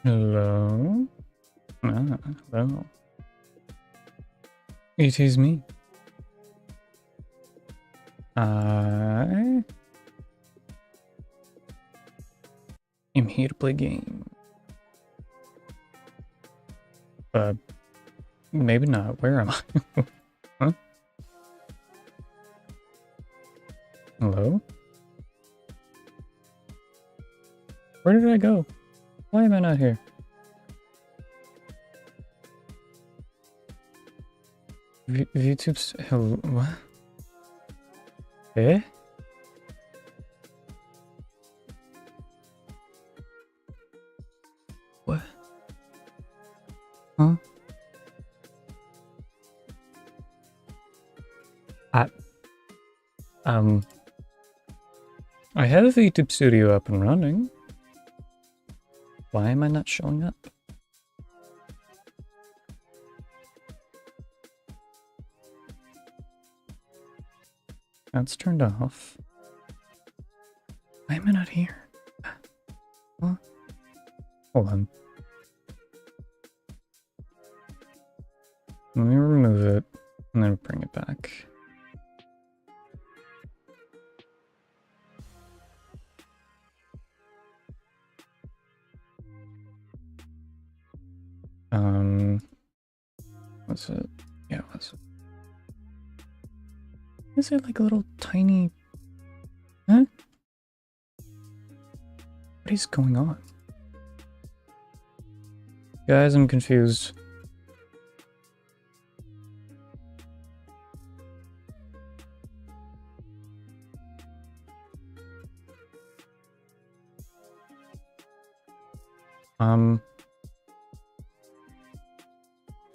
Hello? Ah, hello. It is me. I am here to play game. Maybe not. Where am I? Huh? Hello? Where did I go? Why am I not here? YouTube's... Hello? What? Eh? What? Huh? I have the YouTube studio up and running. Why am I not showing up? That's turned off. Why am I not here? Huh? Hold on. Let me remove it and then bring it back. What's it? Yeah, what's it? Is it like a little tiny... Huh? What is going on? Guys, I'm confused.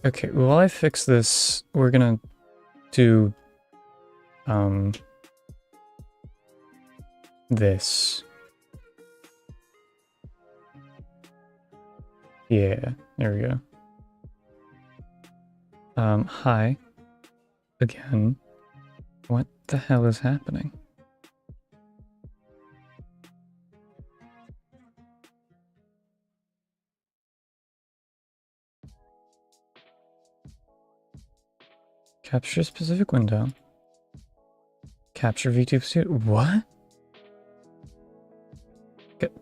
Okay, while I fix this, we're gonna do, this. Yeah, there we go. Hi. Again. What the hell is happening? Capture specific window. Capture VTube suit. What? Get.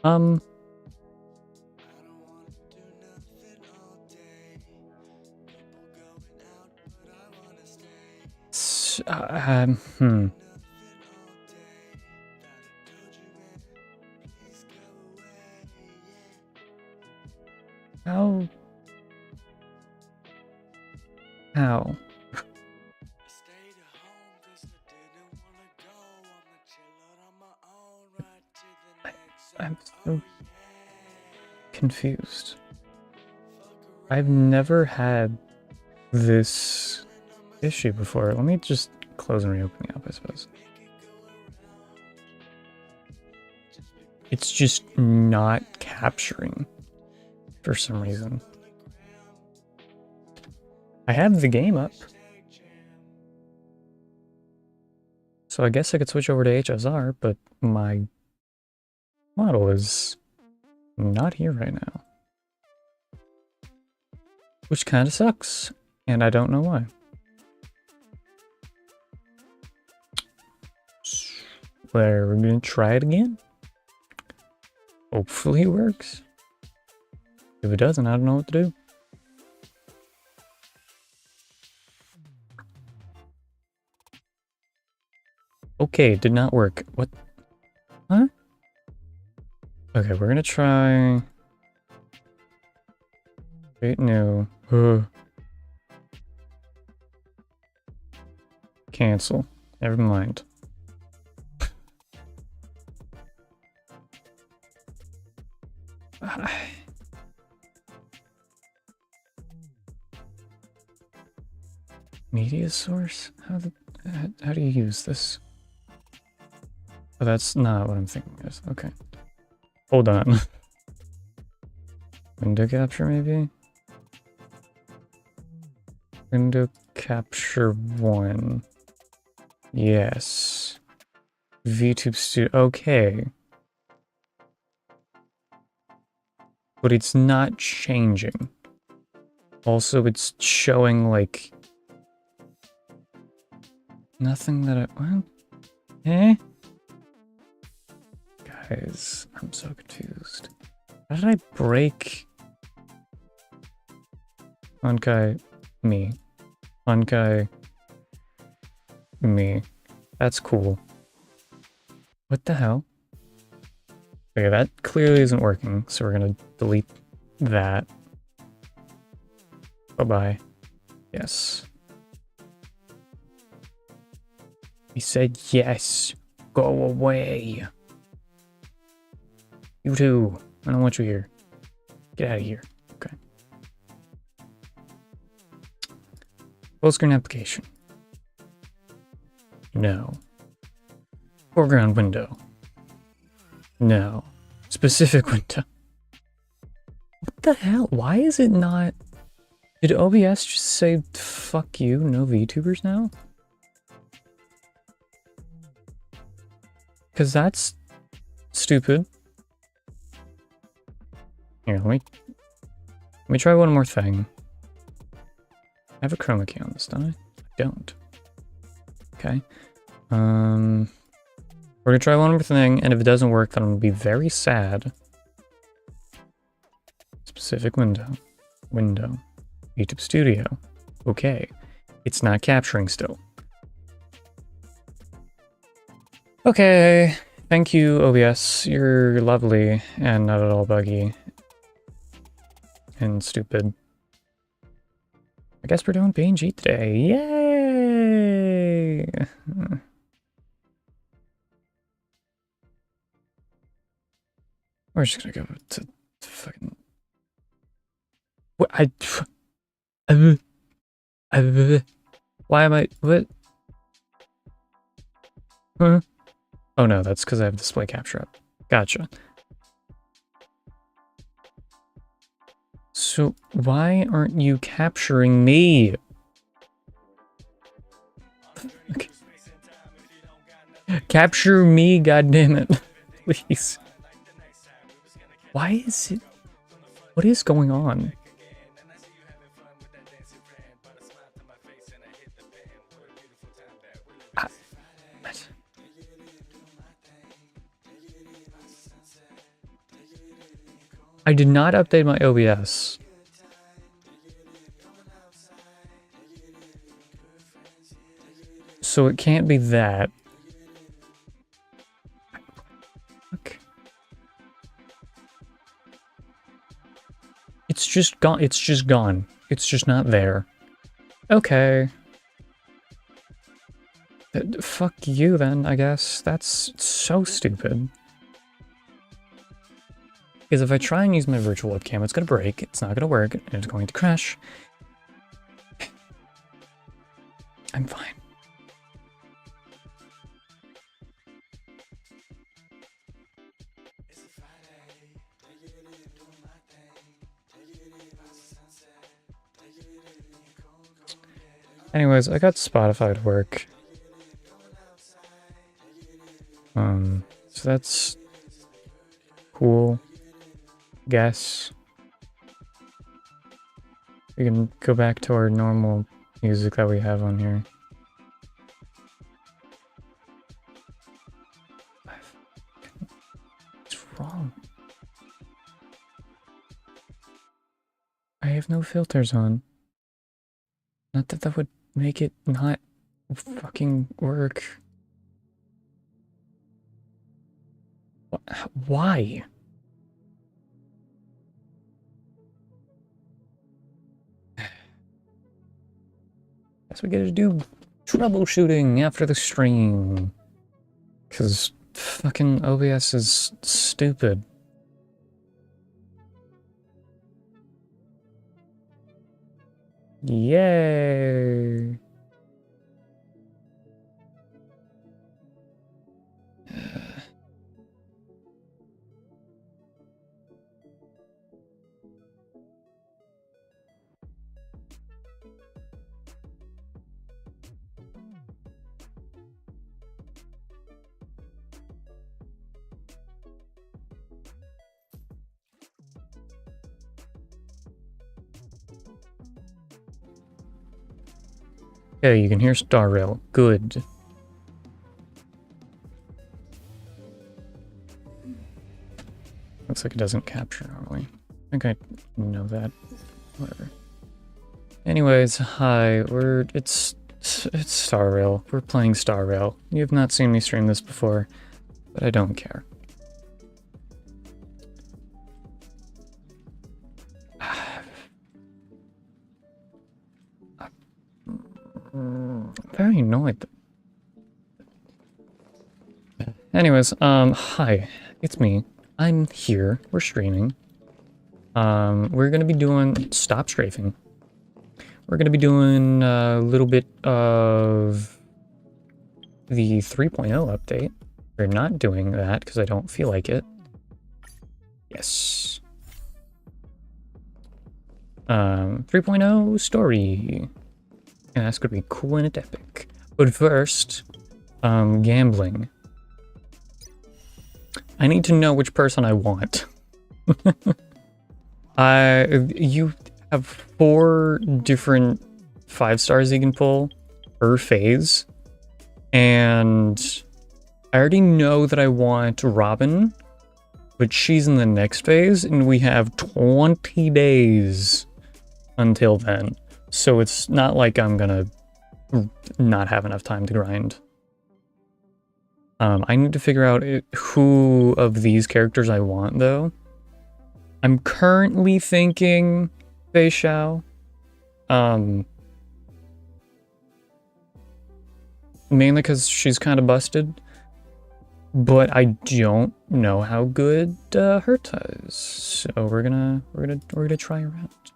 How? How? I'm so confused. I've never had this issue before. Let me just close and reopen the app, I suppose. It's just not capturing for some reason. I have the game up. So I guess I could switch over to HSR, but my model is not here right now. Which kind of sucks, and I don't know why. We're gonna try it again. Hopefully it works. If it doesn't, I don't know what to do. Okay, did not work. What? Huh? Okay, we're gonna try... Create new. Cancel. Never mind. Media source? How do you use this? Oh, that's not what I'm thinking is. Okay. Hold on. Window capture, maybe? Window capture 1. Yes. VTube Studio. Okay. but it's not changing. Also, it's showing, like, nothing that what? Eh? Guys, I'm so confused. How did I break? Honkai, me. Honkai, me. That's cool. What the hell? Okay, that clearly isn't working, so we're gonna delete that. Bye-bye. Yes. He said yes. Go away. You too. I don't want you here. Get out of here. Okay. Full screen application. No. Foreground window. No. Specific window. What the hell? Why is it not... Did OBS just say, fuck you, no VTubers now? Because that's stupid. Here, let me try one more thing. I have a chroma key on this, don't I? I don't. Okay. We're gonna try one more thing, and if it doesn't work, then I'm gonna be very sad. Specific window. Window. YouTube Studio. Okay. It's not capturing still. Okay. Thank you, OBS. You're lovely and not at all buggy. And stupid. I guess we're doing PNG today. Yay! We're just gonna go to fucking... What? Why am I... What? Huh? Oh no, that's because I have display capture up. Gotcha. So, why aren't you capturing me? Okay. Capture me, goddammit. Please. Why is it... What is going on? I did not update my OBS. So it can't be that. Okay. It's just gone. It's just gone. It's just not there. Okay. Fuck you then, I guess. That's so stupid. Because if I try and use my virtual webcam, it's gonna break, it's not gonna work, and it's going to crash. I'm fine. Anyways, I got Spotify to work. So that's cool. Guess. We can go back to our normal music that we have on here. What's wrong? I have no filters on. Not that that would make it not fucking work. Why? Guess we get to do troubleshooting after the stream. Because fucking OBS is stupid. Yay! Okay, you can hear Star Rail. Good. Looks like it doesn't capture normally. I think I know that. Whatever. Anyways, hi. It's Star Rail. We're playing Star Rail. You have not seen me stream this before, but I don't care. I'm very annoyed. Anyways, hi. It's me. I'm here. We're streaming. We're gonna be doing stop strafing. We're gonna be doing a little bit of the 3.0 update. We're not doing that because I don't feel like it. Yes. 3.0 story. And that's gonna be cool and epic. But first, gambling. I need to know which person I want. You have 4 different 5 stars you can pull per phase. And I already know that I want Robin, but she's in the next phase, and we have 20 days until then. So it's not like I'm gonna not have enough time to grind. I need to figure out who of these characters I want, though. I'm currently thinking Fei Xiao. Mainly because she's kind of busted. But I don't know how good Herta is. So we're gonna try her out.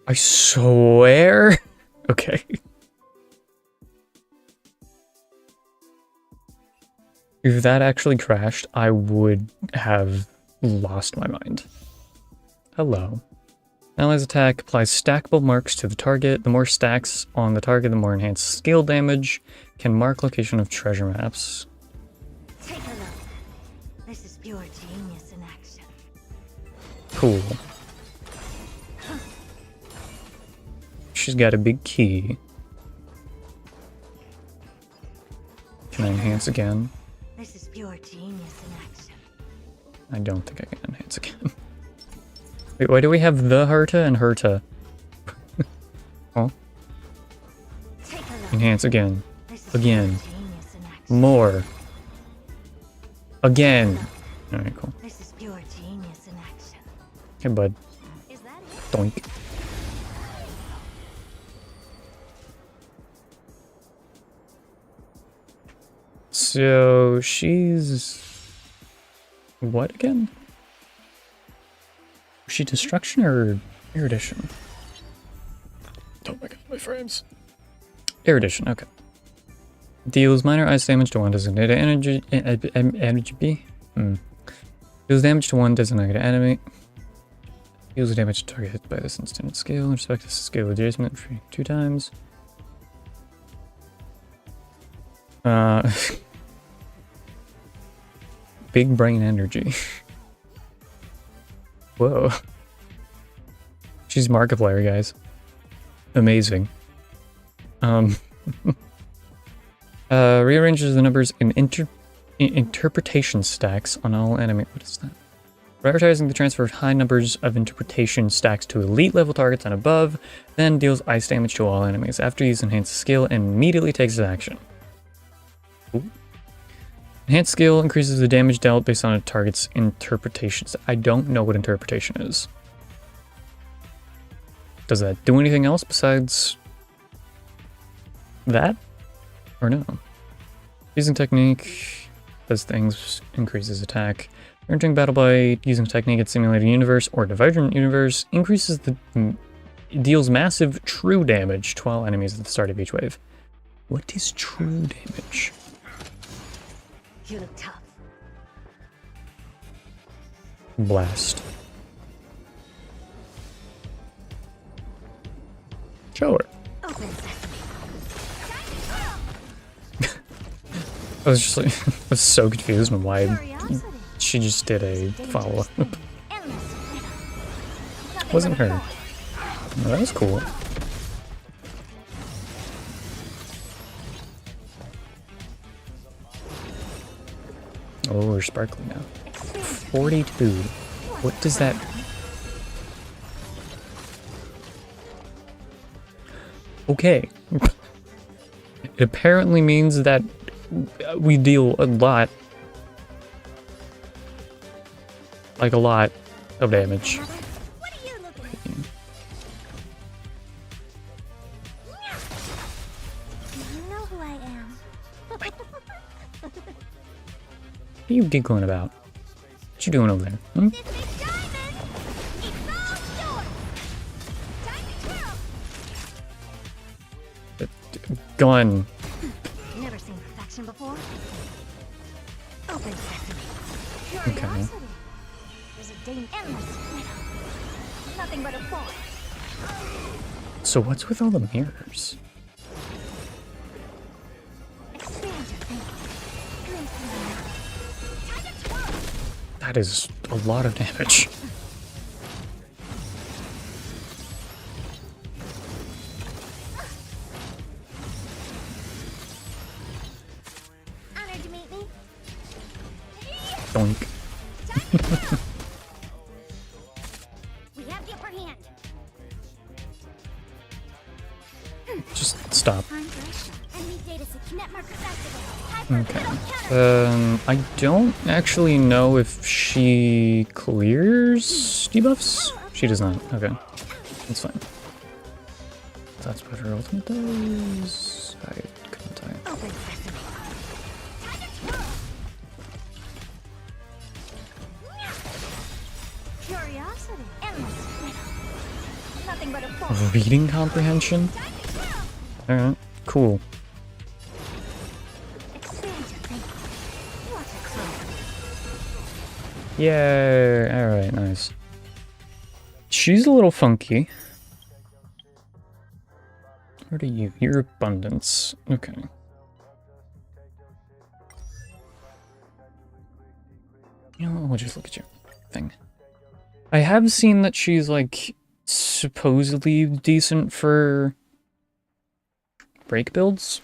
I swear. Okay. If that actually crashed, I would have lost my mind. Hello. Allies attack applies stackable marks to the target. The more stacks on the target, the more enhanced skill damage. Can mark location of treasure maps. Take a look. This is pure genius in action. Cool. She's got a big key. Can I enhance again? This is pure genius in action. I don't think I can enhance again. Wait, why do we have the Herta and Herta? Oh. Enhance again. Again. More. Again. Alright, cool. This is pure genius in action. Okay, bud. Is that it? Doink. So she's what again? Was she destruction or erudition? Oh my god, my frames. Erudition, okay. Deals minor ice damage to one designated energy. Deals damage to one designated enemy. Deals damage to target hit by this instant scale. Respect this scale adjustment for 2 times. Big brain energy. Whoa. She's Markiplier, guys. Amazing. Rearranges the numbers in interpretation stacks on all enemy. What is that? Prioritizing the transfer of high numbers of interpretation stacks to elite level targets and above, then deals ice damage to all enemies. After use enhanced skill and immediately takes action. Ooh. Enhanced skill increases the damage dealt based on a target's interpretations. I don't know what interpretation is. Does that do anything else besides that? Or no? Using technique does things, increases attack. Entering battle by using technique at simulated universe or divergent universe increases deals massive true damage to all enemies at the start of each wave. What is true damage? You look tough. Blast. Show her. Open sesame. I was just like, I was so confused on why she just did a follow-up. Endless Wasn't her. Oh, that was cool. Oh, we're sparkling now. 42. What does that... Okay. It apparently means that we deal a lot. Like a lot of damage. What are you looking at? You know who I am. What are you giggling about? What you doing over there? Hmm? This big diamond! It's all yours! Time to twirl! Gun. Never seen perfection before? Open sesame. Okay. Curiosity. There's a dang endless middle. Nothing but a ball. So what's with all the mirrors? Expand your thinking. Glimpse into the night. Time to twirl! That is a lot of damage. Honored to meet me. Doink. We have the upper hand. Just stop. Time for a shot. Enemy data net markers activated. Time for a Okay. middle counter. I don't actually know if she clears debuffs. She does not. Okay. That's fine. That's what her ultimate does. I couldn't tell you. Open sesame. Time to twirl. Curiosity. Endless middle. Nothing but a ball. Reading comprehension? Time to twirl. Alright. Cool. Expand your thinking. Watch it close. Yay! Alright, nice. She's a little funky. What are you? Your abundance. Okay. You know what? We'll just look at your thing. I have seen that she's, like, supposedly decent for break builds.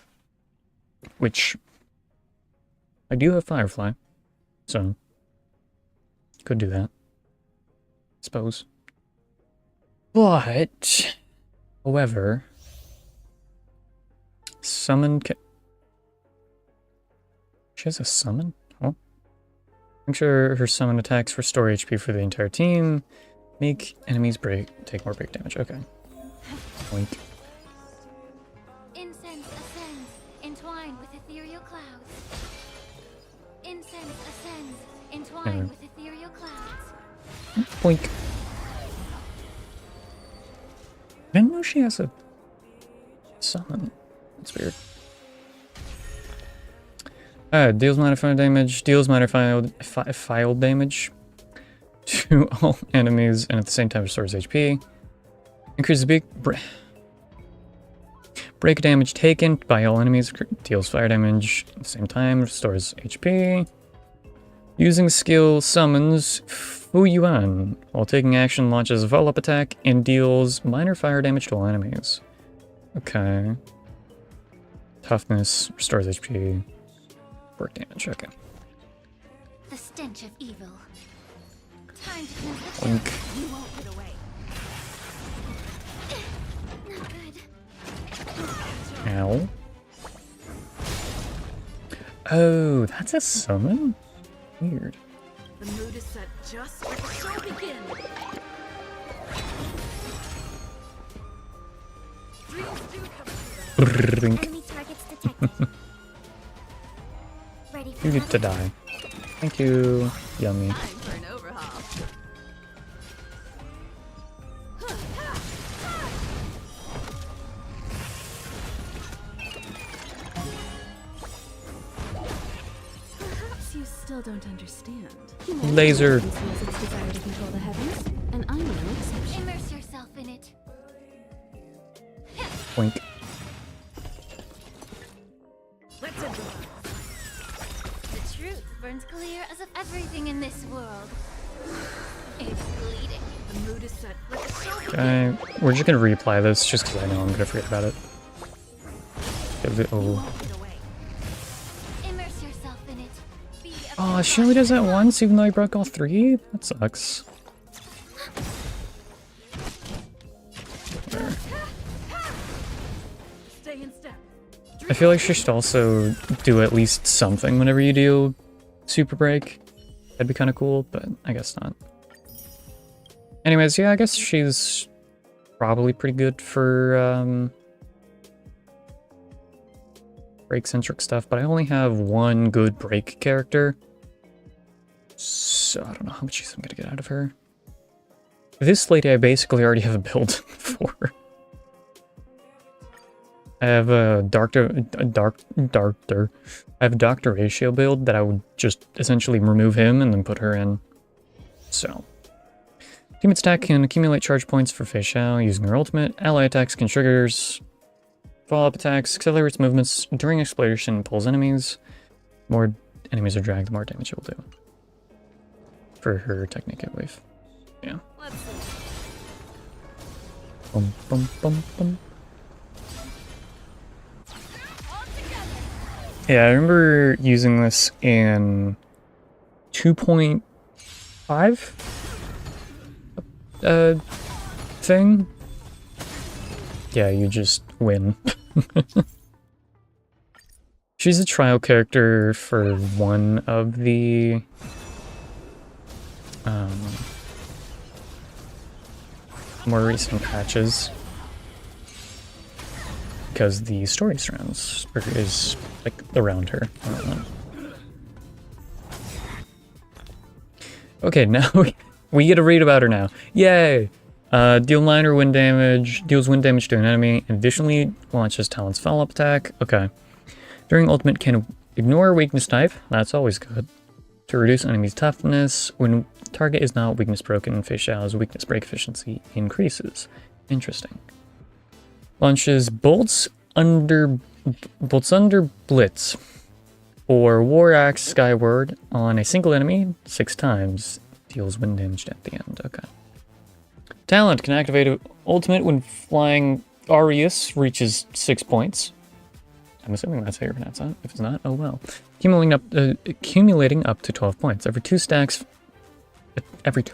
Which I do have Firefly. So could do that. Suppose. But however, summon she has a summon? Oh. Make sure her summon attacks restore HP for the entire team. Make enemies take more break damage. Okay. Boink. Incense ascends, entwined with ethereal clouds. Incense ascends, entwined with ethereal clouds. Boink. I didn't know she has a summon. That's weird. Deals minor fire damage. Deals minor file damage to all enemies and at the same time restores HP. Increases break damage taken by all enemies. Deals fire damage at the same time. Restores HP. Using skill summons Fu Yuan while taking action, launches a follow-up attack and deals minor fire damage to all enemies. Okay. Toughness, restores HP. Break damage, okay. The stench of evil. Time to cleanse the Boink. You won't get away. Not good. Ow. Oh, that's a summon? Weird. The mood is set just for the show begin. Dreams do come true. Brink. Enemy targets detected. Ready for You get to die. Thank you. Yummy. Time for an overhaul. Perhaps you still don't understand. Laser. Humanity feels its desire to control the heavens, and I'm no exception. immerse yourself in it. Boink. Let's improvise. The truth burns clear as if everything in this world is bleeding. The mood is set. Let's show Okay, we're just gonna reapply this just because I know I'm gonna forget about it. Oh. it away. Immerse yourself in it. Be a Oh, she only does that once, even though I broke all three? That sucks. There. stay in step. I feel like she should also do at least something whenever you do Super Break. That'd be kind of cool, but I guess not. Anyways, yeah, I guess she's probably pretty good for break-centric stuff, but I only have one good break character. So I don't know how much use I'm gonna get out of her. This lady I basically already have a build for. I have a I have a Doctor Ratio build that I would just essentially remove him and then put her in. So. Teammate's attack can accumulate charge points for Fei Xiao using her ultimate. Ally attacks can triggers. Follow-up attacks accelerates movements during exploration and pulls enemies. More enemies are dragged, the more damage it will do. For her technique, I believe. Yeah. Let's see. Bum, bum, bum, bum. All together. Yeah, I remember using this in 2.5 thing. Yeah, you just win. She's a trial character for one of the more recent patches. Because the story surrounds, or is, like, around her. I don't know. Okay, now we get to read about her now. Yay! Deal minor wind damage, deals wind damage to an enemy, and additionally launches Talon's follow-up attack. Okay. During ultimate can ignore weakness type, that's always good. To reduce enemy's toughness, when target is not weakness broken, Fei Xiao's weakness break efficiency increases. Interesting. Launches bolts under blitz or war axe skyward on a single enemy 6 times. Deals wind damage at the end. Okay. Talent can activate ultimate when flying Arius reaches 6 points. I'm assuming that's how you pronounce that. If it's not, oh well. Accumulating up to 12 points. Every two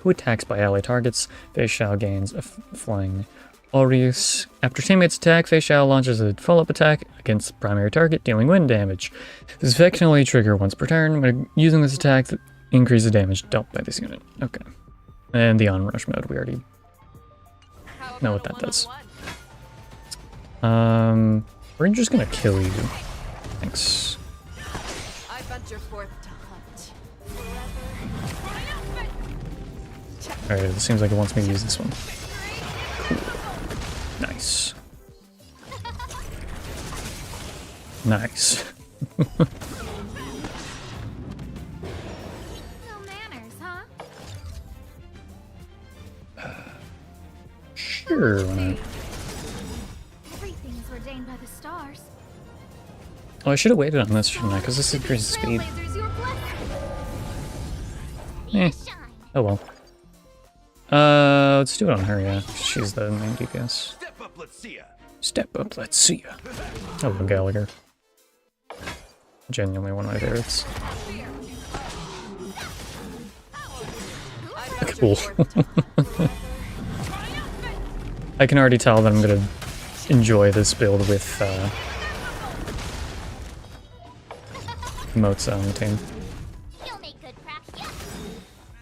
attacks by ally targets, Fei Xiao gains a flying Aureus. After teammates attack, Fei Xiao launches a follow-up attack against the primary target, dealing wind damage. This effect can only trigger once per turn. When using this attack, increases damage dealt by this unit. Okay. And the onrush mode, we already know what that does. We're just gonna kill you. Thanks. I venture forth to hunt. Alright, it seems like it wants me to use this one. Cool. Nice. Nice. No manners, huh? Sure, why not? Everything is ordained by the stars. Oh, I should have waited on this, shouldn't I? Because this increases speed. Trailblazers, your blessing. Eh. Shine. Oh well. Let's do it on her, yeah. She's the main DPS. Step up, let's see ya. Step up, let's see ya. Hello, Gallagher. Genuinely one of my favorites. I venture Cool. forth to hunt. I can already tell that I'm gonna enjoy this build with Mozza on the team. You'll make good practice.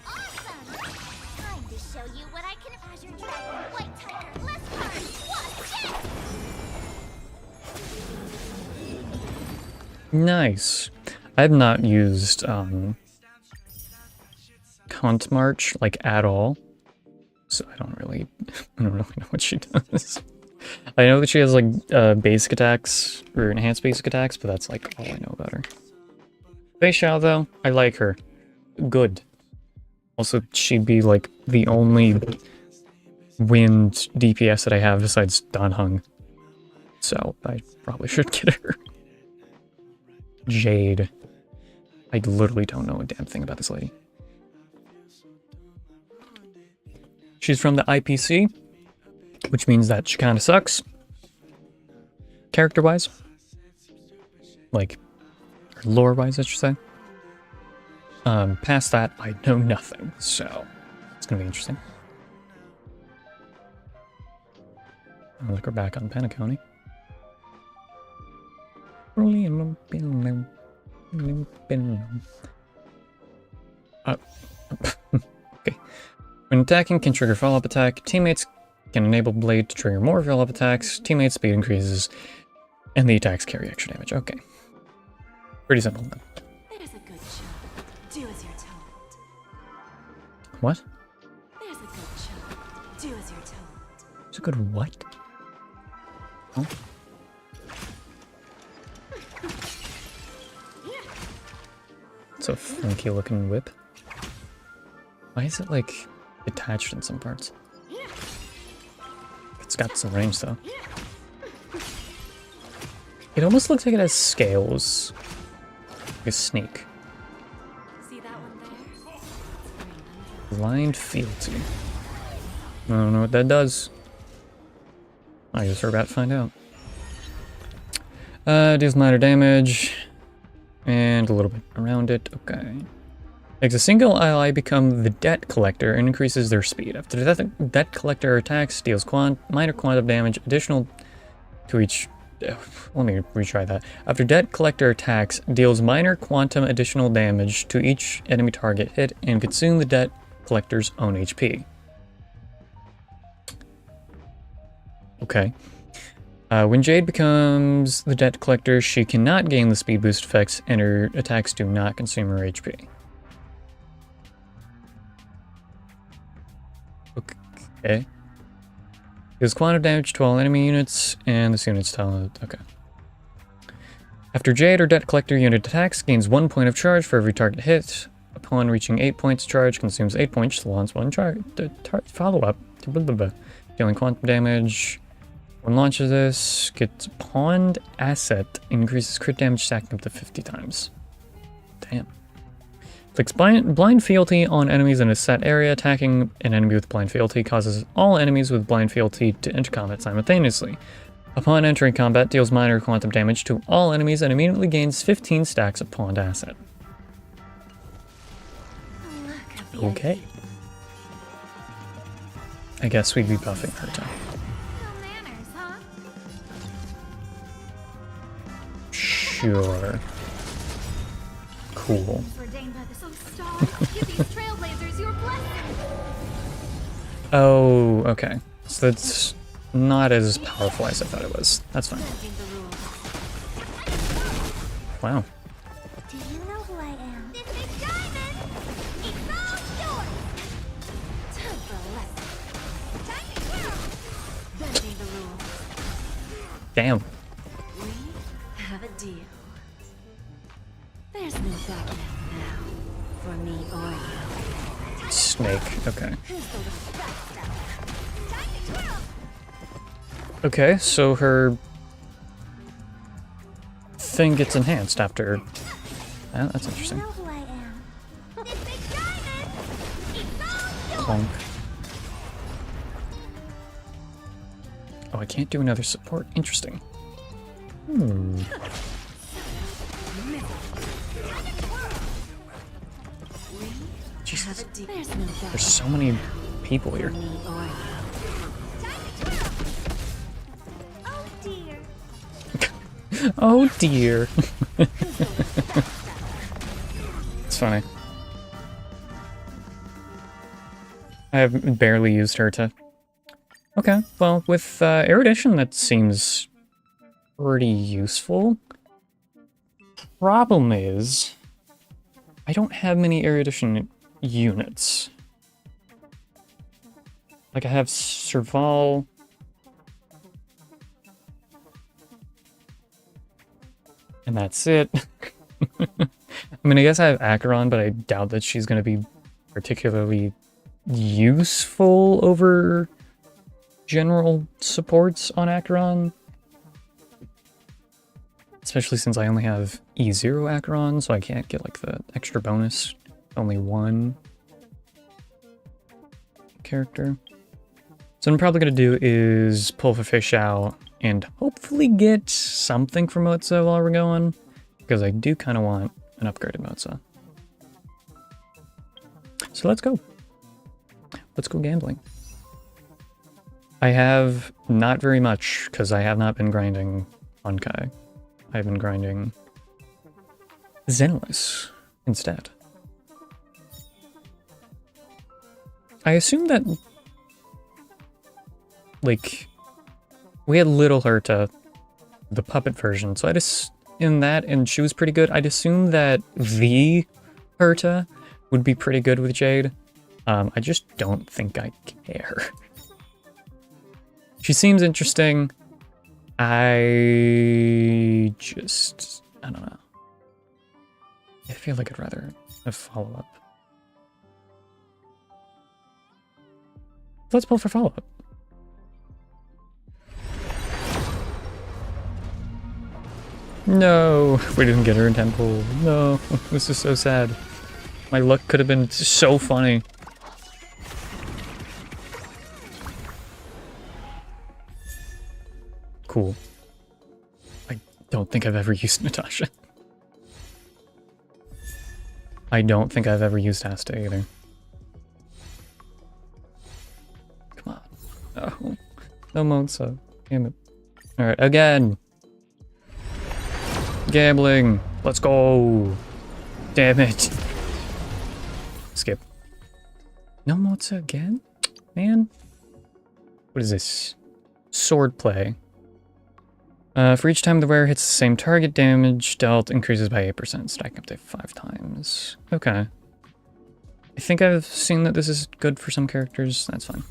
Awesome. Time to show you what I can. Azure Dragon, White Tiger, less cards. Watch it. Nice. I have not used Hunt March like at all, so I don't really know what she does. I know that she has like basic attacks or enhanced basic attacks, but that's like all I know about her. Fei Xiao though, I like her. Good. Also, she'd be like the only wind DPS that I have besides Dan Heng, so I probably should get her. Jade. I literally don't know a damn thing about this lady. She's from the IPC, which means that she kind of sucks. Character-wise. Like, lore-wise, I should say. Past that, I know nothing, so it's gonna be interesting. Oh, look, we're back on Penacony. Okay. When attacking can trigger follow-up attack, teammates can enable Blade to trigger more follow-up attacks, teammate speed increases, and the attacks carry extra damage. Okay. Pretty simple then. There's a good child. Do as you're told. What? There's a good child. Do as you're told. It's a good what? Huh? It's a funky looking whip. Why is it like detached in some parts? It's got some range though. It almost looks like it has scales. Like a snake. See that one there? Blind fealty. I don't know what that does. I guess we're about to find out. Deals minor damage. And a little bit around it. Okay. Makes a single ally become the debt collector and increases their speed. After the debt collector attacks, deals minor quantum damage additional to each... let me retry that. After debt collector attacks, deals minor quantum additional damage to each enemy target hit and consume the debt collector's own HP. Okay. When Jade becomes the debt collector, she cannot gain the speed boost effects and her attacks do not consume her HP. Okay. Deals quantum damage to all enemy units and this unit's talent. Okay. After Jade or debt collector unit attacks, gains 1 point of charge for every target hit. Upon reaching 8 points charge, consumes 8 points, launch 1 charge. Follow-up. Dealing quantum damage. When launches this, gets pawned asset, increases crit damage stacking up to 50 times. Damn. Inflicts blind fealty on enemies in a set area. Attacking an enemy with blind fealty causes all enemies with blind fealty to enter combat simultaneously. Upon entering combat, deals minor quantum damage to all enemies and immediately gains 15 stacks of pawned asset. Okay. I guess we'd be buffing her time. Sure. Cool. Oh, okay. So that's not as powerful as I thought it was. That's fine. Wow. Do you know who I am? This is Diamond! It's all yours! Time for a lesson. Time to twirl! Bending the rules. Damn. We have a deal. There's no backing out now. For me or you. Snake. Okay. Who's the little bastard? Time to twirl! Okay, so her thing gets enhanced after. Oh, that's Do you interesting. know who I am? This is Diamond! It's all yours! Clunk. Oh, I can't do another support. Interesting. Hmm. Jesus. There's no backing There's so many people here. me or you. Oh dear. Oh dear. It's funny. I have barely used her to... Okay, well, with erudition, that seems pretty useful. Problem is, I don't have many erudition units. Like, I have Serval. And that's it. I mean, I guess I have Acheron, but I doubt that she's going to be particularly useful over general supports on Acheron. Especially since I only have E0 Acheron, so I can't get like the extra bonus. Only one. character. So what I'm probably going to do is pull for Fish out and hopefully get something from Moza while we're going, because I do kind of want an upgraded Moza. So let's go. Let's go gambling. I have not very much, because I have not been grinding Honkai. I've been grinding Zenless instead. I assume that, like, we had Little Herta, the puppet version, so I just, in that, and she was pretty good. I'd assume that the Herta would be pretty good with Jade. I just don't think I care. She seems interesting. I don't know. I feel like I'd rather a follow-up. Let's pull for follow-up. No, we didn't get her in temple. No, this is so sad. My luck could have been so funny. Cool. I don't think I've ever used Natasha. I don't think I've ever used Asta either. Come on. Oh, no Moza. Damn it. Alright, again. Gambling. Let's go. Damn it. Skip. No Moza again? Man. What is this? Sword play. For each time the wearer hits the same target, damage dealt increases by 8%, stacking up to 5 times. Okay. I think I've seen that this is good for some characters. That's fine.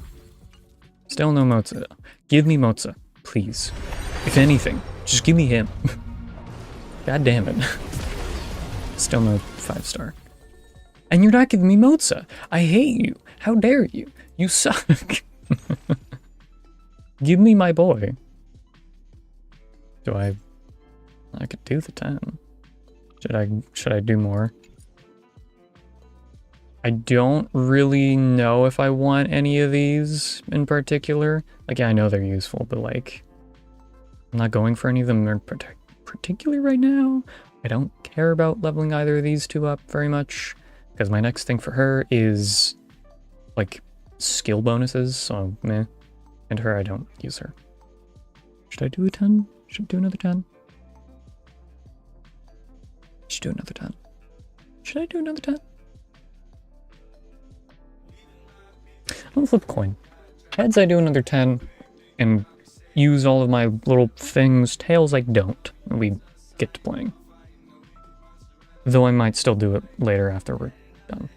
Still no Moza. Give me Moza, please. If anything, just give me him. God damn it. Still no 5-star. And you're not giving me Moza. I hate you. How dare you? You suck. Give me my boy. Do I could do the 10. Should I do more? I don't really know if I want any of these in particular. Like, yeah, I know they're useful, but like, I'm not going for any of them in particular right now. I don't care about leveling either of these two up very much, because my next thing for her is like skill bonuses, so meh. And her, I don't use her. Should I do a 10? Should I do another 10? Should do another 10. Should I do another 10? I'm gonna flip a coin. Heads, I do another 10 and use all of my little things. Tails, I don't. And we get to playing. Though I might still do it later after we're done.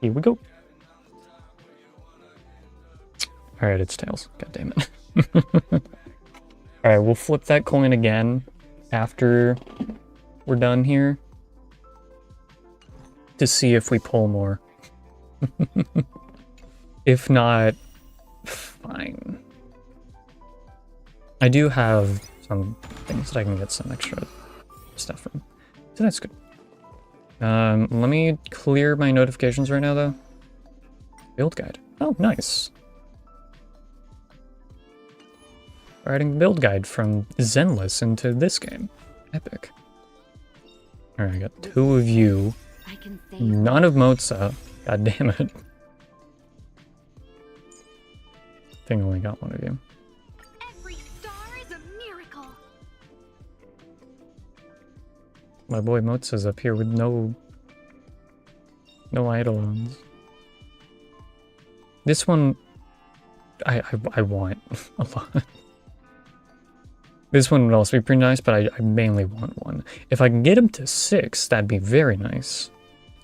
Here we go. Alright, it's tails. God damn it. Alright, we'll flip that coin again after we're done here to see if we pull more. If not, fine. I do have some things that I can get some extra stuff from, so that's good. Let me clear my notifications right now, though. Build guide. Oh, nice. Writing the build guide from Zenless into this game. Epic. Alright, I got 2 of you. None of Moza. God damn it. I think I only got 1 of you. Every star is a miracle. My boy Moza's up here with no eidolons. This one I want a lot. This one would also be pretty nice, but I mainly want 1. If I can get him to 6, that'd be very nice.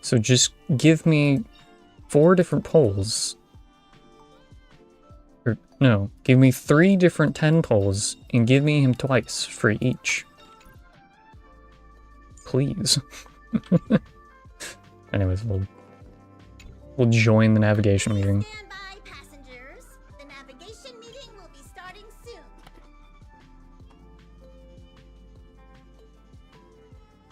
So just give me 4 different poles. Or, no, give me 3 different 10 poles, and give me him twice for each. Please. Anyways, we'll join the navigation meeting. Stand by, passengers. The navigation meeting will be starting soon.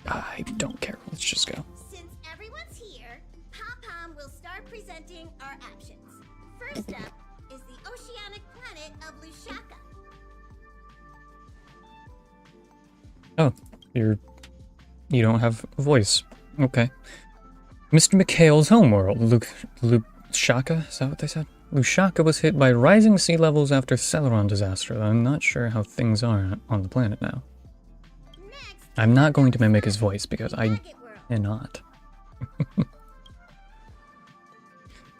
I don't care. Let's just go. Since everyone's here, Pom-Pom will start start presenting our options. First up is the oceanic planet of Lushaka. Oh, you don't have a voice. Okay. Mr. McHale's homeworld, Lushaka? Is that what they said? Lushaka was hit by rising sea levels after Celeron disaster. I'm not sure how things are on the planet now. Next, I'm not going to mimic his voice because I Target World. cannot.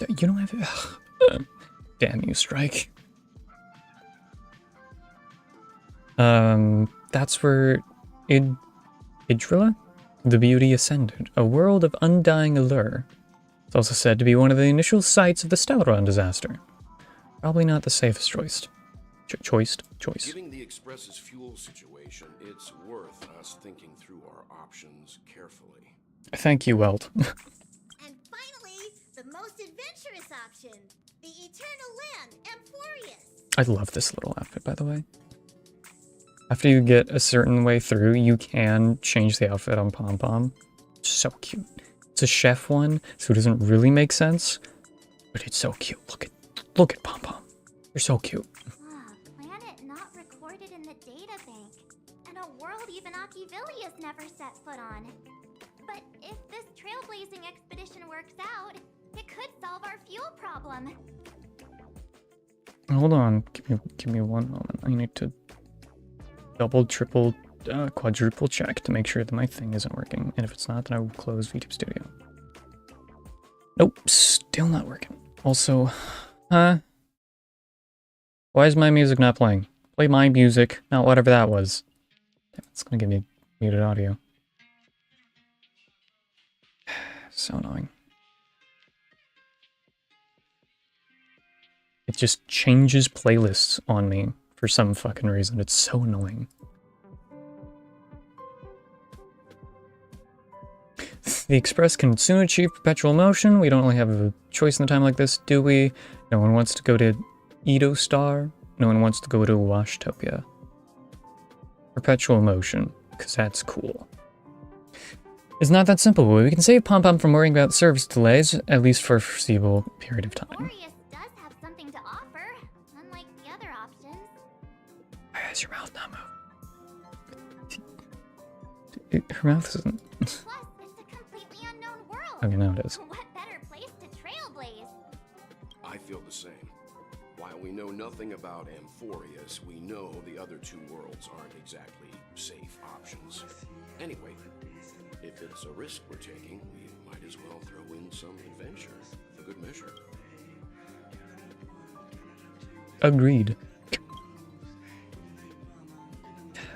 You don't have... Damn you, Strike. That's where Idrilla? The Beauty ascended, a world of undying allure. It's also said to be one of the initial sites of the Stellaron disaster. Probably not the safest choice. Choice. Given the Express's fuel situation, it's worth us thinking through our options carefully. Thank you, Welt. And finally, the most adventurous option, the Eternal Land, Amphorius. I love this little outfit, by the way. After you get a certain way through, you can change the outfit on Pom Pom. So cute. It's a chef one, so it doesn't really make sense, but it's so cute. Look at Pom Pom. You're so cute. Planet not recorded in the data bank, and a world even Akivilius never set foot on. But if this trailblazing expedition works out, it could solve our fuel problem. Hold on, give me one moment. I need to double, triple, quadruple check to make sure that my thing isn't working. And if it's not, then I will close VTube Studio. Nope, still not working. Also, why is my music not playing? Play my music, not whatever that was. Damn, it's gonna give me muted audio. So annoying. It just changes playlists on me for some fucking reason. It's so annoying. The Express can soon achieve perpetual motion. We don't really have a choice in a time like this, do we? No one wants to go to Edo Star. No one wants to go to Washtopia. Perpetual motion, because that's cool. It's not that simple, but we can save Pom Pom from worrying about service delays, at least for a foreseeable period of time. Amphorius does have something to offer, unlike the other options. Why does your mouth not move? Her mouth isn't... Plus, it's a completely unknown world. Okay, now it is. What better place to trailblaze? I feel the same. While we know nothing about Amphorius, we know the other two worlds aren't exactly safe options. Anyway, if it's a risk we're taking, we might as well throw in some adventure for good measure. Agreed.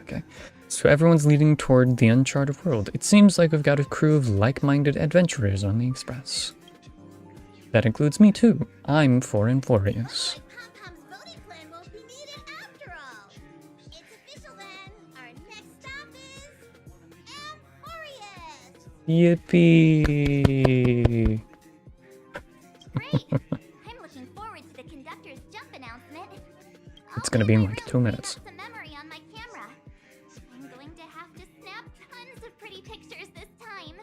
Okay. So everyone's leading toward the uncharted world. It seems like we've got a crew of like-minded adventurers on the Express. That includes me too. I'm for Amphorius. Pom Pom's voting plan won't be needed after all. It's official then. Our next stop is Amphorius. Yippee! Great. I'm looking forward to the conductor's jump announcement. It's gonna be in like 2 minutes. Some memory on my camera. I'm going to have to snap tons of pretty pictures this time.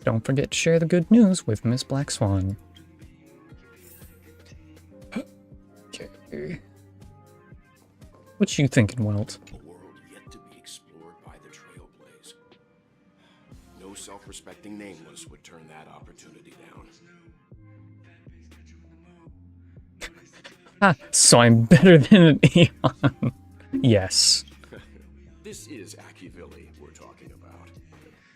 Don't forget to share the good news with Miss Black Swan. Okay. What you thinking, Welt? A world yet to be explored by the Trailblaze. No self-respecting nameless would turn that opportunity down. Ah, so I'm better than an Eon. Yes. This is Akivili we're talking about.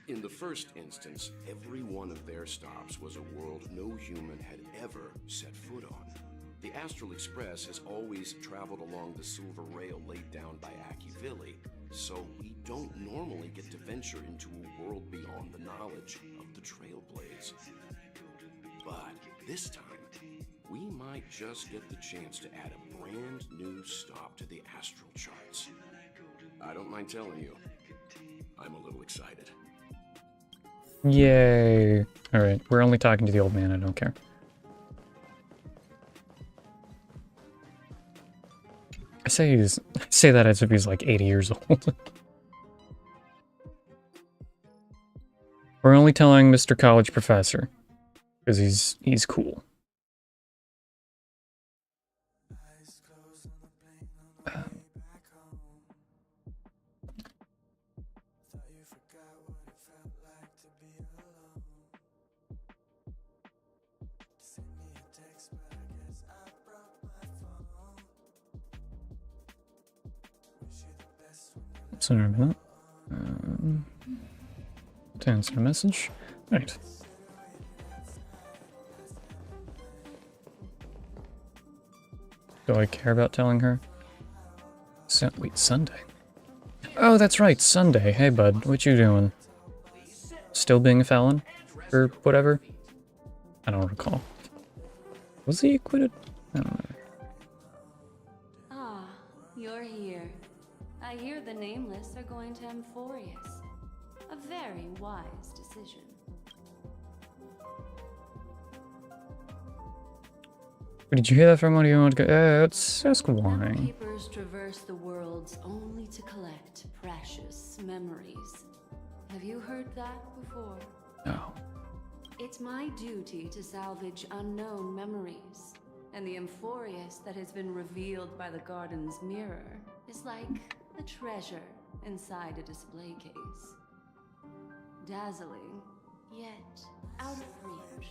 In the first instance, every one of their stops was a world no human had ever set foot on. The Astral Express has always traveled along the silver rail laid down by Akivili, so we don't normally get to venture into a world beyond the knowledge of the Trailblaze. But this time, we might just get the chance to add a brand new stop to the astral charts. I don't mind telling you, I'm a little excited. Yay. Alright, we're only talking to the old man, I don't care. I say that as if he's like 80 years old. We're only telling Mr. College Professor. Because he's cool. So remember that. To answer a message. Right. Do I care about telling her? Wait, Sunday? Oh, that's right, Sunday. Hey, bud, what you doing? Still being a felon? Or whatever? I don't recall. Was he acquitted? I don't know. Ah, you're here. I hear the Nameless are going to Amphorius. A very wise decision. Did you hear that from one of you? Want to go? Let's ask why. Keepers traverse the worlds only to collect precious memories. Have you heard that before? No. It's my duty to salvage unknown memories. And the Amphorius that has been revealed by the garden's mirror is like a treasure inside a display case. Dazzling, yet out of reach.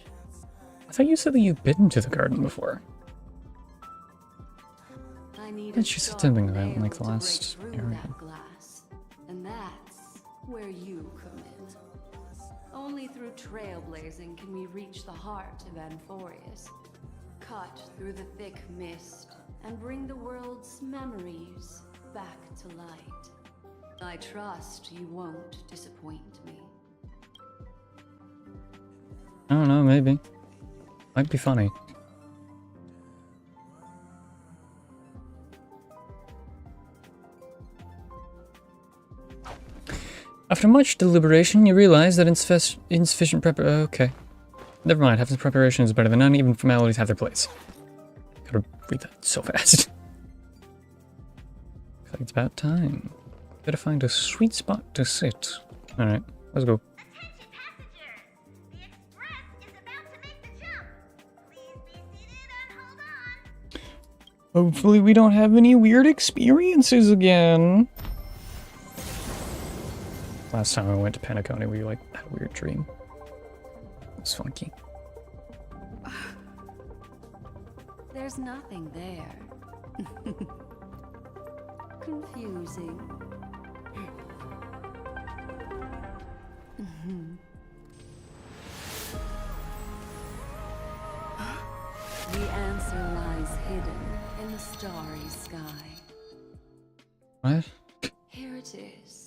I thought you said that you'd been to the garden before. I need She said something about it in like the last area. area. That glass, and that's where you come in. Only through trailblazing can we reach the heart of Amphorius, cut through the thick mist, and bring the world's memories back to light. I trust you won't disappoint me. I don't know, maybe. Might be funny. After much deliberation, you realize that insufficient okay. Never mind, having preparation is better than none, even formalities have their place. Gotta read that so fast. Looks like it's about time. Better find a sweet spot to sit. Alright, let's go. Attention passengers! The express is about to make the jump. Please be seated and hold on. Hopefully we don't have any weird experiences again. Last time I went to Penacony, we like had a weird dream. It was funky. There's nothing there. Confusing. The answer lies hidden in the starry sky. What? Here it is.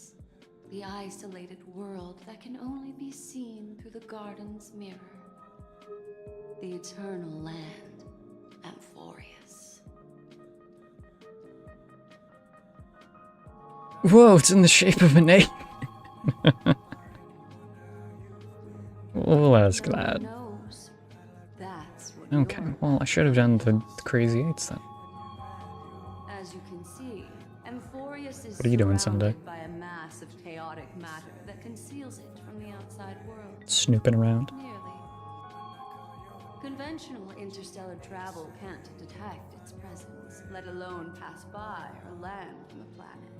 The isolated world that can only be seen through the garden's mirror. The eternal land, Amphorius. Whoa, it's in the shape of an egg. Well, that's glad. Knows. That's what Okay, you're well, I should have done the crazy eights then. As you can see, Amphorius is What are you doing, surrounded Sunday? by a mass of chaotic matter that conceals it from the outside world. Snooping around. Nearly. Conventional interstellar travel can't detect its presence, let alone pass by or land on the planet.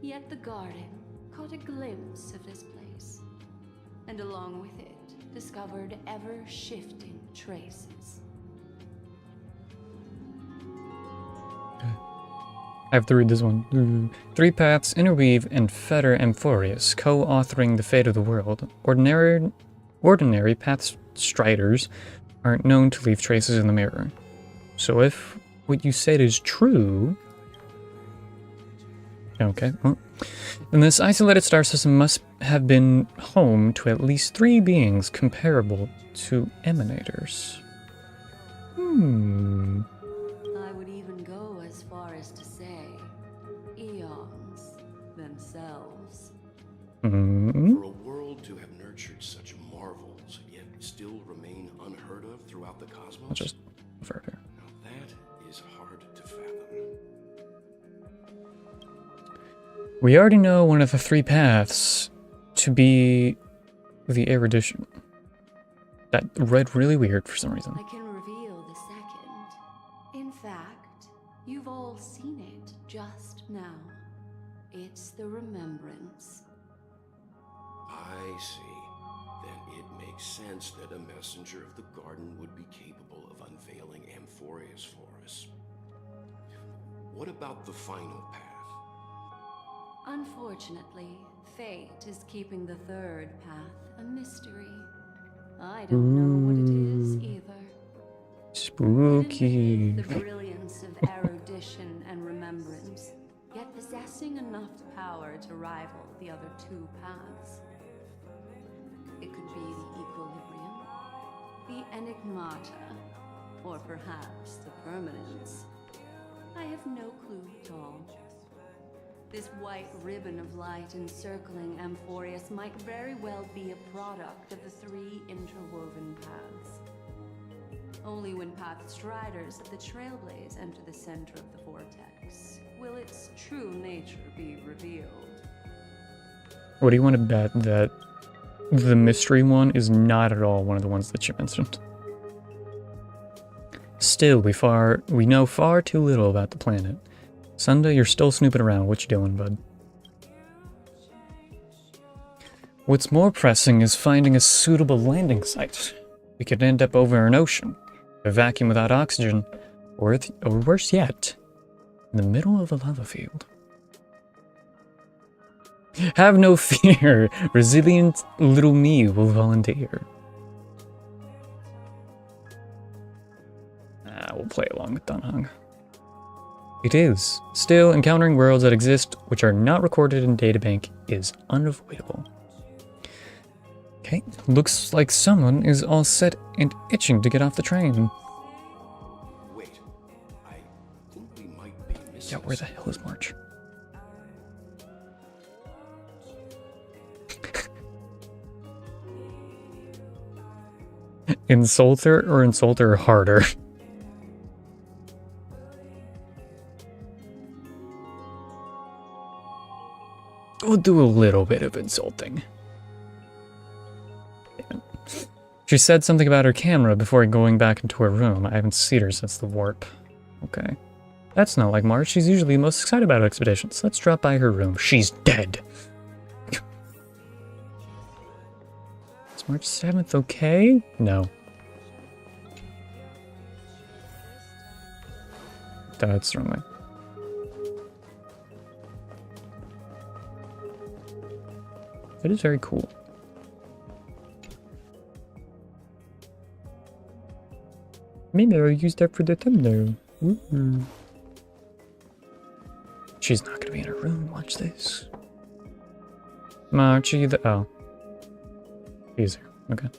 Yet the garden caught a glimpse of this place, and along with it, discovered ever-shifting traces. I have to read this one. Three paths interweave and fetter Amphorius, co-authoring the fate of the world. Ordinary path striders aren't known to leave traces in the mirror. So if what you said is true... Okay, well, then this isolated star system must have been home to at least 3 beings comparable to emanators. I would even go as far as to say, eons themselves. For a world to have nurtured such marvels, yet still remain unheard of throughout the cosmos, I'll just over here. now that is hard to fathom. We already know one of the 3 paths to be the erudition. That read really weird for some reason. I can reveal the second. In fact, you've all seen it just now. It's the remembrance. I see. Then it makes sense that a messenger of the garden would be capable of unveiling Amphorius for us. What about the final path? Unfortunately, fate is keeping the third path a mystery. I don't know what it is either. Spooky. The brilliance of erudition and remembrance, yet possessing enough power to rival the other two paths. It could be the equilibrium, the enigmata, or perhaps the permanence. I have no clue at all. This white ribbon of light encircling Amphorius might very well be a product of the three interwoven paths. Only when path striders of the Trailblaze enter the center of the vortex will its true nature be revealed. What do you want to bet that the mystery one is not at all one of the ones that you mentioned? Still, we know far too little about the planet. Sunday, you're still snooping around. What you doing, bud? What's more pressing is finding a suitable landing site. We could end up over an ocean, a vacuum without oxygen, or worse yet, in the middle of a lava field. Have no fear. Resilient little me will volunteer. We'll play along with Dunhung. It is. Still, encountering worlds that exist which are not recorded in databank is unavoidable. Okay, looks like someone is all set and itching to get off the train. Wait, I think we might be missing. Yeah, where the hell is March? Insult her or insult her harder? We'll do a little bit of insulting. She said something about her camera before going back into her room. I haven't seen her since the warp. Okay. That's not like March. She's usually the most excited about expeditions. Let's drop by her room. She's dead. Is March 7th okay? No. That's the wrong way. It is very cool. Maybe I'll use that for the thumbnail. Ooh. She's not gonna be in her room. Watch this. March, oh. He's here. Okay.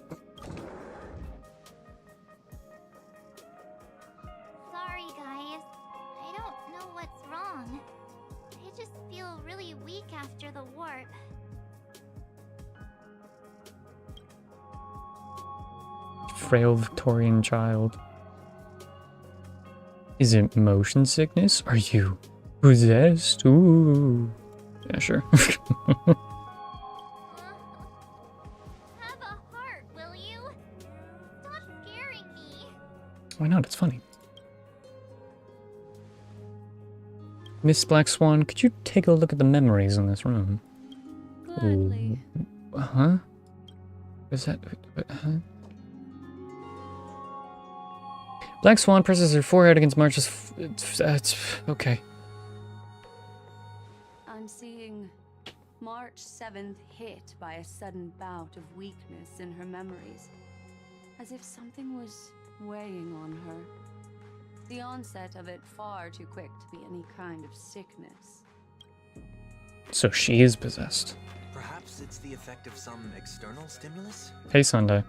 Sorry, guys. I don't know what's wrong. I just feel really weak after the warp. Frail Victorian child. Is it motion sickness? Are you possessed? Ooh. Yeah, sure. Have a heart, will you? Stop scaring me. Why not? It's funny. Miss Black Swan, could you take a look at the memories in this room? Gladly. Huh? Is that... Huh? Black Swan presses her forehead against March's... It's okay. I'm seeing March 7th hit by a sudden bout of weakness in her memories, as if something was weighing on her. The onset of it far too quick to be any kind of sickness. So she is possessed. Perhaps it's the effect of some external stimulus? Hey, Sunday.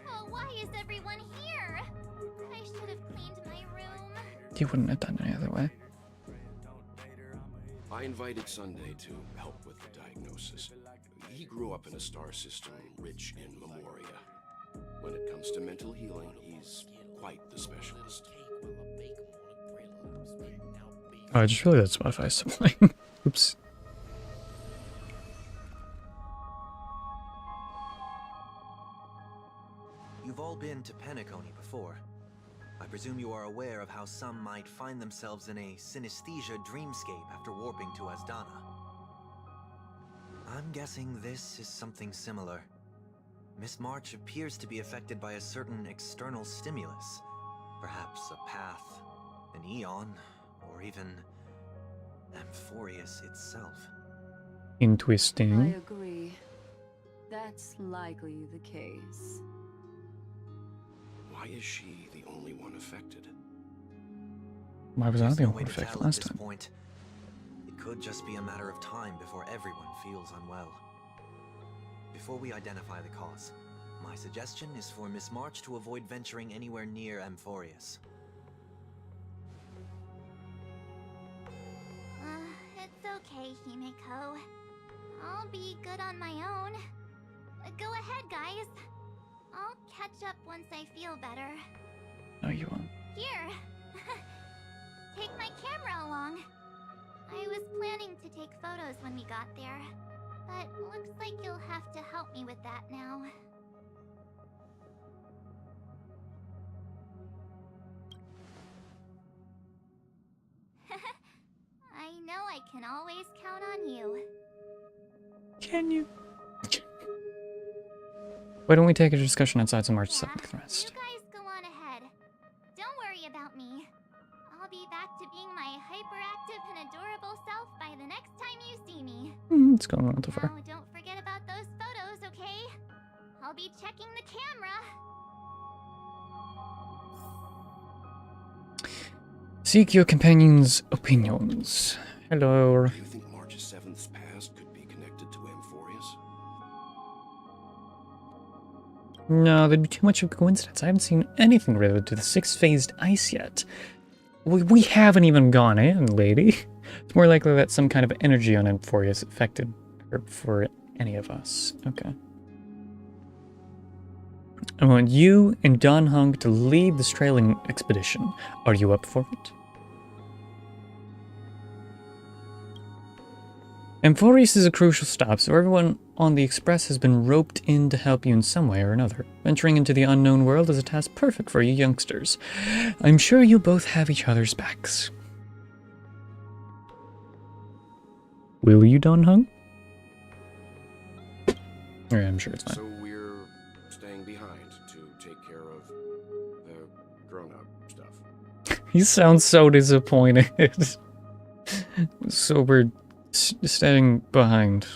Oh, why is everyone here? I should have cleaned my room. You wouldn't have done any other way. I invited Sunday to help with the diagnosis. He grew up in a star system rich in memoria. When it comes to mental healing, he's quite the specialist. Oh, I just realized that Spotify is still playing. Oops. You've all been to Penacony before. I presume you are aware of how some might find themselves in a synesthesia dreamscape after warping to Asdana. I'm guessing this is something similar. Miss March appears to be affected by a certain external stimulus. Perhaps a path, an eon, or even Amphorius itself. I Interesting. agree. That's likely the case. Why is she the only one affected? Why was I There's the no only way one to affected tell at last this time? point. It could just be a matter of time before everyone feels unwell. Before we identify the cause, my suggestion is for Miss March to avoid venturing anywhere near Amphorius. It's okay, Himeko. I'll be good on my own. Go ahead, guys. I'll catch up once I feel better. No, you won't. Here. Take my camera along. I was planning to take photos when we got there, but looks like you'll have to help me with that now. I know I can always count on you. Can you? Why don't we take a discussion outside some March 7th You rest? guys go on ahead. Don't worry about me. I'll be back to being my hyperactive and adorable self by the next time you see me. It's going on too far. Now, don't forget about those photos, okay? I'll be checking the camera. Seek your companion's opinions. Hello. Do you think March 7th's past could be connected to Amphorius? No, there'd be too much of a coincidence. I haven't seen anything related to the six-phased ice yet. We haven't even gone in, lady. It's more likely that some kind of energy on Amphorius affected her for any of us. Okay. I want you and Don Hung to lead this trailing expedition. Are you up for it? Amphorius is a crucial stop, so everyone on the Express has been roped in to help you in some way or another. Venturing into the unknown world is a task perfect for you youngsters. I'm sure you both have each other's backs. Will you, Don Hung? Yeah, I'm sure it's fine. So we're staying behind to take care of the grown-up stuff. He sounds so disappointed. So we're staying behind.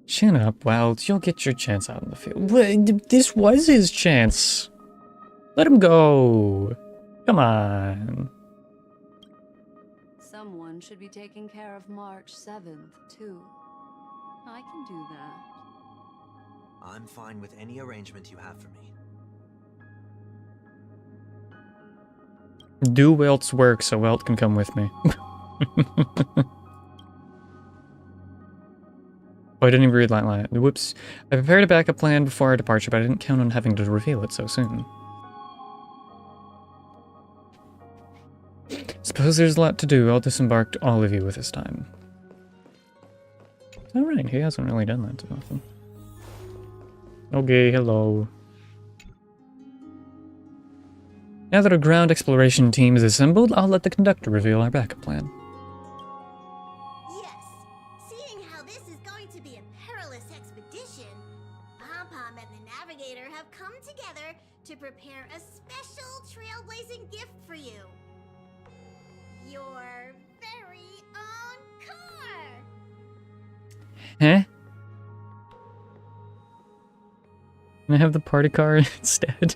Chin up, Wild. You'll get your chance out in the field. This was his chance. Let him go. Come on. Someone should be taking care of March 7th, too. I can do that. I'm fine with any arrangement you have for me. Do Welt's work so Welt can come with me. Oh, I didn't even read that line. Whoops. I prepared a backup plan before our departure, but I didn't count on having to reveal it so soon. Suppose there's a lot to do. I'll disembark all of you with this time. Alright, he hasn't really done that too often. Okay, hello. Now that our ground exploration team is assembled, I'll let the conductor reveal our backup plan. Yes, seeing how this is going to be a perilous expedition, Pom-Pom and the Navigator have come together to prepare a special trailblazing gift for you. Your very own car! Huh? Can I have the party car instead?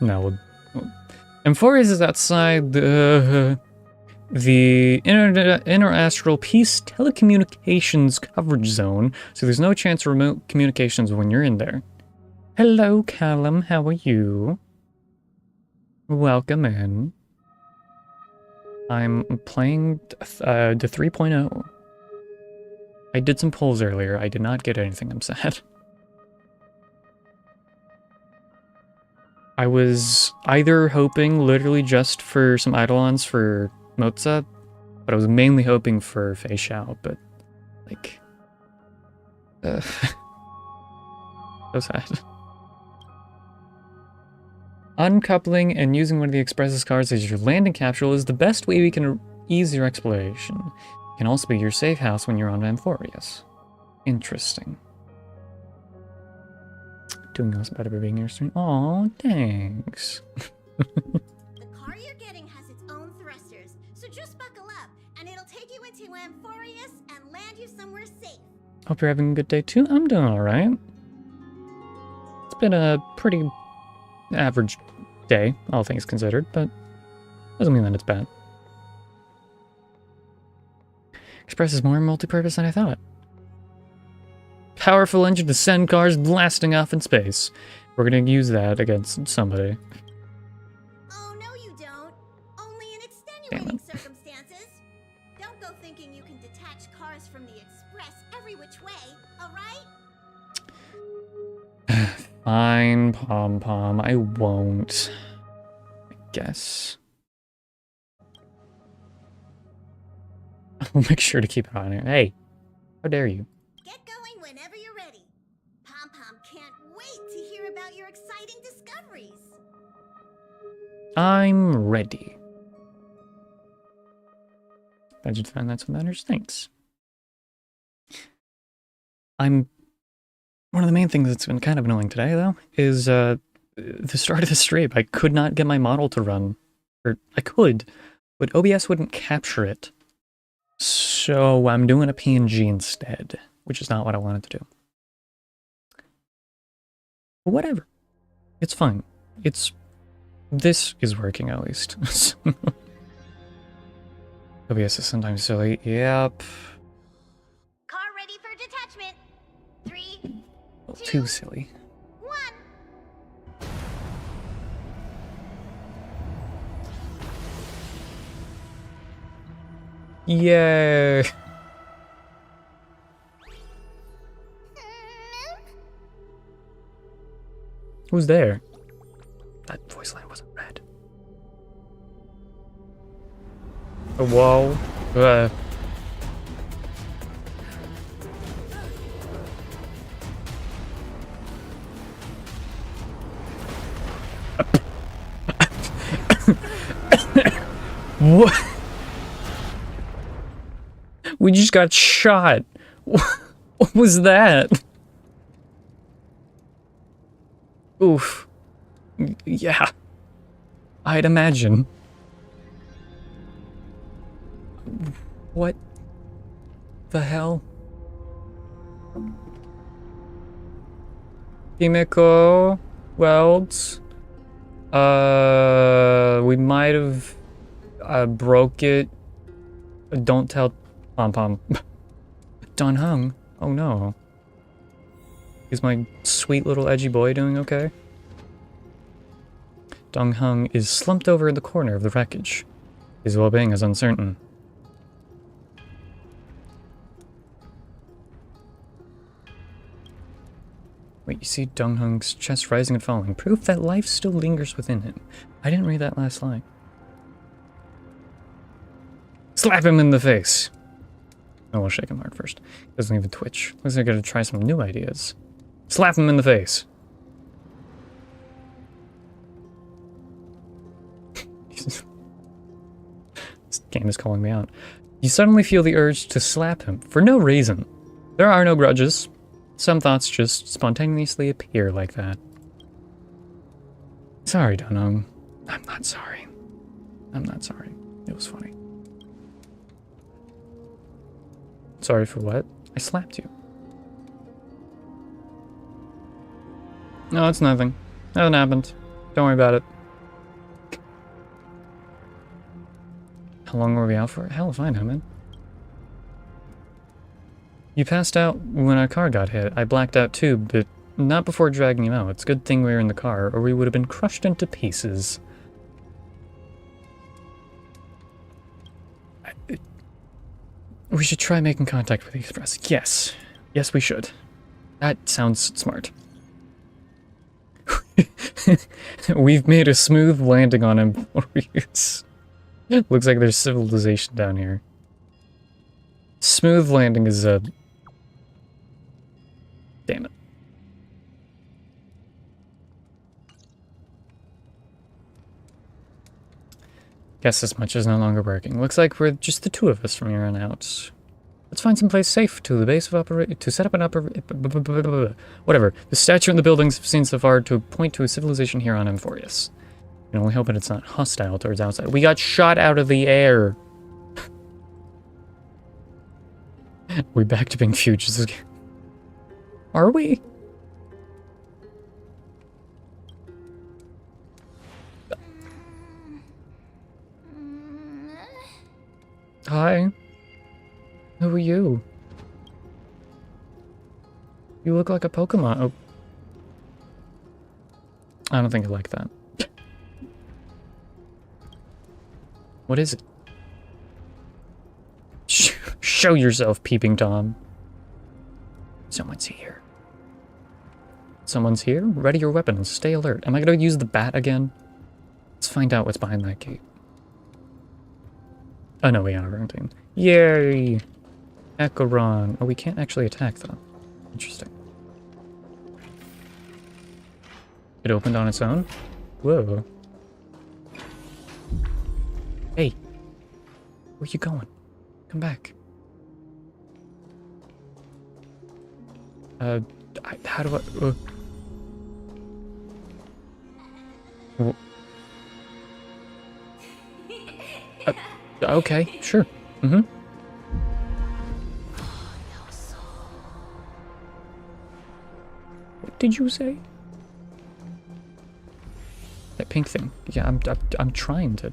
No. Amphorius is outside the inter-astral peace telecommunications coverage zone, so there's no chance of remote communications when you're in there. Hello, Callum. How are you? Welcome in. I'm playing the 3.0. I did some polls earlier. I did not get anything. I'm sad. I was either hoping literally just for some Eidolons for Mozart, but I was mainly hoping for Fei Xiao, but Like, so sad. Uncoupling and using one of the Express's cards as your landing capsule is the best way we can ease your exploration. It can also be your safe house when you're on Amphorius. Interesting. Doing us better by being your stream. Aw, thanks. The car you're getting has its own thrusters, so just buckle up, and it'll take you into Amphorius and land you somewhere safe. Hope you're having a good day too. I'm doing alright. It's been a pretty average day, all things considered, but doesn't mean that it's bad. Express is more multi-purpose than I thought. Powerful engine to send cars blasting off in space. We're gonna use that against somebody. Oh, no you don't. Only in extenuating circumstances. Don't go thinking you can detach cars from the Express every which way, alright? Fine, Pom-Pom, I won't. I guess. I'll make sure to keep it on here. Hey, how dare you? Get going whenever you're ready. Pom-Pom can't wait to hear about your exciting discoveries. I'm ready. Glad you found that's what matters. Thanks. One of the main things that's been kind of annoying today, though, is the start of the stream. I could not get my model to run. Or I could, but OBS wouldn't capture it. So I'm doing a PNG instead, which is not what I wanted to do. But whatever. It's fine. This is working at least. OBS is sometimes silly. Yep. Car ready for detachment. 3, A little too silly. 1. Yay! Who's there? That voice line wasn't read. Oh, whoa. What? We just got shot. What was that? Oof. Yeah. I'd imagine. What the hell? Chemical welds. We might have broke it. Don't tell Pom-Pom. Don Hung. Oh no. Is my sweet little edgy boy doing okay? Dong Hung is slumped over in the corner of the wreckage. His well-being is uncertain. Wait, you see Dong Hung's chest rising and falling. Proof that life still lingers within him. I didn't read that last line. Slap him in the face! Oh, we'll shake him hard first. Doesn't even twitch. Looks like I gotta try some new ideas. Slap him in the face! This game is calling me out. You suddenly feel the urge to slap him, for no reason. There are no grudges. Some thoughts just spontaneously appear like that. Sorry, Dunhung. I'm not sorry. I'm not sorry. It was funny. Sorry for what? I slapped you. No, it's nothing. Nothing happened. Don't worry about it. How long were we out for? Hell if I know, man. You passed out when our car got hit. I blacked out too, but not before dragging you out. It's a good thing we were in the car, or we would have been crushed into pieces. We should try making contact with the Express. Yes. Yes, we should. That sounds smart. We've made a smooth landing on Emporius. Looks like there's civilization down here. Smooth landing is a Damn it. Guess this much is no longer working. Looks like we're just the two of us from here on out. Let's find some place safe to the base of to set up an whatever. The statue and the buildings have seen so far to point to a civilization here on Amphorius. You know, we hope that it's not hostile towards outside. We got shot out of the air. We back to being fugitives again. Are we? Hi. Who are you? You look like a Pokemon. Oh. I don't think I like that. What is it? Show yourself, Peeping Tom. Someone's here. Someone's here? Ready your weapons. Stay alert. Am I going to use the bat again? Let's find out what's behind that gate. Oh no, we are hunting. Yay! Acheron. Oh, we can't actually attack though. Interesting. It opened on its own? Whoa. Hey. Where you going? Come back. How do I... okay, sure. Mm-hmm. What did you say? That pink thing. Yeah, I'm trying to...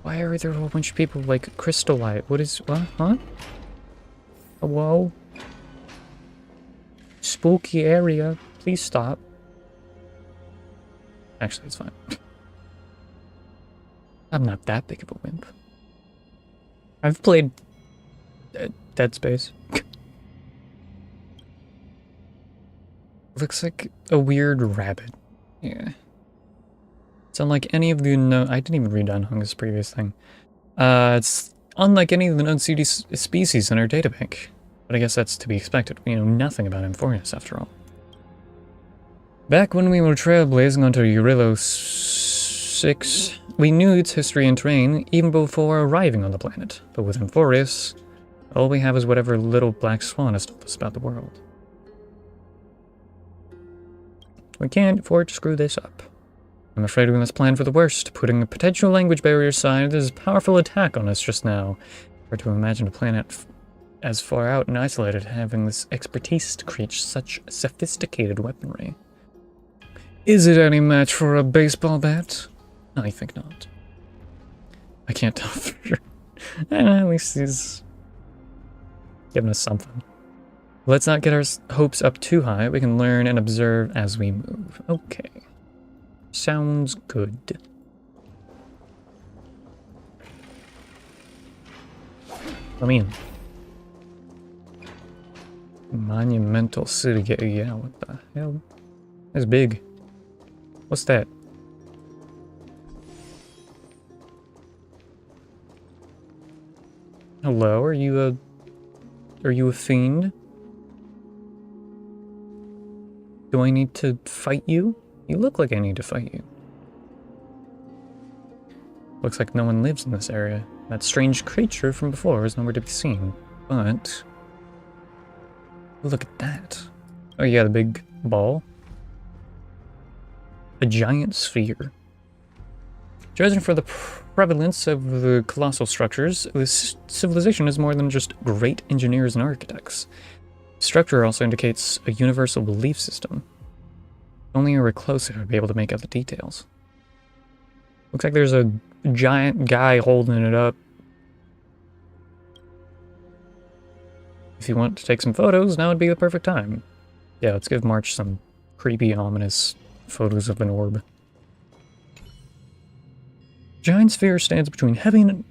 Why are there a whole bunch of people like Crystal Light? What is... what? Huh? Whoa. Spooky area. Please stop. Actually, it's fine. I'm not that big of a wimp. I've played Dead Space. Looks like a weird rabbit. Yeah. It's unlike any of the known... I didn't even read Unhung's previous thing. It's unlike any of the known species in our databank. But I guess that's to be expected. We know nothing about Amphorius, after all. Back when we were trailblazing onto Eurylos 6, we knew its history and terrain even before arriving on the planet. But with Amphorius, all we have is whatever little black swan has told us about the world. We can't afford to screw this up. I'm afraid we must plan for the worst, putting a potential language barrier aside. There's a powerful attack on us just now. Hard to imagine a planet as far out and isolated having this expertise to create such sophisticated weaponry. Is it any match for a baseball bat? I think not. I can't tell for sure. At least he's giving us something. Let's not get our hopes up too high. We can learn and observe as we move. Okay. Sounds good. Let me in. Monumental city. Yeah, what the hell? That's big. What's that? Hello, are you a fiend? Do I need to fight you? You look like I need to fight you. Looks like no one lives in this area. That strange creature from before is nowhere to be seen. But... look at that. Oh yeah, the big ball. A giant sphere. Judging for the prevalence of the colossal structures, this civilization is more than just great engineers and architects. Structure also indicates a universal belief system. If only we were closer, I'd be able to make out the details. Looks like there's a giant guy holding it up. If you want to take some photos, now would be the perfect time. Yeah, let's give March some creepy, ominous photos of an orb. Giant sphere stands between heaven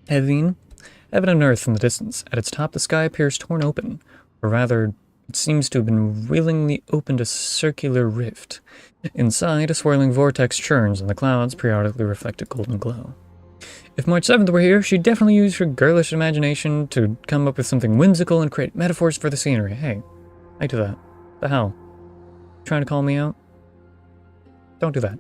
and earth in the distance. At its top, the sky appears torn open, or rather, It seems to have been willingly opened a circular rift. Inside, a swirling vortex churns, and the clouds periodically reflect a golden glow. If March 7th were here, she'd definitely use her girlish imagination to come up with something whimsical and create metaphors for the scenery. Hey, I do that. The hell? Trying to call me out? Don't do that.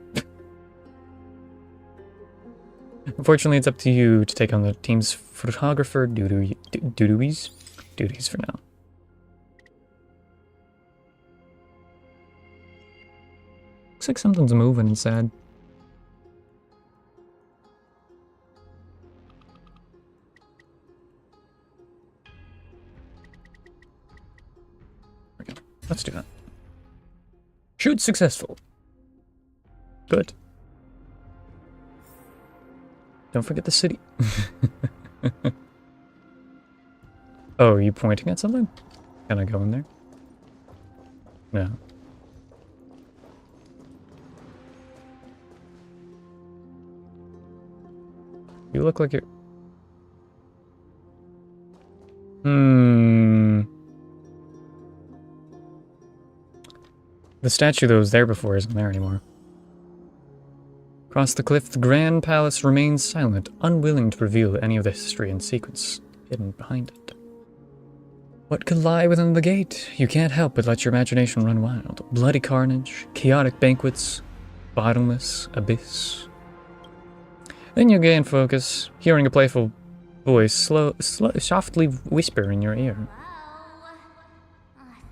Unfortunately, it's up to you to take on the team's photographer duties for now. Looks like something's moving inside. Okay, let's do that. Shoot successful. Good. Don't forget the city. Oh, are you pointing at something? Can I go in there? No. You look like you're... The statue that was there before isn't there anymore. Across the cliff, the Grand Palace remains silent, unwilling to reveal any of the history and sequence hidden behind it. What could lie within the gate? You can't help but let your imagination run wild. Bloody carnage, chaotic banquets, bottomless abyss. Then you gain focus, hearing a playful voice softly whisper in your ear. Whoa.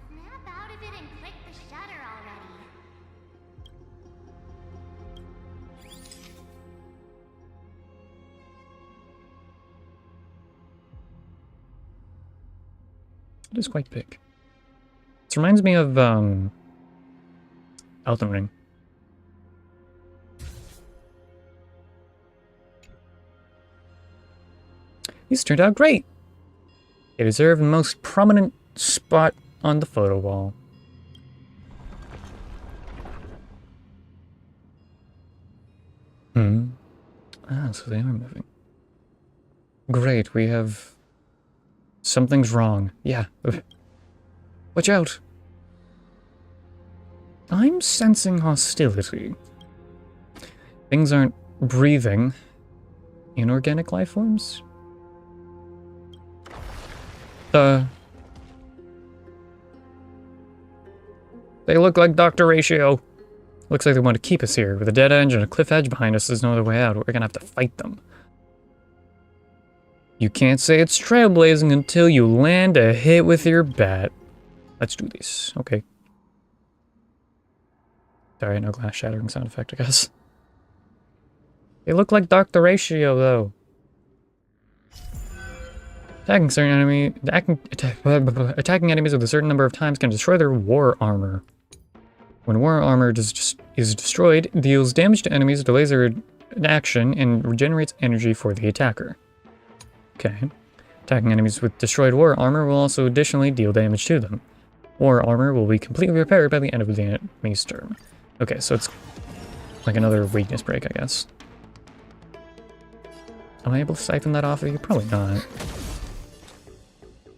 Snap out of it and click the shutter already. It is quite big. This reminds me of Elden Ring. These turned out great. They deserve the most prominent spot on the photo wall. Ah, so they are moving. Great, we have... Something's wrong. Yeah. Watch out. I'm sensing hostility. Things aren't breathing. Inorganic life forms? They look like Dr. Ratio. Looks like they want to keep us here. With a dead end and a cliff edge behind us, there's no other way out. We're gonna have to fight them. You can't say it's trailblazing until you land a hit with your bat. Let's do this. Okay. Sorry, no glass shattering sound effect, I guess. They look like Dr. Ratio, though. Attacking enemies with a certain number of times can destroy their war armor. When war armor is destroyed, it deals damage to enemies, delays their action, and regenerates energy for the attacker. Okay. Attacking enemies with destroyed war armor will also additionally deal damage to them. War armor will be completely repaired by the end of the enemy's turn. Okay, so it's like another weakness break, I guess. Am I able to siphon that off of you? Probably not.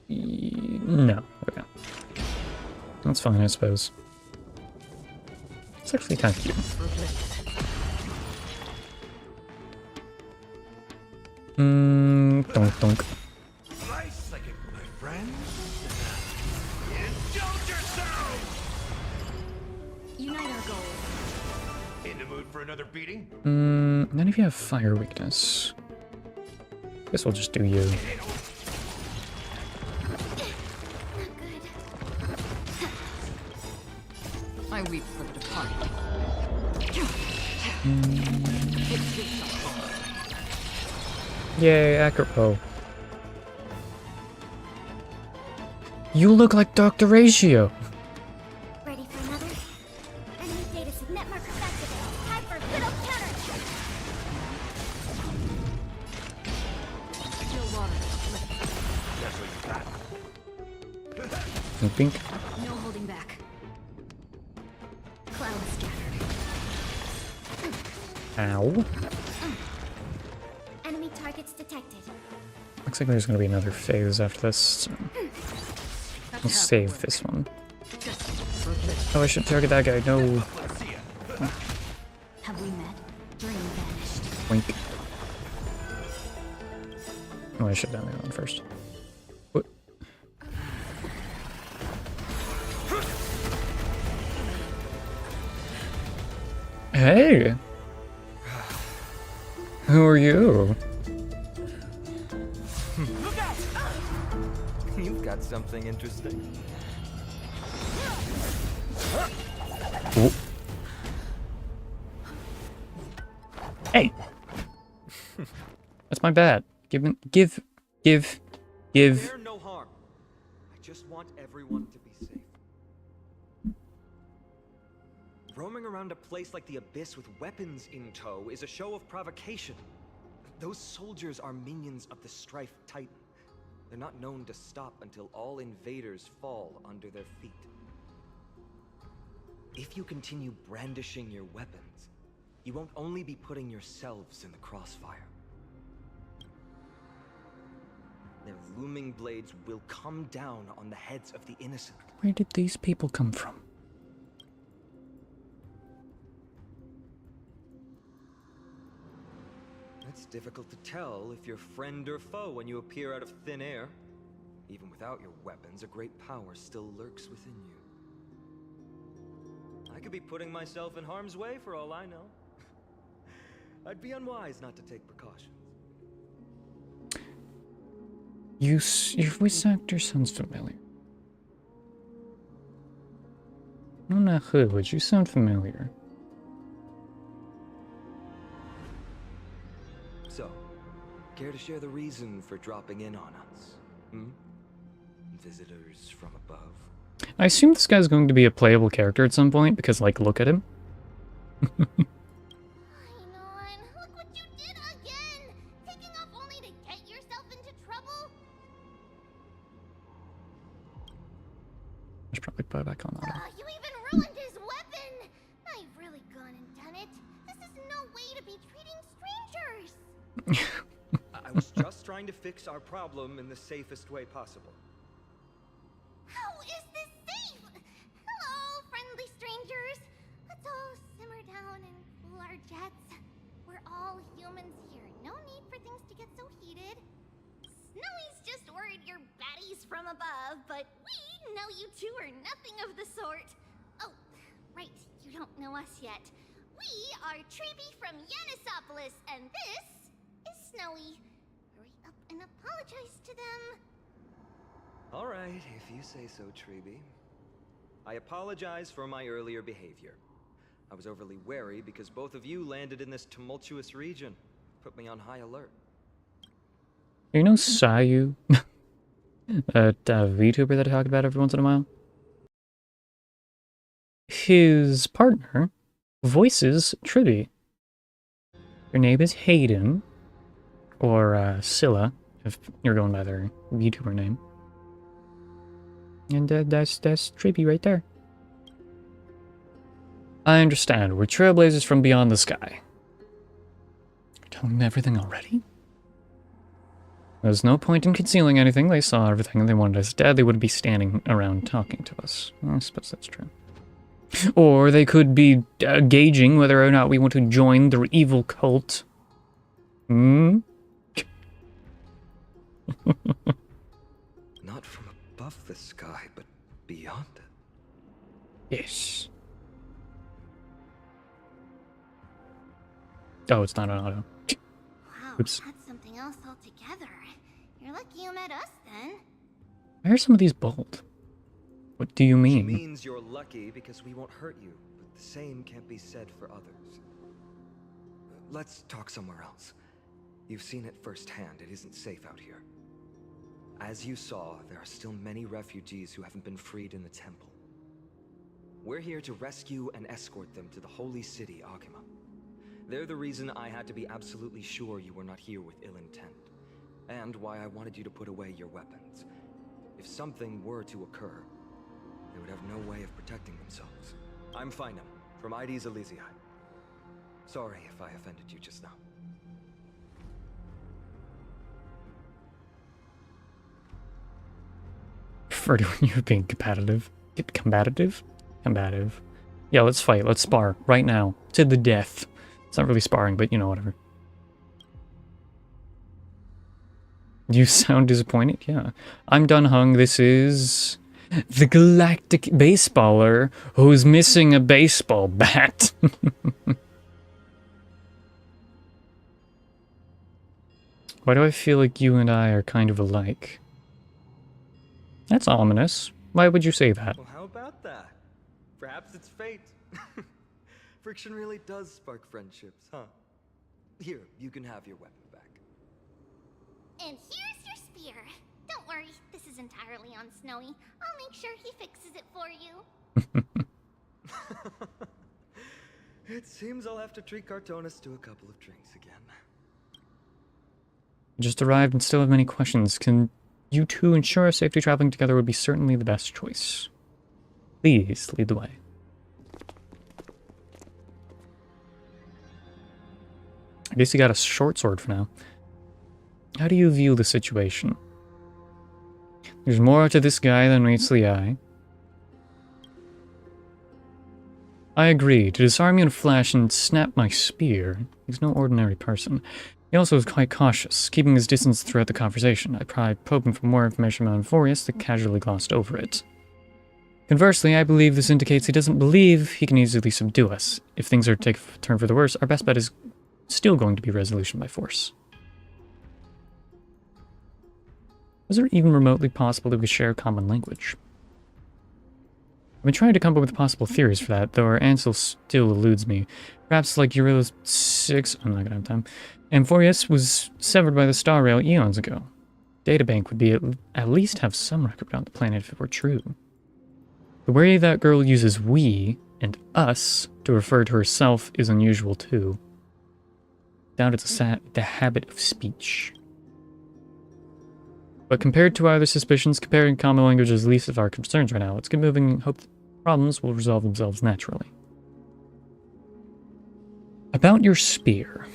No. Okay. That's fine, I suppose. It's actually kind of cute. Donk donk. Nice like it, my friend. Indulge yourself! Unite our goals. In the mood for another beating? None of you have fire weakness. Guess we'll just do you. I weep for the departed. Yay, accurate. Oh. You look like Dr. Ratio. Ready for another? Enemy data signet marker activated. Time for a good old counterattack. No water. That's what you got. And pink. No holding back. Cloud scattered. Ow. Enemy targets detected. Looks like there's gonna be another phase after this. So. I'll save this one. Oh, I should target that guy. No. Have we met? Dream vanished. Wink. Oh, I should have done that one first. What? Hey! Who are you? You've got something interesting. Oh. Hey! That's my bad. Give. Bear no harm. I just want everyone to be safe. Roaming around a place like the Abyss with weapons in tow is a show of provocation. Those soldiers are minions of the Strife Titan. They're not known to stop until all invaders fall under their feet. If you continue brandishing your weapons, you won't only be putting yourselves in the crossfire. Their looming blades will come down on the heads of the innocent. Where did these people come from? It's difficult to tell if you're friend or foe when you appear out of thin air. Even without your weapons, a great power still lurks within you. I could be putting myself in harm's way for all I know. I'd be unwise not to take precautions. Your voice actor sounds familiar. I don't know who, but you sound familiar. So, care to share the reason for dropping in on us? Visitors from above? I assume this guy's going to be a playable character at some point, because, like, look at him. Look what you did again! Taking off only to get yourself into trouble? I should probably put it back on auto. You even ruined his weapon! I've really gone and done it. This is no way to be treating strangers! I was just trying to fix our problem in the safest way possible. How is this safe? Hello, friendly strangers. Let's all simmer down and cool our jets. We're all humans here. No need for things to get so heated. Snowy's just worried you're baddies from above, but we know you two are nothing of the sort. Oh, right, you don't know us yet. We are Treeby from Yanisopolis, and this is Snowy. Hurry up and apologize to them. All right, if you say so, Treeby. I apologize for my earlier behavior. I was overly wary because both of you landed in this tumultuous region. Put me on high alert. You know Sayu? That VTuber that I talk about every once in a while? His partner voices Triby. Her name is Hayden, or Scylla, if you're going by their VTuber name. And that's Triby right there. I understand. We're trailblazers from beyond the sky. You're telling them everything already? There's no point in concealing anything. They saw everything and they wanted us dead. They wouldn't be standing around talking to us. Well, I suppose that's true. Or they could be gauging whether or not we want to join their evil cult. Hmm? Not from above the sky, but beyond it. Yes. Oh, it's not an auto. Wow, Oops. that's something else altogether. You're lucky you met us then. Why are some of these bold? What do you She mean? means you're lucky because we won't hurt you, but the same can't be said for others. Let's talk somewhere else. You've seen it firsthand. It isn't safe out here. As you saw, there are still many refugees who haven't been freed in the temple. We're here to rescue and escort them to the holy city, Agima. They're the reason I had to be absolutely sure you were not here with ill intent, and why I wanted you to put away your weapons. If something were to occur, they would have no way of protecting themselves. I'm Finam, from ID's Elysiae. Sorry if I offended you just now. refer to when you're being competitive. Combative? Combative. Yeah, let's fight. Let's spar. Right now. To the death. It's not really sparring, but you know, whatever. You sound disappointed? Yeah. I'm Dun Hung. This is the galactic baseballer who's missing a baseball bat. Why do I feel like you and I are kind of alike? That's ominous. Why would you say that? Well, how about that? Perhaps it's fate. Friction really does spark friendships, huh? Here, you can have your weapon back. And here's your spear. Don't worry, this is entirely on Snowy. I'll make sure he fixes it for you. It seems I'll have to treat Cartonis to a couple of drinks again. Just arrived and still have many questions. Can you two ensure our safety? Traveling together would be certainly the best choice. Please lead the way. I guess you got a short sword for now. How do you view the situation? There's more to this guy than meets the eye. I agree. To disarm you in a flash and snap my spear, he's no ordinary person. He also was quite cautious, keeping his distance throughout the conversation. I tried probing for more information about Euphorius that casually glossed over it. Conversely, I believe this indicates he doesn't believe he can easily subdue us. If things are to take a turn for the worse, our best bet is still going to be resolution by force. Was it even remotely possible that we share a common language? I've been trying to come up with possible theories for that, though our answer still eludes me. Perhaps like Eurylos 6... I'm not gonna have time. Euphorius was severed by the star rail eons ago. Databank would be at least have some record about the planet if it were true. The way that girl uses we and us to refer to herself is unusual too. Doubt it's the habit of speech. But compared to our other suspicions, comparing common language is the least of our concerns right now. Let's get moving and hope the problems will resolve themselves naturally. About your spear.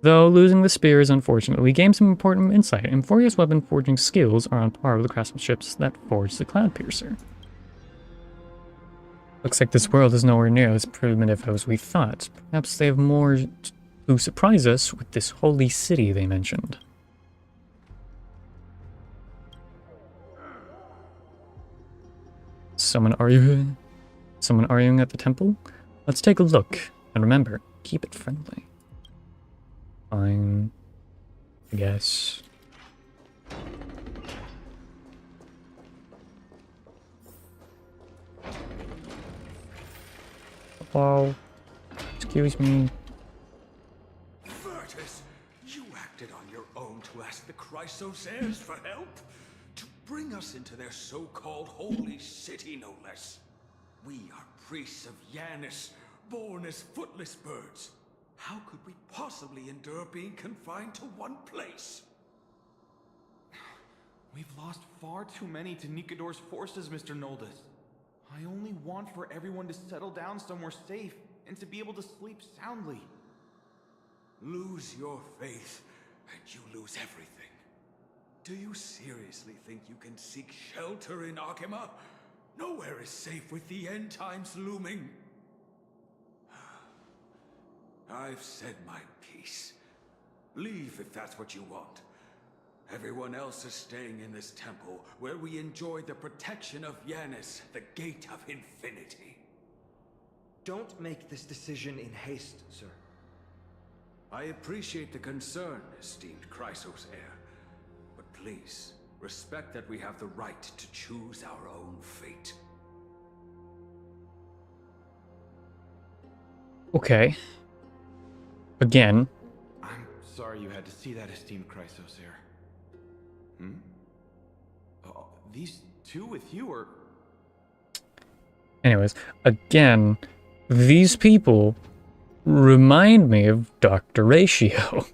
Though losing the spear is unfortunately gained some important insight. Euphorius' weapon forging skills are on par with the craftsmanships that forged the Cloudpiercer. Looks like this world is nowhere near as primitive as we thought. Perhaps they have more to surprise us with this holy city they mentioned. Someone arguing at the temple? Let's take a look. And remember, keep it friendly. Fine. I guess. Hello. Excuse me. Virtus, you acted on your own to ask the Chrysosairs for help? To bring us into their so-called holy city, no less. We are priests of Yanis, born as footless birds. How could we possibly endure being confined to one place? We've lost far too many to Nikador's forces, Mr. Noldus. I only want for everyone to settle down somewhere safe and to be able to sleep soundly. Lose your faith, and you lose everything. Do you seriously think you can seek shelter in Akima? Nowhere is safe with the end times looming. I've said my piece. Leave if that's what you want. Everyone else is staying in this temple, where we enjoy the protection of Yanis, the Gate of Infinity. Don't make this decision in haste, sir. I appreciate the concern, esteemed Chrysos heir. But please, respect that we have the right to choose our own fate. Okay. Again. I'm sorry you had to see that, esteemed Chrysosair. These two with you are... Anyways, again, these people remind me of Dr. Ratio.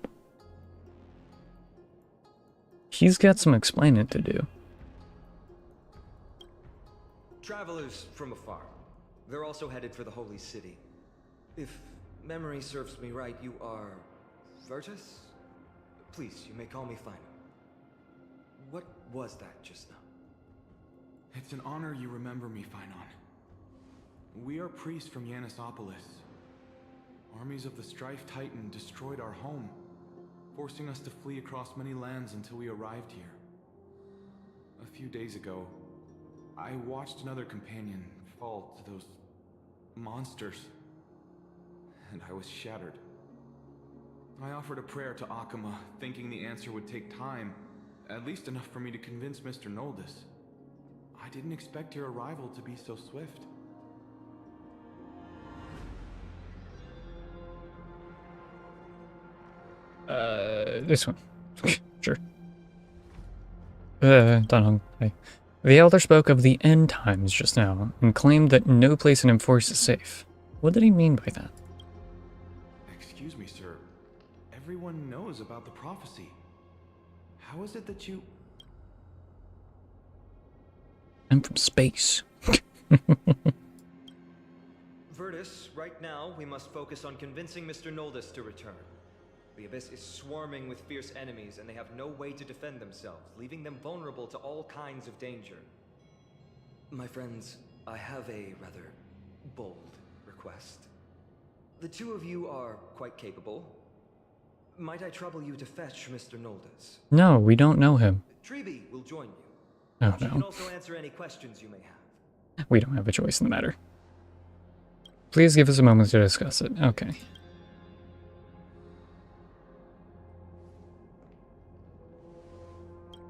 He's got some explaining to do. Travelers from afar. They're also headed for the Holy City. If memory serves me right, you are... Virtus? Please, you may call me Final. What was that just now? It's an honor you remember me, Phynon. We are priests from Yanissopolis. Armies of the Strife Titan destroyed our home, forcing us to flee across many lands until we arrived here. A few days ago, I watched another companion fall to those monsters, and I was shattered. I offered a prayer to Akama, thinking the answer would take time, at least enough for me to convince Mr. Noldus. I didn't expect your arrival to be so swift. This one. Sure. Danhong, hi. The Elder spoke of the end times just now, and claimed that no place in M4 is safe. What did he mean by that? Excuse me, sir. Everyone knows about the prophecy. How is it that you... I'm from space. Virtus, right now we must focus on convincing Mr. Noldus to return. The Abyss is swarming with fierce enemies, and they have no way to defend themselves, leaving them vulnerable to all kinds of danger. My friends, I have a rather bold request. The two of you are quite capable. Might I trouble you to fetch Mr. Noldus? No, we don't know him. Treeby will join you. Oh, She can no. also answer any questions you may have. We don't have a choice in the matter. Please give us a moment to discuss it. Okay.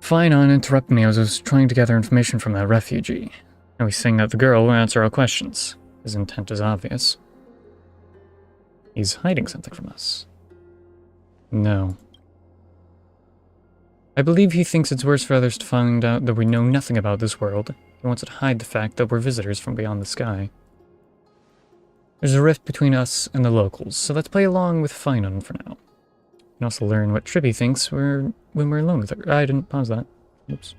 Phynon interrupted me as I was trying to gather information from that refugee. Now he's saying that the girl will answer our questions. His intent is obvious. He's hiding something from us. No. I believe he thinks it's worse for others to find out that we know nothing about this world. He wants to hide the fact that we're visitors from beyond the sky. There's a rift between us and the locals, so let's play along with Phynon for now. We can also learn what Trippy thinks when we're alone with her. I didn't pause that. Oops.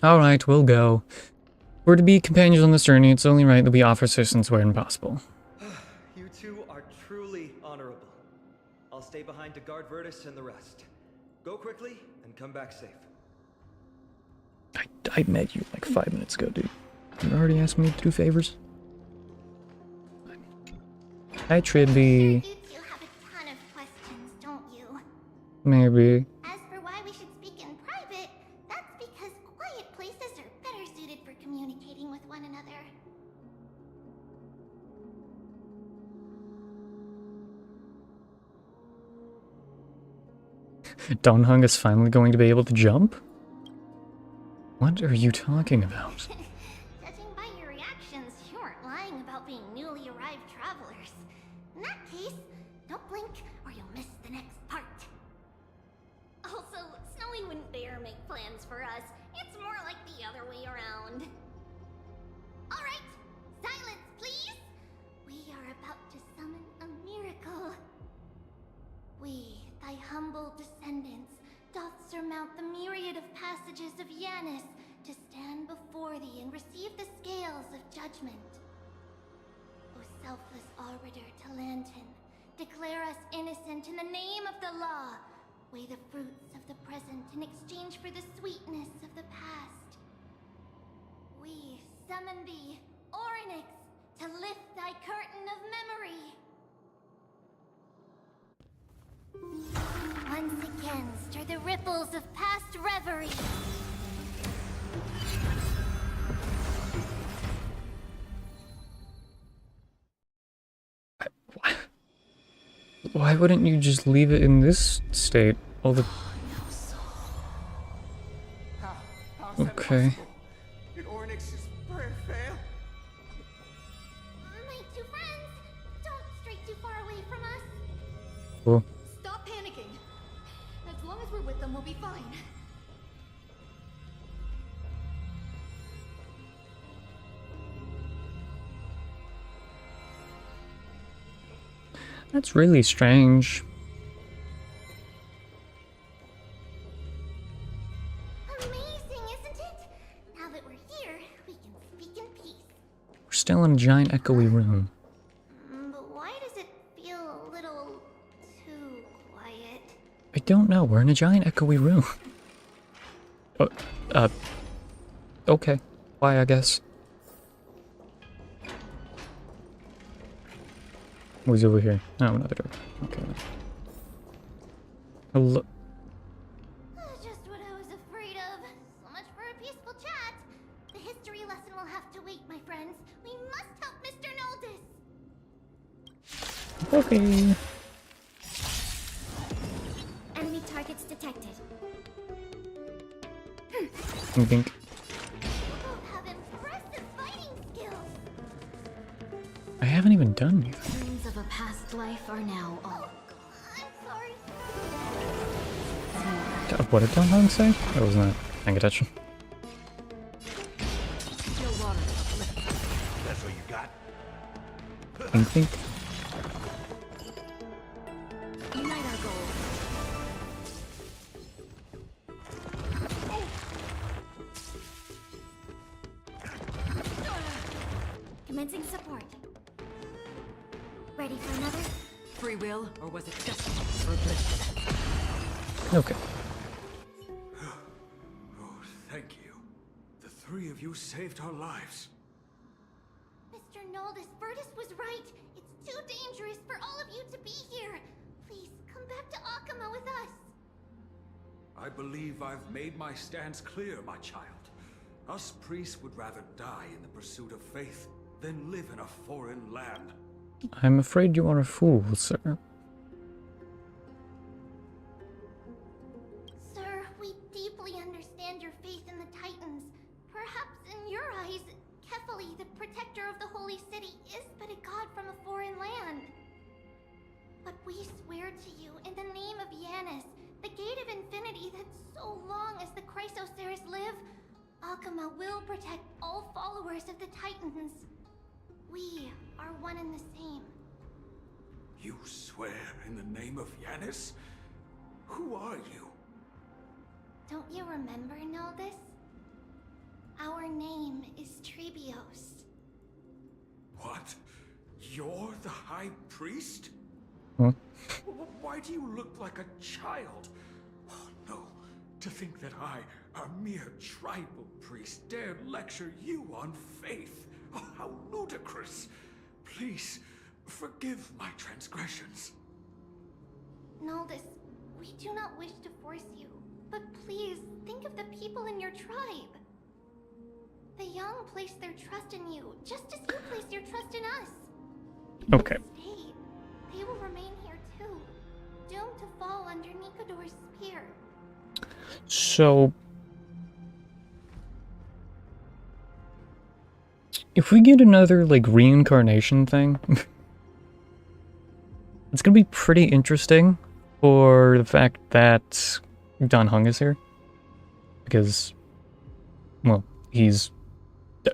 Alright, we'll go. We're to be companions on this journey. It's only right that we offer assistance where possible. You two are truly honorable. I'll stay behind to guard Virtus and the rest. Go quickly and come back safe. I met you like 5 minutes ago, dude. You already asked me to do favors? Hi, Tribby. You two have a ton of questions, don't you? Maybe. As for why we should speak in private, that's because quiet places are better suited for communicating with one another. Donhung is finally going to be able to jump? What are you talking about? Judging by your reactions, you aren't lying about being newly arrived travelers. In that case, don't blink or you'll miss the next part. Also, Snowy wouldn't dare make plans for us. It's more like the other way around. Alright, silence please! We are about to summon a miracle. We, thy humble descendants, doth surmount the myriad of passages of Yanis to stand before thee and receive the scales of judgment. O selfless arbiter Talantin, declare us innocent in the name of the law. Weigh the fruits of the present in exchange for the sweetness of the past. We summon thee, Orynyx, to lift thy curtain of memory. Once again, stir the ripples of past reverie. Why wouldn't you just leave it in this state all the... Okay. Did Orynyx's prayer fail? My two friends, don't stray too far away from us. Cool. Stop panicking. As long as we're with them, we'll be fine. That's really strange. Amazing, isn't it? Now that we're here, we can speak in peace. We're still in a giant echoey room. But why does it feel a little too quiet? I don't know. We're in a giant echoey room. Oh, Okay. Why, I guess. Who's over here? Oh, another door. Okay. Hello. Just what I was afraid of. So much for a peaceful chat. The history lesson will have to wait, my friends. We must help Mr. Noldus. Okay. Enemy targets detected. I think. Both have impressive fighting skills. I haven't even done anything. Dreams of a past life are now all I'm sorry. What did Don Hong say? I was not paying attention. That's what you got? Think. unite our goals. Commencing support. Ready for another? Free will, or was it destiny for oblivion? Okay. Oh, thank you. The three of you saved our lives. Mr. Noldus, Virtus was right. It's too dangerous for all of you to be here. Please, come back to Akama with us. I believe I've made my stance clear, my child. Us priests would rather die in the pursuit of faith than live in a foreign land. I'm afraid you are a fool, sir. Sir, we deeply understand your faith in the Titans. Perhaps in your eyes, Kefali, the protector of the holy city, is but a god from a foreign land. But we swear to you, in the name of Yanis, the gate of infinity, that so long as the Chrysoceres live, Akama will protect all followers of the Titans. We are one and the same. You swear in the name of Yanis? Who are you? Don't you remember, Noldus? Our name is Trebios. What? You're the High Priest? Huh? Why do you look like a child? Oh, no. To think that I, a mere tribal priest, dared lecture you on faith. Oh, how ludicrous. Please, forgive my transgressions. Noldus, we do not wish to force you, but please think of the people in your tribe. The young place their trust in you, just as you place your trust in us. If you Okay. stay, they will remain here too, doomed to fall under Nikador's spear. So, if we get another, like, reincarnation thing, it's gonna be pretty interesting for the fact that Don Hung is here. Because, well, he's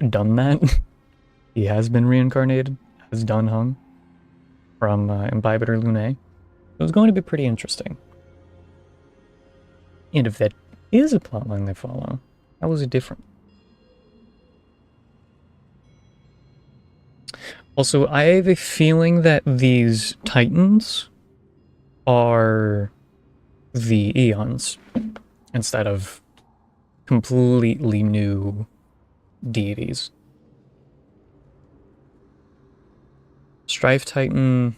done that. He has been reincarnated as Don Hung from Imbibitor Lunae. So it's going to be pretty interesting. And if that is a plotline they follow, how is it different? Also, I have a feeling that these Titans are the Eons instead of completely new deities. Strife Titan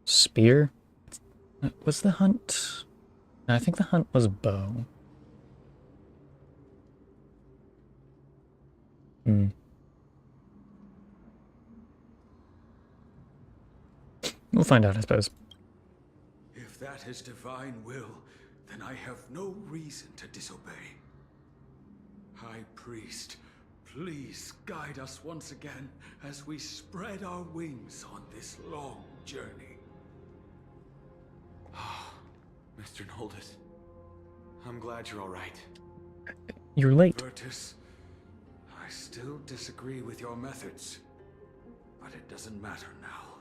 Spear? Was the hunt? No, I think the hunt was bow. We'll find out, I suppose. If that is divine will, then I have no reason to disobey. High Priest, please guide us once again as we spread our wings on this long journey. Mr. Noldus, I'm glad you're all right. You're late. Virtus, I still disagree with your methods, but it doesn't matter now.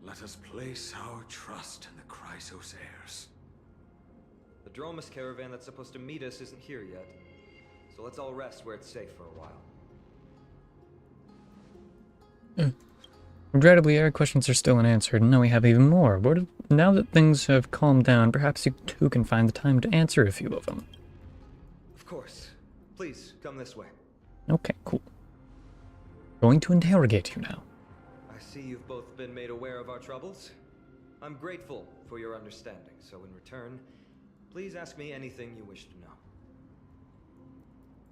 Let us place our trust in the Chrysoceres. The Dromus caravan that's supposed to meet us isn't here yet. So let's all rest where it's safe for a while. Regrettably, our questions are still unanswered, and now we have even more. Now that things have calmed down, perhaps you too can find the time to answer a few of them. Of course. Please, come this way. Okay, cool. Going to interrogate you now. I see you've both been made aware of our troubles. I'm grateful for your understanding, so in return, please ask me anything you wish to know.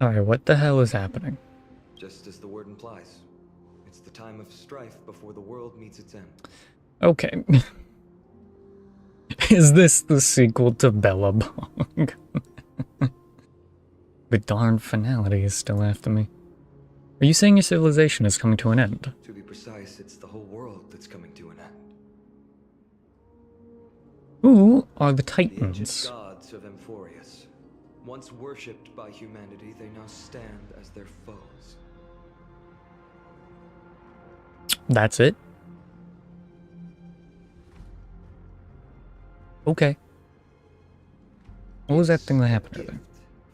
Alright, what the hell is happening? Just as the word implies, it's the time of strife before the world meets its end. Okay. Is this the sequel to Bellabong? The darn finality is still after me. Are you saying your civilization is coming to an end? To be precise, it's the whole world that's coming to an end. Who are the The ancient Titans? gods of Amphorius. Once worshipped by humanity, they now stand as their foes. That's it? Okay. What was that thing that happened Gift earlier?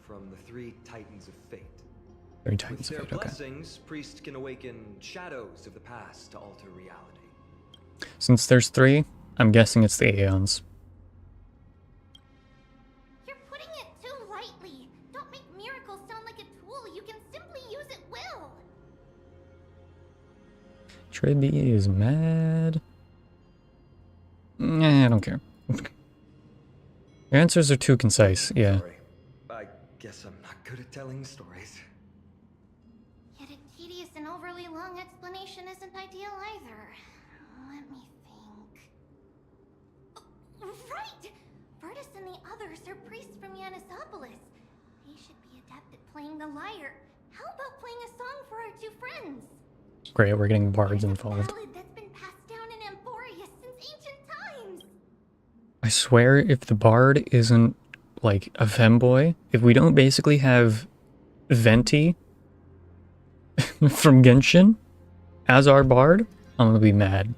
from the three Titans of Fate. Three With Titans their of Fate, okay. blessings, priests can awaken shadows of the past to alter reality. Since there's three, I'm guessing it's the Aeons. You're putting it too lightly. Don't make miracles sound like a tool you can simply use at will. Tribby is mad. Nah, I don't care. Your answers are too concise, yeah. Sorry. I guess I'm not good at telling stories. Yet a tedious and overly long explanation isn't ideal either. Let me think. Oh, right! Virtus and the others are priests from Yanisopolis. They should be adept at playing the lyre. How about playing a song for our two friends? Great, we're getting bards There's a involved. ballad that's been passed down in Amphorius since ancient times. I swear, if the bard isn't, like, a femboy, if we don't basically have Venti from Genshin as our bard, I'm gonna be mad.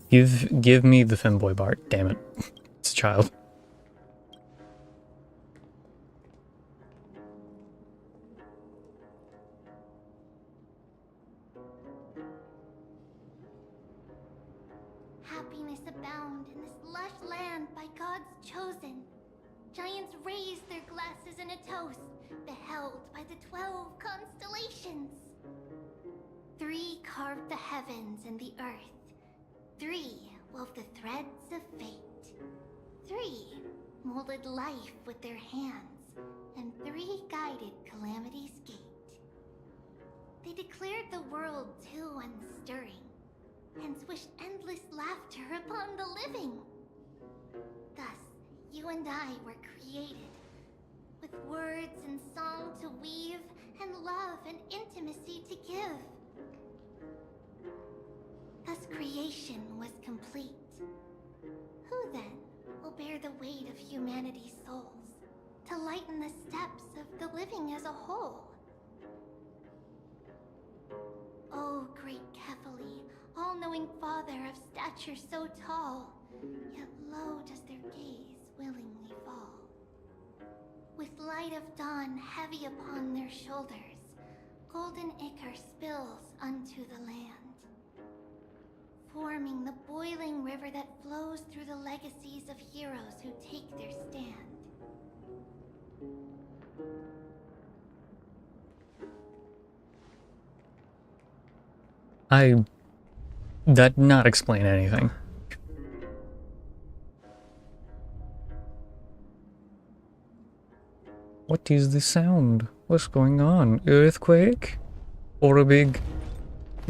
Give me the femboy bard, damn it. It's a child. Happiness abound in this lush land by God's chosen. Giants raise their glasses in a toast, beheld by the 12 constellations. 3 carved the heavens and the earth. 3 wove the threads of fate. 3 molded life with their hands, and 3 guided calamity's gate. They declared the world too unstirring, hence wished endless laughter upon the living. Thus, you and I were created, with words and song to weave, and love and intimacy to give. Thus creation was complete. Who then will bear the weight of humanity's souls, to lighten the steps of the living as a whole? O great Kefali, all-knowing father of stature so tall, yet low does their gaze willingly fall. With light of dawn heavy upon their shoulders, golden ichor spills unto the land, forming the boiling river that flows through the legacies of heroes who take their stand. That did not explain anything. What is the sound? What's going on? Earthquake? Or a big...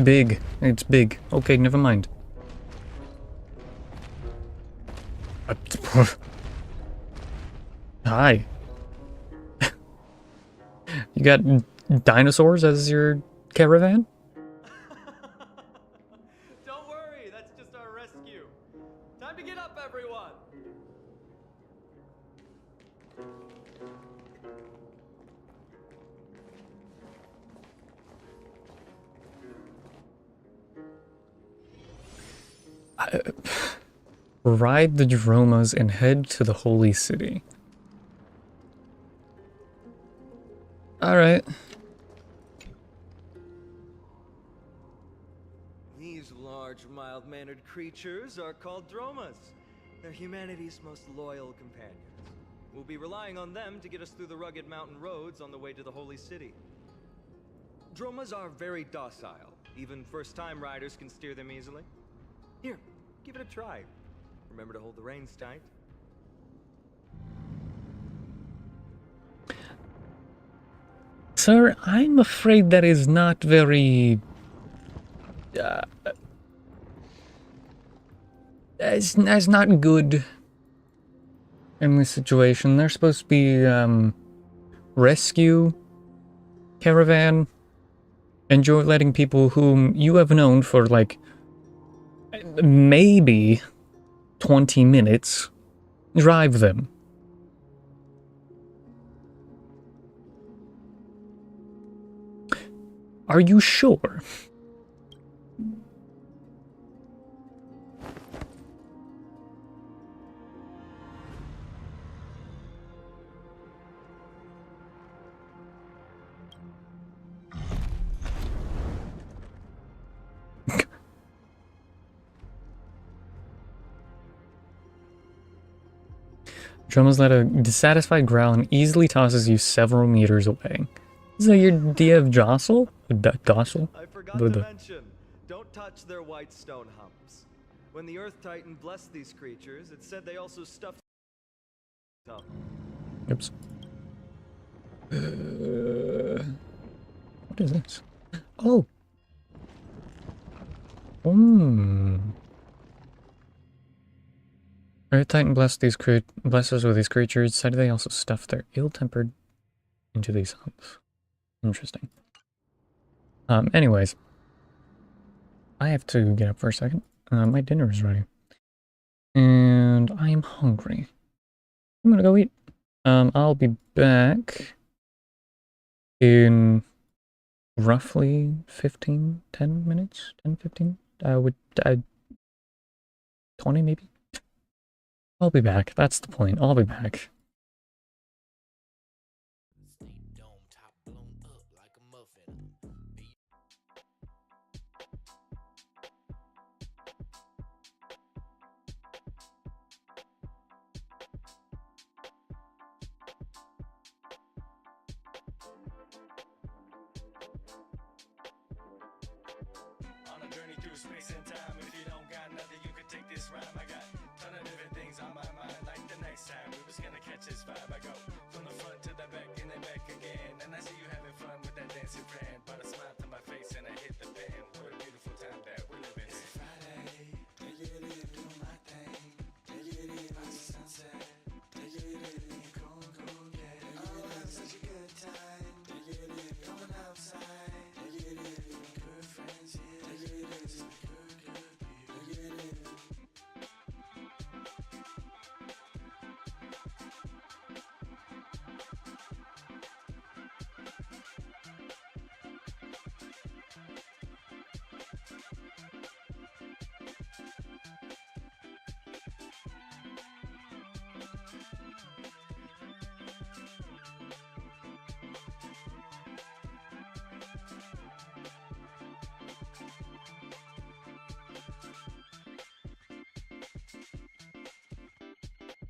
Big. It's big. Okay, never mind. Hi. You got dinosaurs as your caravan? Don't worry, that's just our rescue. Time to get up, everyone! Ride the Dromas and head to the Holy City. Alright. These large, mild-mannered creatures are called Dromas. They're humanity's most loyal companions. We'll be relying on them to get us through the rugged mountain roads on the way to the Holy City. Dromas are very docile. Even first-time riders can steer them easily. Here, give it a try. Remember to hold the reins tight. Sir, I'm afraid that is not very... That's not good in this situation. They're supposed to be, rescue caravan. And you're letting people whom you have known for, like, maybe 20 minutes drive them. Are you sure? Drummer's let a dissatisfied growl and easily tosses you several meters away. Is that your DF Jostle? Docile? I forgot to mention, don't touch their white stone humps. When the Earth Titan blessed these creatures, it said they also stuffed up. Oops. What is this? Oh! Earth Titan blessed us with these creatures. Said they also stuffed their ill-tempered into these humps. Interesting. Anyways. I have to get up for a second. My dinner is ready. And I am hungry. I'm gonna go eat. I'll be back in roughly 10 minutes? 10, 15? 20 maybe? I'll be back. That's the point. I'll be back. Space and time. If you don't got nothing, you can take this rhyme. I got a ton of different things on my mind. Like the next time we was gonna catch this vibe. I go from the front to the back and then back again. And I see you having fun with that dancing friend. Brought a smile to my face and I hit the pen. What a beautiful time that we're living in. It's Friday. Take it easy, do my thing. Take it easy, watch the sunset. Take it easy, cool, yeah. Oh, have such a good time. Take it easy, going outside. Take it easy, good friends, yeah. Take it easy.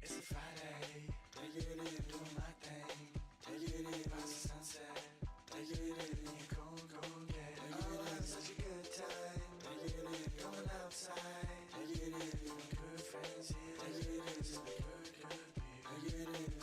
It's a Friday, take it easy, do my thing. Take it easy, watch the sunset. Take it easy, cool, yeah. Oh, have such a good time. Take it easy, going outside. Take it easy, good friends, yeah. Take it easy, good people. Take it easy.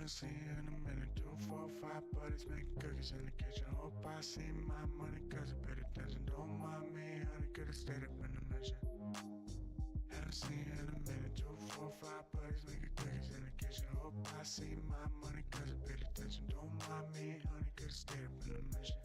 Haven't seen you in a minute. 2, 4, 5 buddies making cookies in the kitchen. Hope I see my money, cause I paid attention. Don't mind me, honey, could've stayed up in the mission. Haven't seen you in a minute. 2, 4, 5 buddies making cookies in the kitchen. Hope I see my money, cause I paid attention. Don't mind me, honey, could've stayed up in the mission.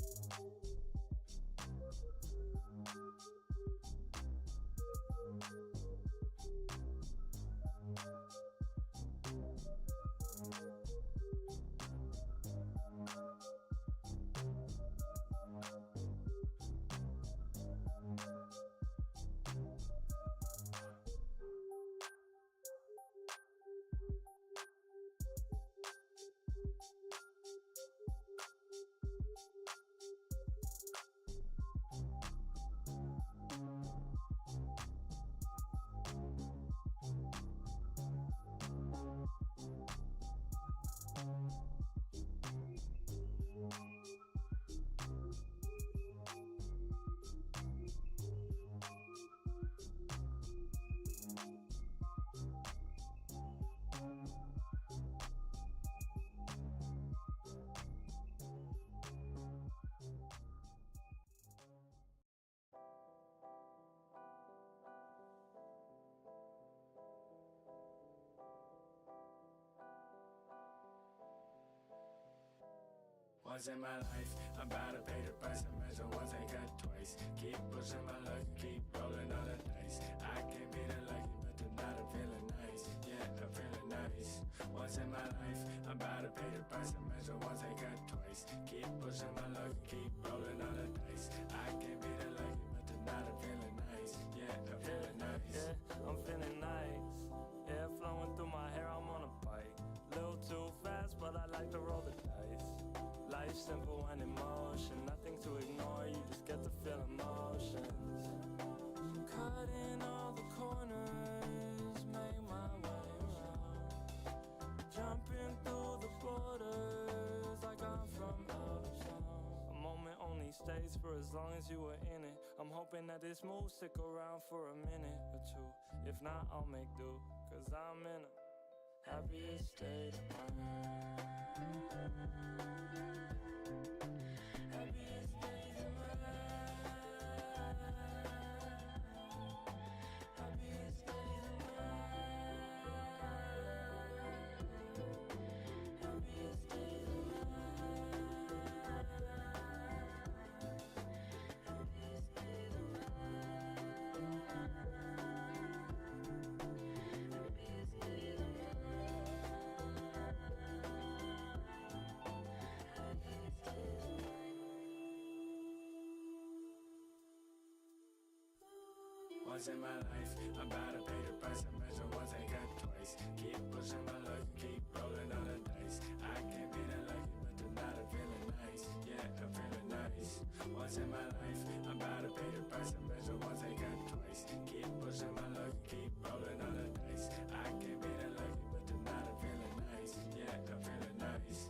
Once in my life, I'm about to pay the price. I measure once, I got twice. Keep pushing my luck, keep rolling all the dice. I can't be that lucky, but tonight I'm feeling nice. Yeah, I'm feeling nice. Once in my life, I'm about to pay the price. I measure once, I got twice. Keep pushing my luck, keep rolling all the dice. I can't be that lucky, but tonight I'm feeling nice. Yeah, I'm feeling nice. Yeah, I'm feeling nice. Air flowing through my hair, I'm on a bike. Little too fast, but I like to roll the dice. Life's simple and emotion, nothing to ignore, you just get to feel emotions. Cutting all the corners, make my way around. Jumping through the borders like I'm from out of town. A moment only stays for as long as you were in it. I'm hoping that this move stick around for a minute or two. If not, I'll make do, cause I'm in a happiest state of mind. Once in my life, I'm about to pay the price. I measure once, I got twice. Keep pushing my luck, keep rolling all the dice. I can't be that lucky, but tonight I'm feeling nice. Yeah, I'm feeling nice. Once in my life, I'm about to pay the price. I measure once, I got twice. Keep pushing my luck, keep rolling all the dice. I can't be that lucky, but tonight I'm feeling nice. Yeah, I'm feeling nice.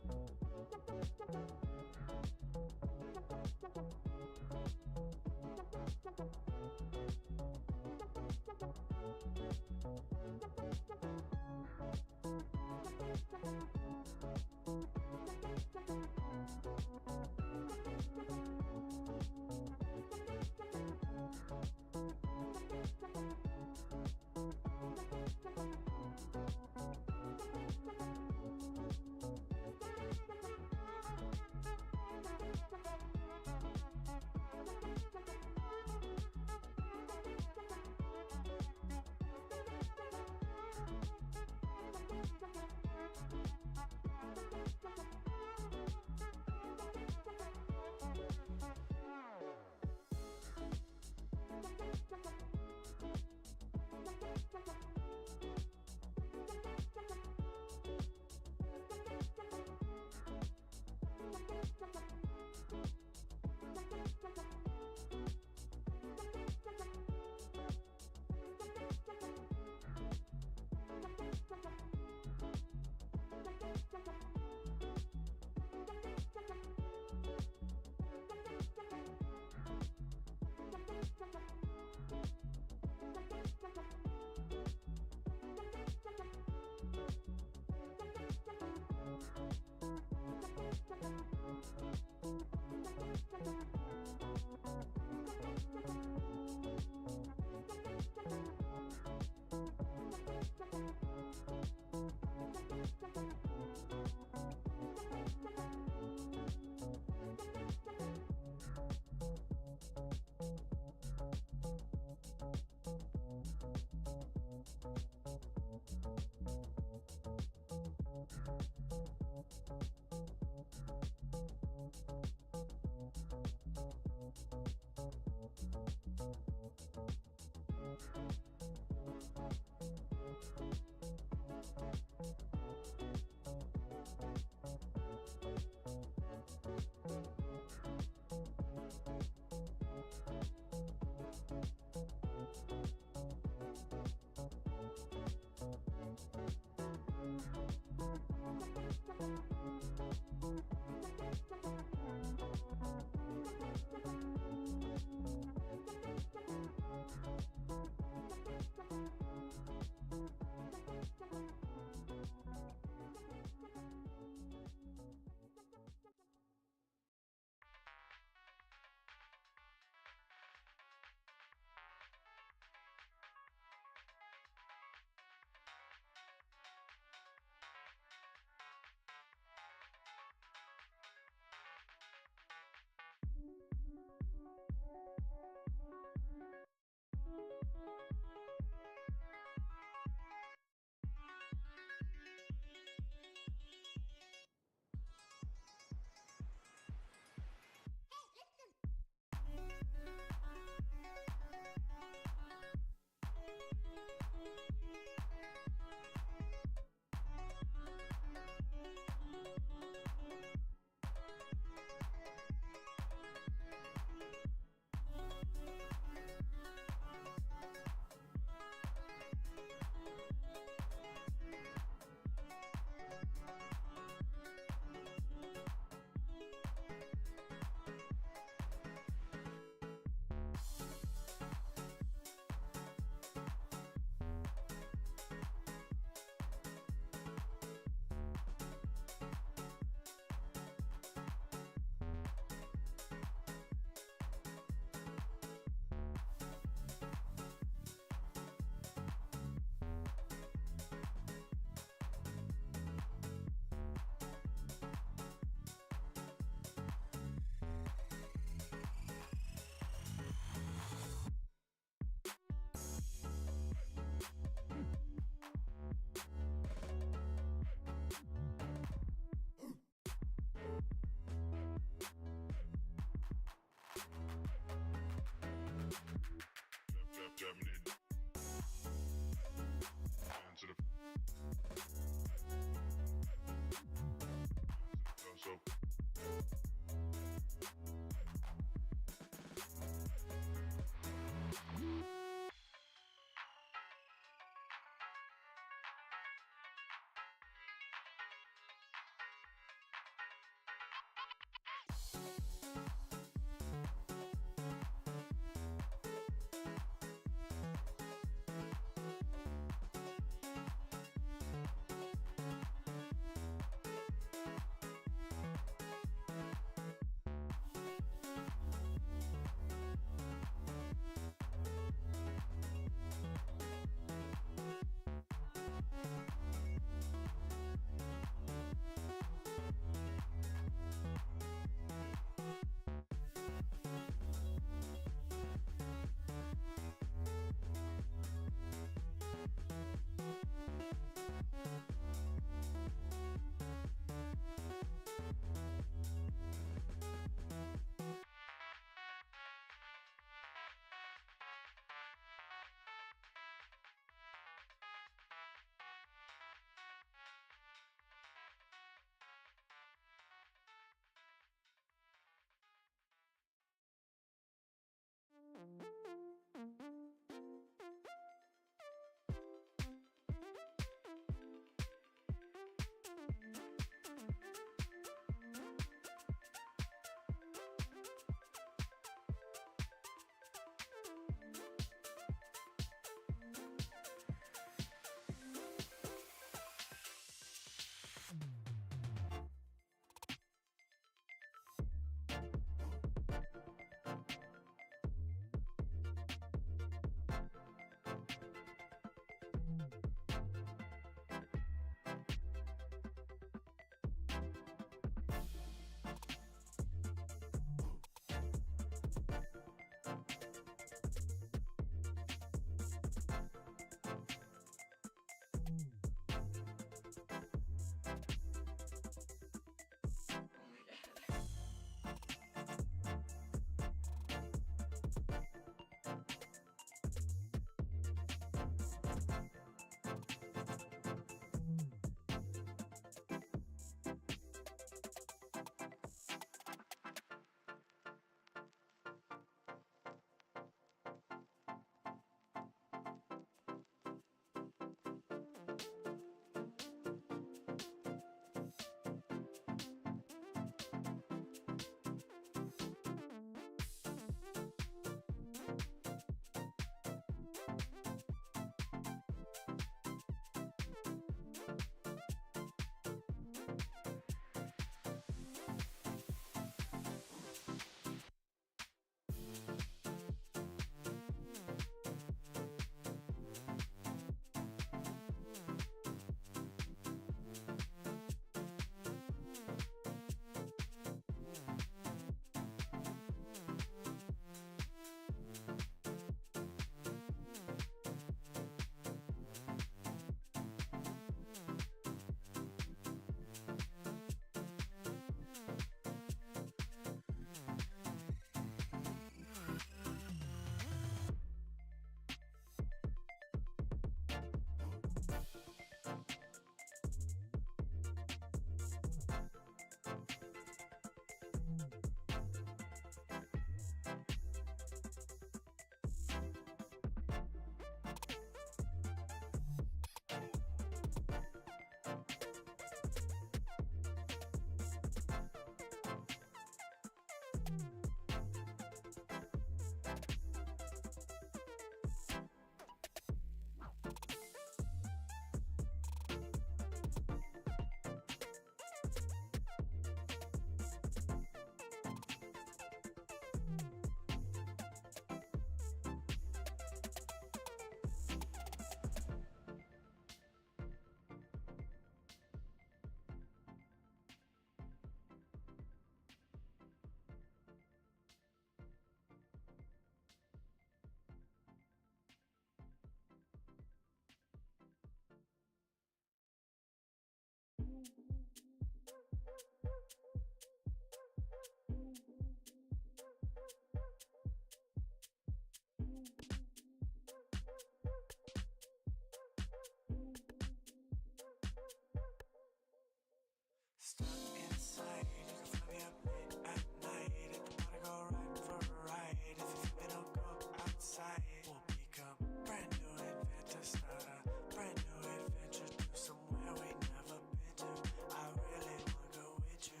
Stuck inside, you can find me up late at night. If the party go right for a ride, if you feel me, don't go outside. We'll become brand new adventure, start a brand new adventure to somewhere we never been to. I really wanna go with you.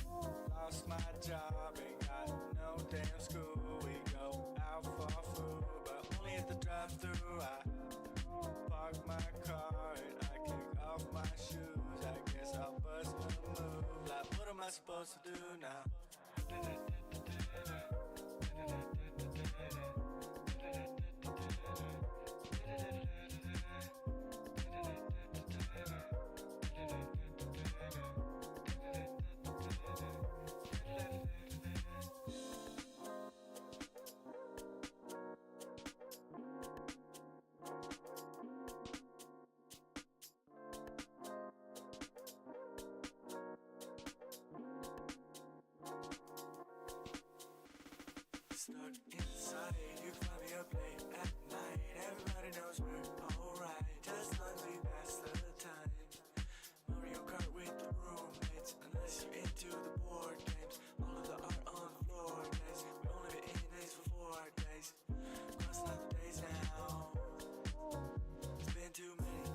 Well, I lost my job and got no damn school. We go out for food, but only at the drive-thru. I park my car and I kick off my shoes. I guess I'll bust a move. Like, what am I supposed to do now? Stuck inside, you can find me up late at night. Everybody knows we're alright, just long as we pass the time. Mario Kart with the roommates, unless you're into the board games. All of the art on the floor days, we only been in days for 4 days. Crossing out the days now, it's been too many.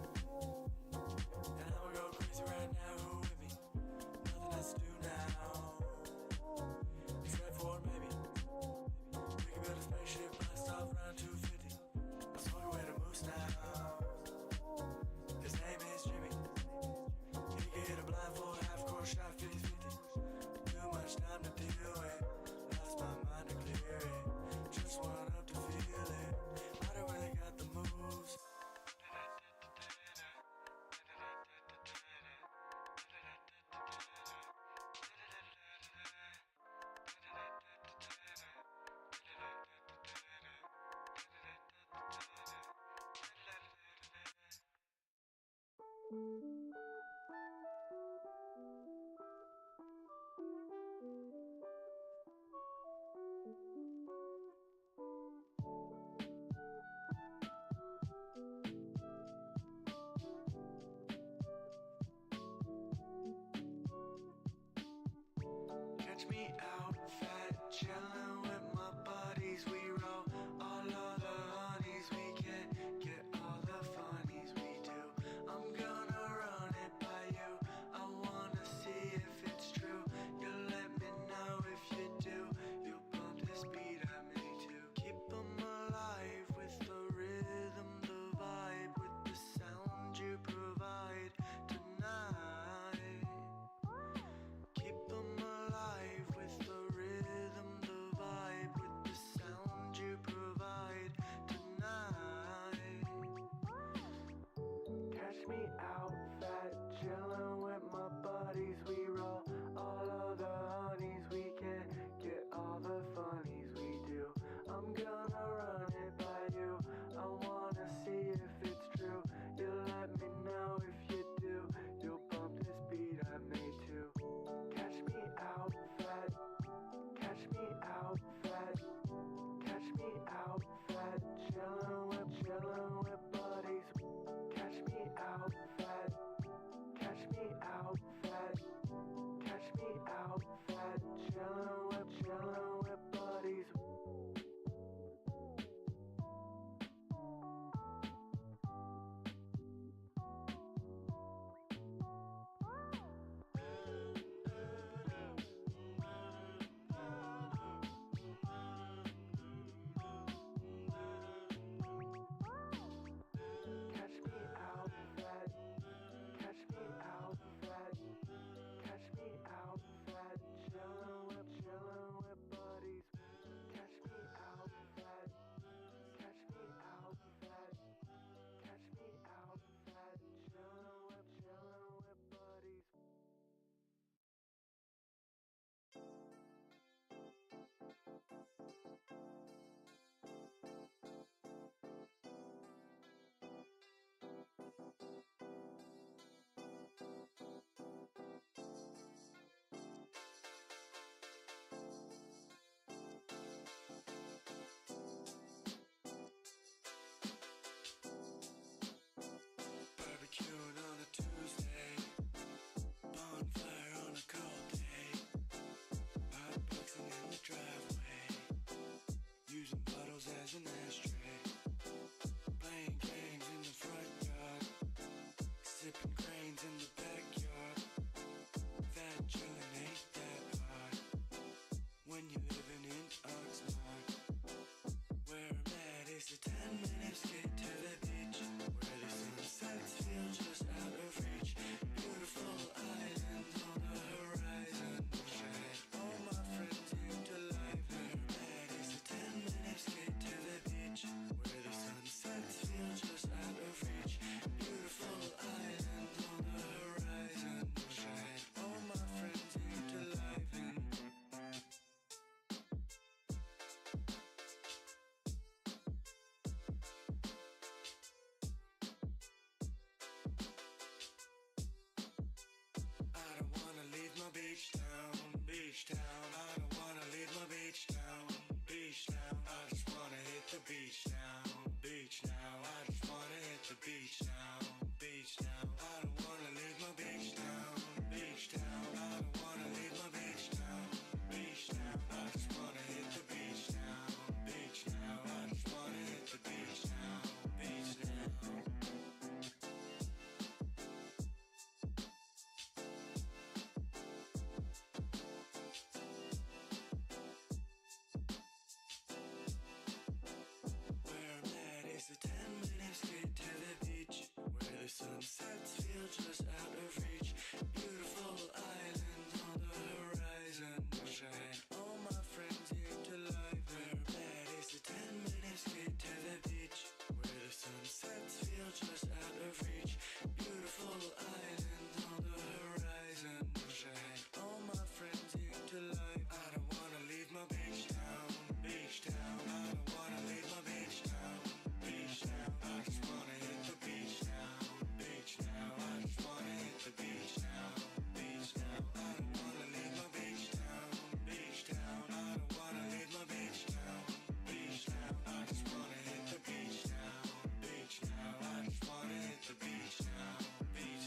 And I'ma go crazy right now, who with me? Nothing else to do now, except for maybe we can build a spaceship, blast off around 250. I'm smoking with a moose now. His name is Jimmy. He can hit a blindfold, half-court shot, 50-50. Too much time to deal with. Lost my mind to clear it. Just want up to feel it. I don't really got the moves. Catch me out, fat, chillin' with my buddies. We roll all of the honeys. We can get all the funnies we do. I'm gonna run it by you. I wanna see if it's true. You let me know if you do. You bump this beat, I may too. Keep 'em alive with the rhythm, the vibe, with the sound you provide tonight. Keep 'em alive with the rhythm, the vibe, with the sound you provide tonight. Catch me out, fat, chillin' with my buddies. We roll all of the honeys. We can get all the funnies we do. I'm gonna run it by you. I wanna see if it's true. You let me know if you do. You'll bump this beat, I may too. Catch me out, fat. Catch me out, fat. Catch me out, fat. Chillin' with buddies. Catch me out, fat. Catch me out, fat. Catch me out, fat. Chillin' with buddies. Catch me out, fat. Catch me out, fat. Catch me out, fat. Chillin' with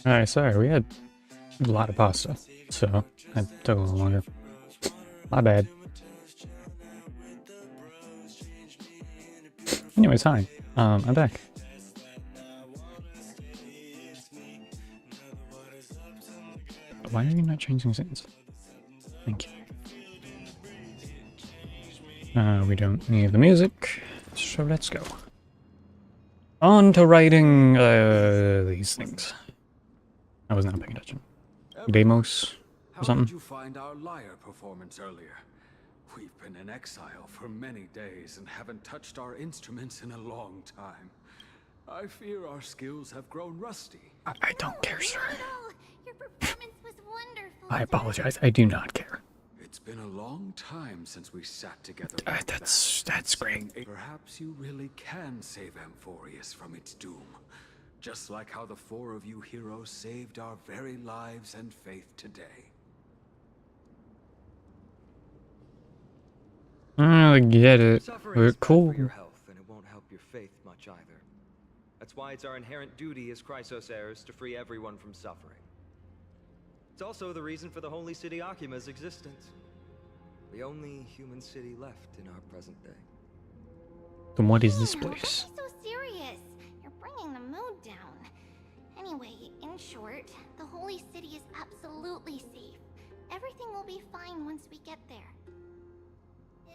Alright, sorry, we had a lot of pasta, so it took a little longer. My bad. Anyways, hi. I'm back. Why are you not changing scenes? Thank you. We don't need the music, so let's go. On to writing these things. I was not paying attention. Demos or How something. did you find our lyre performance earlier? We've been in exile for many days and haven't touched our instruments in a long time. I fear our skills have grown rusty. I don't care, sir. Your performance was wonderful. I apologize. I do not care. It's been a long time since we sat together. That's great. Perhaps you really can save Amphorius from its doom. Just like how the four of you heroes saved our very lives and faith today. I get it. We're cool. For your health, and it won't help your faith much either. That's why it's our inherent duty as Chrysos heirs to free everyone from suffering. It's also the reason for the Holy City Akima's existence. The only human city left in our present day. Then what is this Don't place? be so serious. You're bringing the mood down. Anyway, in short, the Holy City is absolutely safe. Everything will be fine once we get there.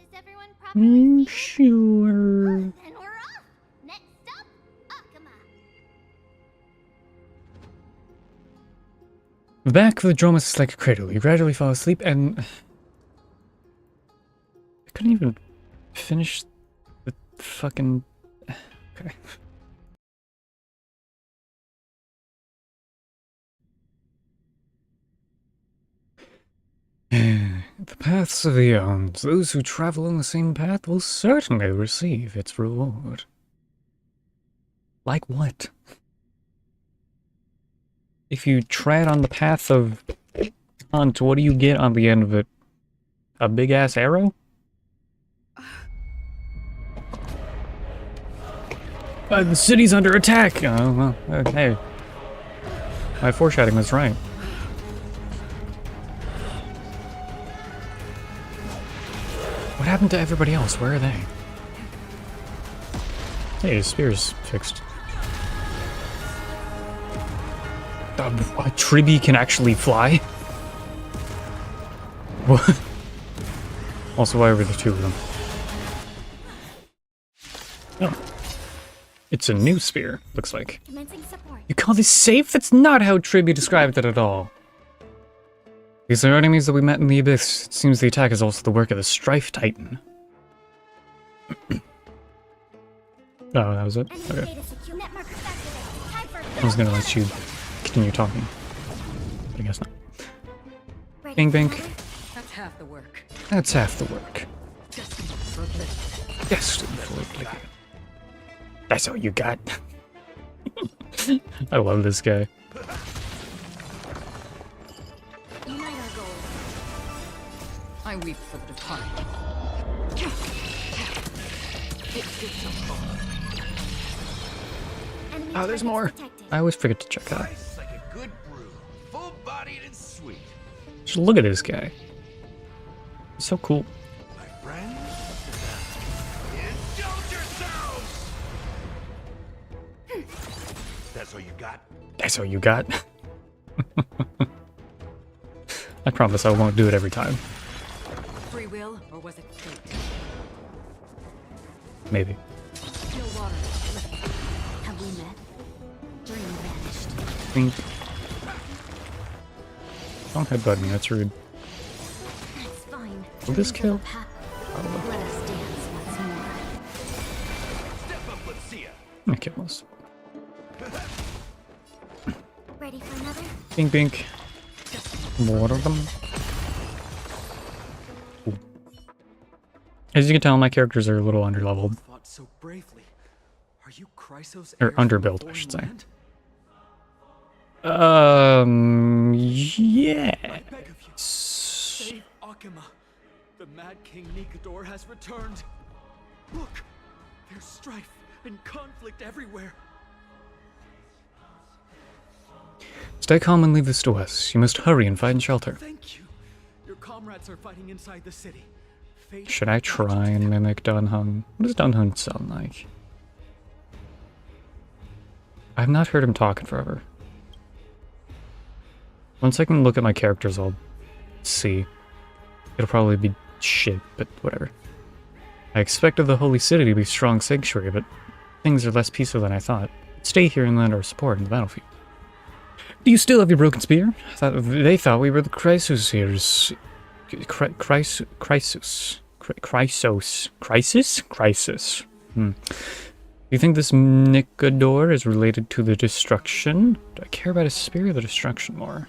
Is everyone properly seated? Sure. Then we're off. Next up, Akuma. The back of the Dromus is like a cradle. You gradually fall asleep and... I couldn't even finish the fucking... Okay. The paths of eons. Those who travel on the same path will certainly receive its reward. Like what? If you tread on the path of hunt, what do you get on the end of it? A big-ass arrow? The city's under attack! Oh, well, okay. My foreshadowing was right. What happened to everybody else? Where are they? Hey, the spear's fixed. A Tribby can actually fly? What? Also, why were there two of them? Oh. It's a new spear, looks like. Commencing support. You call this safe? That's not how Tribby described it at all. These are enemies that we met in the Abyss. It seems the attack is also the work of the Strife Titan. Oh, that was it? Okay. I was gonna let you continue talking. But I guess not. Bing Bink. That's half the work. That's half the work. Destined for oblivion. Destined for oblivion. That's all you got. I love this guy. Unite our goals. I weep for the departed. It did so far. Oh, there's more. I always forget to check that. Like a good brew, full-bodied and sweet. Just look at this guy. He's so cool. My friends, indulge yourselves. That's all you got? That's all you got? I promise I won't do it every time. Free will, or was it fate? Maybe. Still water. Have we met? Dream vanished. Think. Don't headbutt me, that's rude. That's fine. Will this kill? Let us dance once more. Step up, let's see ya. I'm gonna kill this. Ready for another? Bink bink. More of them. Ooh. As you can tell, my characters are a little underleveled. Fought so bravely. Are you Chrysos Or heirs from underbuilt, a I should foreign say. land? Yeah. I beg of you, save Akima. The Mad King Nikador has returned. Look, there's strife and conflict everywhere. Stay calm and leave this to us. You must hurry and find shelter. Thank you. Your comrades are fighting inside the city. Fate Should I try and mimic Dan Heng? What does Dan Heng sound like? I've not heard him talk in forever. Once I can look at my characters, I'll see. It'll probably be shit, but whatever. I expected the Holy City to be a strong sanctuary, but things are less peaceful than I thought. Stay here and lend our support in the battlefield. Do you still have your broken spear? They thought we were the Chrysos. Crisis? Do you think this Nicodor is related to the destruction? Do I care about his spear or the destruction more?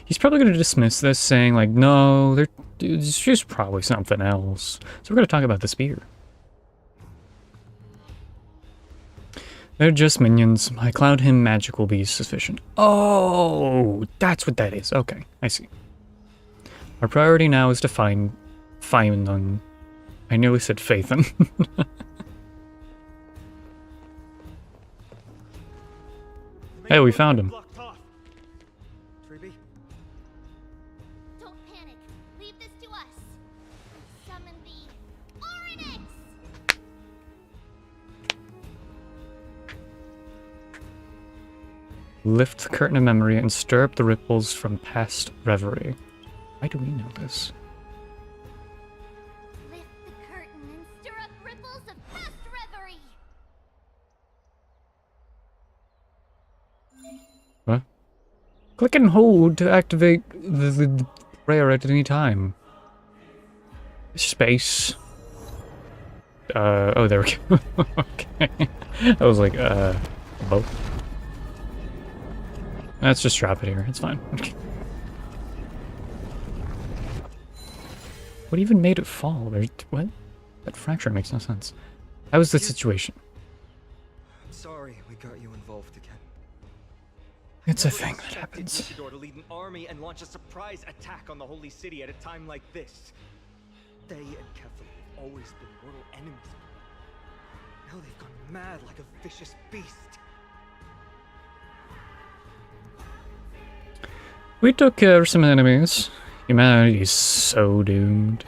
He's probably going to dismiss this, saying like, no, it's just probably something else. So we're going to talk about the spear. They're just minions. My Cloud Hymn magic will be sufficient. Oh, that's what that is. Okay, I see. Our priority now is to find Faimon. I nearly said Faithon. Hey, we found him. Don't panic. Leave this to us. Summon the Oryx. Lift the curtain of memory and stir up the ripples from past reverie. Why do we know this? Lift the curtain and stir up ripples of past reverie. What? Click and hold to activate the prayer at any time. Space. Oh, there we go. Okay. I was like, both. Let's just drop it here. It's fine. Okay. What even made it fall? What? That fracture makes no sense. How was the situation? I'm sorry we got you involved again. It's a thing that happens. To lead an army and launch a surprise attack on the Holy City at a time like this. They and Kefla have always been mortal enemies. Now they've gone mad like a vicious beast. We took care of some enemies. Humanity is so doomed.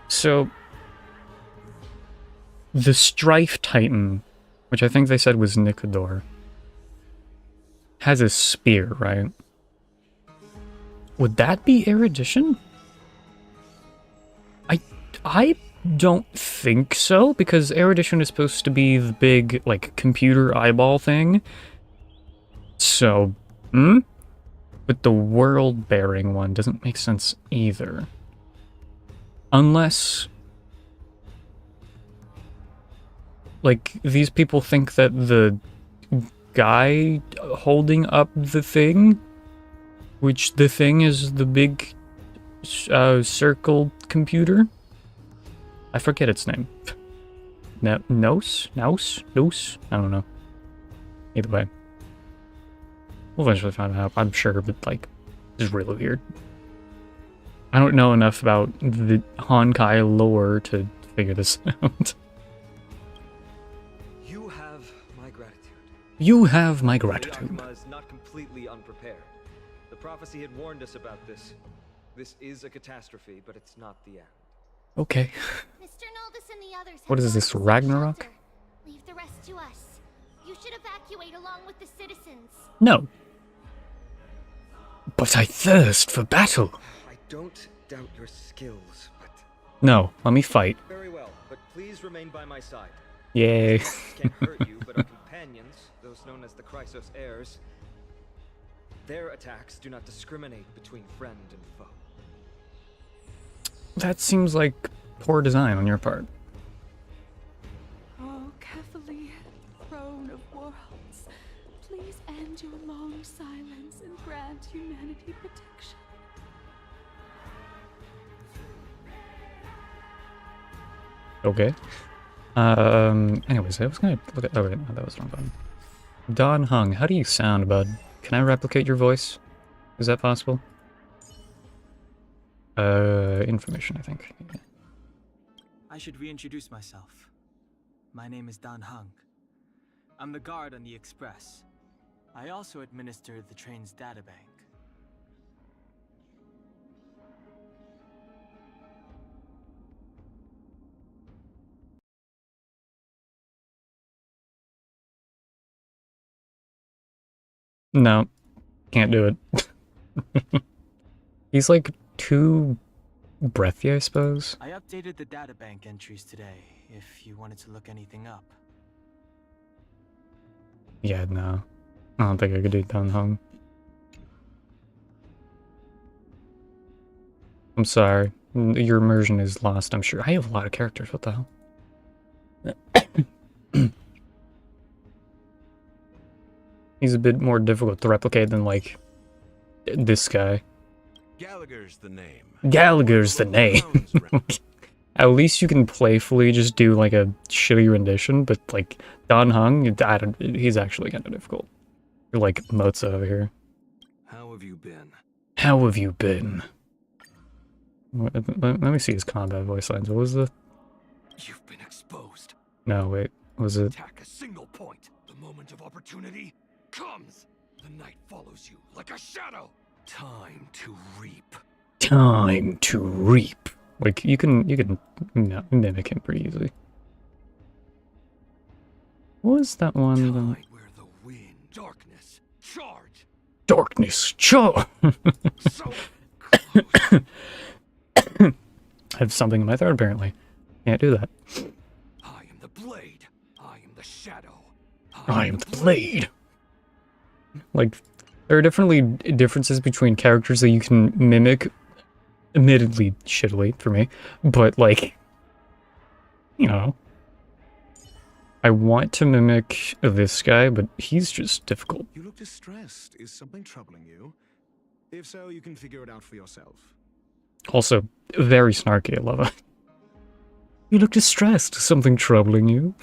So, the Strife Titan, which I think they said was Nicodor, has a spear, right? Would that be erudition? I don't think so, because erudition is supposed to be the big, like, computer eyeball thing. So, But the world-bearing one doesn't make sense either. Unless, like, these people think that the guy holding up the thing, which the thing is the big circle computer? I forget its name. Nos? I don't know. Either way. We'll eventually find out, I'm sure, but, like, it's really weird. I don't know enough about the Honkai lore to figure this out. You have my gratitude. You have my gratitude. Yakima is not completely unprepared. The prophecy had warned us about this. This is a catastrophe, but it's not the end. Okay. Mr. Noldus and the others. What is this, Ragnarok? Leave the rest to us. You should evacuate along with the citizens. No. But I thirst for battle. I don't doubt your skills, but... No, let me fight. Very well, but please remain by my side. Yay. Can't hurt you, but our companions, those known as the Chrysos heirs, their attacks do not discriminate between friend and foe. That seems like poor design on your part. Oh, Kefali, throne of worlds, please end your long silence and grant humanity protection. Okay. Anyways, I was gonna look at... Oh, wait, no, that was the wrong button. Dan Heng, how do you sound, bud? Can I replicate your voice? Is that possible? Information, I think. I should reintroduce myself. My name is Dan Hung. I'm the guard on the Express. I also administer the train's databank. No, can't do it. He's like too breathy, I suppose. I updated the databank entries today, if you wanted to look anything up. Yeah, no. I don't think I could do Dan Hung. I'm sorry. Your immersion is lost, I'm sure. I have a lot of characters, what the hell? He's a bit more difficult to replicate than, like, this guy. Gallagher's the name. Gallagher's the name. At least you can playfully just do, like, a shitty rendition, but, like, Dan Hung, he's actually kind of difficult. You're like Mozza over here. How have you been? How have you been? Let me see his combat voice lines. What was the... You've been exposed. No, wait. Was it... Attack a single point. The moment of opportunity comes. The night follows you like a shadow. Time to reap. Time to reap. Like, you can mimic him pretty easily. What was that one? Tide where the wind, darkness, charge. Darkness, charge. So I have something in my throat, apparently. Can't do that. I am the blade. I am the shadow. I am the blade. Like, there are definitely differences between characters that you can mimic, admittedly shittily for me, but like, you know, I want to mimic this guy, but he's just difficult. You look distressed. Is something troubling you? If so, you can figure it out for yourself. Also, very snarky, I love it. You look distressed. Is something troubling you?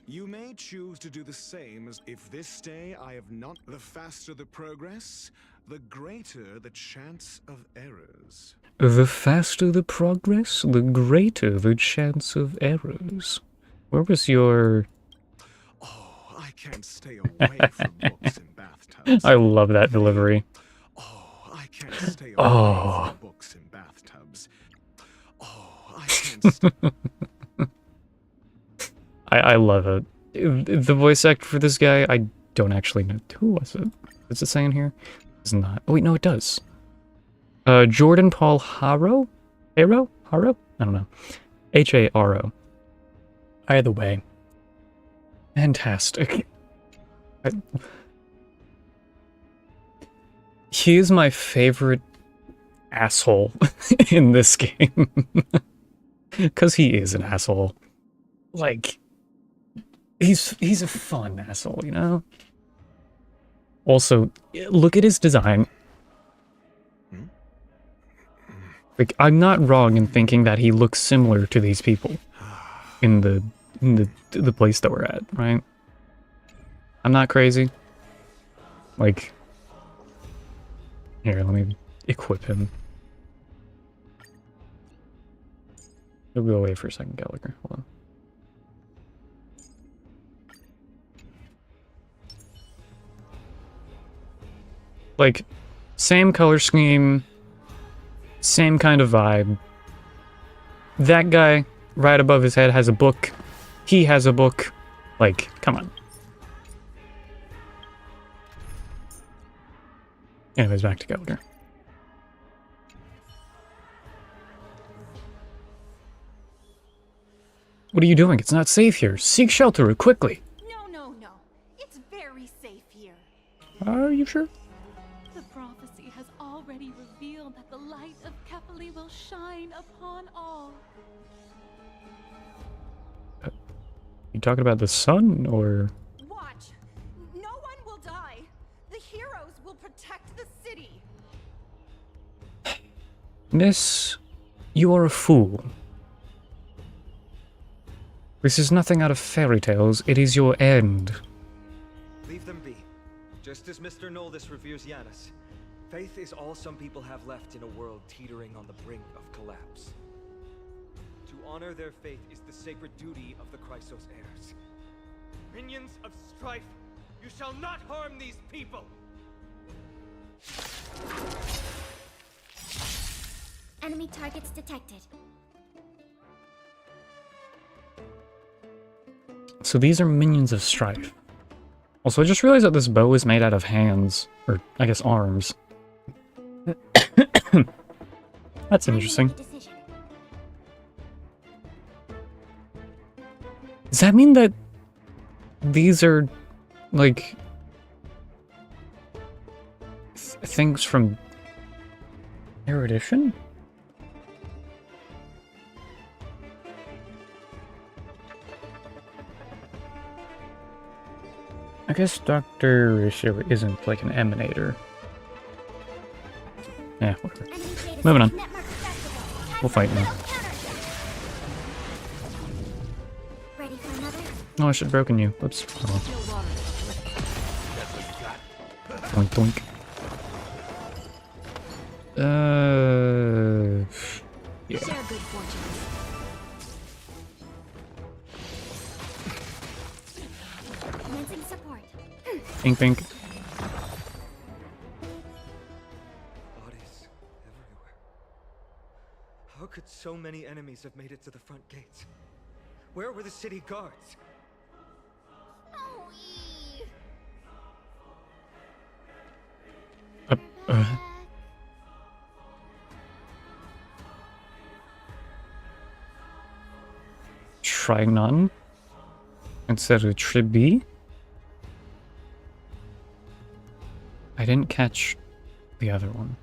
You may choose to do the same as if this day I have not. The faster the progress, the greater the chance of errors. The faster the progress, the greater the chance of errors. Where was your... Oh, I can't stay away from books and bathtubs. I love that delivery. Oh, I can't stay away from books and bathtubs. Oh, I can't I love it. The voice actor for this guy, I don't actually know. Who was it? Does it say in here? It's not. Oh wait, no, it does. Jordan Paul Haro? Haro? Haro? I don't know. H-A-R-O. Either way. Fantastic. He is my favorite asshole in this game. Because he is an asshole. Like, he's a fun asshole, you know? Also, look at his design. Like, I'm not wrong in thinking that he looks similar to these people in the place that we're at, right? I'm not crazy. Like, here, let me equip him. He'll go away for a second, Gallagher. Hold on. Like, same color scheme, same kind of vibe. That guy, right above his head, has a book. He has a book. Like, come on. Anyways, back to Gallagher. What are you doing? It's not safe here. Seek shelter quickly. No. It's very safe here. Are you sure? The prophecy has already revealed that the light of Kefali will shine upon all. You talking about the sun, or...? Watch! No one will die! The heroes will protect the city! Miss, you are a fool. This is nothing out of fairy tales, it is your end. Leave them be. Just as Mr. Noldis reveres Yanis. Faith is all some people have left in a world teetering on the brink of collapse. To honor their faith is the sacred duty of the Chrysos heirs. Minions of strife, you shall not harm these people! Enemy targets detected. So these are minions of strife. Also, I just realized that this bow is made out of hands, or I guess arms. That's interesting. Does that mean that these are, like, things from Erudition? I guess Dr. Rishu isn't like an emanator. Yeah, whatever. Moving on. We'll fight now. Ready for another? Oh, I should have broken you. Whoops. Oh. Doink doink. Yeah. Share good fortunes. Commencing support. Pink pink. Bodies everywhere. How could so many enemies have made it to the front gates? Where were the city guards? Trying none instead of Tribi. I didn't catch the other one.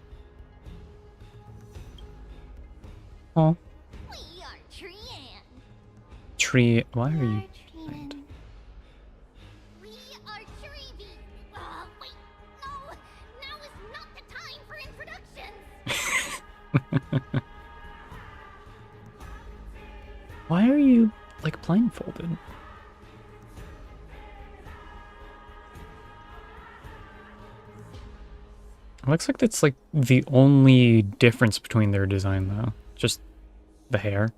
Oh. We are Trian. Tree. Why are you? We are Trivi. Wait, no. Now is not the time for introductions. Why are you like blindfolded? It looks like that's like the only difference between their design though. Just the hair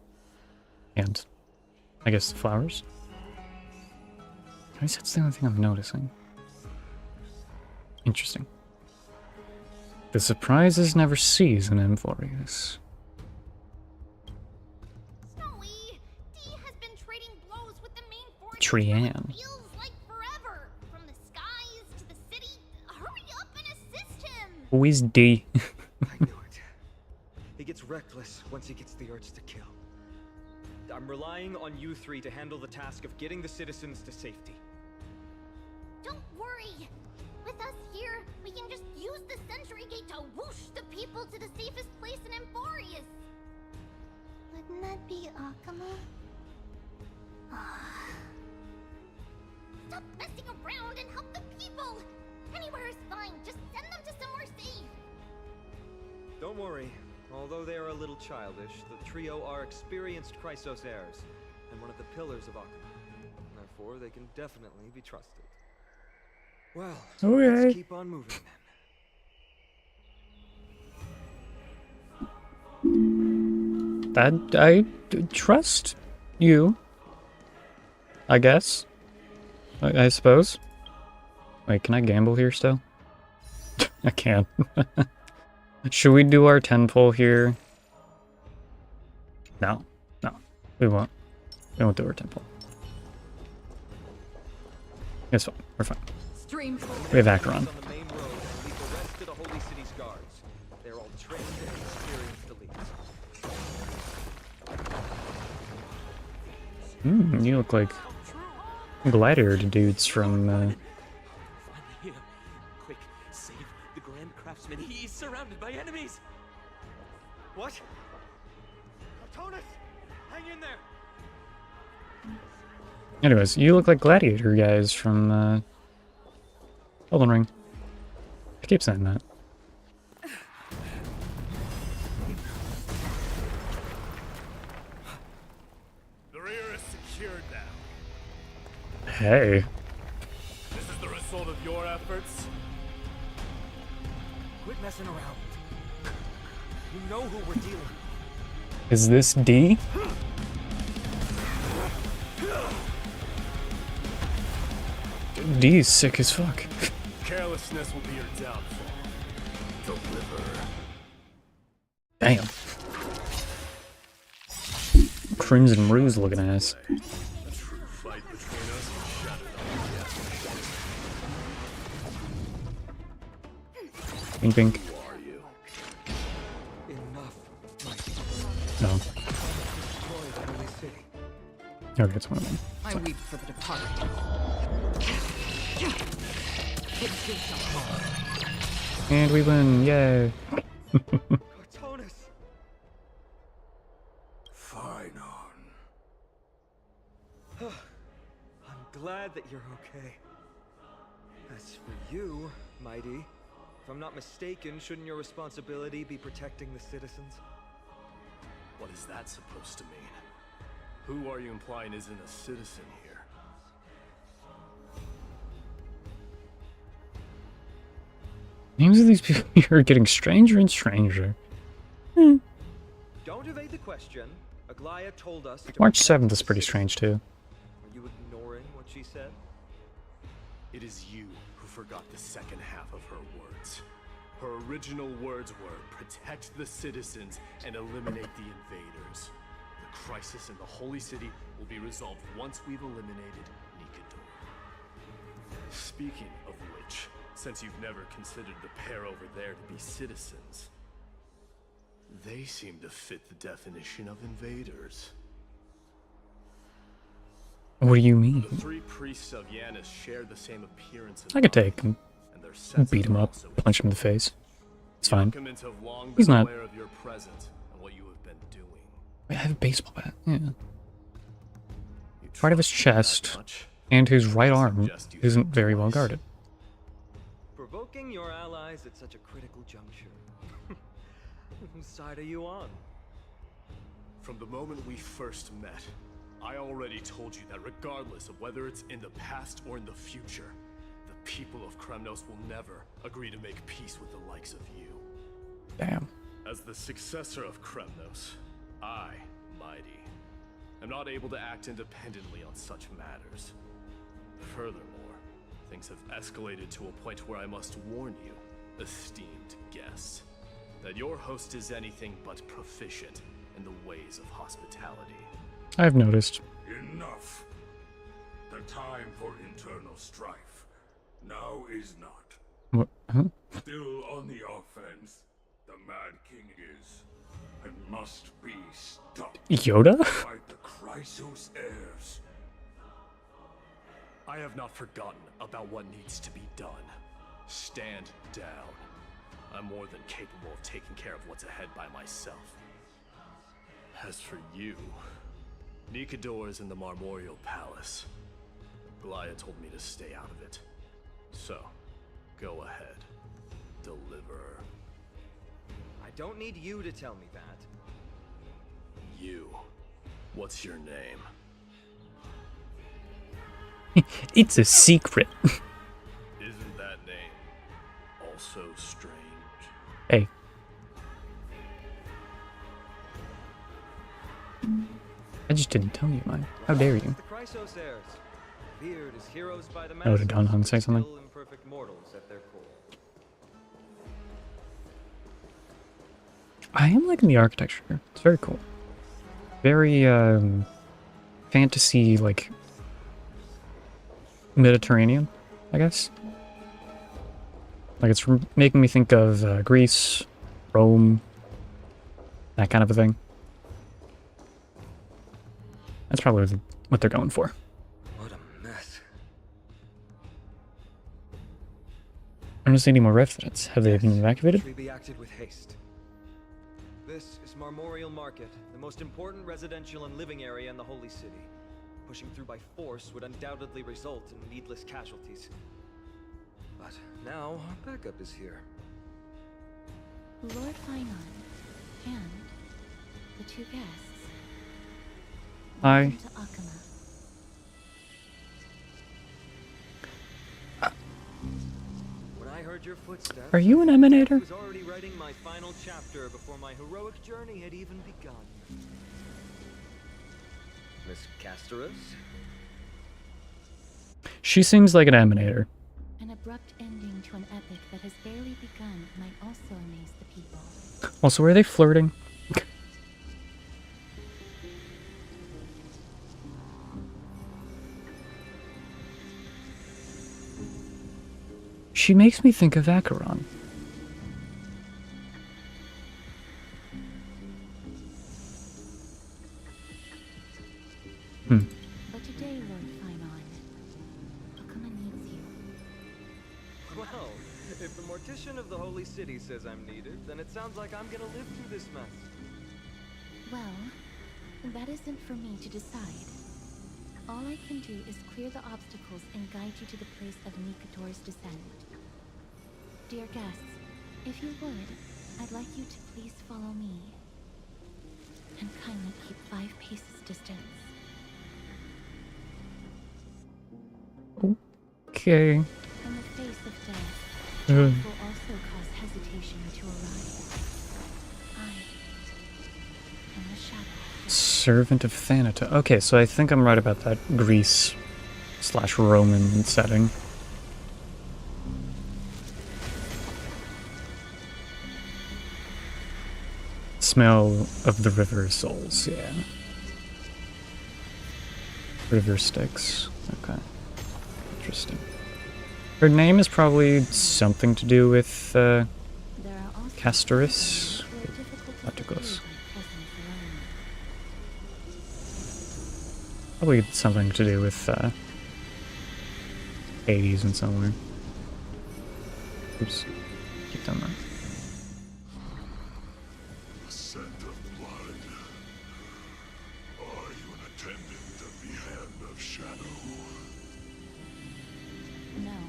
and I guess the flowers. I guess that's the only thing I'm noticing. Interesting. The surprises never cease in Amphorius. Snowy, D has been trading blows with the main force. Trian. Feels like forever. From the skies to the city. Hurry up and assist him. Who is D? He gets reckless once he gets the urge to kill. I'm relying on you three to handle the task of getting the citizens to safety. Don't worry. With us here, we can just use the Sentry Gate to whoosh the people to the safest place in Amphorius. Wouldn't that be Akama? Stop messing around and help the people! Anywhere is fine, just send them to somewhere safe! Don't worry. Although they are a little childish, the trio are experienced Chrysos heirs, and one of the pillars of Akama. Therefore, they can definitely be trusted. Well, okay. Let's keep on moving then. I trust you. I guess. I suppose. Wait, can I gamble here still? I can. Should we do our 10 pull here? No. No. We won't. We won't do our 10 pull. It's fine. We're fine. We have Acheron. You look like gladiator dudes from Quick, save the Grand Craftsman. He's surrounded by enemies. What? Artonis, hang in there. Anyways, you look like gladiator guys from Elden Ring. I keep saying that. The rear is secured now. Hey. This is the result of your efforts. Quit messing around. You know who we're dealing with. Is this D? D is sick as fuck. Carelessness will be your downfall. Deliver. Damn. Crimson Ruse looking ass. A true fight between us is shattered on Pink pink. Who are you? Enough. No. Destroy the holy city. Okay, it's one of them. I weep for the departed. And we win, yay. Cartonis! Fine on. I'm glad that you're okay. As for you, Mighty, if I'm not mistaken, shouldn't your responsibility be protecting the citizens? What is that supposed to mean? Who are you implying isn't a citizen here? Names of these people here are getting stranger and stranger. Don't evade the question. Aglaya told us to March protect 7th is the pretty citizens. strange too. Are you ignoring what she said? It is you who forgot the second half of her words. Her original words were, protect the citizens and eliminate the invaders. The crisis in the Holy City will be resolved once we've eliminated Nikador. Speaking of which, since you've never considered the pair over there to be citizens, they seem to fit the definition of invaders. What do you mean? The three priests of Yanis share the same appearance. I could take him, beat him up, punch him in the face. It's fine. He's not. Aware of your presence and what you have been doing. I have a baseball bat. Yeah. Part of his chest and his right arm isn't very well guarded. Provoking your allies at such a critical juncture. Whose side are you on? From the moment we first met, I already told you that regardless of whether it's in the past or in the future, the people of Kremnos will never agree to make peace with the likes of you. Damn. As the successor of Kremnos, I, Mighty, am not able to act independently on such matters. Furthermore, things have escalated to a point where I must warn you, esteemed guests, that your host is anything but proficient in the ways of hospitality. I've noticed. Enough. The time for internal strife now is not. What? Huh? Still on the offense, the Mad King is and must be stopped. Yoda? By the Chrysos heirs. I have not forgotten about what needs to be done. Stand down. I'm more than capable of taking care of what's ahead by myself. As for you, Nikador is in the Marmorial Palace. Glaya told me to stay out of it. So, go ahead. Deliver. I don't need you to tell me that. You. What's your name? It's a secret. Isn't that name also strange? Hey. I just didn't tell you, man. How dare you? The Chrysos heirs. Feared as heroes by the Oh, did Don Hung say something? still imperfect mortals at their core. I am liking the architecture. It's very cool. Very, fantasy, like, Mediterranean, I guess. Like, it's making me think of Greece, Rome, that kind of a thing. That's probably what they're going for. What a mess. I don't see any more residents. Have they been evacuated? Should be acted with haste. This is Marmorial Market, the most important residential and living area in the Holy City. Pushing through by force would undoubtedly result in needless casualties. But now, backup is here. Lord Finon and the two guests. Hi. Welcome to Akama. When I heard your footsteps. Are you an emanator? I was already writing my final chapter before my heroic journey had even begun. Miss Casterus? She seems like an emanator. An abrupt ending to an epic that has barely begun might also amaze the people. Also, are they flirting? She makes me think of Acheron. But today, Lord Phainon, Akuma needs you. Well, if the mortician of the Holy City says I'm needed, then it sounds like I'm gonna live through this mess. Well, that isn't for me to decide. All I can do is clear the obstacles and guide you to the place of Nikator's descent. Dear guests, if you would, I'd like you to please follow me. And kindly keep 5 paces distance. Okay. In the face of death, death will also cause hesitation to arise. I am the shadow. Servant of Thanata. Okay, so I think I'm right about that Greece / Roman setting. Smell of the river souls, yeah. River Styx. Okay. Interesting. Her name is probably something to do with Casterus. Atticus. Probably something to do with Hades in some way. Oops. Keep doing that. A scent of blood. Are you an attendant of the Hand of Shadow? No,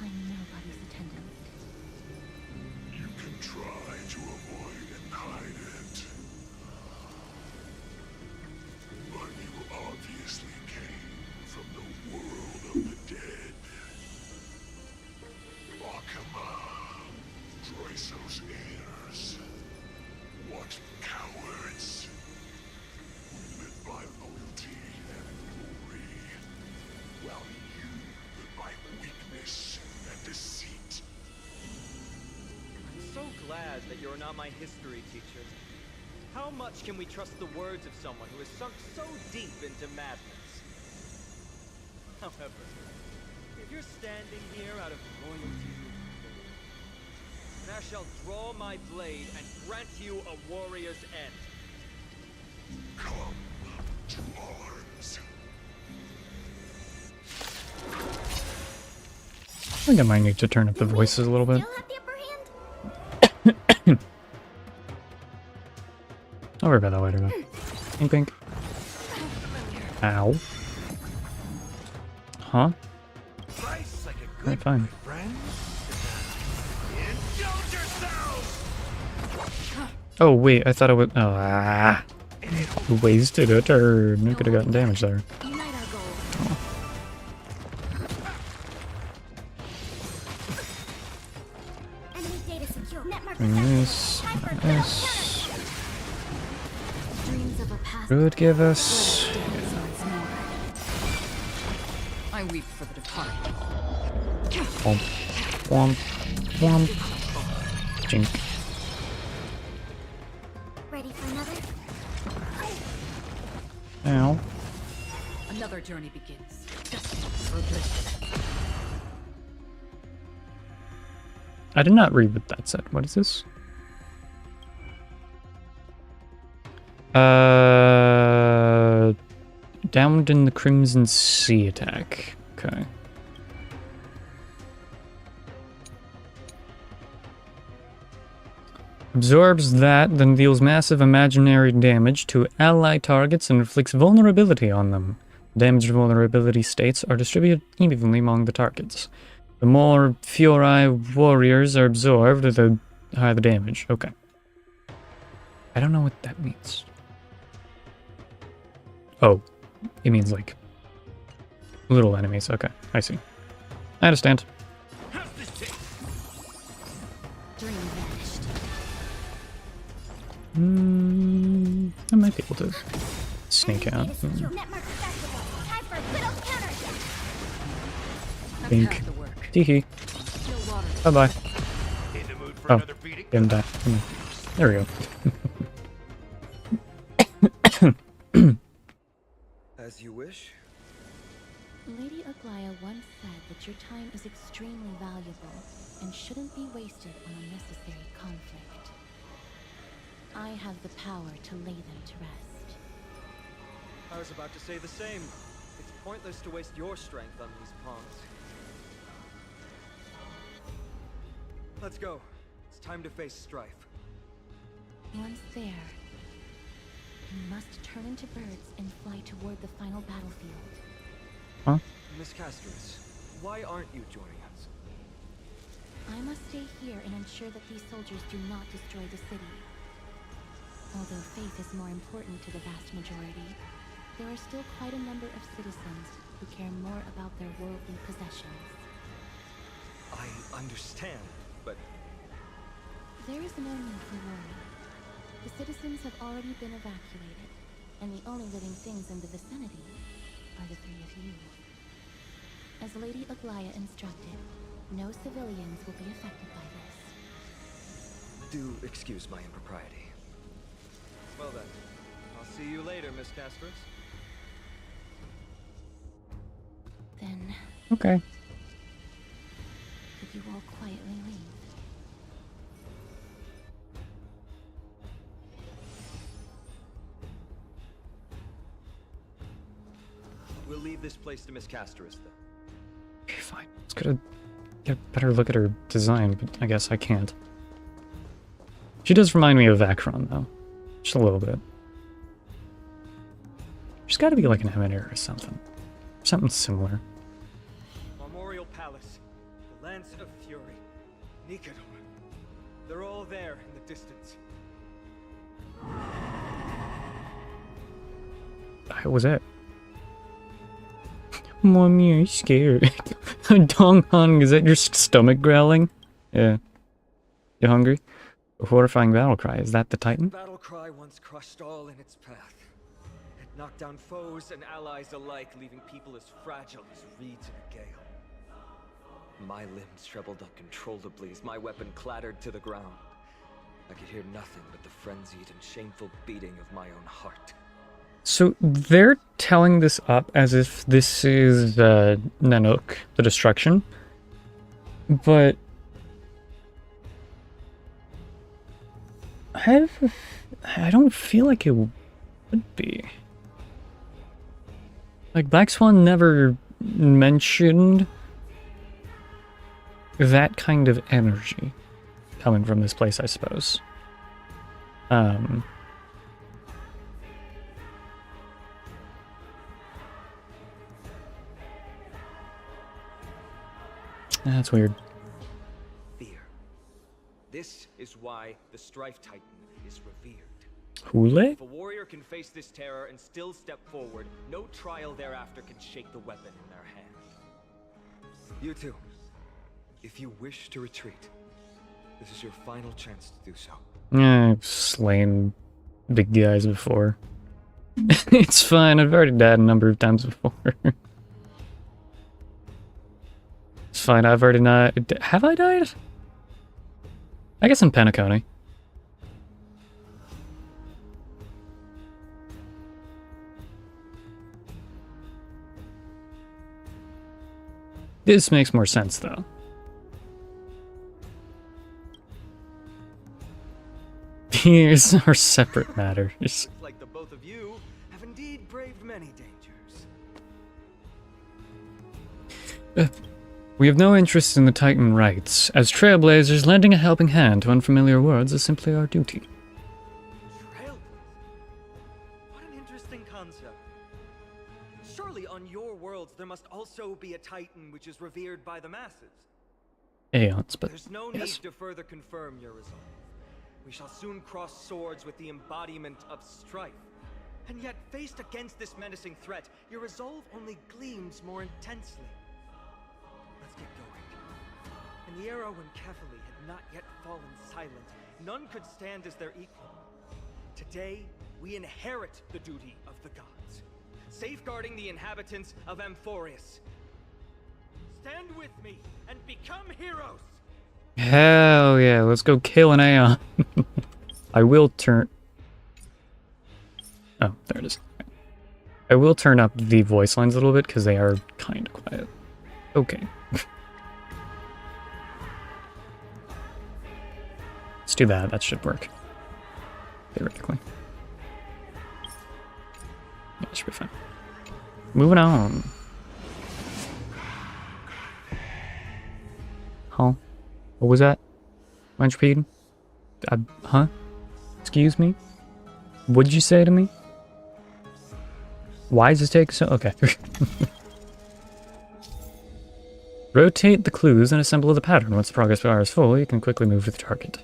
I'm nobody's attendant. You can try to avoid and hide it. But you obviously came from the world of the dead. Akuma, Troisos heirs. What cowards! We live by loyalty and glory, while you live by weakness and deceit. I'm so glad that you're not my history teacher. How much can we trust the words of someone who has sunk so deep into madness? However, if you're standing here out of loyalty, then I shall draw my blade and grant you a warrior's end. Come to arms. I think I might need to turn up the voices a little bit. I'll worry about that later, though. Pink, pink. Ow. Huh? Alright, fine. Oh, wait, I thought I would. Oh, ah. Wasted a turn. I could have gotten damage there. This. Could give us. I weep for the departed. Womp, womp, womp. Jink. Ready for another? Ow. Another journey begins. Destined for oblivion. I did not read what that said. What is this? Downed in the Crimson Sea attack. Okay. Absorbs that, then deals massive imaginary damage to ally targets and inflicts vulnerability on them. Damage and vulnerability states are distributed evenly among the targets. The more Fury warriors are absorbed, the higher the damage. Okay. I don't know what that means. Oh. It means, like, little enemies. Okay, I see. I understand. I might be able to sneak out. Think. Teehee. Bye bye. Oh, didn't die. There we go. As you wish. Lady Aglaya once said that your time is extremely valuable and shouldn't be wasted on unnecessary conflict. I have the power to lay them to rest. I was about to say the same. It's pointless to waste your strength on these pawns. Let's go. It's time to face strife. Once there, you must turn into birds and fly toward the final battlefield. Huh? Miss Castris, why aren't you joining us? I must stay here and ensure that these soldiers do not destroy the city. Although faith is more important to the vast majority, there are still quite a number of citizens who care more about their worldly possessions. I understand, but... There is no need for worry. The citizens have already been evacuated, and the only living things in the vicinity are the three of you. As Lady Aglaya instructed, no civilians will be affected by this. Do excuse my impropriety. Well then, I'll see you later, Miss Castris. Then... Okay. Could you all quietly leave? We'll leave this place to Miss Castris then. Okay, fine. Let's get a better look at her design, but I guess I can't. She does remind me of Vacron, though. Just a little bit. She's got to be like an emitter or something. Something similar. Memorial Palace, the Lance of Fury, Nikador. They're all there in the distance. That was it. Mommy, I'm scared. Dong Hung, is that your stomach growling? Yeah. You hungry? A horrifying battle cry. Is that the Titan? Battle cry once crushed all in its path. It knocked down foes and allies alike, leaving people as fragile as reeds in a gale. My limbs trembled uncontrollably as my weapon clattered to the ground. I could hear nothing but the frenzied and shameful beating of my own heart. So they're telling this up as if this is Nanook, the destruction, but I don't feel like it would be. Like, Black Swan never mentioned that kind of energy coming from this place, I suppose. That's weird. Fear. This is why the Strife Titan is revered. Hule? If a warrior can face this terror and still step forward, no trial thereafter can shake the weapon in their hand. You two, if you wish to retreat, this is your final chance to do so. Yeah, I've slain big guys before. It's fine, I've already died a number of times before. It's fine, I've already not... Have I died? I guess in Penacony. This makes more sense, though. These are separate matters. Looks like the both of you have indeed braved many dangers. We have no interest in the Titan rights. As trailblazers, lending a helping hand to unfamiliar worlds is simply our duty. Trailblazers? What an interesting concept. Surely on your worlds there must also be a Titan which is revered by the masses. Aeons, but There's no yes. need to further confirm your resolve. We shall soon cross swords with the embodiment of strife. And yet, faced against this menacing threat, your resolve only gleams more intensely. Let's get going. In the era when Kefali had not yet fallen silent, none could stand as their equal. Today, we inherit the duty of the gods, safeguarding the inhabitants of Amphorius. Stand with me and become heroes! Hell yeah, let's go kill an Aeon. I will turn... Oh, there it is. I will turn up the voice lines a little bit because they are kind of quiet. Okay. Let's do that. That should work. Theoretically. Yeah, that should be fine. Moving on. Huh? What was that? Mind repeating? Huh? Excuse me? What'd you say to me? Why is this taking so... Okay. Rotate the clues and assemble the pattern. Once the progress bar is full, you can quickly move to the target.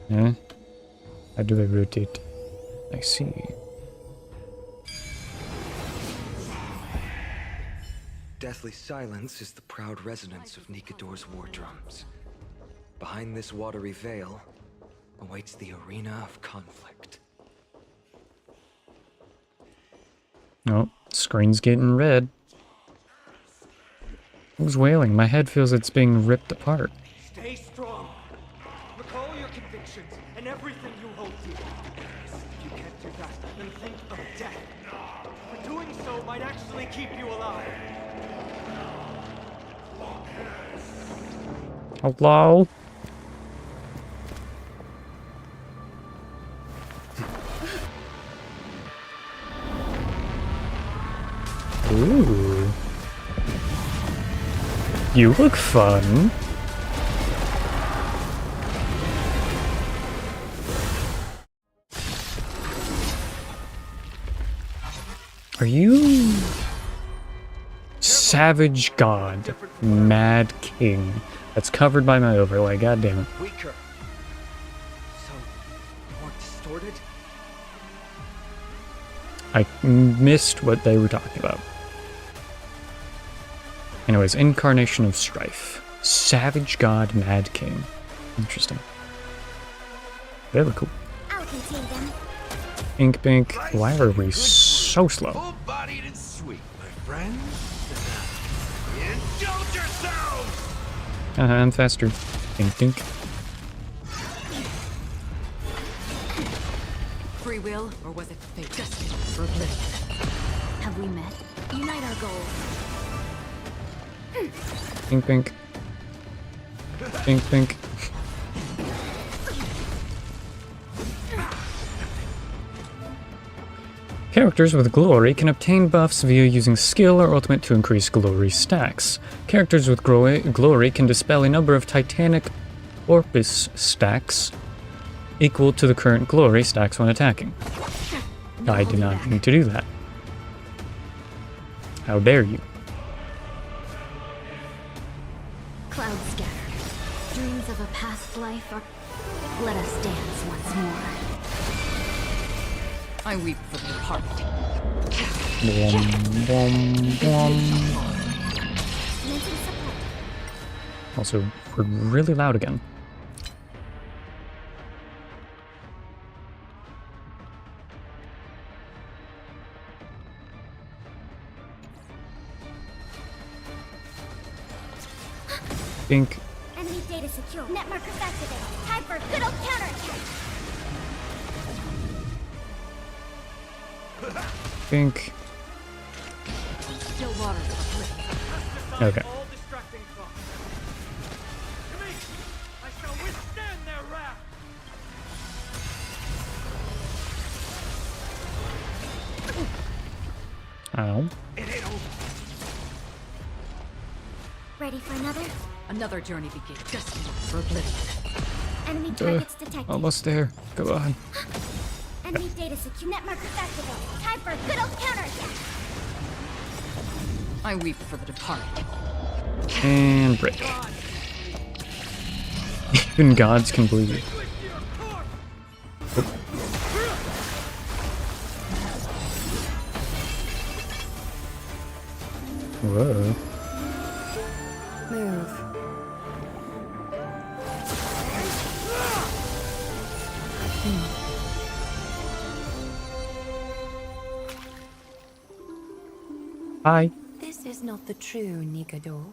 Yeah? How do I rotate? I see. Deathly silence is the proud resonance of Nikador's war drums. Behind this watery veil awaits the arena of conflict. Oh, screen's getting red. Who's wailing? My head feels it's being ripped apart. Stay strong. Recall your convictions and everything you hold dear. If you can't do that, then think of death. But doing so might actually keep you alive. Hello? Ooh. You look fun. Are you... Savage God, Mad King. That's covered by my overlay, god damn it. Weaker. So more distorted? I missed what they were talking about. Anyways, Incarnation of Strife. Savage God, Mad King. Interesting. Very cool. I'll contain them. Ink Pink, why are we so slow? Full-bodied and sweet, my friends. Indulge yourselves! I'm faster. Dink dink. Free will, or was it fate? Destiny for oblivion. Have we met? Unite our goals. Pink pink. Pink pink. Characters with glory can obtain buffs via using skill or ultimate to increase glory stacks. Characters with glory can dispel a number of titanic Orpus stacks equal to the current glory stacks when attacking. I did not mean to do that. How dare you? Clouds scatter. Dreams of a past life are... Let us dance once more. I weep for the departed. Also, we're really loud again. Pink. Enemy data secure. Net markers activated. Time for a good old counterattack. Pink. Still water. Okay. All distracting thoughts. To me, I shall withstand their wrath. Ow. Ready for another? Another journey begins. Destiny for oblivion. Enemy targets detected. Almost there. Go on. Enemy data secure. Net markers activated. Time for a good old counterattack. I weep for the departed. And break. Even gods can believe it. Whoa. Move. Hi. This is not the true Nikador,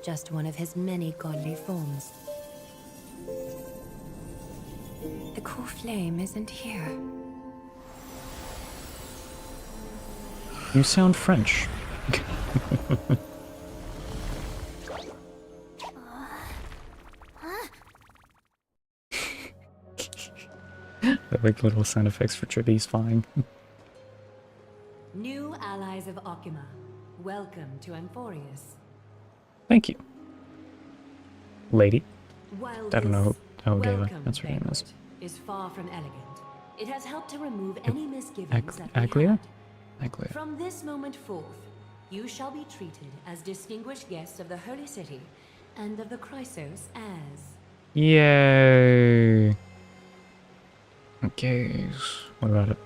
just one of his many godly forms. The core flame isn't here. You sound French. I like little sound effects for Tribby's flying. New allies of Okima, welcome to Amphorius. Thank you. Lady. While I don't know how Gala. welcome That's her name is. banquet is far from elegant, it has helped to remove any misgivings that we Aglia? had. Aglia. From this moment forth, you shall be treated as distinguished guests of the Holy City and of the Chrysos as... Yay. Okay. What about it?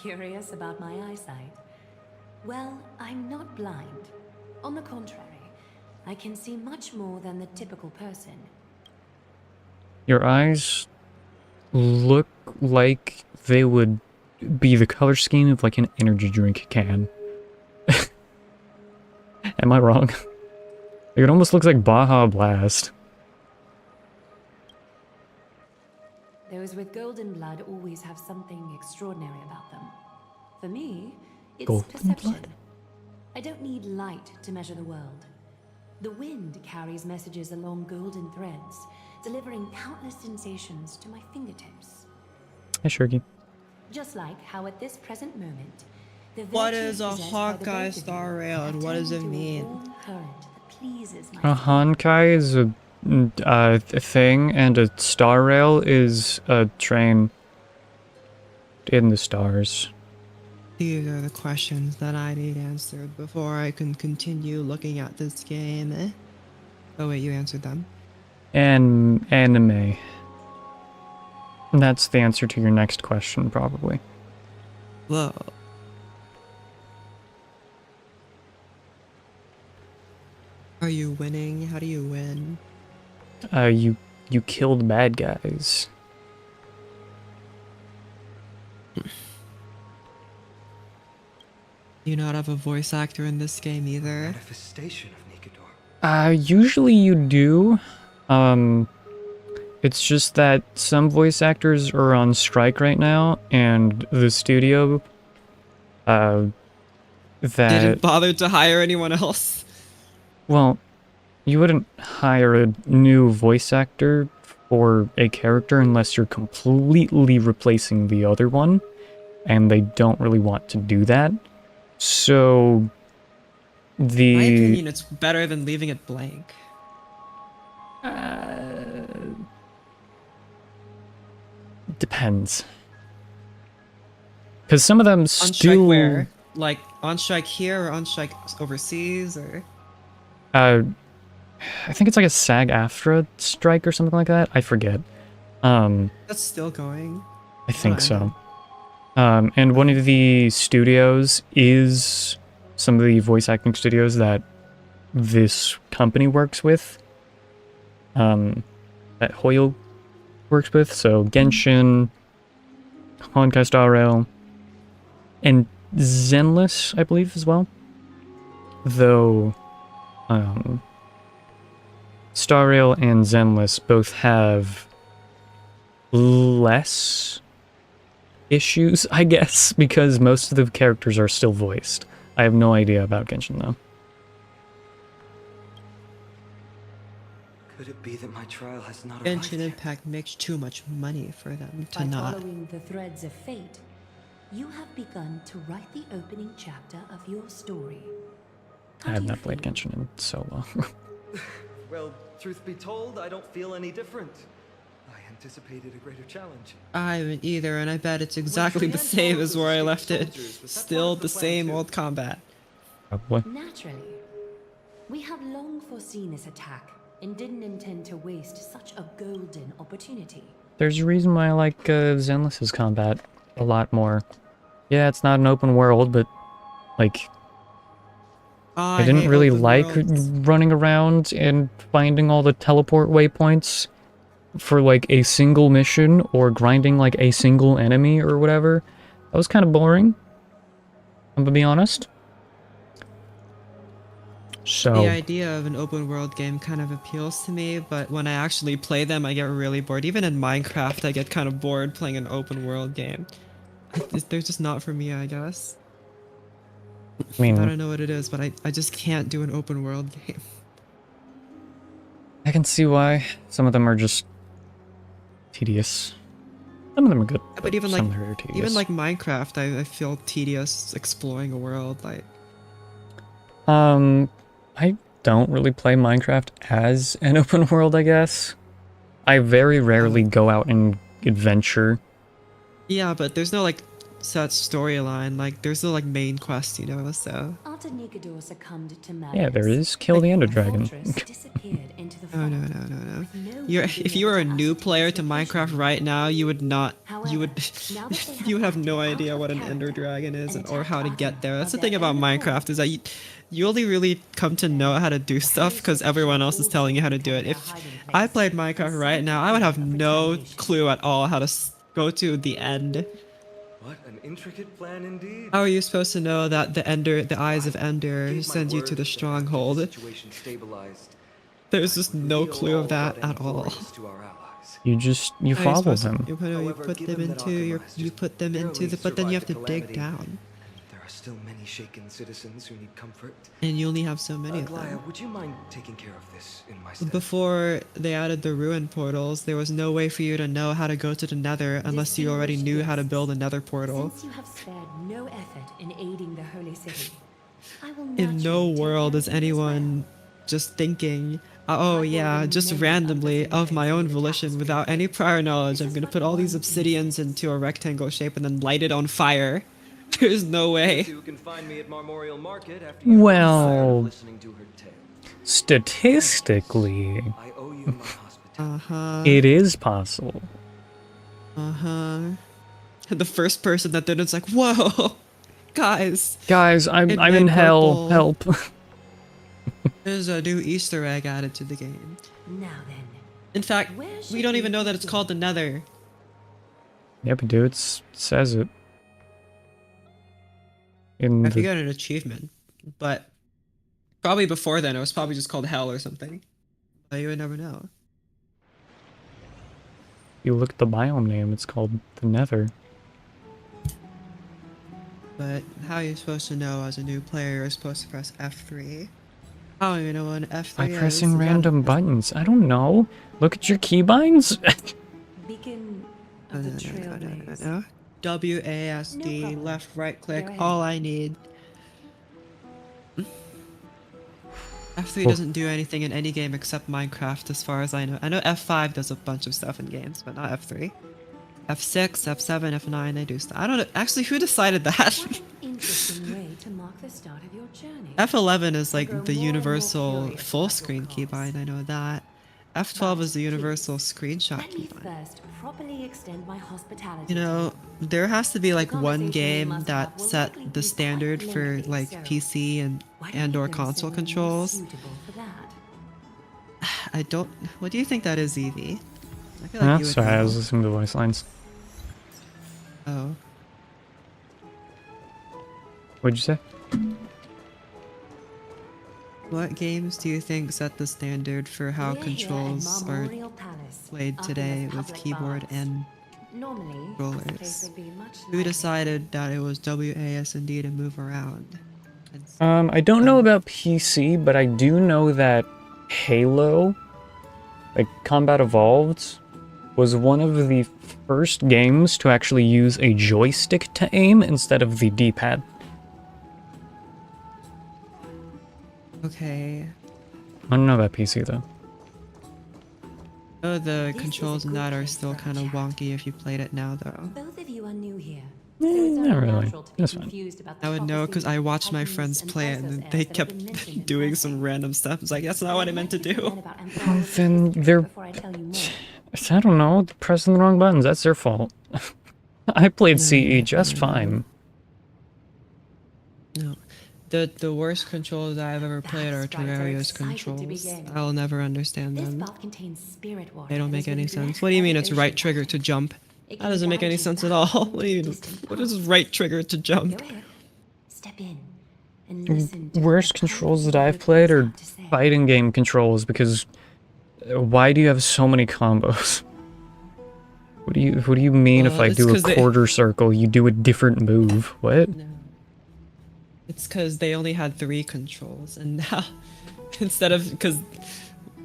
Curious about my eyesight? Well, I'm not blind. On the contrary, I can see much more than the typical person. Your eyes look like they would be the color scheme of like an energy drink can. Am I wrong? It almost looks like Baja Blast. Those with golden blood always have something extraordinary about them. For me, it's Golden perception. blood? I don't need light to measure the world. The wind carries messages along golden threads, delivering countless sensations to my fingertips. Hey, Shurgi. Just like how at this present moment, the What virtue is a possessed by the Honkai both of Star you Rail and have what does it turned into a mean? warm current that pleases my A Honkai is a thing, and a star rail is a train in the stars. These are the questions that I need answered before I can continue looking at this game, eh? Oh wait, you answered them. And anime. That's the answer to your next question, probably. Whoa. Are you winning? How do you win? You killed bad guys. You not have a voice actor in this game either? Manifestation of Nikador. Usually you do. It's just that some voice actors are on strike right now, and the studio, that... Didn't bother to hire anyone else? Well, you wouldn't hire a new voice actor for a character unless you're completely replacing the other one, and they don't really want to do that. So, In my opinion, it's better than leaving it blank. Depends. Because some of them On still... strike where? Like, on strike here or on strike overseas, or...? I think it's like a SAG-AFTRA strike or something like that. I forget. That's still going. I think I so. And one of the studios is some of the voice acting studios that this company works with. That Hoyle works with. So Genshin, Honkai Star Rail, and Zenless, I believe, as well. Though, Star Rail and Zenless both have less issues, I guess, because most of the characters are still voiced. I have no idea about Genshin, though. Could it be that my trial has not arrived Genshin yet? Impact makes too much money for them to By not. following the threads of fate, you have begun to write the opening chapter of your story. I have not played Genshin in so long. Well, truth be told, I don't feel any different. I anticipated a greater challenge. I haven't either, and I bet it's exactly the same as where I left it. Still the same old combat. Probably. Naturally. We have long foreseen this attack and didn't intend to waste such a golden opportunity. There's a reason why I like Zenless's combat a lot more. Yeah, it's not an open world, but, like... I didn't hate really open like worlds. running around and finding all the teleport waypoints for like a single mission or grinding like a single enemy or whatever. That was kind of boring, I'm gonna be honest. The So, idea of an open world game kind of appeals to me, but when I actually play them, I get really bored. Even in Minecraft, I get kind of bored playing an open world game. They're just not for me, I guess. I I mean, don't know what it is, but I just can't do an open world game. I can see why some of them are just tedious. Some of them are good, But even some of them are tedious. even like Minecraft, I feel tedious exploring a world. Like, I don't really play Minecraft as an open world, I guess. I very rarely go out and adventure. yeah, but there's no like set storyline. Like, there's no like main quest, you know. So. After Nikador succumbed to madness, Yeah, there is kill the Ender Dragon. disappeared into the Oh no. If you were a new player to Minecraft right now, you would not. You would. You would have no idea what an Ender Dragon is or how to get there. That's the thing about Minecraft is that you only really come to know how to do stuff because everyone else is telling you how to do it. If I played Minecraft right now, I would have no clue at all how to go to the end. What an intricate plan indeed. How are you supposed to know that the eyes of Ender send you to the stronghold? Situation stabilized. There's just no clue of that at all. You follow them. You put them into but then you have to dig down. There are still many shaken citizens who need comfort. And you only have so many of Glaya, them. would you mind taking care of this in my stead? Before they added the ruin portals, there was no way for you to know how to go to the nether unless you already knew how to build a nether portal. Since you have spared no effort in aiding the holy city, I will In no world is anyone just thinking, oh yeah, just randomly, of my own volition, without any prior knowledge, I'm gonna put all these obsidians into a rectangle shape and then light it on fire. There's no way. You can find me at Marmorial Market after you've Well, listening to her tale. statistically, I owe you my Uh-huh. it is possible. Uh-huh. The first person that did it's like, whoa, guys. Guys, I'm it in went hell. purple. Help. There's a new Easter egg added to the game. Now then. In fact, we don't even know that it's called the Nether. Yeah, but dude, it says it. In I the, forget an achievement, but probably before then it was probably just called Hell or something. But you would never know. you look at the biome name, it's called the Nether. But how are you supposed to know as a new player you're supposed to press F3? I don't even know what an F3 By is. pressing Is that- random buttons. I don't know. Look at your keybinds. Beacon of the Trailblaze. No. WASD, problem. left, right click, Go ahead. all I need. F3 Oh. doesn't do anything in any game except Minecraft as far as I know. I know F5 does a bunch of stuff in games, but not F3. F6, F7, F9, they do stuff. I don't know. Actually, who decided that? Interesting way to mark the start of your journey. F11 is like Grow the more and more universal curious full about screen your keybind, I know that. F12 is the universal screenshot Let me keybind. first properly extend my hospitality. You know, there has to be like one conversation we game must that have will set likely the be quite standard for lengthy, like so PC and why don't and you or go console somewhere more controls. suitable for that? I don't. What do you think that is, Evie? I feel like you would Sorry, I know. was listening to voice lines. Oh. What'd you say? What games do you think set the standard for how We're here at controls are Marmorial Palace, played up in today the with public keyboard baths. and Normally, this place controllers? would be much Who nicer. decided that it was WASD to move around? I don't know about PC, but I do know that Halo, like Combat Evolved, was one of the first games to actually use a joystick to aim instead of the D-pad. Okay. I don't know about PC though. Oh, the controls in that are still kind of wonky if you played it now, though. Both of you are new here. Not really. That's fine. I would know because I watched my friends play it and they kept doing some random stuff. It's like, that's not what I meant to do. Then they're... I don't know, pressing the wrong buttons. That's their fault. I played CE just fine. No. The worst controls I've ever played are Terraria's controls. I'll never understand This them. vault contains spirit water. They don't that make is any within sense. What do you mean it's ocean right trigger to jump? It That can doesn't make guide any you sense at back all. into What do you? distant What is right trigger to jump? Go ahead. Step in and listen to Worst controls that I've played are fighting game controls because why do you have so many combos? What do you mean if I It's do a 'cause they- quarter circle, you do a different move? What? It's because they only had 3 controls, and now instead of because,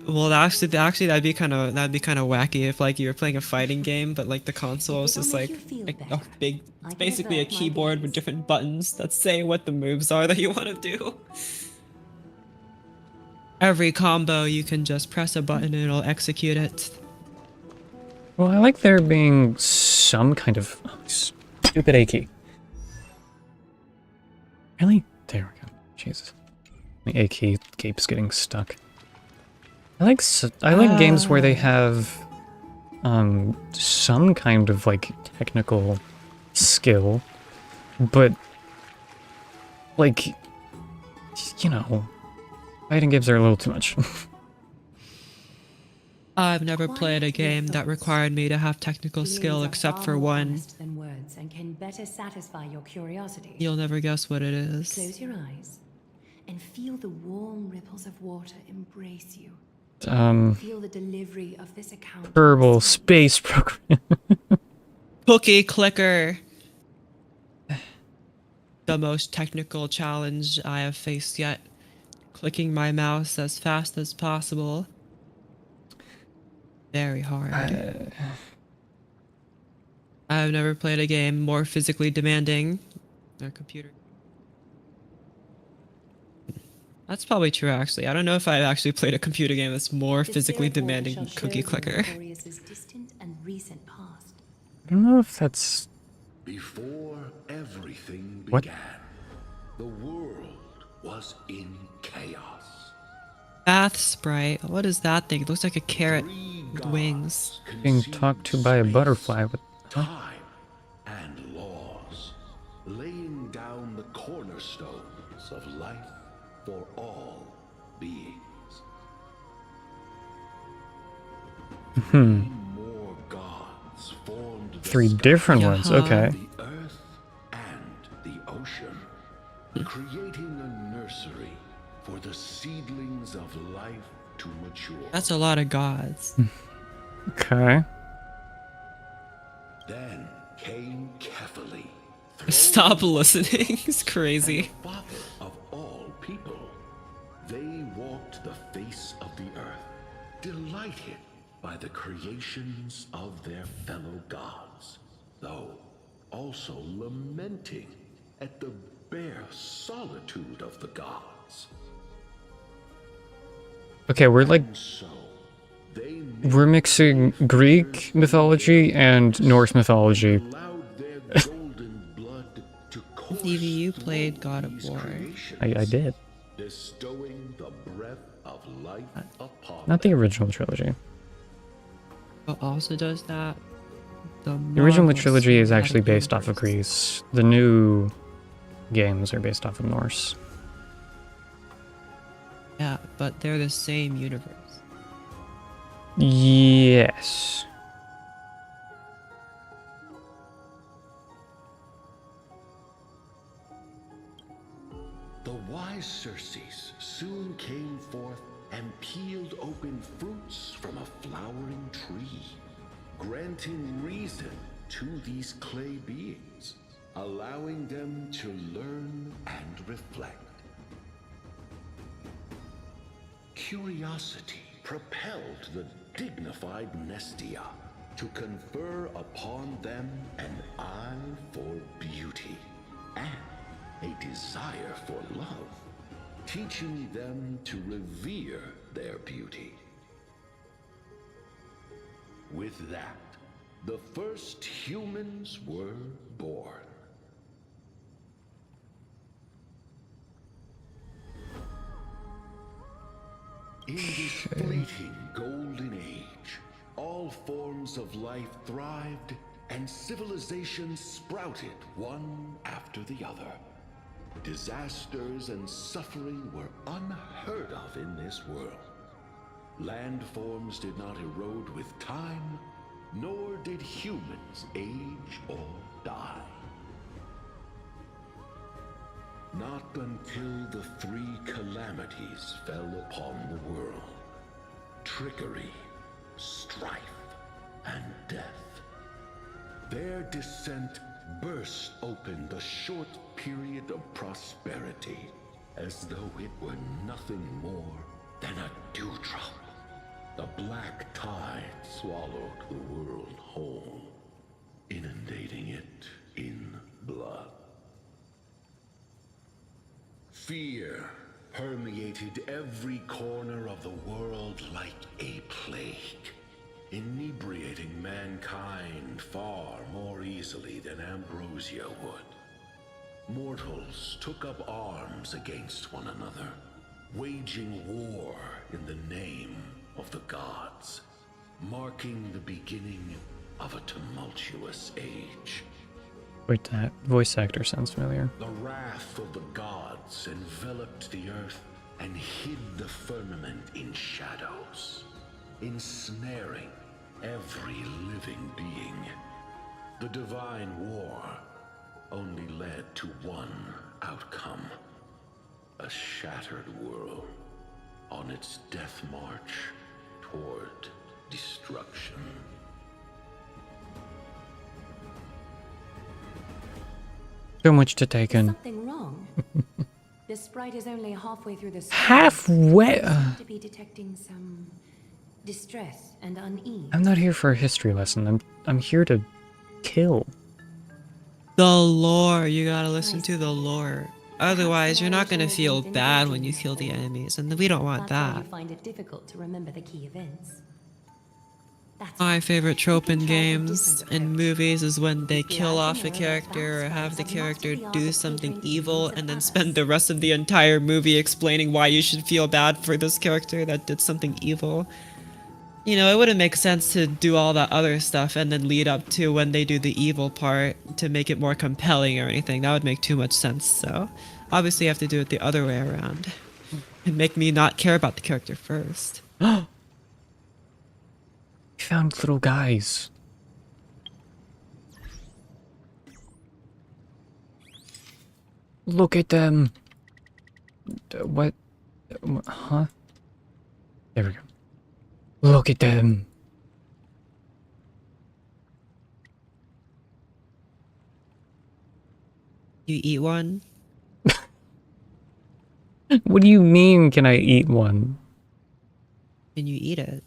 well, actually that'd be kind of wacky if like you were playing a fighting game, but like the console is just like a big, it's basically a keyboard with different buttons that say what the moves are that you want to do. Every combo you can just press a button and it'll execute it. Well, I like there being some kind of stupid A key. Really? There we go. Jesus. The A key keeps getting stuck. I like games where they have some kind of like technical skill, but like, you know, fighting games are a little too much. I've never played a game that required me to have technical skill Feelings are except far for more one. honest than words and can better satisfy your curiosity. You'll never guess what it is. Close your eyes and feel the warm ripples of water embrace you. Feel the delivery of this account. Kerbal Space Program. Cookie clicker. The most technical challenge I have faced yet. Clicking my mouse as fast as possible. Very hard. I've never played a game more physically demanding than a computer. That's probably true, actually. I don't know if I've actually played a computer game that's more physically demanding than Cookie Clicker. Distant and recent past. I don't know if that's... Before everything What? began, the world was in chaos. Bath sprite. What is that thing? It looks like a carrot with wings. Being talked to by a butterfly with... Huh? Time and laws, laying down the cornerstones of life for all beings. More gods formed the 3 different sky, ones, okay. the earth and the ocean, creating a nursery for the seedlings of life to mature. That's a lot of gods. Okay. Then came Kefali, Stop listening. It's crazy. father of all people. They walked the face of the earth, delighted by the creations of their fellow gods, though also lamenting at the bare solitude of the gods. Okay, we're like... We're mixing Greek mythology and Norse mythology. Stevie, you played God of War. I did. Bestowing the breath of life upon Not the original trilogy. But also does that. The original marvelous trilogy is actually cinematic based off of Greece. The new games are based off of Norse. Yeah, but they're the same universe. Yes. The wise Circes soon came forth and peeled open fruits from a flowering tree, granting reason to these clay beings, allowing them to learn and reflect. Curiosity propelled the dignified Nestia to confer upon them an eye for beauty and a desire for love, teaching them to revere their beauty. With that, the first humans were born. In this fleeting golden age, all forms of life thrived and civilizations sprouted one after the other. Disasters and suffering were unheard of in this world. Landforms did not erode with time, nor did humans age or die. Not until the three calamities fell upon the world: trickery, strife, and death. Their descent burst open the short period of prosperity, as though it were nothing more than a dewdrop. The black tide swallowed the world whole, inundating it in blood. Fear permeated every corner of the world like a plague, inebriating mankind far more easily than ambrosia would. Mortals took up arms against one another, waging war in the name of the gods, marking the beginning of a tumultuous age. Wait, that voice actor sounds familiar. The wrath of the gods enveloped the earth and hid the firmament in shadows, ensnaring every living being. The divine war only led to one outcome: a shattered world on its death march toward destruction. So much to take in. Something wrong? The sprite is only halfway through the story. Halfway? To be detecting some distress and unease. I'm not here for a history lesson. I'm here to kill. The lore. You gotta listen to the lore. Otherwise, you're not gonna feel bad when you kill the enemies, and we don't want That's why that. you find it difficult to remember the key events. My favorite trope in games and movies is when they kill off a character or have the character do something evil and then spend the rest of the entire movie explaining why you should feel bad for this character that did something evil. You know, it wouldn't make sense to do all that other stuff and then lead up to when they do the evil part to make it more compelling or anything. That would make too much sense, so obviously you have to do it the other way around and make me not care about the character first. We found little guys. Look at them. What? Huh? There we go. Look at them. You eat one? What do you mean, can I eat one? Can you eat it?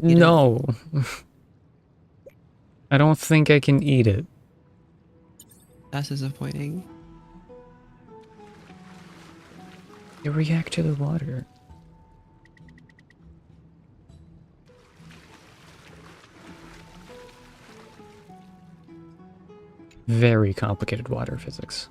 No. I don't think I can eat it. That's disappointing. They react to the water. Very complicated water physics.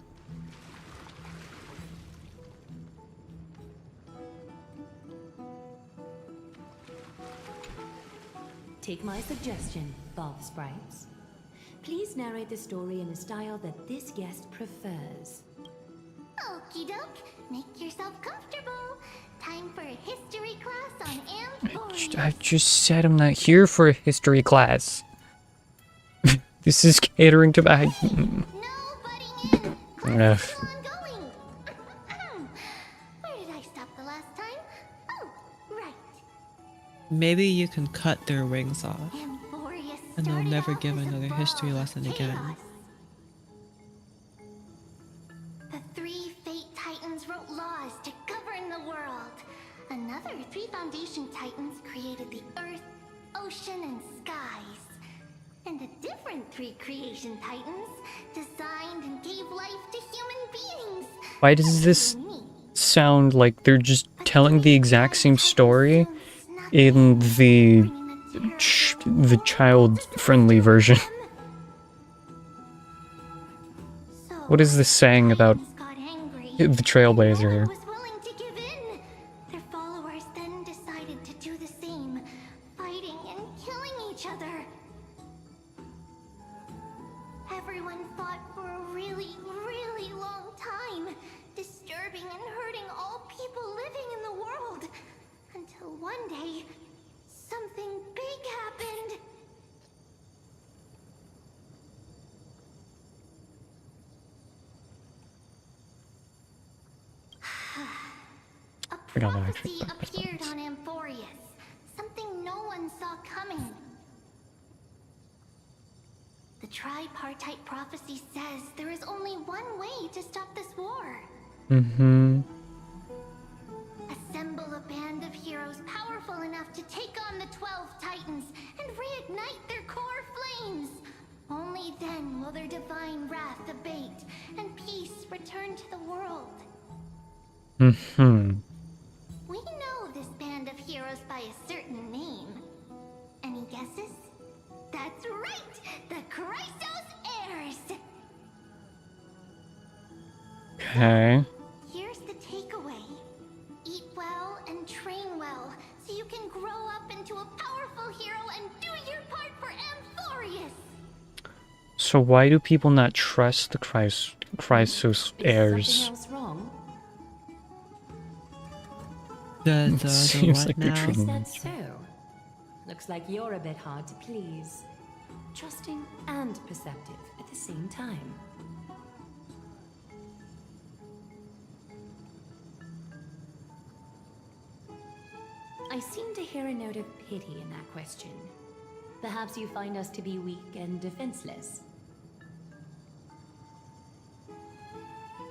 Take my suggestion, Bob Sprites. Please narrate the story in a style that this guest prefers. Okie doke, make yourself comfortable. Time for a history class on Amphoria. I just said I'm not here for a history class. This is catering to my... Where did I stop the last time? Oh, right. Maybe you can cut their wings off, Amphoria and they'll started never off give as a another history lesson again. chaos. The three Fate Titans wrote laws to govern the world. Another three Foundation Titans created the Earth, Ocean, and Skies. And the different three Creation Titans designed and gave life to human beings. Why does this sound like they're just telling the exact same story in the child-friendly version? What is this saying about the Trailblazer here? Their followers then decided to do the same, fighting and killing each other. Everyone fought for a really, really long time, disturbing and hurting all people living in the world. Until one day, something big happened. A Forgot that actually. prophecy appeared on Amphorius. Something no one saw coming. The tripartite prophecy says there is only one way to stop this war. Mm-hmm. Assemble a band of heroes powerful enough to take on the 12 Titans and reignite their core flames. Only then will their divine wrath abate and peace return to the world. Mm-hmm. We know this band of heroes by a certain name. Any guesses? That's right! The Chrysos Heirs! Okay. Here's the takeaway. Eat well and train well, so you can grow up into a powerful hero and do your part for Amphorius! So why do people not trust the Chrysos heirs? Something else wrong? The Seems what like they're now? treating That's so. Looks like you're a bit hard to please. Trusting and perceptive at the same time. I seem to hear a note of pity in that question. Perhaps you find us to be weak and defenseless.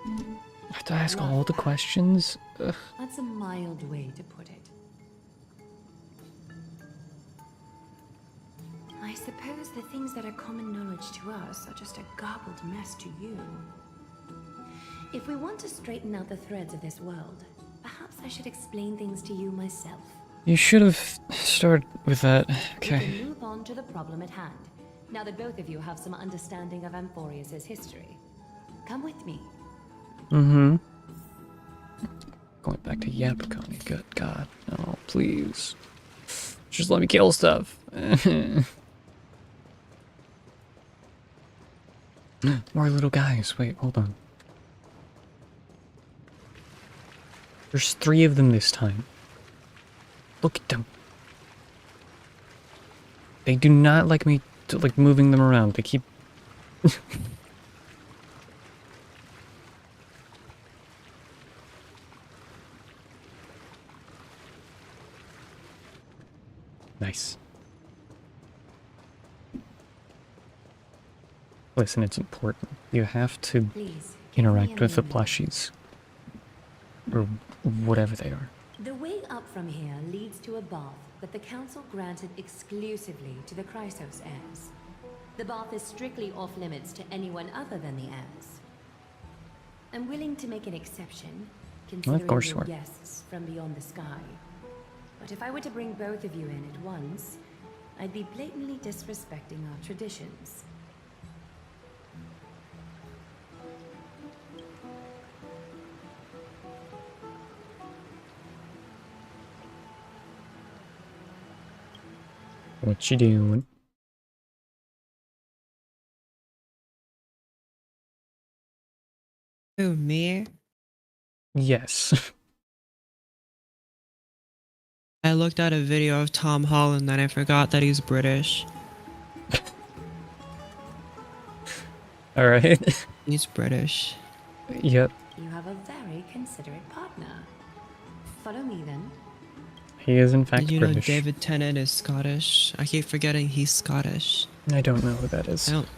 I have to ask all the questions? Ugh. That's a mild way to put it. I suppose the things that are common knowledge to us are just a garbled mess to you. If we want to straighten out the threads of this world, perhaps I should explain things to you myself. You should have started with that. We Okay. can move on to the problem at hand, now that both of you have some understanding of Amphorius' history. Come with me. Mm-hmm. Going back to Yapicon. Good God. No, please. Just let me kill stuff. More little guys. Wait, hold on. There's 3 of them this time. Look at them. They do not like me like moving them around. They keep Nice. Listen, it's important. You have to Please, interact with the moment. plushies. Or whatever they are. The way up from here leads to a bath that the council granted exclusively to the Chrysos heirs. The bath is strictly off limits to anyone other than the heirs. I'm willing to make an exception, considering course your you are. guests from beyond the sky. But if I were to bring both of you in at once, I'd be blatantly disrespecting our traditions. What you doing? Who, me? Yes. I looked at a video of Tom Holland and I forgot that he's British. Alright. He's British. Yep. You have a very considerate partner. Follow me then. He is in fact Did you know British. David Tennant is Scottish? I keep forgetting he's Scottish. I don't know who that is. I don't.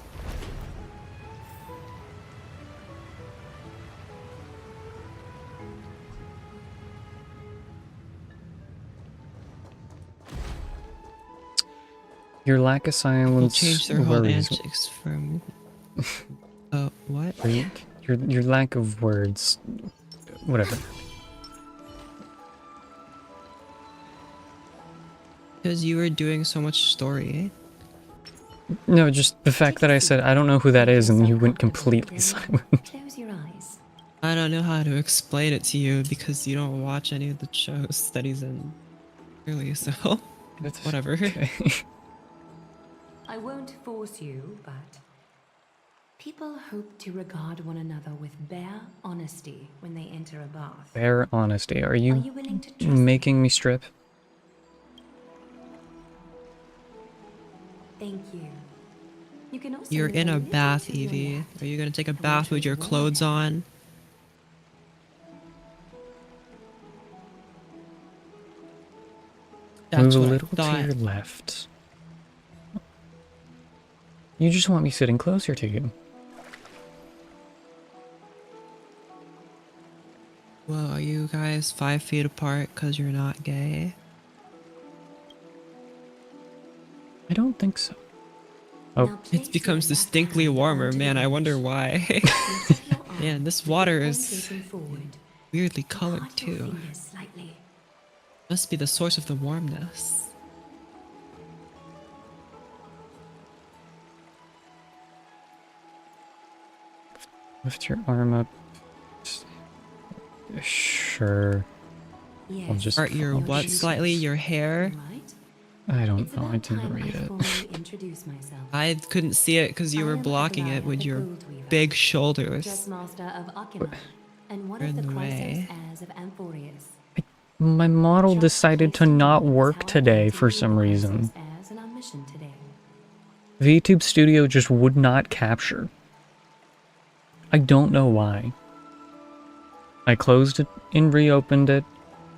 Your lack of People silence change their whole worries me. antics from. What? Your lack of words. Whatever. Because you were doing so much story. No, just the fact that I said I don't know who that is and you went completely silent. Close your eyes. I don't know how to explain it to you because you don't watch any of the shows that he's in. Really, so. Whatever. I won't force you, but People hope to regard one another with bare honesty when they enter a bath. Bare honesty. Are you willing to trust making me strip? Thank you. You can also You're leave in a little bath, to your Evie. left. Are you gonna take a Which bath with was your where clothes on? That's Move a what I little to thought. your left. You just want me sitting closer to you. Well, are you guys 5 feet apart because you're not gay? I don't think so. Oh. It becomes distinctly warmer, man. I wonder why. Man, this water is weirdly colored too. Must be the source of the warmness. Lift your arm up. Sure. I'll just Part your follow what Jesus. slightly? Your hair? I don't know. I didn't read it. I couldn't see it because you were blocking it with your big shoulders. Dressmaster of Akima, and one You're of the in the Chrysos way. heirs of Amphorius. My model decided to not work today for some reason. Heirs and our mission today. VTube Studio just would not capture. I don't know why. I closed it and reopened it.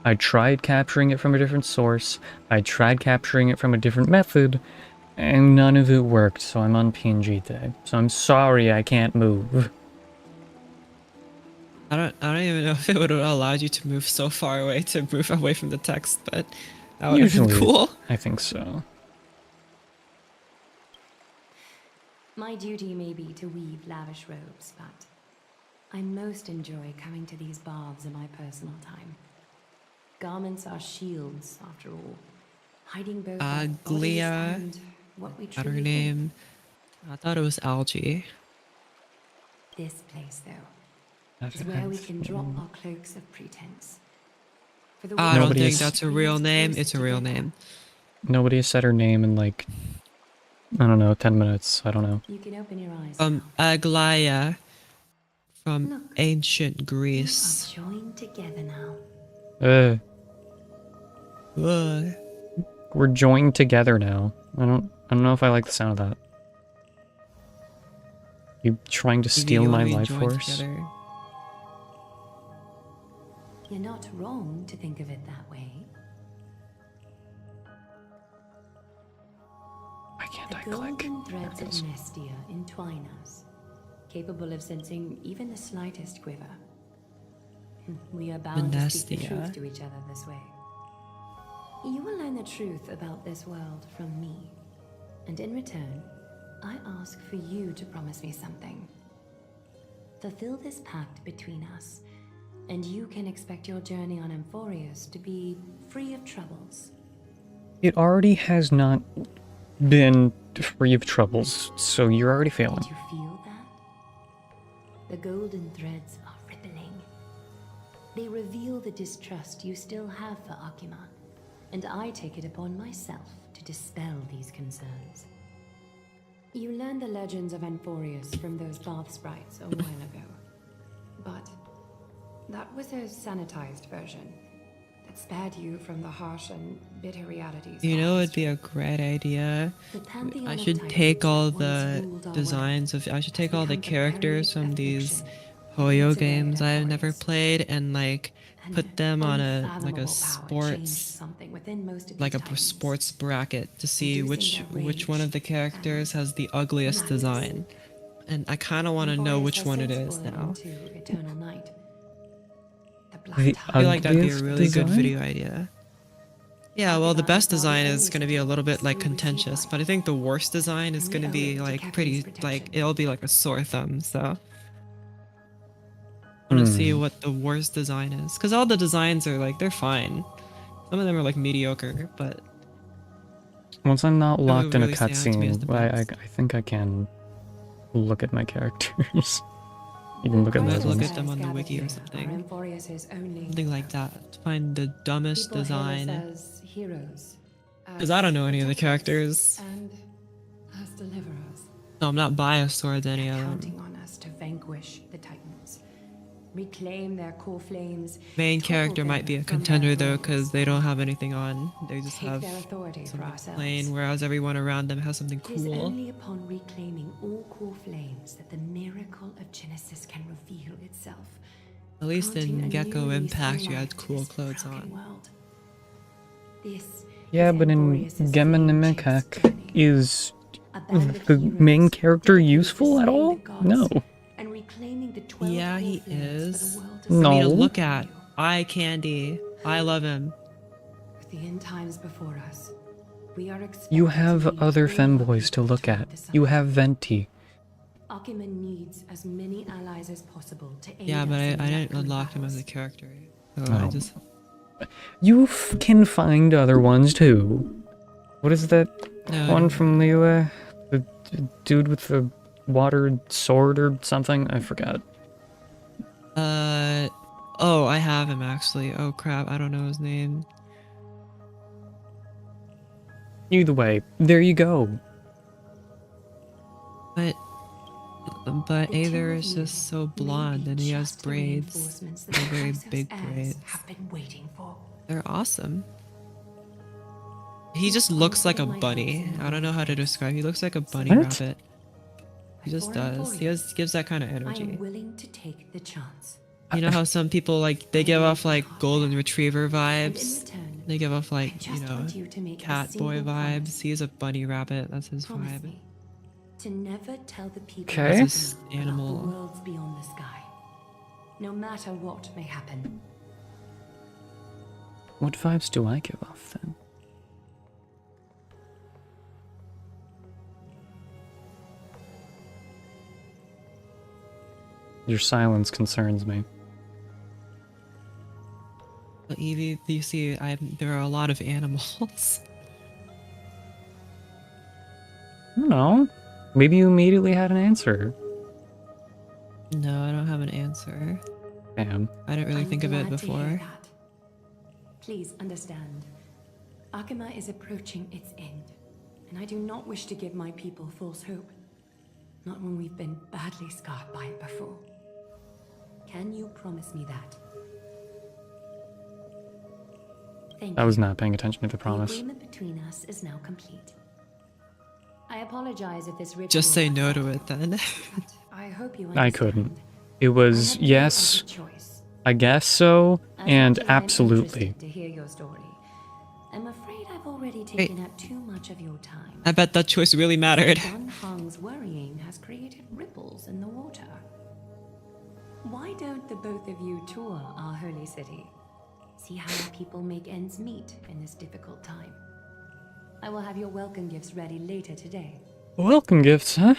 I tried capturing it from a different source. I tried capturing it from a different method, and none of it worked, so I'm on PNG today. So I'm sorry I can't move. I don't even know if it would have allowed you to move so far away to move away from the text, but that would have been Usually, cool. I think so. My duty may be to weave lavish robes, but I most enjoy coming to these baths in my personal time. Garments are shields, after all, hiding both our bodies Aglia. and what we Got her truly name. I thought it was Algae. think. This place, though, is where we can drop our cloaks of pretense. For the I don't Nobody think is- that's a real name. It's a real name. Nobody has said her name in like, I don't know, 10 minutes. I don't know. You can open your eyes. Aglaia from Look. ancient Greece. Joined together now. We're joined together now. I don't know if I like the sound of that. You trying to steal You my wanna be life joined force? together? You're not wrong to think of it that way. Why can't The I click? golden threads There of it is. Nestia entwine us, capable of sensing even the slightest quiver. We are bound to speak the Nestia. truth to each other this way. You will learn the truth about this world from me, and in return, I ask for you to promise me something. Fulfill this pact between us, and you can expect your journey on Amphorius to be free of troubles. It already has not been free of troubles, so you're already failing. You feel that? The golden threads are rippling. They reveal the distrust you still have for Akima, and I take it upon myself to dispel these concerns. You learned the legends of Amphorius from those bath sprites a while ago, but that was a sanitized version that spared you from the harsh and bitter realities. You know, it'd be a great idea. The pantheon I of should titans take all that the once ruled our designs of. I should take all the become a characters buried from these affliction. Hoyo It's a games way I've never played and like put them on a like a unfathomable power changed sports something within most of like a these titans. sports bracket to see Reducing which their one of rage the characters has the ugliest madness. design. And I kind of want to know Amphorius which has one it since is fallen now. into eternal night. The Black The I feel like that'd be a ugliest really good design? video idea. Yeah, well, the best design is going to be a little bit like contentious, but I think the worst design is going to be like pretty, like it'll be like a sore thumb. So I want to see what the worst design is, because all the designs are like they're fine. Some of them are like mediocre, but Once I'm not would locked in a really stand out to me as the cutscene, I think I can look at my characters. You can look at let's those look ones. at them on the wiki or something. Something like that. Find the dumbest People hail us design. as heroes, Because I don't know any of the characters. and as deliverers. No, I'm not biased towards any of them. Counting on us to vanquish the Titans, reclaim their core flames. Main topple character might them be a from their contender though, thrones, because they don't have anything on. They just take have their authority for something ourselves. plain, whereas everyone around them has something It is cool. only upon reclaiming all core flames that the miracle of Genesis can reveal itself. At least granting in a Gecko new lease Impact, on you life had to cool this clothes broken on. world. This Yeah, is but in Emborius' Geminimikak, is Abandoned the main heroes character dedicated to useful at slaying all? the gods No. and reclaiming the 12 Yeah, core he flames for is. the world to For me to No. look at. Eye candy. I love him. With the end times before us, we are expected You to have lead other all our femboys to people look toward at. the sun. You have Venti. Akima needs as many allies as possible to aid Yeah, but us in I didn't electric unlock him as battles. a character. So I Oh. just... You can find other ones too. What is that No, one no. from the dude with the water sword or something? I forgot. Oh, I have him actually. Oh crap, I don't know his name. Either way, there you go. But The two Aether of is you just so may blonde be and he has just the braids. reinforcements that They're the very Chrysos big heirs braids. have been waiting for. They're awesome. He just I'm looks like a putting my bunny. hopes in I don't know how to describe. He looks like a bunny What? rabbit. He just For does. He gives that kind of I energy. am willing to take the chance. You know how some people like they give off like golden retriever And in vibes. return, They give off I like, just you know, want you to make a cat boy single vibes. promise. He's a bunny rabbit. That's his Promise vibe. me to never tell the people Okay. of This Akima about animal. the worlds beyond the sky, no matter what may happen. What vibes do I give off then? Your silence concerns me. But Evie, you see, there are a lot of animals. I don't know. Maybe you immediately had an answer. No, I don't have an answer. Damn. I didn't really I'm think of it glad to hear before. that. Please understand, Akima is approaching its end, and I do not wish to give my people false hope. Not when we've been badly scarred by it before. Can you promise me that? Thank I you. was not paying attention to the The promise. agreement between us is now complete. I apologize if this ritual Just say has no set to you, it then. but I hope you I understand. couldn't. It was I had no yes, other choice. I guess so, As and much as I'm absolutely. interested to hear your story, I'm afraid I've already taken up too much of your time. I bet that choice really mattered. Don Hong's worrying has created ripples in the water. Why don't the both of you tour our holy city? See how our people make ends meet in this difficult time. I will have your welcome gifts ready later today. Welcome gifts, huh?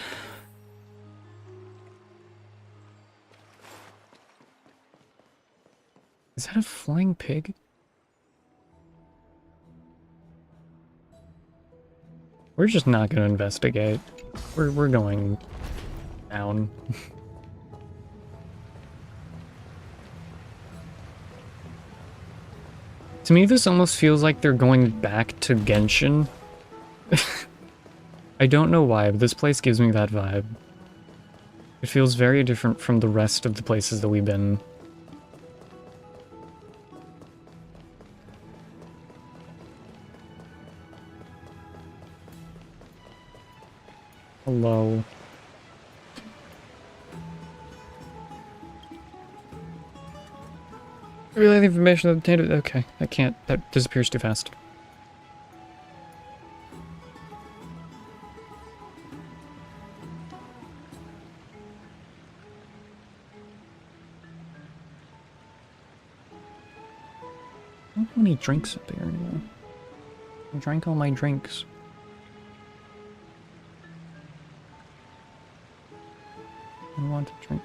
Is that a flying pig? We're just not gonna investigate. We're going down. To me, this almost feels like they're going back to Genshin. I don't know why, but this place gives me that vibe. It feels very different from the rest of the places that we've been. Hello. Relay the information obtained. Okay, I can't. That disappears too fast. I don't have any drinks up there anymore. I drank all my drinks. I want to drink.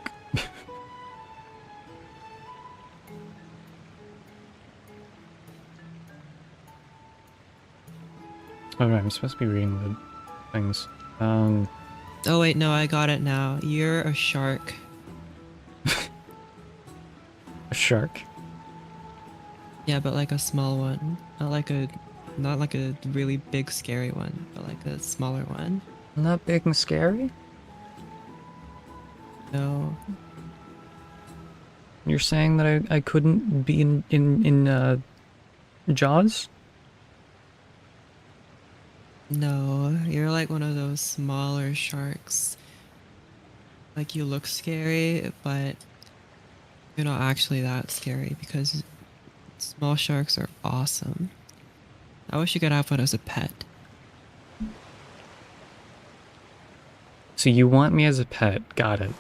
Alright, I'm supposed to be reading the things. Oh wait, no, I got it now. You're a shark. A shark? Yeah, but like a small one. Not like a really big scary one, but like a smaller one. Not big and scary? No. You're saying that I couldn't be in Jaws? No, you're like one of those smaller sharks. Like you look scary, but you're not actually that scary because small sharks are awesome. I wish you could have one as a pet. So you want me as a pet? Got it.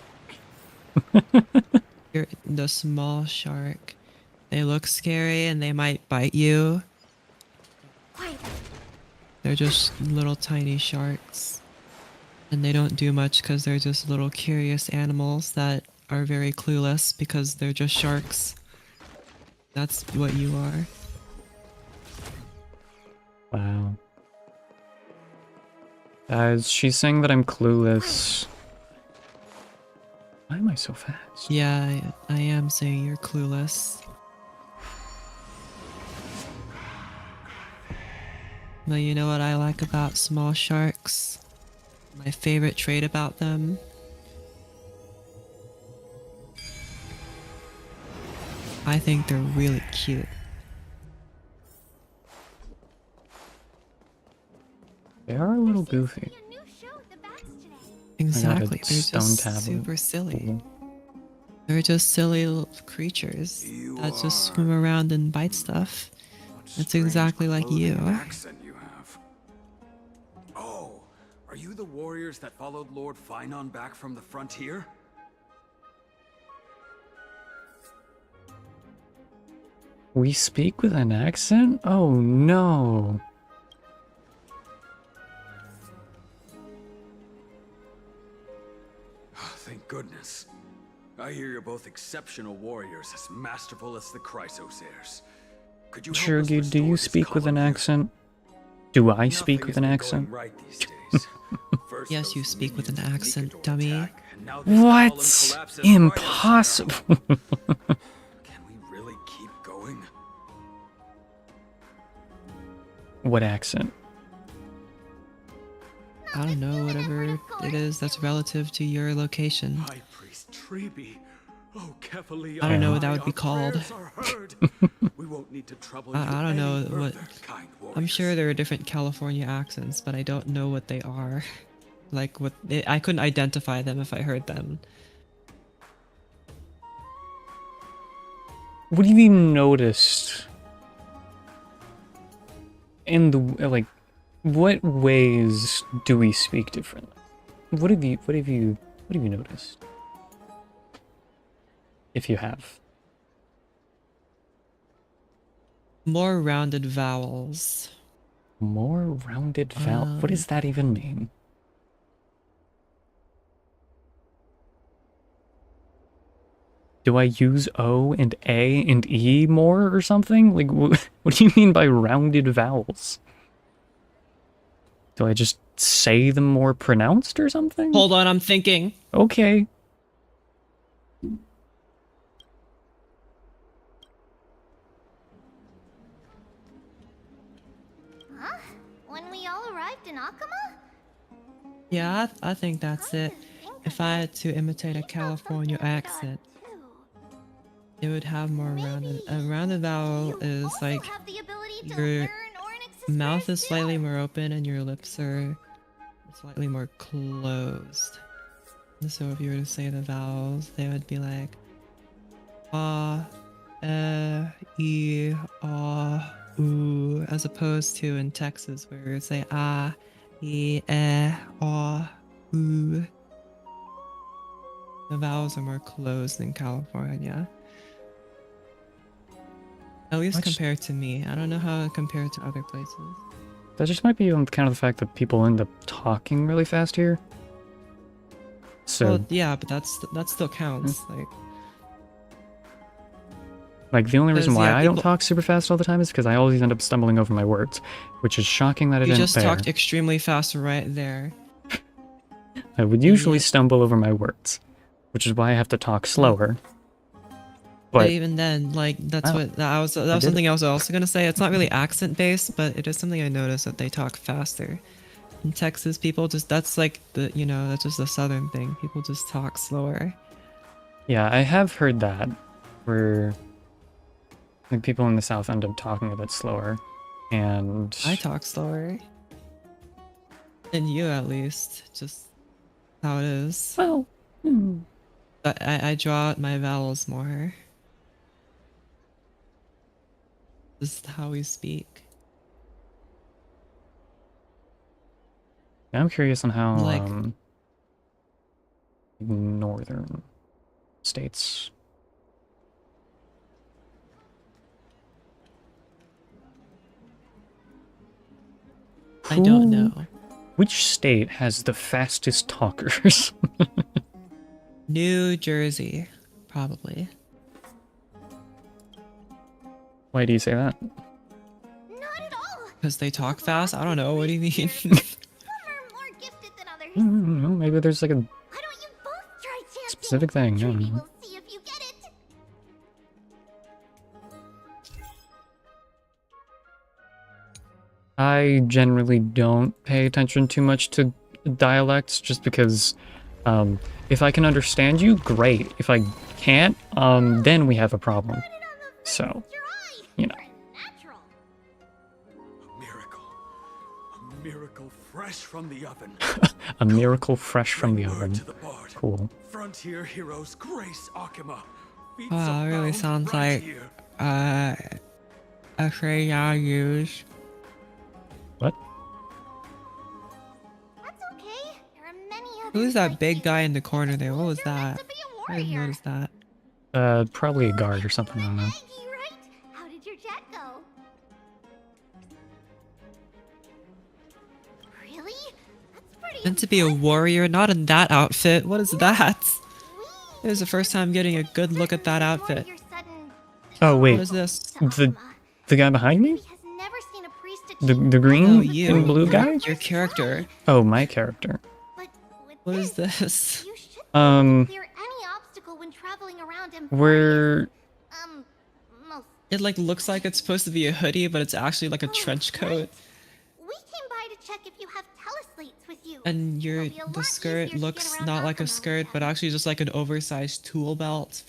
You're the small shark. They look scary and they might bite you. They're just little tiny sharks. And they don't do much because they're just little curious animals that are very clueless because they're just sharks. That's what you are. Wow. Guys, she's saying that I'm clueless. Why am I so fast? Yeah, I am saying you're clueless. But you know what I like about small sharks? My favorite trait about them? I think they're really cute. They are a little goofy. Exactly, they're stone just tablet. super silly. Cool. They're just silly little creatures that just swim around and bite stuff. It's exactly like you. Accent you have. Oh, are you the warriors that followed Lord Finon back from the frontier? We speak with an accent? Oh no. Thank goodness. I hear you're both exceptional warriors, as masterful as the Chrysos heirs. Could you help us Shurgi, do restore you this speak with colony? an accent? Do I speak Nothing with has an been accent? going right these days. First Yes, those you speak with an minions accent, dummy. attack, and now this column What? collapses right at Impossible. Can we really keep going? What accent? I don't know, whatever it is that's relative to your location. High Priest Treby. Oh, Kefali, I don't know what that our would be called. prayers are heard. We won't need to trouble you I don't know any what. further, kind I'm sure there are different California accents, but I don't know what they are. Like what I couldn't identify them if I heard them. What have you noticed in the like? What ways do we speak differently? What have you noticed? If you have. More rounded vowels. More rounded vowel. What does that even mean? Do I use O and A and E more or something? Like, what do you mean by rounded vowels? Do I just say them more pronounced or something? Hold on, I'm thinking. Okay. Huh? When we all arrived in Akama? Yeah, I think that's it. If I had to imitate a California accent, it would have more rounded. A rounded vowel is like your mouth is slightly more open and your lips are slightly more closed. So if you were to say the vowels, they would be like ah, e, ah, oo, as opposed to in Texas where you would say ah, e, ah, oo. The vowels are more closed in California. At least compared to me. I don't know how it compared to other places. That just might be on account of the fact that people end up talking really fast here. So, Well, yeah, but that still counts. like the only reason why I don't people- talk super fast all the time is because I always end up stumbling over my words, which is shocking that I You didn't just there. talked extremely fast right there. I would usually stumble over my words, which is why I have to talk slower. But even then, like that's Oh, what that was I did something I was also gonna say. It's not really accent based, but it is something I noticed that they talk faster. In Texas, people just, that's like the, you know, that's just a southern thing. People just talk slower. Yeah, I have heard that, where like people in the South end up talking a bit slower, and I talk slower. Than you, at least. Just how it is. Well, But I draw out my vowels more. Just how we speak. I'm curious on how Like, northern states. I don't know. Which state has the fastest talkers? New Jersey, probably. Why do you say that? Because they talk fast? I don't know. What do you mean? I don't know, maybe there's like a specific thing. I don't know. I generally don't pay attention too much to dialects just because if I can understand you, great. If I can't, then we have a problem. So, you know. A miracle fresh from the oven. A miracle fresh from the oven. Cool. Frontier heroes grace Akima. Wow, it really sounds like a phrase I use. What? Who's that big guy in the corner there? What was that? I didn't notice that. Probably a guard or something, I don't know. How did your jet go? Really? That's pretty Meant to be a warrior, not in that outfit. What is that? It was the first time getting a good look at that outfit. Oh wait, What is this? the guy behind me? The green No, you. and blue guy? Your character. Oh, my character. What is this? We're It like looks like it's supposed to be a hoodie, but it's actually like a trench coat. We came by to check if you have teleslates with you. And the skirt looks not like a skirt, but actually just like an oversized tool belt.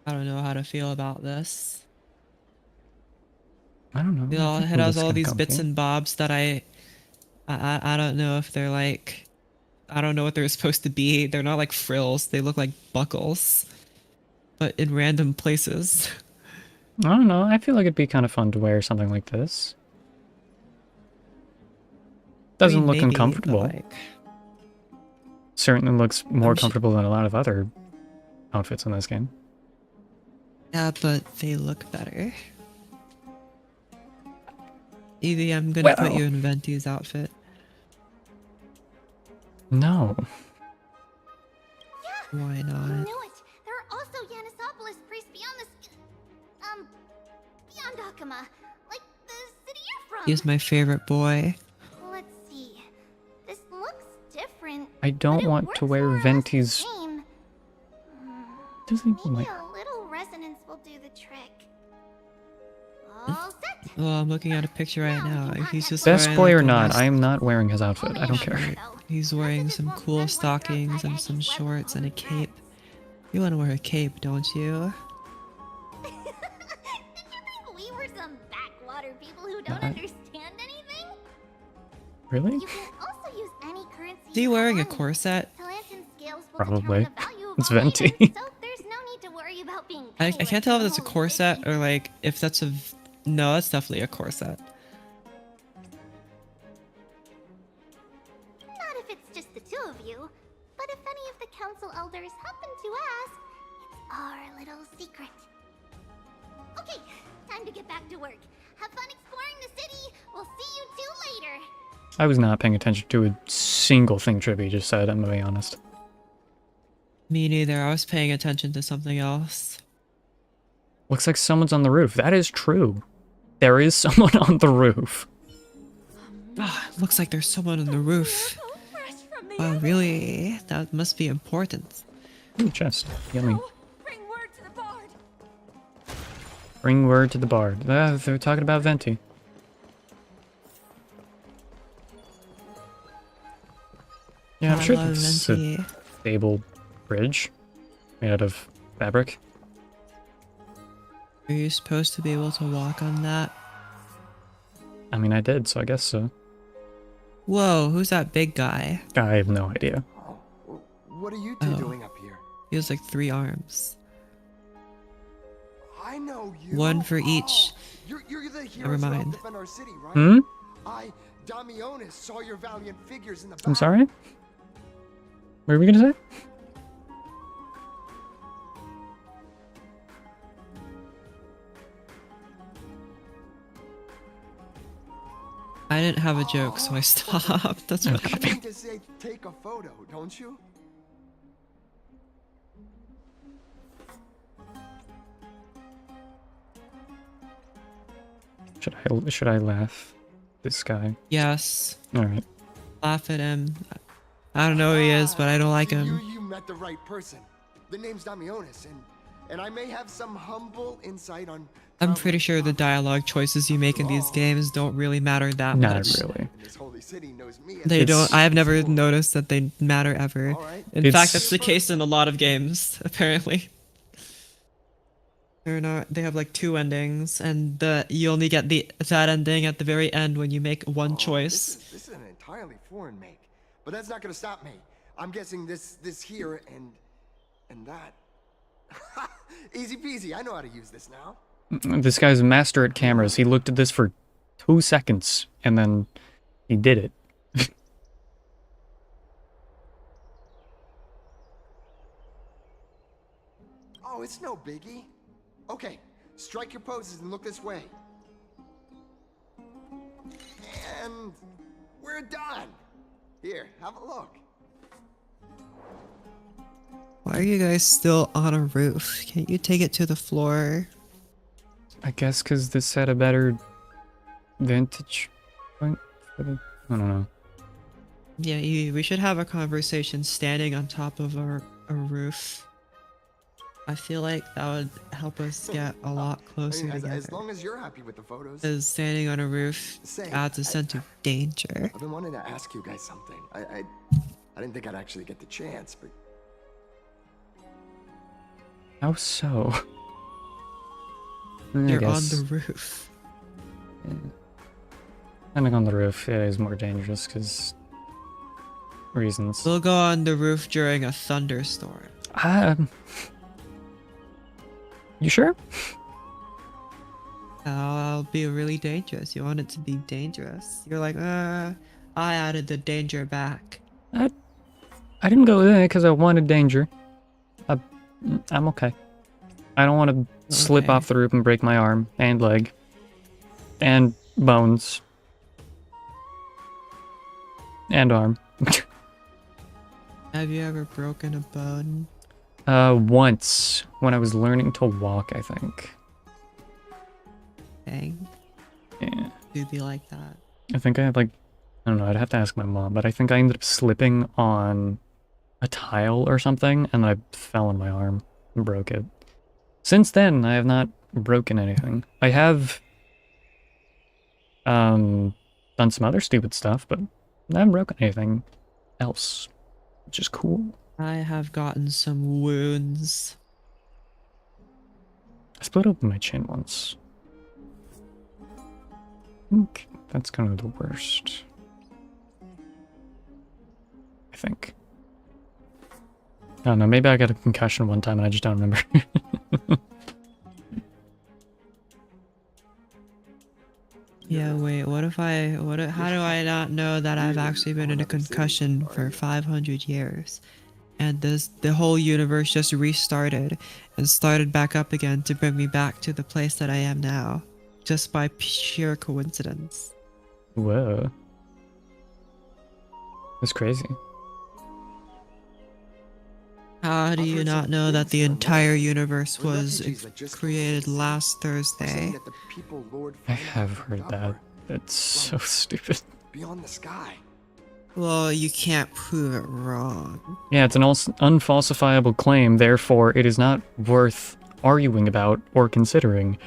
I don't know how to feel about this. I don't know. It has all these bits and bobs that I don't know if they're like, I don't know what they're supposed to be. They're not like frills. They look like buckles, but in random places. I don't know. I feel like it'd be kind of fun to wear something like this. Doesn't look maybe, uncomfortable. but, like, certainly looks more comfortable than a lot of other outfits in this game. Yeah, but they look better. Evie, I'm gonna put you in Venti's outfit. No. Why I not? knew it. There are also Yanisopolis priests beyond this, beyond Akima, like the city you're from. He's my favorite boy. Let's see. This looks different. I don't want to wear Venti's. Same. Doesn't Maybe like. a little resonance will do the trick. All set. Well, I'm looking at a picture right now. He's just Best wearing, boy like, or a not, vest. I am not wearing his outfit. I don't care. He's wearing some cool stockings and some shorts and a cape. You want to wear a cape, don't you? Did you think we were some backwater people who don't understand anything? Really? You can also use any currency. Is he wearing a corset? Talantan scales will Probably. determine the value of It's all Venti. items, so there's no need to worry about being I can't tell if that's a corset or like if that's a. No, that's definitely a corset. Not if it's just the two of you, but if any of the council elders happen to ask, it's our little secret. Okay, time to get back to work. Have fun exploring the city. We'll see you two later. I was not paying attention to a single thing Trippy just said, I'm gonna be honest. Me neither. I was paying attention to something else. Looks like someone's on the roof. That is true. There is someone on the roof. Ah, looks like there's someone on the roof. Oh, really? That must be important. Ooh, chest. Yummy. Bring word to the bard. They're talking about Venti. Yeah, I'm I sure love that's Venti. a stable bridge made out of fabric. Are you supposed to be able to walk on that? I mean, I did, so I guess so. Whoa, who's that big guy? I have no idea. What are you two doing up here? He has like 3 arms. I know you. One for each. You're the heroes Never who helped mind. defend our city, right? Hmm? I, Damionis, saw your valiant figures in the I'm back. sorry? What were we gonna say? I didn't have a joke, so I stopped. That's what You happened. need to say take a photo, don't you? Should I laugh? This guy. Yes. Alright. Laugh at him. I don't know who he is, but I don't like him. You met the right person. The name's Damionis, and I may have some humble insight on. I'm pretty sure the dialogue choices you make in these games don't really matter that Not much. really. This holy city knows me. They don't. I have never noticed that they matter ever. In It's- fact, that's the case in a lot of games, apparently. They're not. They have like 2 endings, and you only get that ending at the very end when you make one choice. This is an entirely foreign make, but that's not gonna stop me. I'm guessing this here and that. Easy peasy. I know how to use this now. This guy's a master at cameras. He looked at this for 2 seconds, and then he did it. Oh, it's no biggie. Okay, strike your poses and look this way. And we're done. Here, have a look. Why are you guys still on a roof? Can't you take it to the floor? I guess because this had a better vantage point for the... I don't know. Yeah, we should have a conversation standing on top of a roof. I feel like that would help us get a lot closer together. As long as you're happy with the photos. Because standing on a roof adds a sense of danger. I've been wanting to ask you guys something. I didn't think I'd actually get the chance, but How so? I You're on guess. the roof. Standing on the roof is more dangerous because reasons. We'll go on the roof during a thunderstorm. You sure? I'll be really dangerous. You want it to be dangerous. You're like, I added the danger back. I didn't go there because I wanted danger. I'm okay. I don't want to slip off the roof and break my arm and leg and bones and arm. Have you ever broken a bone? Once when I was learning to walk, I think. Dang. Yeah. Do be like that. I think I had like, I don't know, I'd have to ask my mom, but I think I ended up slipping on a tile or something and I fell on my arm and broke it. Since then, I have not broken anything. I have done some other stupid stuff, but I haven't broken anything else, which is cool. I have gotten some wounds. I split open my chin once. I think that's kind of the worst. I think. I don't know, maybe I got a concussion one time and I just don't remember. Yeah, wait, how do I not know that I've actually been in a concussion for 500 years? And the whole universe just restarted and started back up again to bring me back to the place that I am now. Just by sheer coincidence. Whoa. That's crazy. How do you not know that the entire universe was created last Thursday? I have heard that. It's so stupid. beyond the sky. Well, you can't prove it wrong. Yeah, it's an unfalsifiable claim, therefore it is not worth arguing about or considering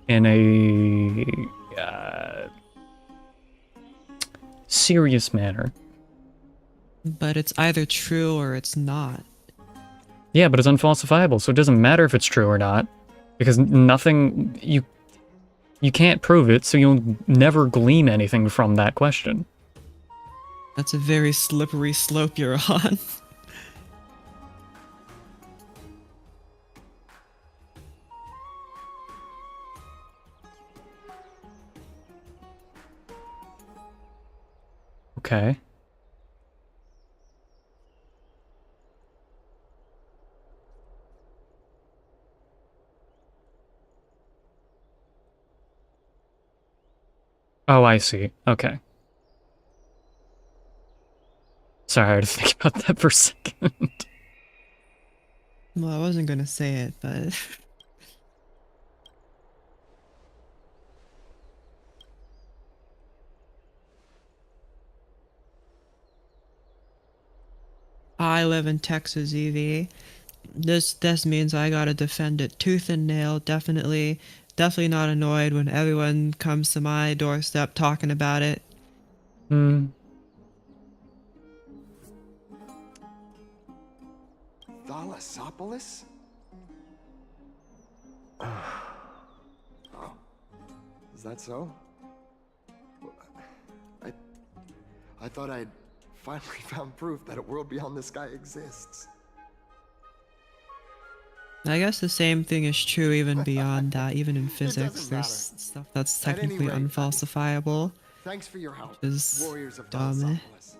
in a serious manner. But it's either true or it's not. Yeah, but it's unfalsifiable, so it doesn't matter if it's true or not, because nothing, you can't prove it, so you'll never glean anything from that question. That's a very slippery slope you're on. Okay. Oh, I see. Okay. Sorry, I had to think about that for a second. Well, I wasn't gonna say it, but... I live in Texas, EV. This means I gotta defend it tooth and nail. Definitely not annoyed when everyone comes to my doorstep talking about it. Thalassopolis? Oh, is that so? I thought I'd finally found proof that a world beyond the sky exists. I guess the same thing is true even beyond that. Even in physics, there's stuff that's technically unfalsifiable. Thanks for your help, which is warriors of dumb. Thalassopolis.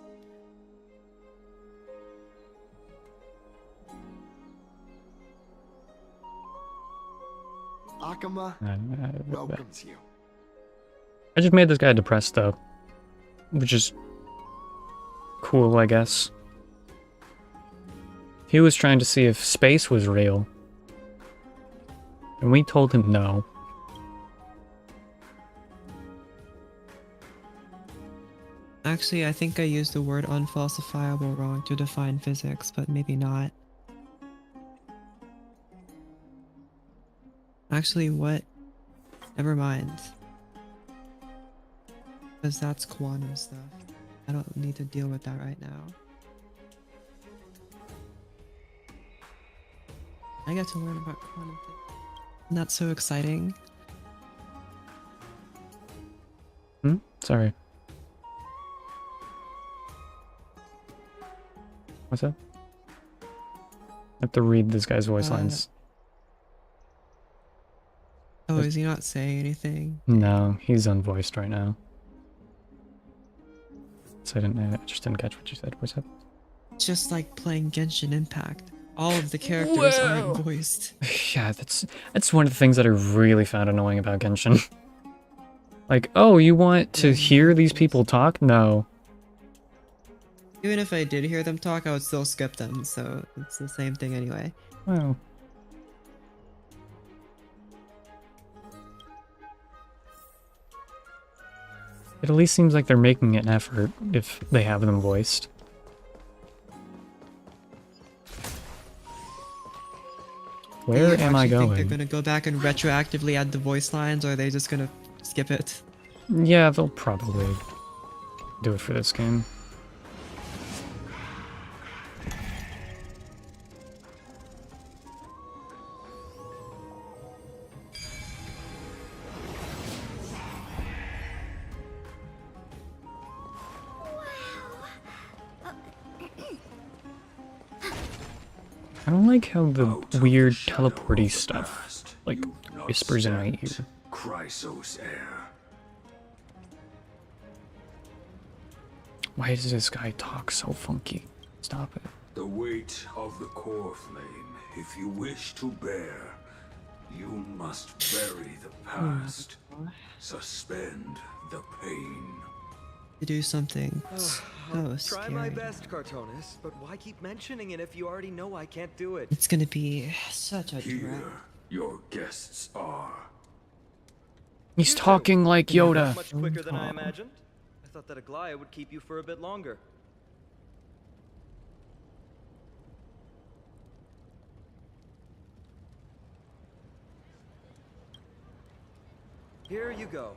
Akama welcomes you. I just made this guy depressed, though. Which is cool, I guess. He was trying to see if space was real. And we told him no. Actually, I think I used the word unfalsifiable wrong to define physics, but maybe not. Actually, what? Never mind. Because that's quantum stuff. I don't need to deal with that right now. I get to learn about quantum things. Isn't that so exciting? Sorry. What's that? I have to read this guy's voice lines. Oh, is he not saying anything? No, he's unvoiced right now. So I just didn't catch what you said. What's up? It's just like playing Genshin Impact. All of the characters aren't voiced. Yeah, that's one of the things that I really found annoying about Genshin. Like, oh, you want to hear these people talk? No. Even if I did hear them talk, I would still skip them, so it's the same thing anyway. Wow. It at least seems like they're making an effort if they have them voiced. Where am I going? Think they're gonna go back and retroactively add the voice lines, or are they just gonna skip it? Yeah, they'll probably do it for this game. I don't like how the weird teleporty stuff, like, whispers in my ear. Chrysos heir. Why does this guy talk so funky? Stop it. The weight of the core flame, if you wish to bear, you must bury the past. Suspend the pain. To do something so Try my scary. best, Cartonis, but why keep mentioning it if you already know I can't do it? It's gonna be such a drag. Here, your guests are. He's talking like Yoda. Much quicker than I imagined. I thought that Aglaya would keep you for a bit longer. Here you go.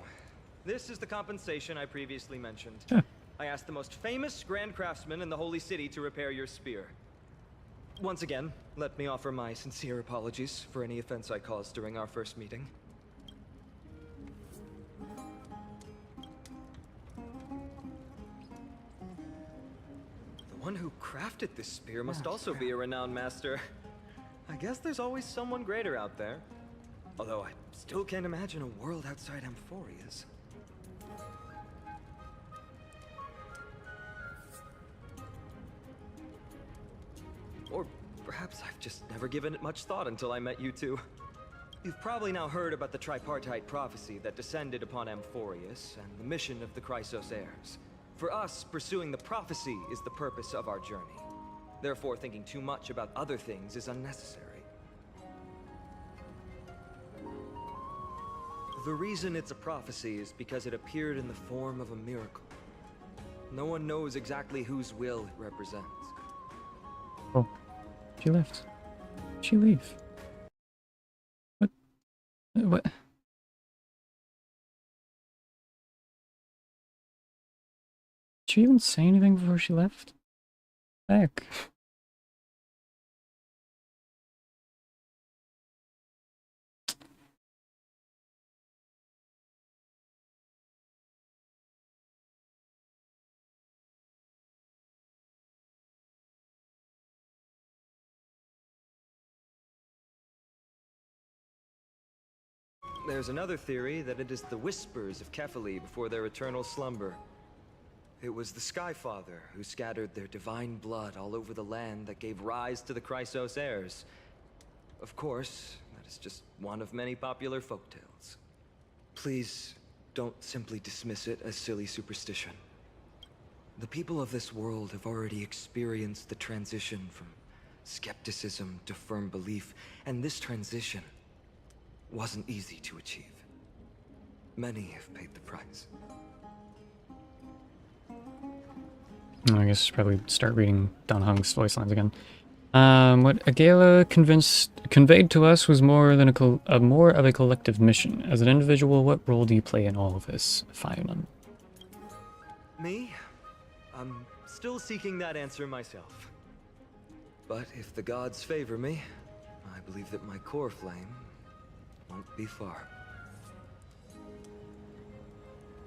This is the compensation I previously mentioned. Yeah. I asked the most famous Grand Craftsman in the Holy City to repair your spear. Once again, let me offer my sincere apologies for any offense I caused during our first meeting. The one who crafted this spear must also be a renowned master. I guess there's always someone greater out there. Although I still can't imagine a world outside Amphoria's. Or perhaps I've just never given it much thought until I met you two. You've probably now heard about the tripartite prophecy that descended upon Amphorius and the mission of the Chrysos heirs. For us, pursuing the prophecy is the purpose of our journey. Therefore, thinking too much about other things is unnecessary. The reason it's a prophecy is because it appeared in the form of a miracle. No one knows exactly whose will it represents. Oh, she left. She leave? What? What? Did she even say anything before she left? Heck. There's another theory that it is the whispers of Kefali before their eternal slumber. It was the Skyfather who scattered their divine blood all over the land that gave rise to the Chrysos heirs. Of course, that is just one of many popular folktales. Please, don't simply dismiss it as silly superstition. The people of this world have already experienced the transition from skepticism to firm belief, and this transition wasn't easy to achieve. Many have paid the price. I guess I should probably start reading Don Hung's voice lines again. What Agela conveyed to us was more than more of a collective mission. As an individual, what role do you play in all of this, Fireman? Me? I'm still seeking that answer myself. But if the gods favor me, I believe that my core flame won't be far.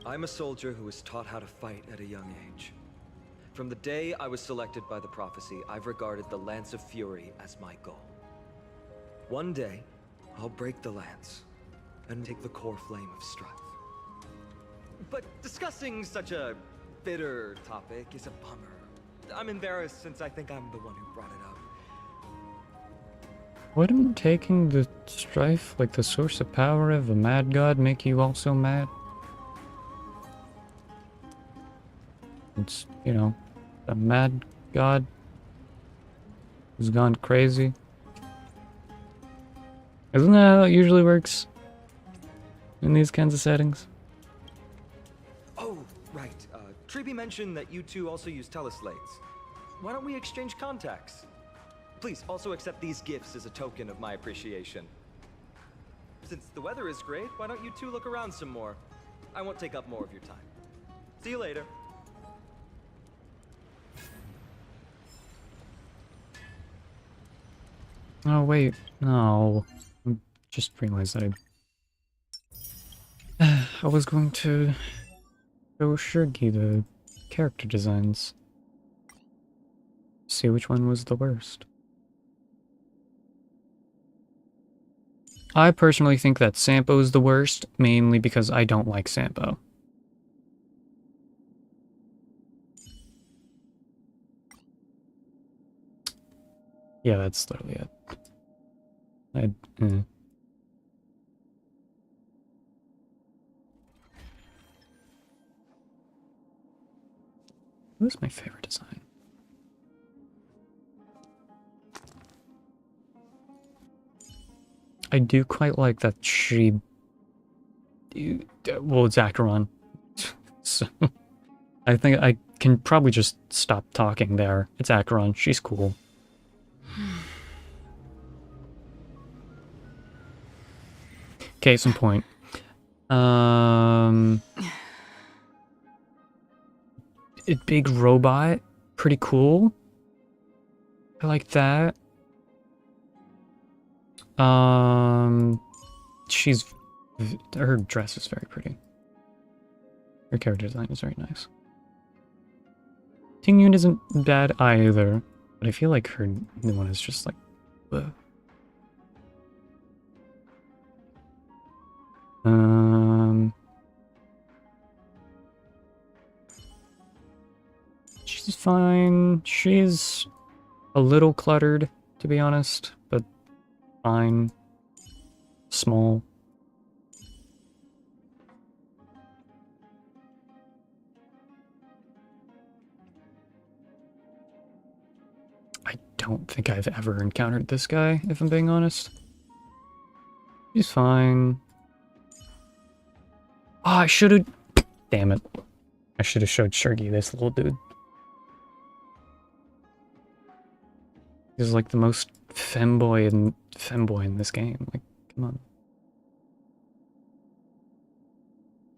I'm a soldier who was taught how to fight at a young age. From the day I was selected by the prophecy, I've regarded the Lance of Fury as my goal. One day, I'll break the lance and take the core flame of strife. But discussing such a bitter topic is a bummer. I'm embarrassed since I think I'm the one who brought it up. Wouldn't taking the strife, like the source of power of a mad god, make you also mad? It's, you know, a mad god who's gone crazy. Isn't that how it usually works in these kinds of settings? Oh, right. Treeby mentioned that you two also use teleslates. Why don't we exchange contacts? Please also accept these gifts as a token of my appreciation. Since the weather is great, why don't you two look around some more? I won't take up more of your time. See you later. Oh, wait. No. I just realized that I was going to show Shurgi the character designs. See which one was the worst. I personally think that Sampo is the worst, mainly because I don't like Sampo. Yeah, that's literally it. Who's my favorite design? I do quite like that she... Well, it's Acheron. So, I think I can probably just stop talking there. It's Acheron. She's cool. Case in point. Big robot, pretty cool. I like that. She's her dress is very pretty. Her character design is very nice. Ting Yun isn't bad either, but I feel like her new one is just like, ugh. She's fine. She's a little cluttered, to be honest, but fine. Small. I don't think I've ever encountered this guy, if I'm being honest. He's fine. Oh, I should've... Damn it. I should've showed Shurgi this little dude. He's like the most femboy in this game. Like, come on.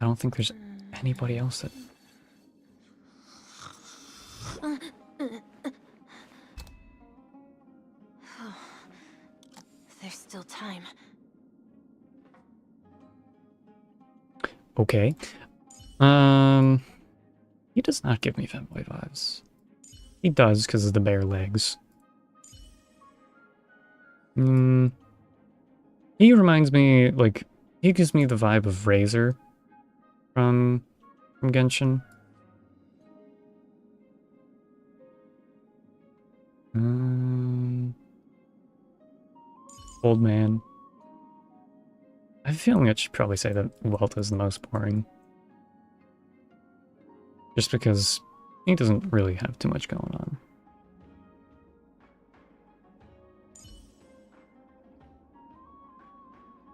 I don't think there's anybody else that... There's still time. Okay. He does not give me femboy vibes. He does because of the bare legs. He reminds me, like, he gives me the vibe of Razor from Genshin. Old man. I have a feeling I should probably say that Welt is the most boring. Just because he doesn't really have too much going on.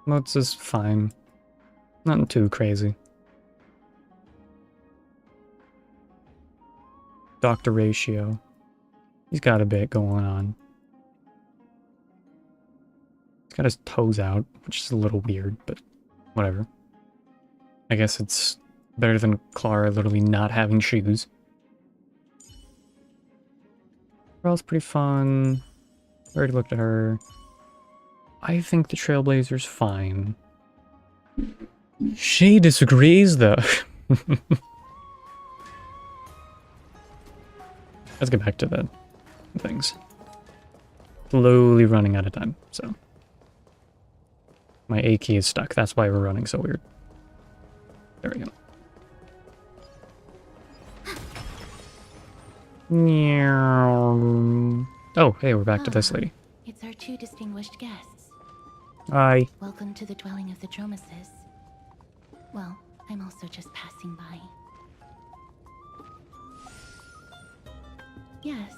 Motes is fine. Nothing too crazy. Dr. Ratio. He's got a bit going on. He's got his toes out, which is a little weird, but whatever. I guess it's better than Clara literally not having shoes. Ral's pretty fun. Already looked at her. I think the Trailblazer's fine. She disagrees, though. Let's get back to the things. Slowly running out of time, so. My A key is stuck, that's why we're running so weird. There we go. Oh, hey, we're back to this lady. It's our two distinguished guests. Hi. Welcome to the dwelling of the Dromases. Well, I'm also just passing by. Yes,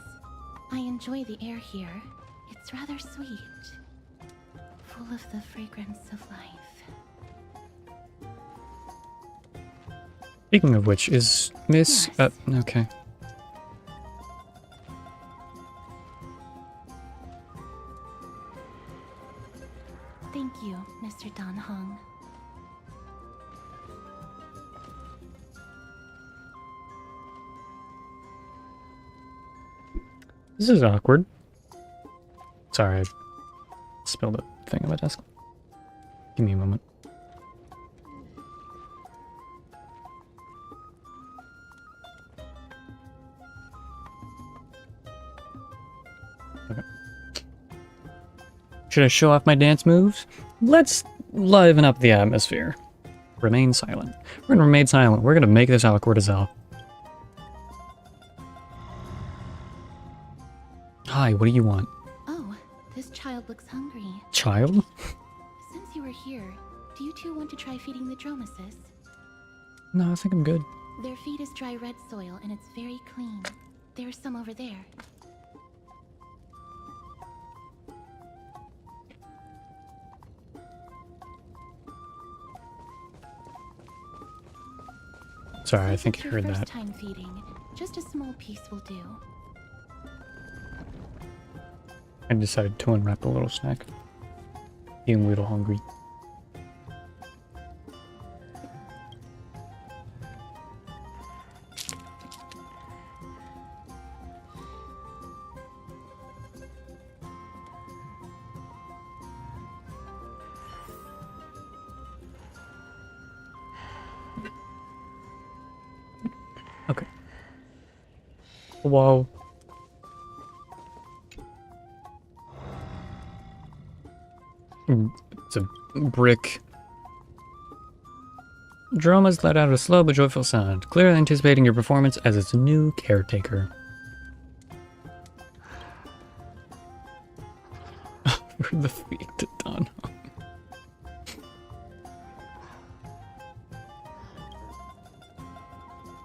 I enjoy the air here. It's rather sweet. Full of the fragrance of life. Speaking of which, is Miss... Yes. Okay. Thank you, Mr. Dan Hong. This is awkward. Sorry, I spilled a thing on my desk. Give me a moment. Okay. Should I show off my dance moves? Let's liven up the atmosphere. Remain silent. We're gonna remain silent. We're gonna make this awkward as hell. Hi, what do you want? Oh, this child looks hungry. Child? Since you were here, do you two want to try feeding the Dromases? No, I think I'm good. Their feed is dry red soil and it's very clean. There's some over there. Sorry, I Since think it's you your heard first that. time feeding, just a small piece will do. I decided to unwrap a little snack. Being a little hungry. Okay. Whoa. It's a brick. Droma's let out a slow but joyful sound, clearly anticipating your performance as its new caretaker. Who the freak did Don?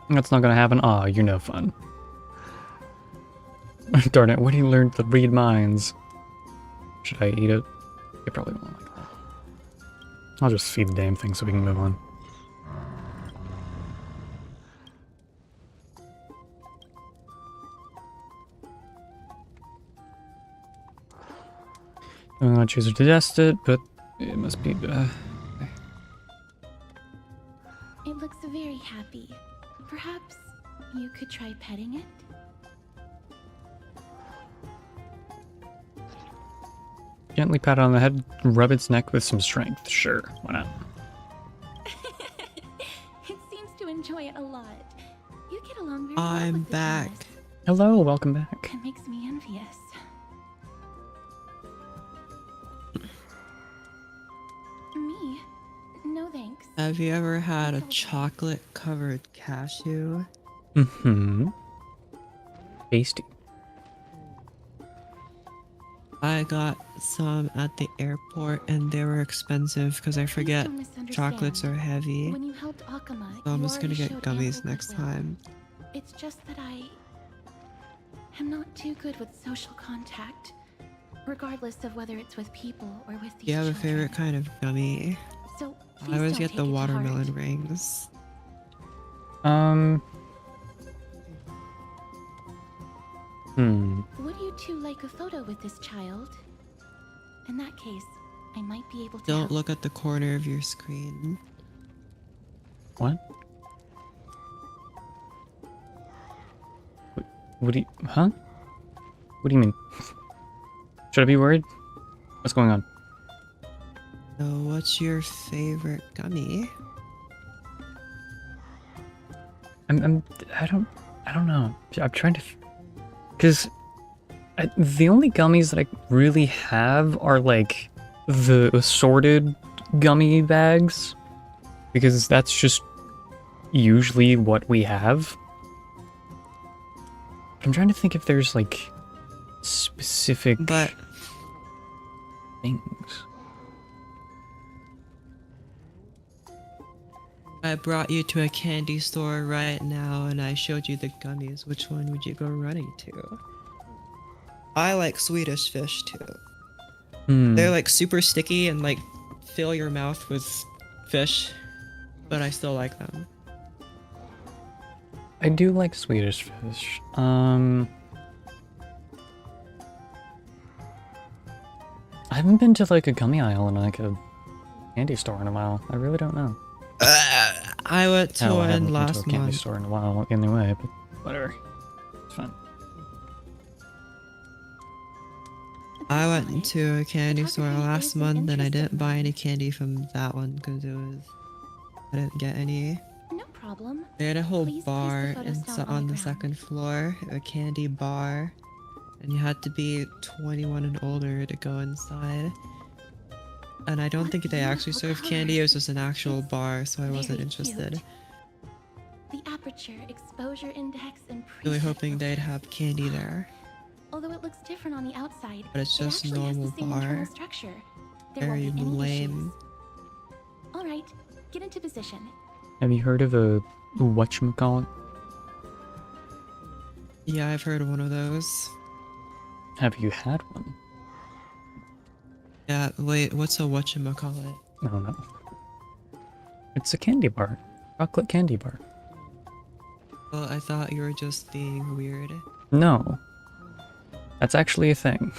That's not gonna happen. Aw, you're no fun. Darn it, when he learned to read minds. Should I eat it? It probably won't like that. I'll just feed the damn thing so we can move on. I'm not choose to digest it, but it must be. It looks very happy. Perhaps you could try petting it? Gently pat it on the head, rub its neck with some strength. Sure, why not? It seems to enjoy it a lot. You get along very well I'm with the back. Thomas. Hello, welcome back. It makes me envious. Me? No thanks. Have you ever had a chocolate covered cashew? Mm-hmm. Tasty. I got some at the airport and they were expensive because I forget don't misunderstand. chocolates are heavy. When you helped Akama, So I'm you just gonna already get showed gummies ample next goodwill. time. It's just that I am not too good with social contact, regardless of whether it's with people or with these Do you have a children. favorite kind of gummy? So I please always don't get take the it to heart. watermelon rings. Would you two like a photo with this child? In that case, I might be able to Don't help. look at the corner of your screen. What? What do you... Huh? What do you mean? Should I be worried? What's going on? So what's your favorite gummy? I don't know. I'm trying to... Because the only gummies that I really have are like the assorted gummy bags. Because that's just usually what we have. I'm trying to think if there's like specific things. I brought you to a candy store right now and I showed you the gummies. Which one would you go running to? I like Swedish fish too. They're like super sticky and like fill your mouth with fish, but I still like them. I do like Swedish fish. I haven't been to like a gummy aisle in like a candy store in a while. I really don't know. I went to I haven't one been to a last candy month. store in a while anyway, but whatever. It's fine. I went to a candy store last month and I didn't buy any candy from that one because I didn't get any. No problem. They had a whole Please place the bar photos down on on the the second floor, a candy bar, and you had to be 21 and older to go inside. And I don't think they actually serve candy, it was just an actual bar, so I wasn't interested. The aperture, exposure index, and Really hoping they'd have candy there. although it looks different on the outside, But it's it just actually has normal the same internal bar. structure. There Very won't be any lame. issues. All right, get into position. Have you heard of a whatchamacallit? Yeah, I've heard of one of those. Have you had one? Yeah, wait, what's a whatchamacallit? No. It's a candy bar. Chocolate candy bar. Well, I thought you were just being weird. No. That's actually a thing.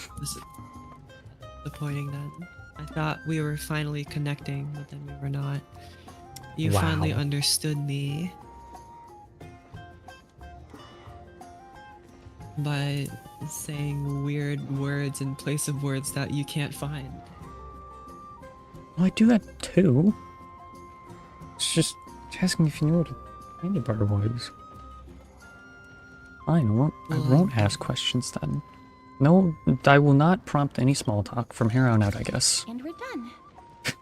Disappointing then. I thought we were finally connecting, but then we were not. You Wow. finally understood me. By saying weird words in place of words that you can't find. Well, I do that too. It's just asking if you know what a candy bar was. Fine, I won't ask questions then. No, I will not prompt any small talk from here on out, I guess. And we're done.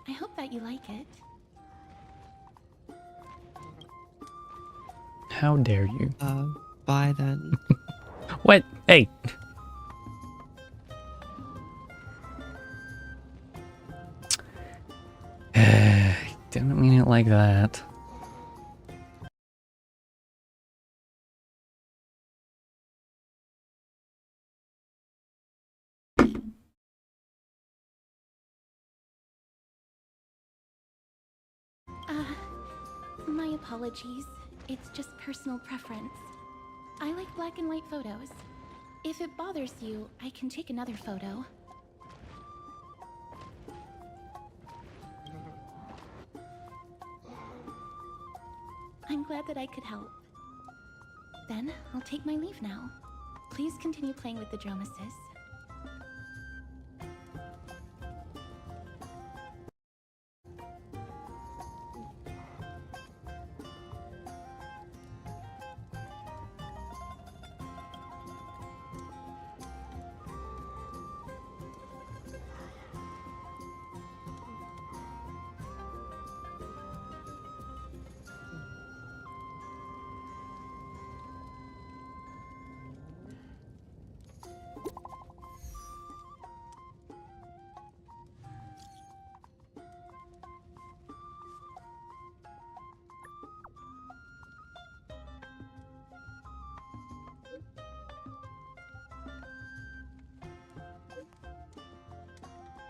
I hope that you like it. How dare you? Bye then. What? Hey! Didn't mean it like that. My apologies. It's just personal preference. I like black and white photos. If it bothers you, I can take another photo. I'm glad that I could help. Then, I'll take my leave now. Please continue playing with the Dromasis.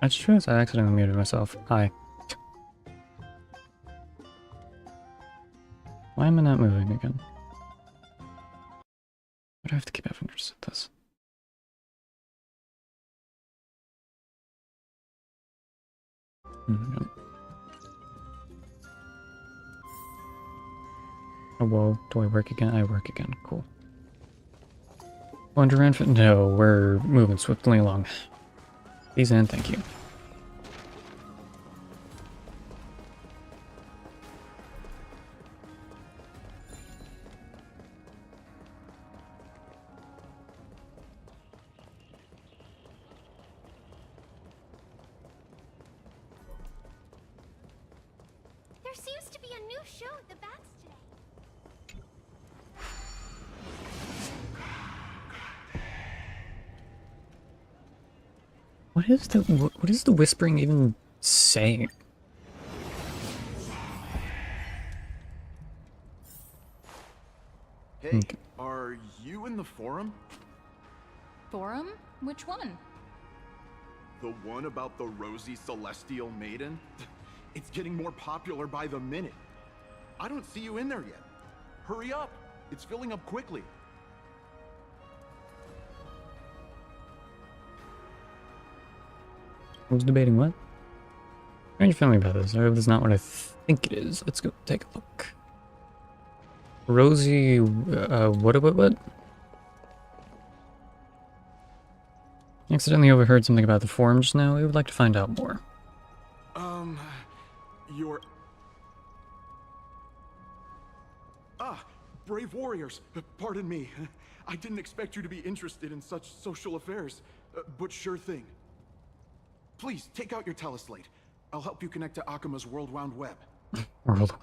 I just realized I accidentally muted myself. Hi. Why am I not moving again? Why do I have to keep having to reset this? Oh, whoa. Do I work again? I work again. Cool. Wander around? No, we're moving swiftly along. Please and thank you. There seems to be a new show at the bats today. What is the whispering even saying? Hey, are you in the forum? Forum? Which one? The one about the rosy celestial maiden? It's getting more popular by the minute. I don't see you in there yet. Hurry up! It's filling up quickly. I was debating what? How are you feeling about this? I hope that's not what I think it is. Let's go take a look. Rosie, what? Accidentally overheard something about the forum just now. We would like to find out more. You're... brave warriors. Pardon me. I didn't expect you to be interested in such social affairs, but sure thing. Please, take out your teleslate. I'll help you connect to Akuma's World Wound Web. World.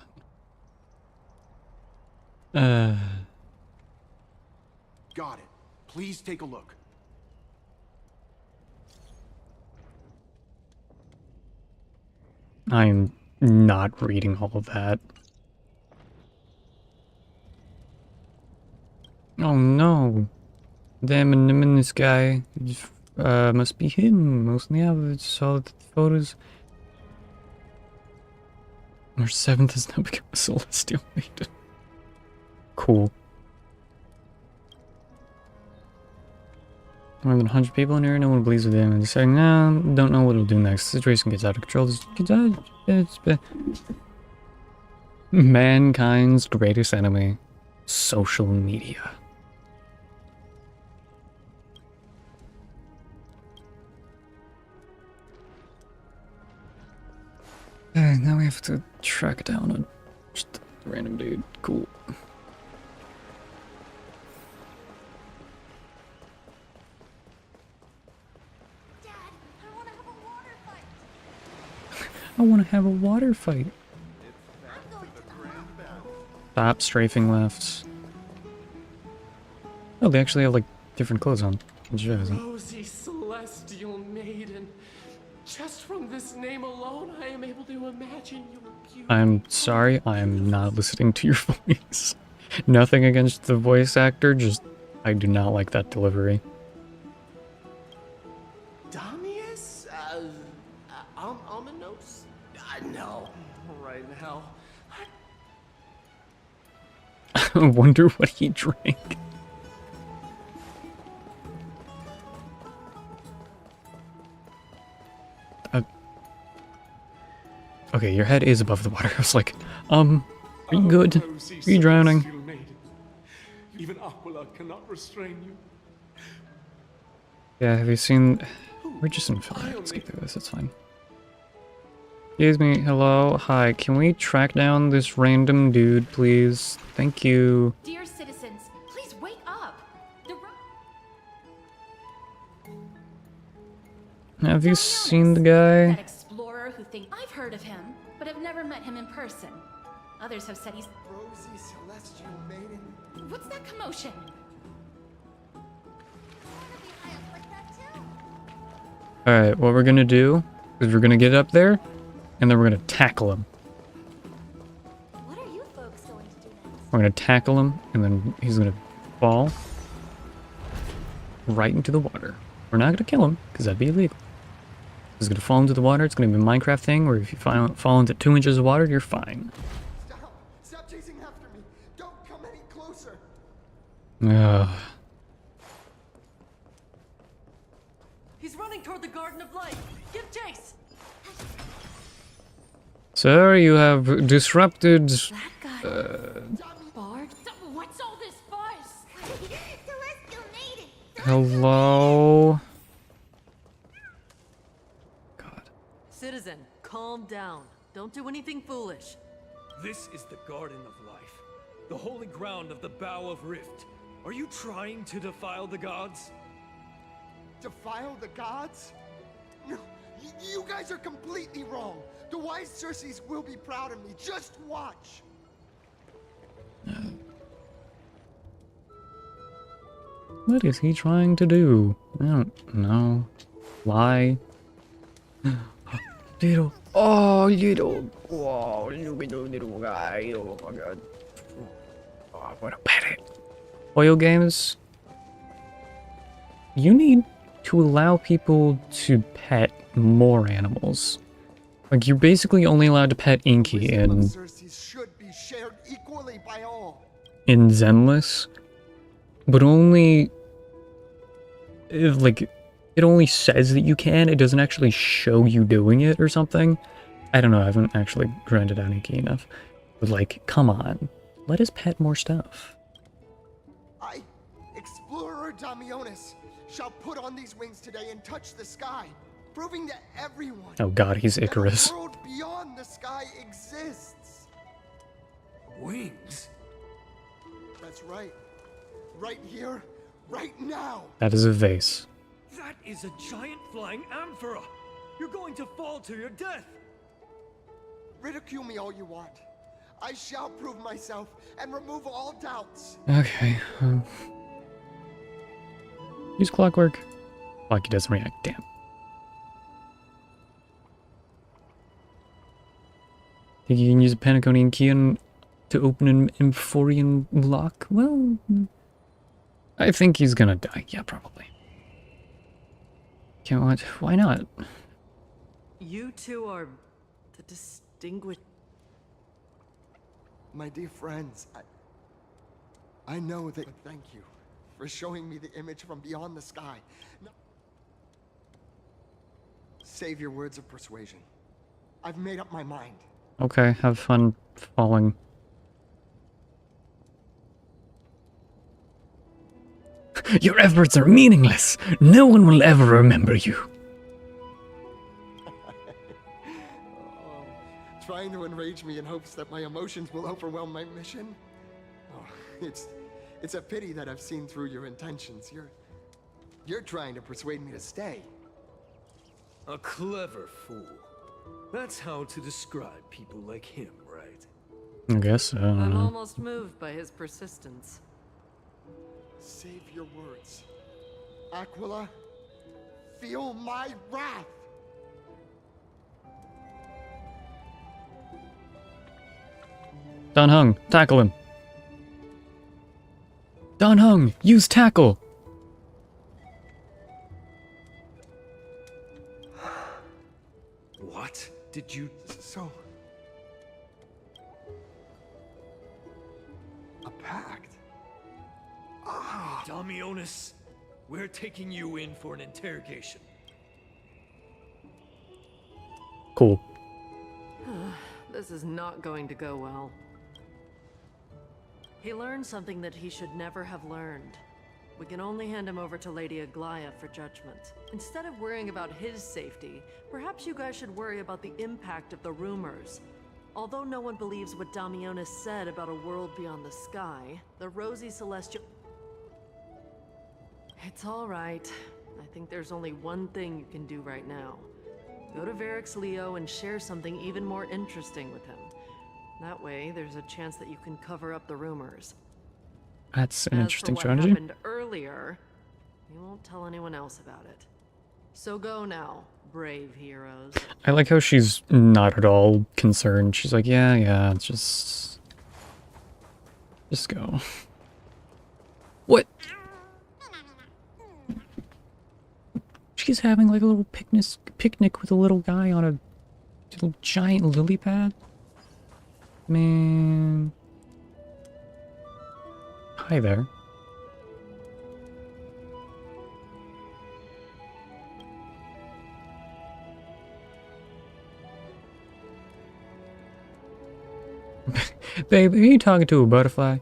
Got it. Please take a look. I'm not reading all of that. Oh no. The anonymous guy. Must be him. Mostly I saw the photos. Our seventh has now become a celestial maiden. Cool. More than 100 people in here, no one believes with him. And they're saying, nah, don't know what it'll do next. The situation gets out of control. Mankind's greatest enemy. Social media. Now we have to track down just a random dude. Cool. I want to have a water fight. Stop strafing left. Oh, they actually have like different clothes on. Rosy Celestial Maiden. Just from this name alone, I am able to imagine your beauty. I'm sorry, I am not listening to your voice. Nothing against the voice actor, just I do not like that delivery. Damius? Ominos? No. Right now. I wonder what he drank. Okay, your head is above the water. I was like, are you good? Are you drowning? Even Aquila cannot restrain you. Yeah, have you seen... We're just in film. Let's get through this, it's fine. Excuse me, hello, hi, can we track down this random dude, please? Thank you. Dear citizens, please wake up. Have you seen the guy? That explorer who think I've heard of him, but have never met him in person. Others have said he's Rosy Celestial Maiden. What's that commotion? Alright, what we're gonna do is we're gonna get up there, and then we're gonna tackle him. What are you folks going to do next? We're gonna tackle him, and then he's gonna fall right into the water. We're not gonna kill him, because that'd be illegal. He's gonna fall into the water. It's gonna be a Minecraft thing where if you fall into 2 inches of water, you're fine. Stop! Stop chasing after me! Don't come any closer! Ugh. He's running toward the Garden of Light. Give chase! Sir, you have disrupted... Bard? What's all this fuss? Celestial Maiden! Hello? Citizen, calm down. Don't do anything foolish. This is the Garden of Life, the holy ground of the Bow of Rift. Are you trying to defile the gods? Defile the gods? No, you guys are completely wrong. The wise Circes will be proud of me. Just watch. What is he trying to do? I don't know. Lie? Little. Oh, little. Wow, little guy. Oh my god. Oh, I want to pet it. Oil games? You need to allow people to pet more animals. Like, you're basically only allowed to pet Inky in... should be shared equally by all. In Zenless. But only... If, like... It only says that you can, it doesn't actually show you doing it or something. I don't know, I haven't actually grinded out Inky enough. But like, come on. Let us pet more stuff. I, Explorer Damionis, shall put on these wings today and touch the sky, proving to everyone... Oh god, he's Icarus. That a world beyond the sky exists. Wings? That's right. Right here, right now. That is a vase. That is a giant flying amphora! You're going to fall to your death! Ridicule me all you want. I shall prove myself and remove all doubts. Okay, use clockwork. Clocky doesn't react, damn. Think you can use a Paniconian key to open an Amphorian lock? Well, I think he's gonna die. Yeah, probably. Can't watch. Why not? You two are the distinguished... My dear friends, I know that... But thank you for showing me the image from beyond the sky. Now, save your words of persuasion. I've made up my mind. Okay, have fun falling. Your efforts are meaningless. No one will ever remember you. Trying to enrage me in hopes that my emotions will overwhelm my mission? Oh, it's a pity that I've seen through your intentions. You're trying to persuade me to stay. A clever fool. That's how to describe people like him, right? I guess so. I don't I'm know. almost moved by his persistence. Save your words. Aquila, feel my wrath! Don Hung, tackle him. Don Hung, use tackle. What? Did you... So... a pact? Ah! Damionis, we're taking you in for an interrogation. Cool. This is not going to go well. He learned something that he should never have learned. We can only hand him over to Lady Aglaia for judgment. Instead of worrying about his safety, perhaps you guys should worry about the impact of the rumors. Although no one believes what Damionis said about a world beyond the sky, the rosy celestial... It's all right. I think there's only one thing you can do right now. Go to Varix Leo and share something even more interesting with him. That way, there's a chance that you can cover up the rumors. That's an interesting As for what strategy. happened earlier, you won't tell anyone else about it. So go now, brave heroes. I like how she's not at all concerned. She's like, yeah, just go. What? She's having like a little picnic with a little guy on a little giant lily pad? Man. Hi there. Babe, are you talking to a butterfly?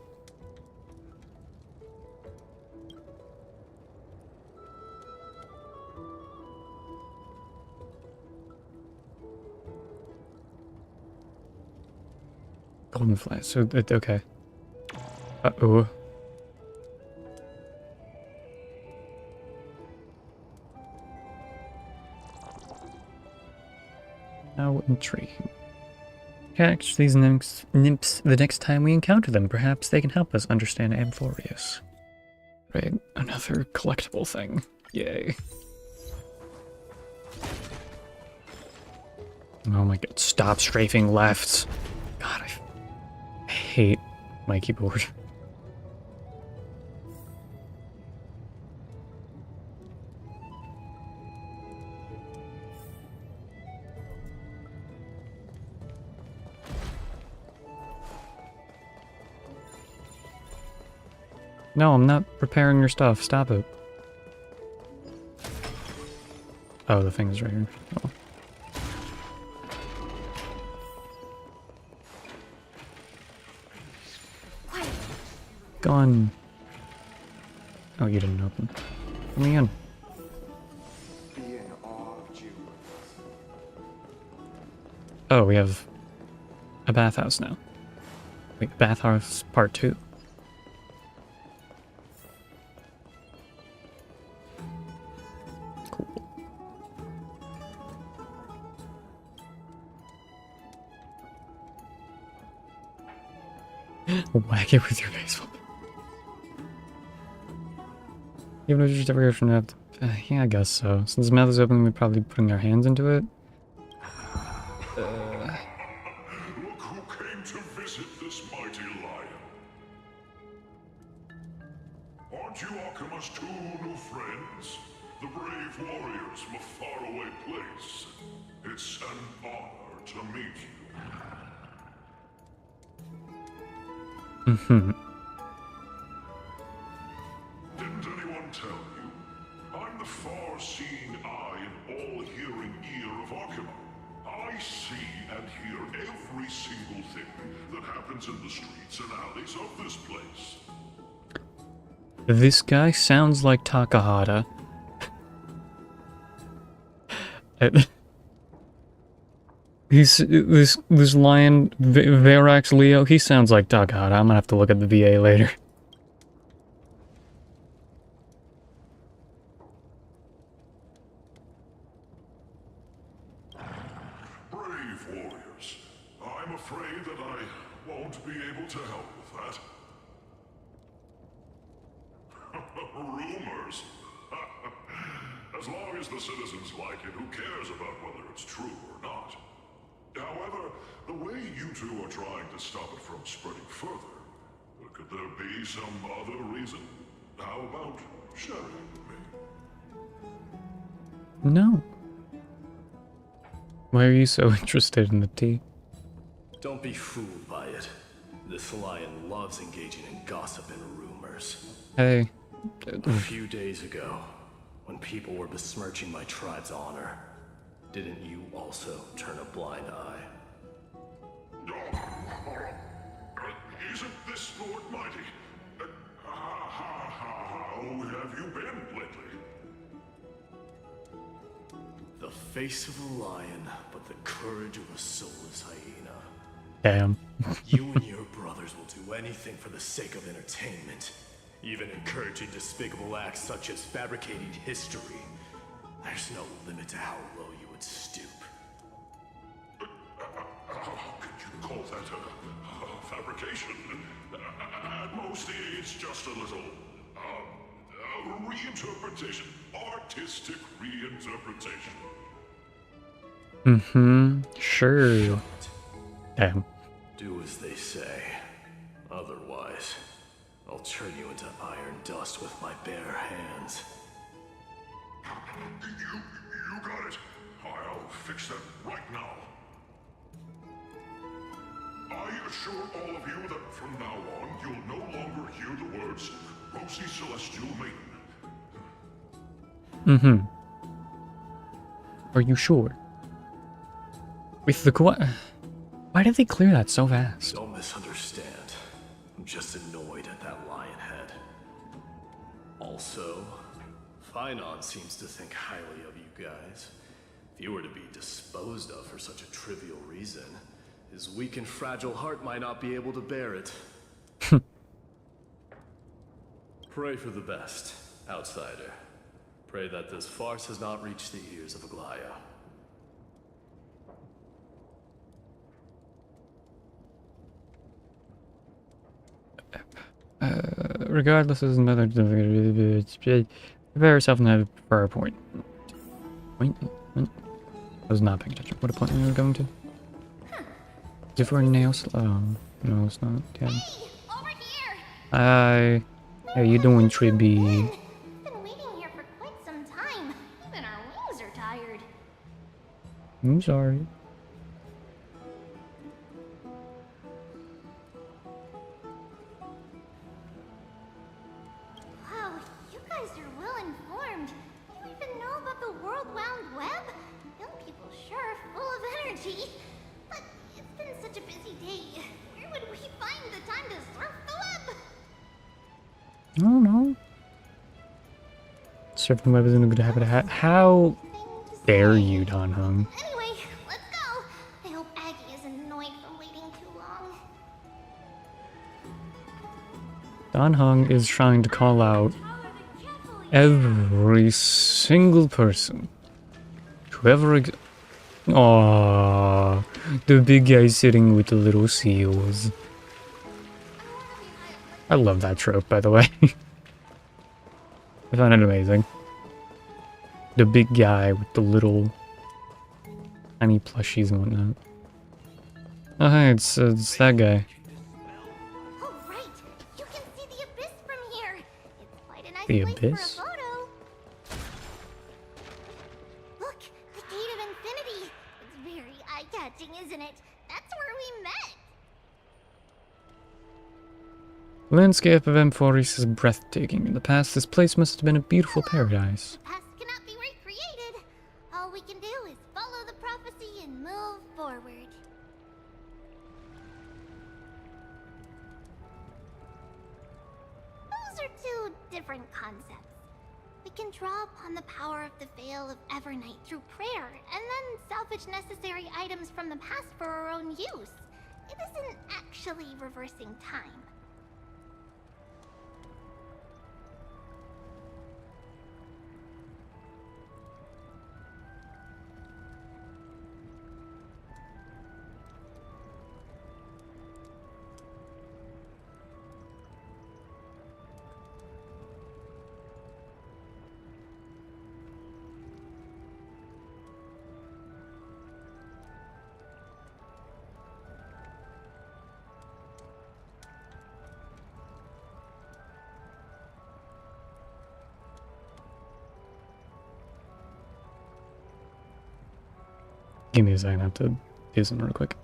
Golden fly, so, okay. Uh-oh. How intriguing. Catch these nymphs the next time we encounter them. Perhaps they can help us understand Amphorius. Right, another collectible thing. Yay. Oh my god, stop strafing left. God, I hate my keyboard. No, I'm not preparing your stuff. Stop it. Oh, the thing is right here. Oh. Gun. Oh, you didn't open. Let me in. Be in awe of Jupiter. Oh, we have a bathhouse now. Wait, bathhouse part 2. Whack it with your baseball. Even if you just ever hear from that, yeah, I guess so. Since the mouth is open, we're probably putting our hands into it. Look who came to visit this mighty lion. Aren't you Akima's 2 new friends? The brave warriors from a faraway place. It's an honor to meet you. Mm-hmm. Didn't anyone tell you? I'm the far-seeing eye and all-hearing ear of Akima. I see and hear every single thing that happens in the streets and alleys of this place. This guy sounds like Takahata. This lion, Verax Leo, he sounds like Takahata. I'm gonna have to look at the VA later. Brave rumors. As long as the citizens like it, who cares about whether it's true or not? However, the way you two are trying to stop it from spreading further, could there be some other reason? How about sharing with me? No. Why are you so interested in the tea? Don't be fooled by it. This lion loves engaging in gossip and rumors. Hey. A few days ago, when people were besmirching my tribe's honor, didn't you also turn a blind eye? Isn't this Lord Mighty? How have you been lately? The face of a lion, but the courage of a soulless hyena. Damn. You and your brothers will do anything for the sake of entertainment, even encouraging despicable acts such as fabricating history. There's no limit to how low you would stoop. How could you call that a fabrication? At most, it's just a little reinterpretation, artistic reinterpretation. Mm-hmm. Sure. Damn. Do as they say. Otherwise, I'll turn you into iron dust with my bare hands. You got it. I'll fix that right now. I assure all of you that from now on, you'll no longer hear the words Rosy Celestial Maiden. Mm-hmm. Are you sure? With the why did they clear that so fast? Don't misunderstand. I'm just annoyed at that lion head. Also, Finon seems to think highly of you guys. If you were to be disposed of for such a trivial reason, his weak and fragile heart might not be able to bear it. Pray for the best, outsider. Pray that this farce has not reached the ears of Aglaya. Regardless, as another prepare yourself and have for a point. Point? I was not paying attention. What appointment are we going to? Is it for a nail Oh, no, it's not. Damn. Hi. How you doing, Tribby? Been waiting here for quite some time. Even our wings are tired. I'm sorry. Wow, you guys are well informed. You even know about the World Wound Web? Young people sure are full of energy. But it's been such a busy day. Where would we find the time to surf the web? I don't know. Surfing web isn't a good habit to have. How dare you, Don Hung? Anyway, let's go. I hope Aggie isn't annoyed from waiting too long. Don Hung is trying to call out every single person. Whoever. Aww, the big guy sitting with the little seals. I love that trope, by the way. I find it amazing. The big guy with the little tiny plushies and whatnot. Oh, hey, it's that guy. Oh, right. You can see the abyss from here. It's quite a nice The place abyss? for a photo. Look, the Gate of Infinity. It's very eye-catching, isn't it? That's where we met. The landscape of Amphoris is breathtaking. In the past, this place must have been a beautiful paradise. The past cannot be recreated. All we can do is follow the prophecy and move forward. Those are two different concepts. We can draw upon the power of the Veil of Evernight through prayer, and then salvage necessary items from the past for our own use. It isn't actually reversing time. Give me a second, I have to do something real quick.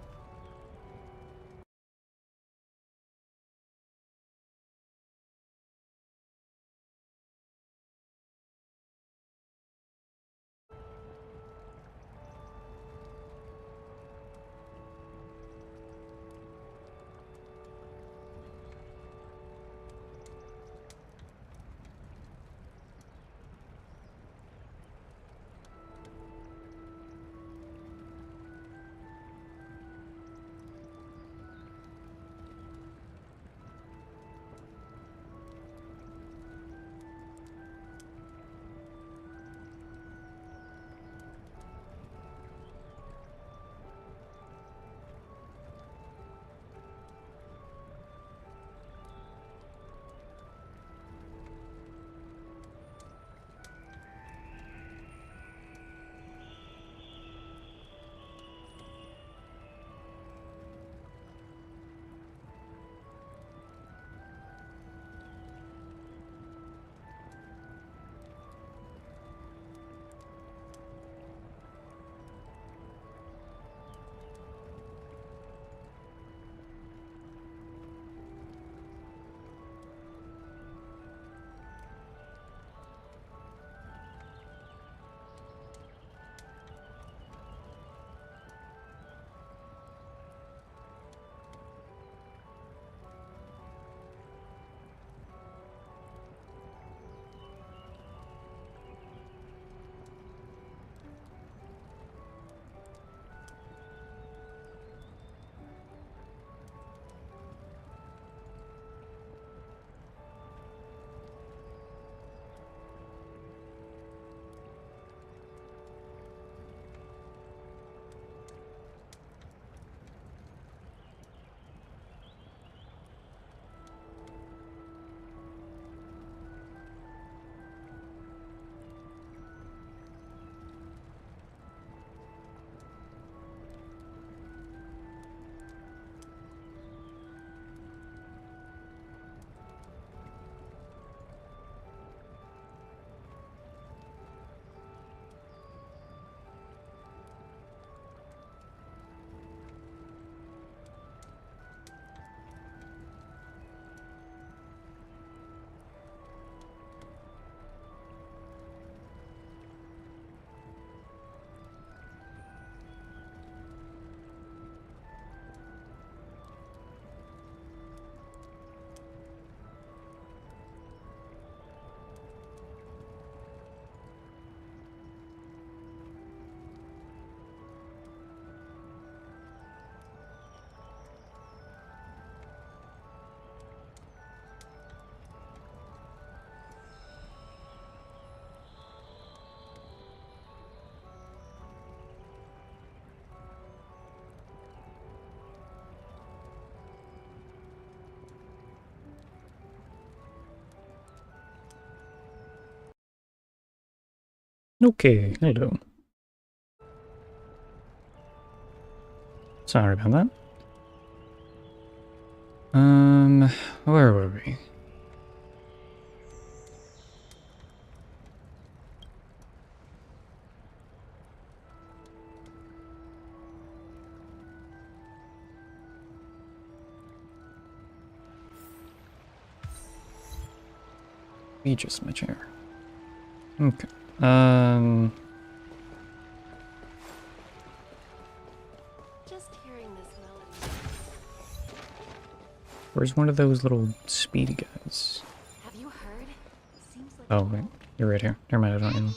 Okay, hello. Sorry about that. Where were we? Just my chair. Okay. Just hearing this melody. Where's one of those little speedy guys? Have you heard? Seems like Oh, wait. You're right here. Never mind, I don't need them.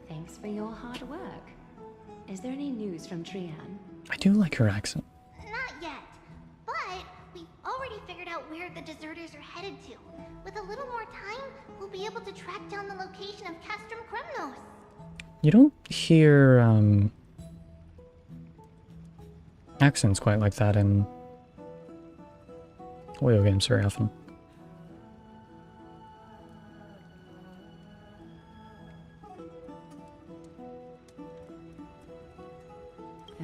Thanks for your hard work. Is there any news from Trian? I do like her accent. Not yet. But we've already figured out where the deserters are headed to. With a little more time, we'll be able to track down the location of Castrum Kremnos. You don't hear, accents quite like that in video games very often.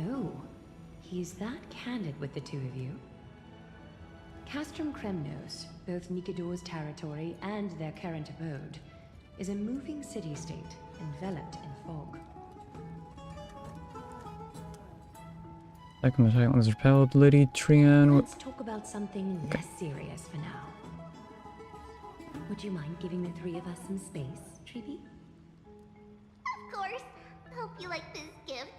Oh, he's that candid with the two of you. Castrum Kremnos, both Nikador's territory and their current abode, is a moving city-state enveloped in fog. Second attack was repelled. Lady Trian. Let's talk about something less serious for now. Would you mind giving the three of us some space, Treeby? Of course. Hope you like this gift.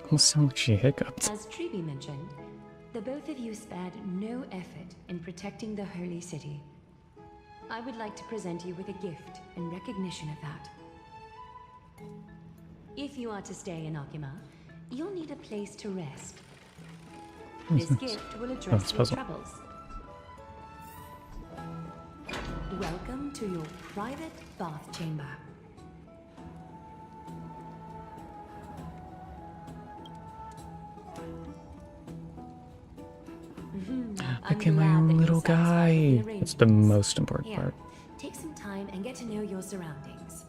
Almost sound like she hiccuped. As Treeby mentioned, the both of you spared no effort in protecting the Holy City. I would like to present you with a gift in recognition of that. If you are to stay in Akima, you'll need a place to rest. This gift will address your troubles. Welcome to your private bath chamber. Look at my own little guy. That's the most important Here, part. take some time and get to know your surroundings.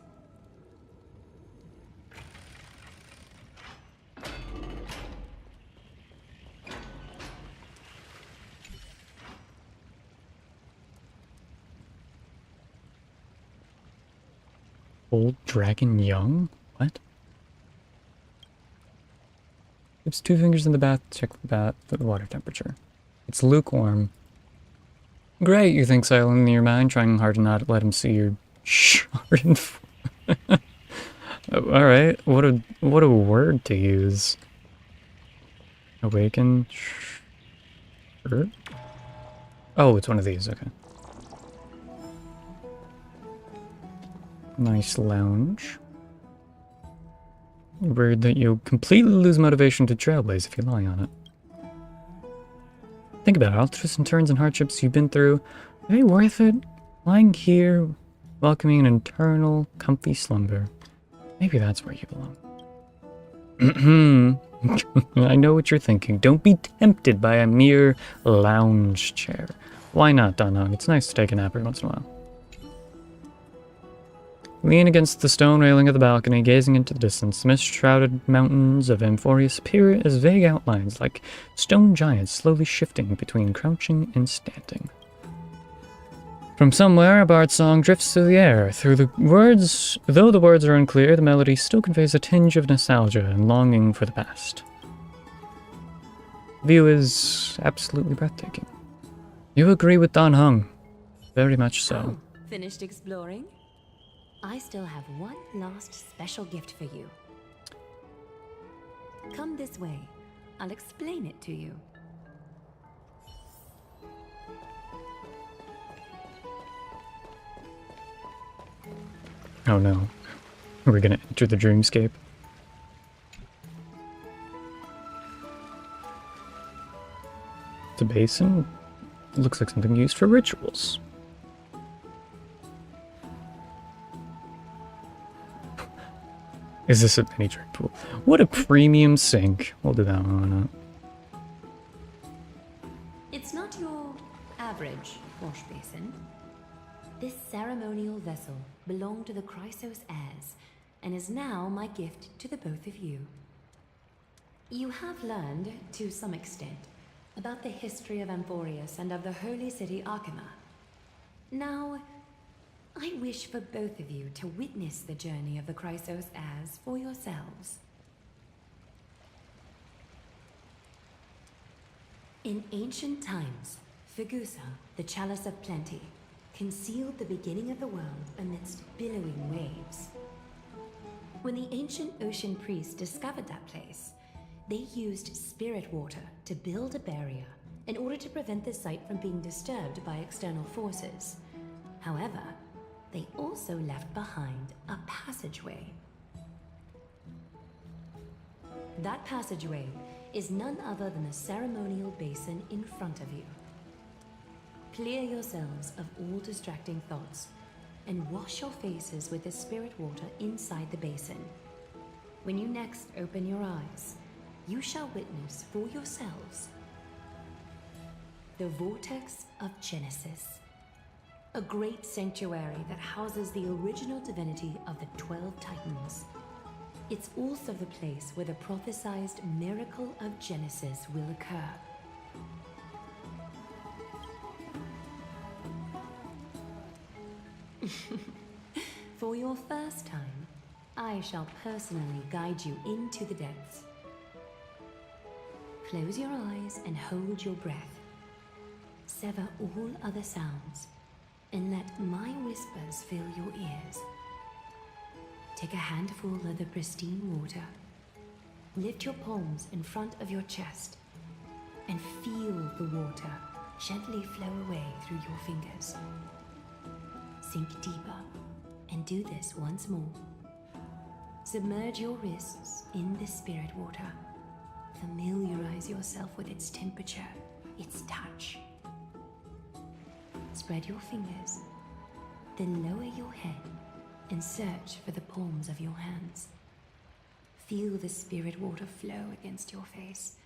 Old dragon young? What? Dips 2 fingers in the bath, check the water temperature. It's lukewarm. Great, you think silently in your mind, trying hard to not let him see your sharpened. Alright, what a word to use. Awaken. Sure. Oh, it's one of these, okay. Nice lounge. Weird that you'll completely lose motivation to trailblaze if you lie on it. Think about it, all the twists and turns and hardships you've been through. Are they worth it? Lying here, welcoming an eternal, comfy slumber. Maybe that's where you belong. I know what you're thinking. Don't be tempted by a mere lounge chair. Why not, Danhong? It's nice to take a nap every once in a while. Lean against the stone railing of the balcony, gazing into the distance. The mist-shrouded mountains of Amphorius appear as vague outlines, like stone giants slowly shifting between crouching and standing. From somewhere, a bard's song drifts through the air. Though the words are unclear, the melody still conveys a tinge of nostalgia and longing for the past. The view is absolutely breathtaking. You agree with Danhong. Very much so. Oh, finished exploring? I still have one last special gift for you. Come this way. I'll explain it to you. Oh no. We're gonna enter the dreamscape. It's a basin. It looks like something used for rituals. Is this a mini drink pool? What a premium sink. We'll do that one. It's not your average wash basin. This ceremonial vessel belonged to the Chrysos heirs and is now my gift to the both of you. You have learned, to some extent, about the history of Amphorius and of the holy city Akima. Now, I wish for both of you to witness the journey of the Chrysos heirs for yourselves. In ancient times, Fegusa, the Chalice of Plenty, concealed the beginning of the world amidst billowing waves. When the ancient ocean priests discovered that place, they used spirit water to build a barrier in order to prevent the site from being disturbed by external forces. However, they also left behind a passageway. That passageway is none other than the ceremonial basin in front of you. Clear yourselves of all distracting thoughts and wash your faces with the spirit water inside the basin. When you next open your eyes, you shall witness for yourselves the Vortex of Genesis, a great sanctuary that houses the original divinity of the 12 Titans. It's also the place where the prophesized miracle of Genesis will occur. For your first time, I shall personally guide you into the depths. Close your eyes and hold your breath. Sever all other sounds and let my whispers fill your ears. Take a handful of the pristine water. Lift your palms in front of your chest and feel the water gently flow away through your fingers. Sink deeper and do this once more. Submerge your wrists in the spirit water. Familiarize yourself with its temperature, its touch. Spread your fingers, then lower your head and search for the palms of your hands. Feel the spirit water flow against your face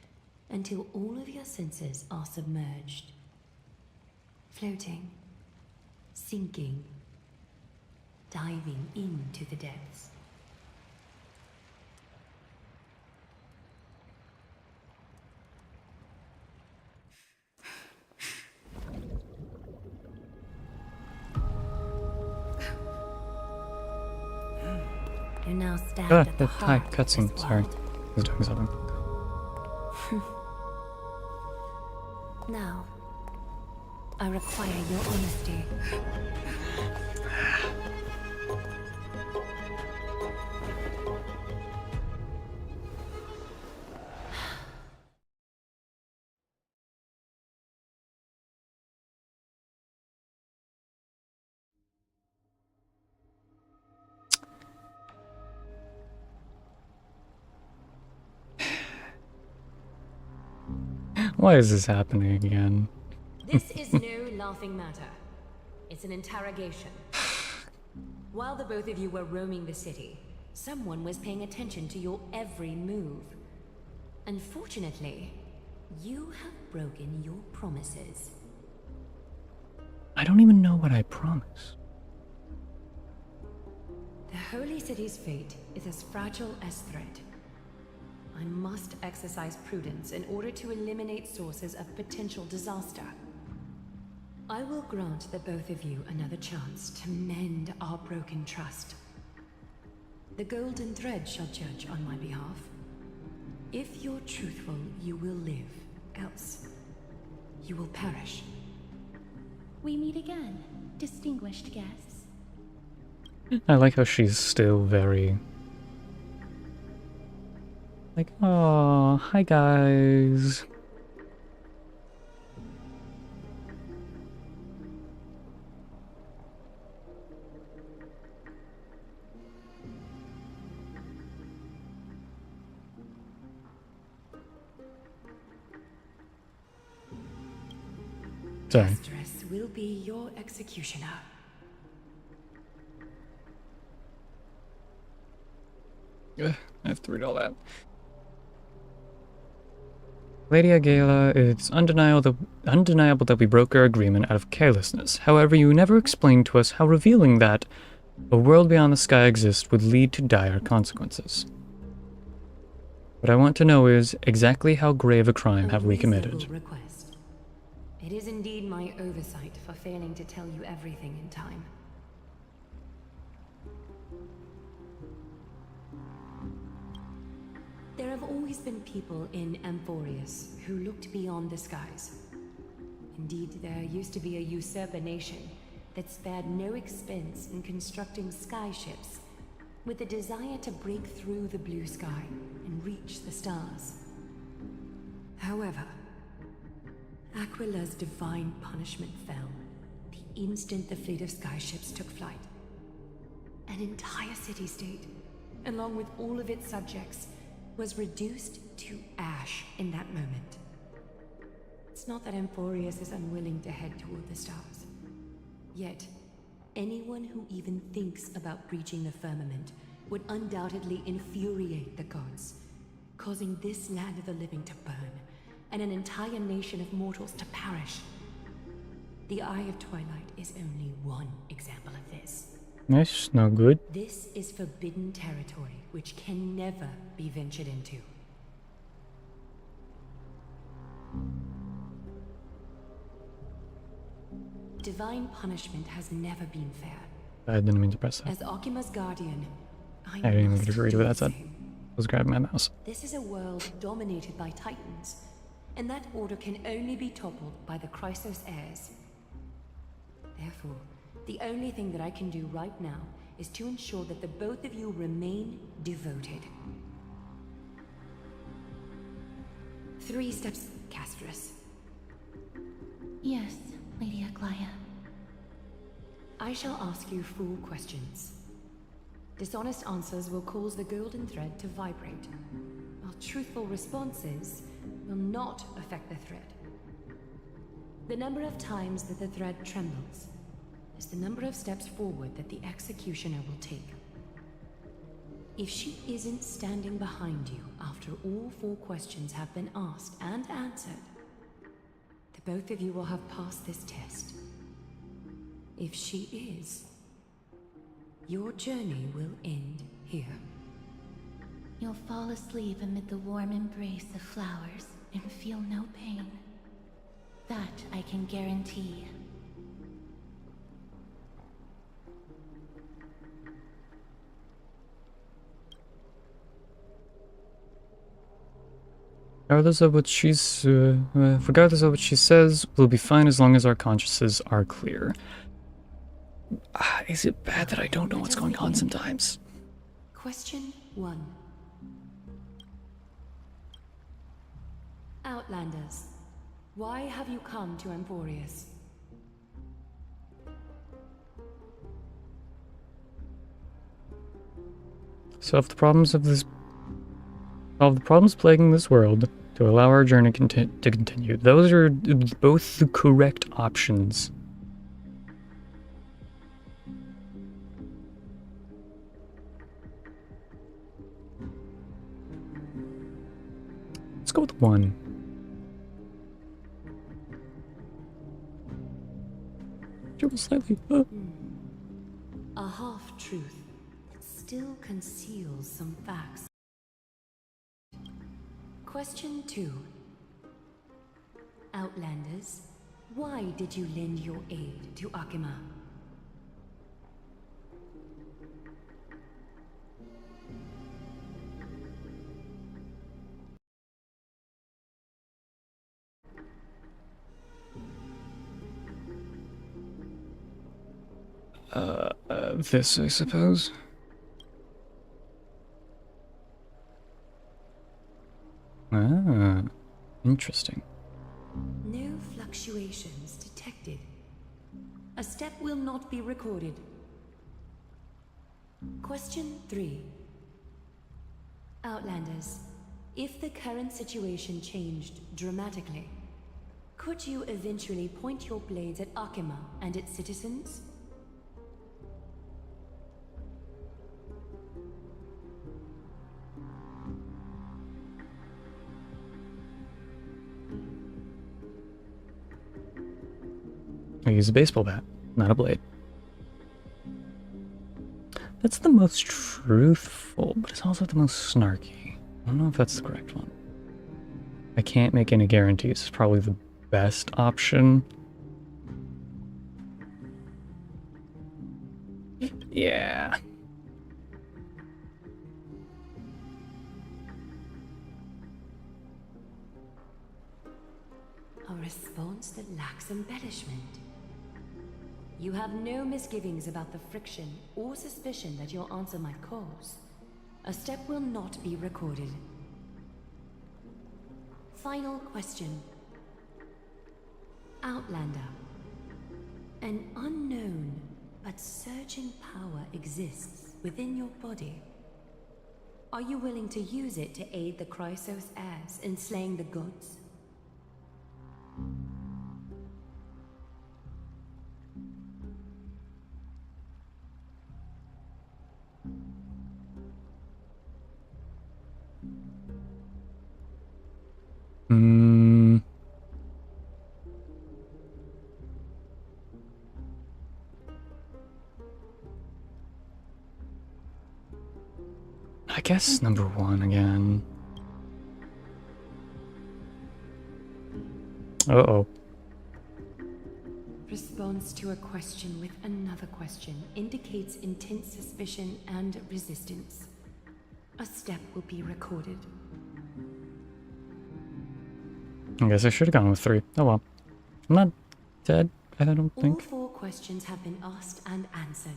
until all of your senses are submerged. Floating, sinking, diving into the depths. You now stand at the hi, heart of cutscene. this Sorry. world. I was doing something. Now, I require your honesty. Why is this happening again? This is no laughing matter. It's an interrogation. While the both of you were roaming the city, someone was paying attention to your every move. Unfortunately, you have broken your promises. I don't even know what I promised. The Holy City's fate is as fragile as thread. I must exercise prudence in order to eliminate sources of potential disaster. I will grant the both of you another chance to mend our broken trust. The golden thread shall judge on my behalf. If you're truthful, you will live. Else, you will perish. We meet again, distinguished guests. I like how she's still very... like, oh, hi guys. Sorry. Mistress will be your executioner. Ugh, I have to read all that. Lady Agela, it's undeniable that we broke our agreement out of carelessness. However, you never explained to us how revealing that a world beyond the sky exists would lead to dire consequences. What I want to know is exactly how grave a crime have we committed? Request. It is indeed my oversight for failing to tell you everything in time. There have always been people in Amphorius who looked beyond the skies. Indeed, there used to be a usurper nation that spared no expense in constructing skyships with the desire to break through the blue sky and reach the stars. However, Aquila's divine punishment fell the instant the fleet of skyships took flight. An entire city-state, along with all of its subjects, was reduced to ash in that moment. It's not that Amphorius is unwilling to head toward the stars. Yet, anyone who even thinks about breaching the firmament would undoubtedly infuriate the gods, causing this land of the living to burn, and an entire nation of mortals to perish. The Eye of Twilight is only one example of this. That's not good. This is forbidden territory which can never be ventured into. Divine punishment has never been fair. I didn't mean to press that. As Okima's guardian, I didn't even get to read what that said. I was grabbing my mouse. This is a world dominated by Titans, and that order can only be toppled by the Chrysos heirs. Therefore, the only thing that I can do right now is to ensure that the both of you remain devoted. 3 steps, Castress. Yes, Lady Aglaya. I shall ask you full questions. Dishonest answers will cause the golden thread to vibrate, while truthful responses will not affect the thread. The number of times that the thread trembles is the number of steps forward that the executioner will take. If she isn't standing behind you after all 4 questions have been asked and answered, the both of you will have passed this test. If she is, your journey will end here. You'll fall asleep amid the warm embrace of flowers and feel no pain. That I can guarantee. Regardless of what regardless of what she says, we'll be fine as long as our consciences are clear. Is it bad that I don't know what's going on sometimes? Question 1. Outlanders, why have you come to Emporius? Solve the problems plaguing this world to allow our journey to continue. Those are both the correct options. Let's go with 1. Slightly. A half-truth that still conceals some facts. Question 2. Outlanders, why did you lend your aid to Akima? This, I suppose. Ah, interesting. No fluctuations detected. A step will not be recorded. Question 3. Outlanders, if the current situation changed dramatically, could you eventually point your blades at Akima and its citizens? I use a baseball bat, not a blade. That's the most truthful, but it's also the most snarky. I don't know if that's the correct one. I can't make any guarantees. It's probably the best option. Yeah. A response that lacks embellishment. You have no misgivings about the friction or suspicion that your answer might cause. A step will not be recorded. Final question. Outlander. An unknown but surging power exists within your body. Are you willing to use it to aid the Chrysos heirs in slaying the gods? I guess number 1 again. Uh-oh. Response to a question with another question indicates intense suspicion and resistance. A step will be recorded. I guess I should have gone with 3. Oh well. I'm not dead, I don't think. All 4 questions have been asked and answered.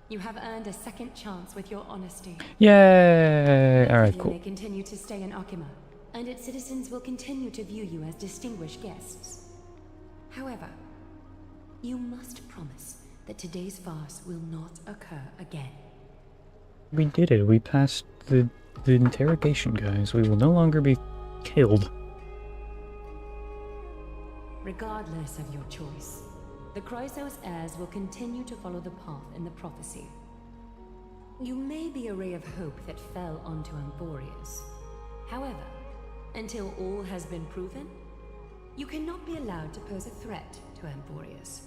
You have earned a second chance with your honesty. Yay! Alright, You cool. may continue to stay in Akima, and its citizens will continue to view you as distinguished guests. However, you must promise that today's farce will not occur again. We did it. We passed the interrogation, guys. We will no longer be killed. Regardless of your choice, the Chrysos heirs will continue to follow the path in the prophecy. You may be a ray of hope that fell onto Amphorius. However, until all has been proven, you cannot be allowed to pose a threat to Amphorius.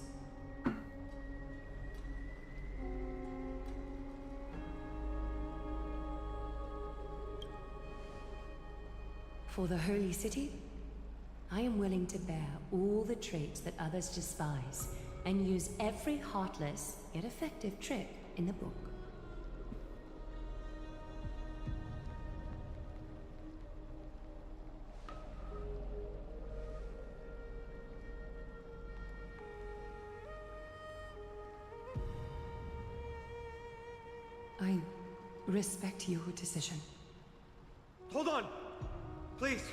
For the Holy City, I am willing to bear all the traits that others despise and use every heartless yet effective trick in the book. I respect your decision. Hold on! Please,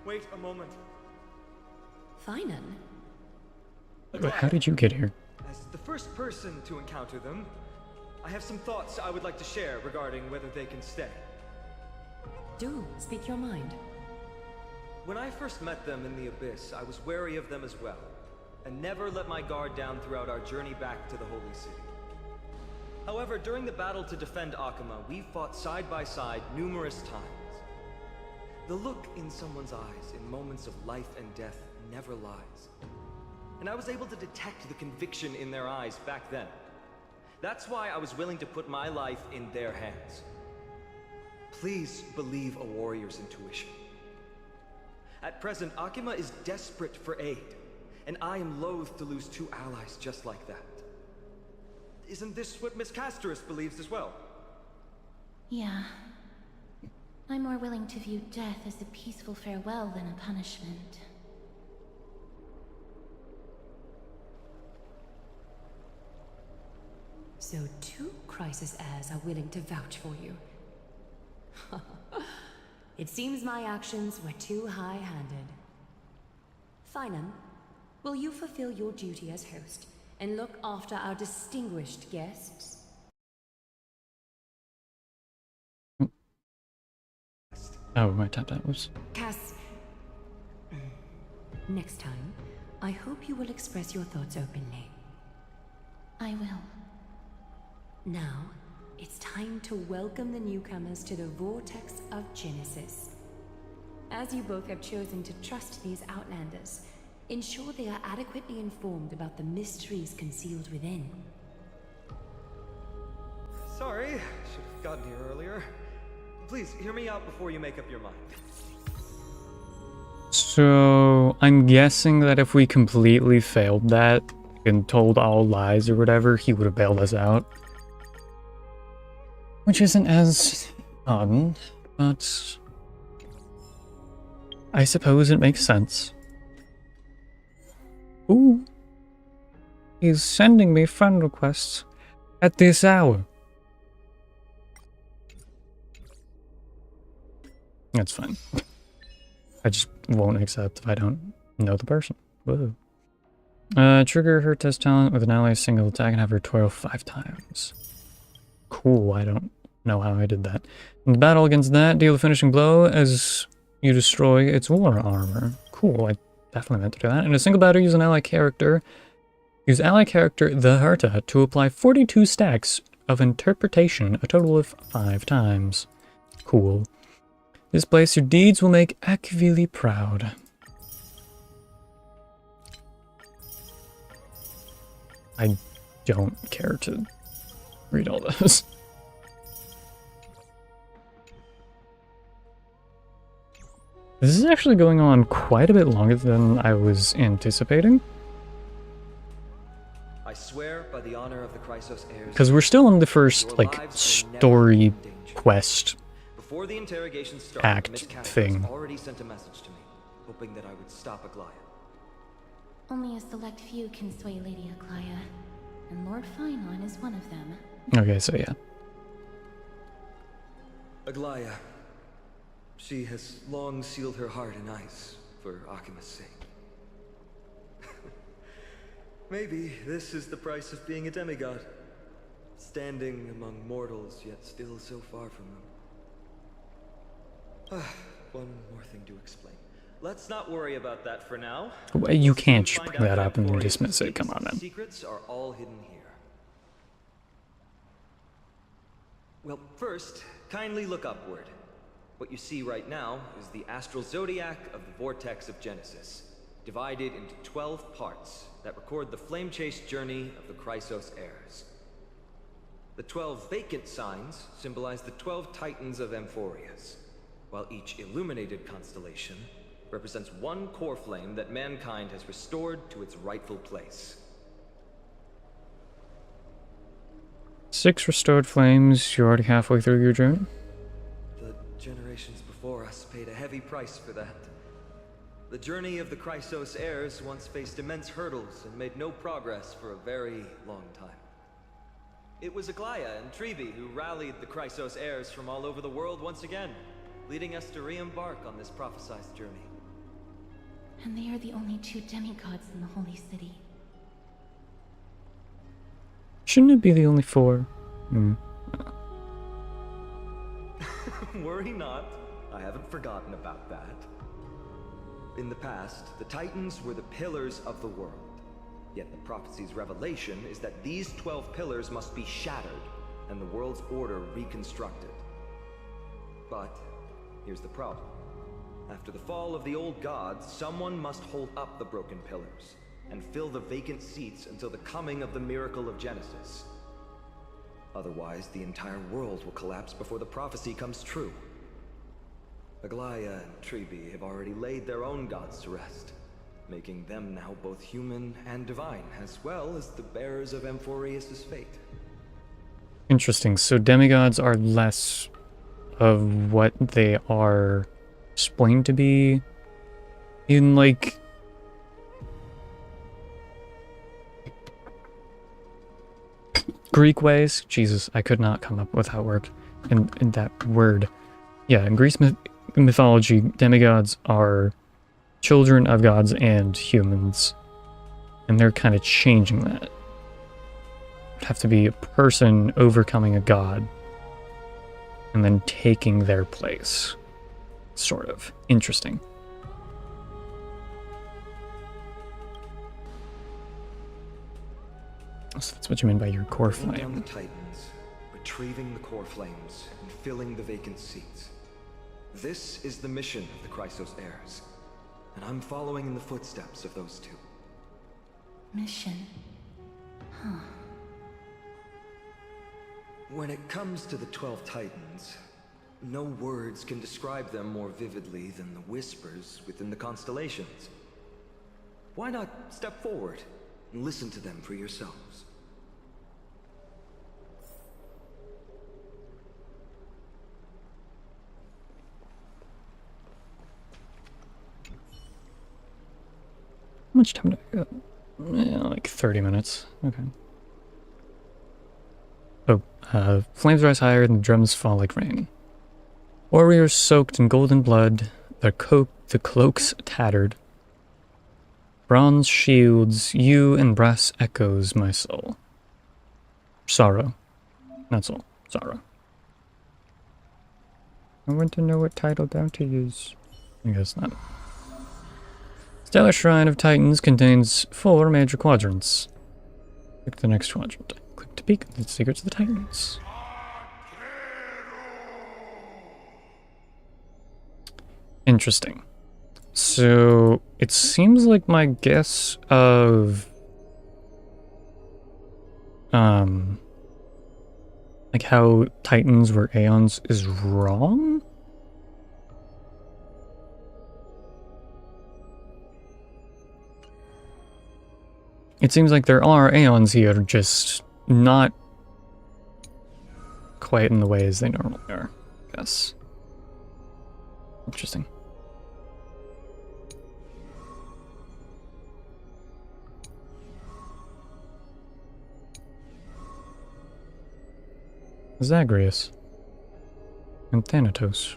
wait a moment. Finan? Wait, how did you get here? As the first person to encounter them, I have some thoughts I would like to share regarding whether they can stay. Do speak your mind. When I first met them in the Abyss, I was wary of them as well, and never let my guard down throughout our journey back to the Holy City. However, during the battle to defend Akima, we fought side by side numerous times. The look in someone's eyes in moments of life and death never lies. And I was able to detect the conviction in their eyes back then. That's why I was willing to put my life in their hands. Please believe a warrior's intuition. At present, Akima is desperate for aid, and I am loath to lose 2 allies just like that. Isn't this what Miss Casterus believes as well? Yeah. I'm more willing to view death as a peaceful farewell than a punishment. So 2 Chrysos heirs are willing to vouch for you. It seems my actions were too high-handed. Finan, will you fulfill your duty as host and look after our distinguished guests? Oh, I tapped that. Whoops. Cass... Next time, I hope you will express your thoughts openly. I will. Now, it's time to welcome the newcomers to the Vortex of Genesis. As you both have chosen to trust these Outlanders, ensure they are adequately informed about the mysteries concealed within. Sorry, should have gotten here earlier. Please, hear me out before you make up your mind. So, I'm guessing that if we completely failed that and told all lies or whatever, he would have bailed us out. Which isn't as fun, but I suppose it makes sense. Ooh. He's sending me friend requests at this hour. That's fine. I just won't accept if I don't know the person. Whoa. Trigger her test talent with an ally single attack and have her toil 5 times. Cool, I don't know how I did that. In the battle against that, deal the finishing blow as you destroy its war armor. Cool, I definitely meant to do that. In a single battle, use an ally character. Use ally character, the Herta, to apply 42 stacks of interpretation, a total of 5 times. Cool. This place, your deeds will make Akvili proud. I don't care to read all this. This is actually going on quite a bit longer than I was anticipating. I swear by the honor of the Chrysos heirs. Because we're still in the first, like, story quest Before the interrogation started, act Miss Cass thing. already sent a message to me, hoping that I would stop Aglaya. Only a select few can sway Lady Aglaya, and Lord Finon is one of them. Okay, so yeah. Aglaya. She has long sealed her heart in ice for Akima's sake. Maybe this is the price of being a demigod. Standing among mortals, yet still so far from them. One more thing to explain. Let's not worry about that for now. Well, you can't just bring that up and then dismiss it. Come on, man. Secrets are all hidden here. Well, first, kindly look upward. What you see right now is the astral zodiac of the vortex of Genesis, divided into 12 parts that record the flame-chased journey of the Chrysos heirs. The 12 vacant signs symbolize the 12 titans of Amphorius, while each illuminated constellation represents one core flame that mankind has restored to its rightful place. 6 restored flames. You're already halfway through your journey. The generations before us paid a heavy price for that. The journey of the Chrysos heirs once faced immense hurdles and made no progress for a very long time. It was Aglaya and Trebi who rallied the Chrysos heirs from all over the world once again, leading us to re-embark on this prophesized journey. And they are the only 2 demigods in the Holy City. Shouldn't it be the only 4? Worry not, I haven't forgotten about that. In the past, the Titans were the pillars of the world. Yet the prophecy's revelation is that these 12 pillars must be shattered and the world's order reconstructed. But here's the problem. After the fall of the old gods, someone must hold up the broken pillars and fill the vacant seats until the coming of the miracle of Genesis. Otherwise, the entire world will collapse before the prophecy comes true. Aglaya and Trebi have already laid their own gods to rest, making them now both human and divine, as well as the bearers of Amphorius' fate. Interesting. So demigods are less of what they are explained to be in, like, Greek ways. Jesus, I could not come up with that word. In that word. Yeah, in Greece mythology, demigods are children of gods and humans. And they're kind of changing that. It'd have to be a person overcoming a god and then taking their place. Sort of. Interesting. So that's what you mean by your core Bringing down flame. the Titans, retrieving the core flames, and filling the vacant seats. This is the mission of the Chrysos heirs, and I'm following in the footsteps of those 2. Mission. Huh. When it comes to the 12 Titans, no words can describe them more vividly than the whispers within the constellations. Why not step forward and listen to them for yourselves? How much time do I got? Yeah, like 30 minutes. Okay. Oh, flames rise higher and the drums fall like rain. Warriors soaked in golden blood, the cloaks tattered. Bronze shields, you and brass echoes, my soul. Sorrow. Not soul. Sorrow. I want to know what title down to use. I guess not. Stellar Shrine of Titans contains 4 major quadrants. Click the next quadrant. Click to peek at the secrets of the Titans. Interesting. So, it seems like my guess of... like how Titans were Aeons is wrong? It seems like there are Aeons here, just not quite in the ways they normally are, I guess. Interesting. Zagreus and Thanatos.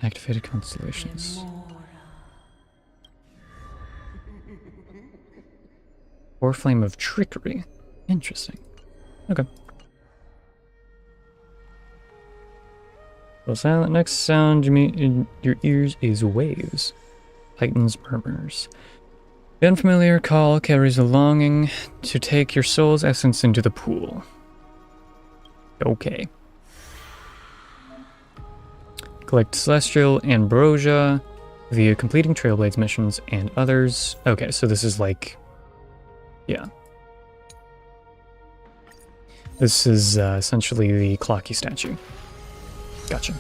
Activated constellations. Or flame of trickery. Interesting. Okay. The silent next sound you meet in your ears is waves. Titan's murmurs. The unfamiliar call carries a longing to take your soul's essence into the pool. Okay. Collect celestial ambrosia via completing Trailblades missions and others. Okay, so this is like... yeah. This is essentially the Clocky statue. Gotcha.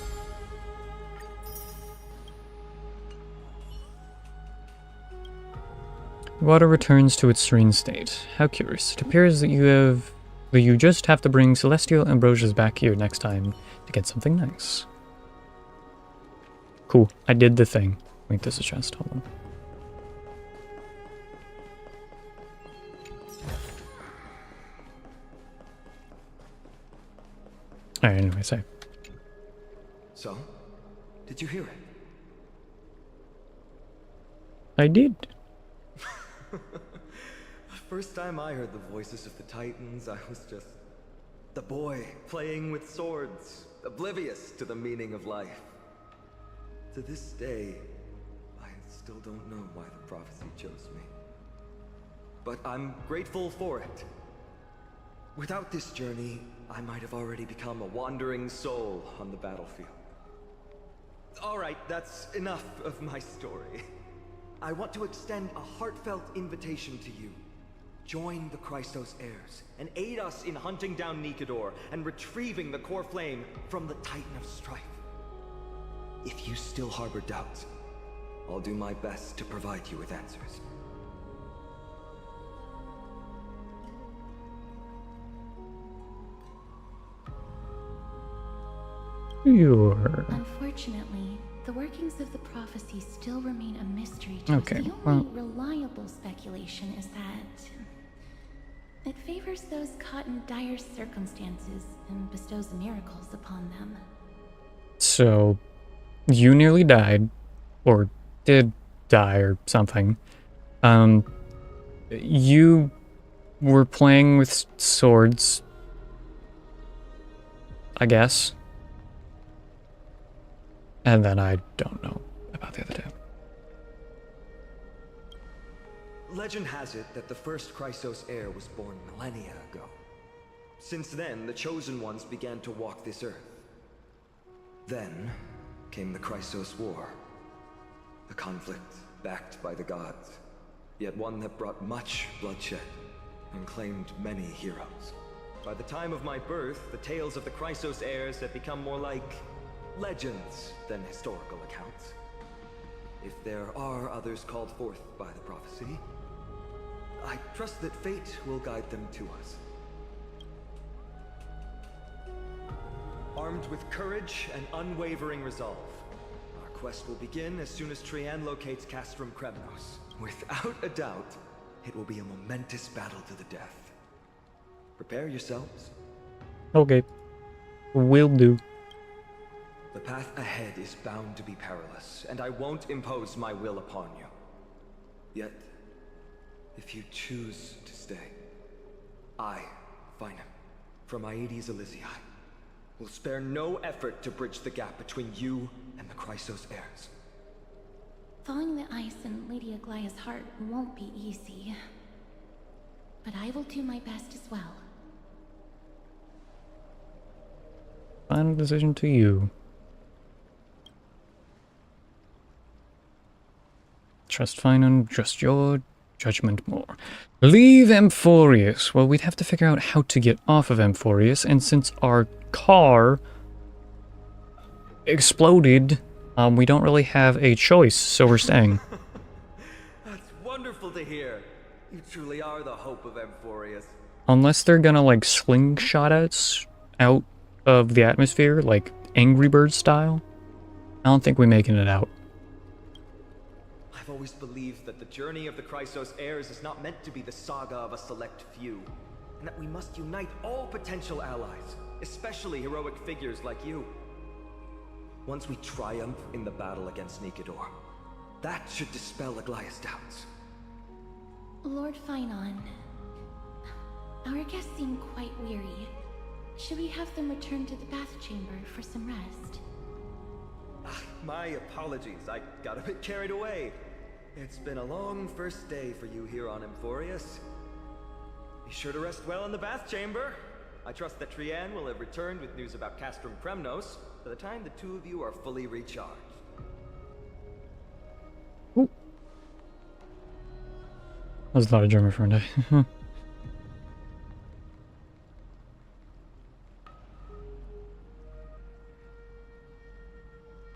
Water returns to its serene state. How curious. It appears that you just have to bring celestial ambrosias back here next time to get something nice. Cool. I did the thing. Wait, there's a chest. Hold on. Alright, anyway, say. So, did you hear it? I did. The first time I heard the voices of the Titans, I was just the boy playing with swords, oblivious to the meaning of life. To this day, I still don't know why the prophecy chose me. But I'm grateful for it. Without this journey, I might have already become a wandering soul on the battlefield. Alright, that's enough of my story. I want to extend a heartfelt invitation to you. Join the Christos heirs, and aid us in hunting down Nikador and retrieving the core flame from the Titan of Strife. If you still harbor doubts, I'll do my best to provide you with answers. Sure. Unfortunately, the workings of the prophecy still remain a mystery to us. Okay, The only reliable speculation is that it favors those caught in dire circumstances and bestows miracles upon them. So, you nearly died, or did die or something. You were playing with swords, I guess. And then I don't know about the other two. Legend has it that the first Christos heir was born millennia ago. Since then, the Chosen Ones began to walk this earth. Then came the Christos War. A conflict backed by the gods, yet one that brought much bloodshed and claimed many heroes. By the time of my birth, the tales of the Christos heirs had become more like legends than historical accounts. If there are others called forth by the prophecy, I trust that fate will guide them to us. Armed with courage and unwavering resolve, our quest will begin as soon as Trian locates Castrum Kremnos. Without a doubt, it will be a momentous battle to the death. Prepare yourselves. Okay. Will do. The path ahead is bound to be perilous, and I won't impose my will upon you. Yet, if you choose to stay, I, Finam, from Aedes Elysiae, will spare no effort to bridge the gap between you and the Christos heirs. Thawing the ice in Lady Aglaya's heart won't be easy. But I will do my best as well. Final decision to you. Trust Finam, just your judgment more. Leave Amphorius. Well, we'd have to figure out how to get off of Amphorius, and since our car exploded, we don't really have a choice, so we're staying. That's wonderful to hear. You truly are the hope of Amphorius. Unless they're gonna, like, slingshot us out of the atmosphere, like Angry Bird style, I don't think we're making it out. I've always believed that the journey of the Chrysos heirs is not meant to be the saga of a select few, and that we must unite all potential allies, especially heroic figures like you. Once we triumph in the battle against Nikedor, that should dispel Aglaya's doubts. Lord Finon, our guests seem quite weary. Should we have them return to the bath chamber for some rest? My apologies, I got a bit carried away. It's been a long first day for you here on Amphorius. Be sure to rest well in the bath chamber. I trust that Trianne will have returned with news about Castrum Kremnos by the time the two of you are fully recharged. Ooh. That was a lot of German for a day.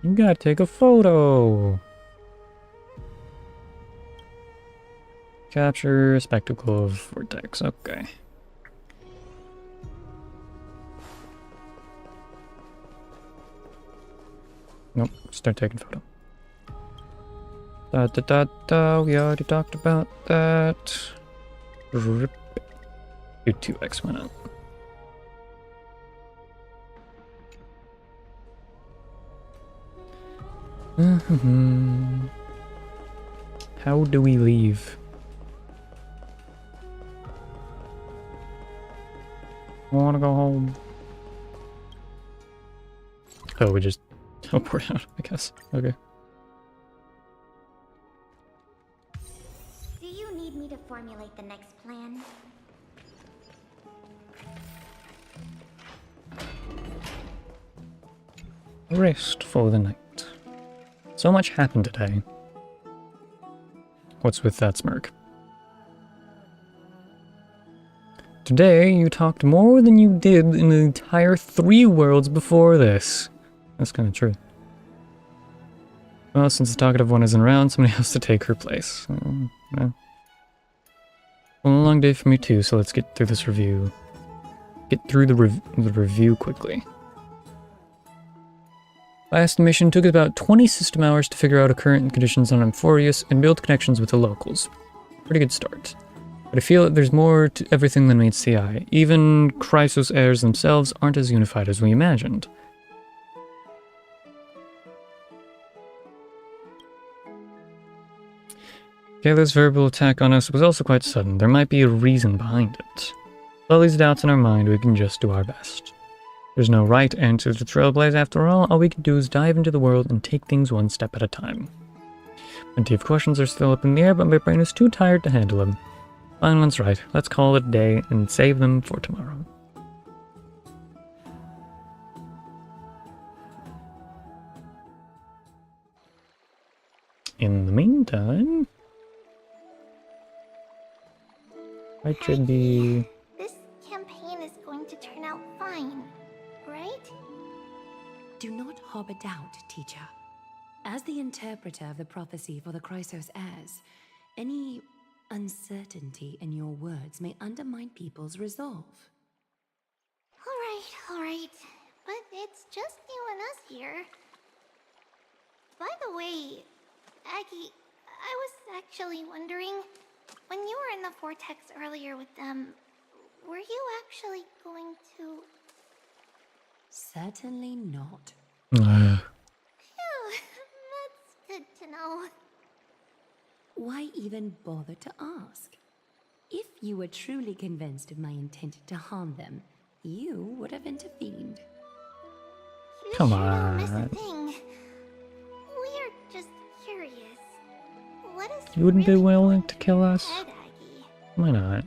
You gotta take a photo. Capture spectacle of vortex. Okay. Nope. Start taking photo. Da da da da. We already talked about that. Rip. Do 2x. Why not? How do we leave? I wanna go home. Oh, we just teleport out, I guess. Okay. Do you need me to formulate the next plan? Rest for the night. So much happened today. What's with that smirk? Today, you talked more than you did in the entire 3 worlds before this. That's kind of true. Well, since the talkative one isn't around, somebody has to take her place. Yeah. Well, a long day for me too, so let's get through this review. Get through the review quickly. By estimation, it took about 20 system hours to figure out current conditions on Amphorius and build connections with the locals. Pretty good start. But I feel that there's more to everything than meets the eye. Even Chrysos heirs themselves aren't as unified as we imagined. Kayla's verbal attack on us was also quite sudden. There might be a reason behind it. With all these doubts in our mind, we can just do our best. There's no right answer to Trailblaze after all we can do is dive into the world and take things one step at a time. Plenty of questions are still up in the air, but my brain is too tired to handle them. Fine one's right, let's call it a day and save them for tomorrow. In the meantime, I should be... This campaign is going to turn out fine, right? Do not harbor doubt, teacher. As the interpreter of the prophecy for the Chrysos heirs, any uncertainty in your words may undermine people's resolve. All right. But it's just you and us here. By the way, Aggie, I was actually wondering, when you were in the vortex earlier with them, were you actually going to... Certainly not. Phew, that's good to know. Why even bother to ask? If you were truly convinced of my intent to harm them, you would have intervened. Come Don't miss a on. thing. We're just curious. What is You wouldn't be really willing going to through kill your us? head, Aggie? Why not?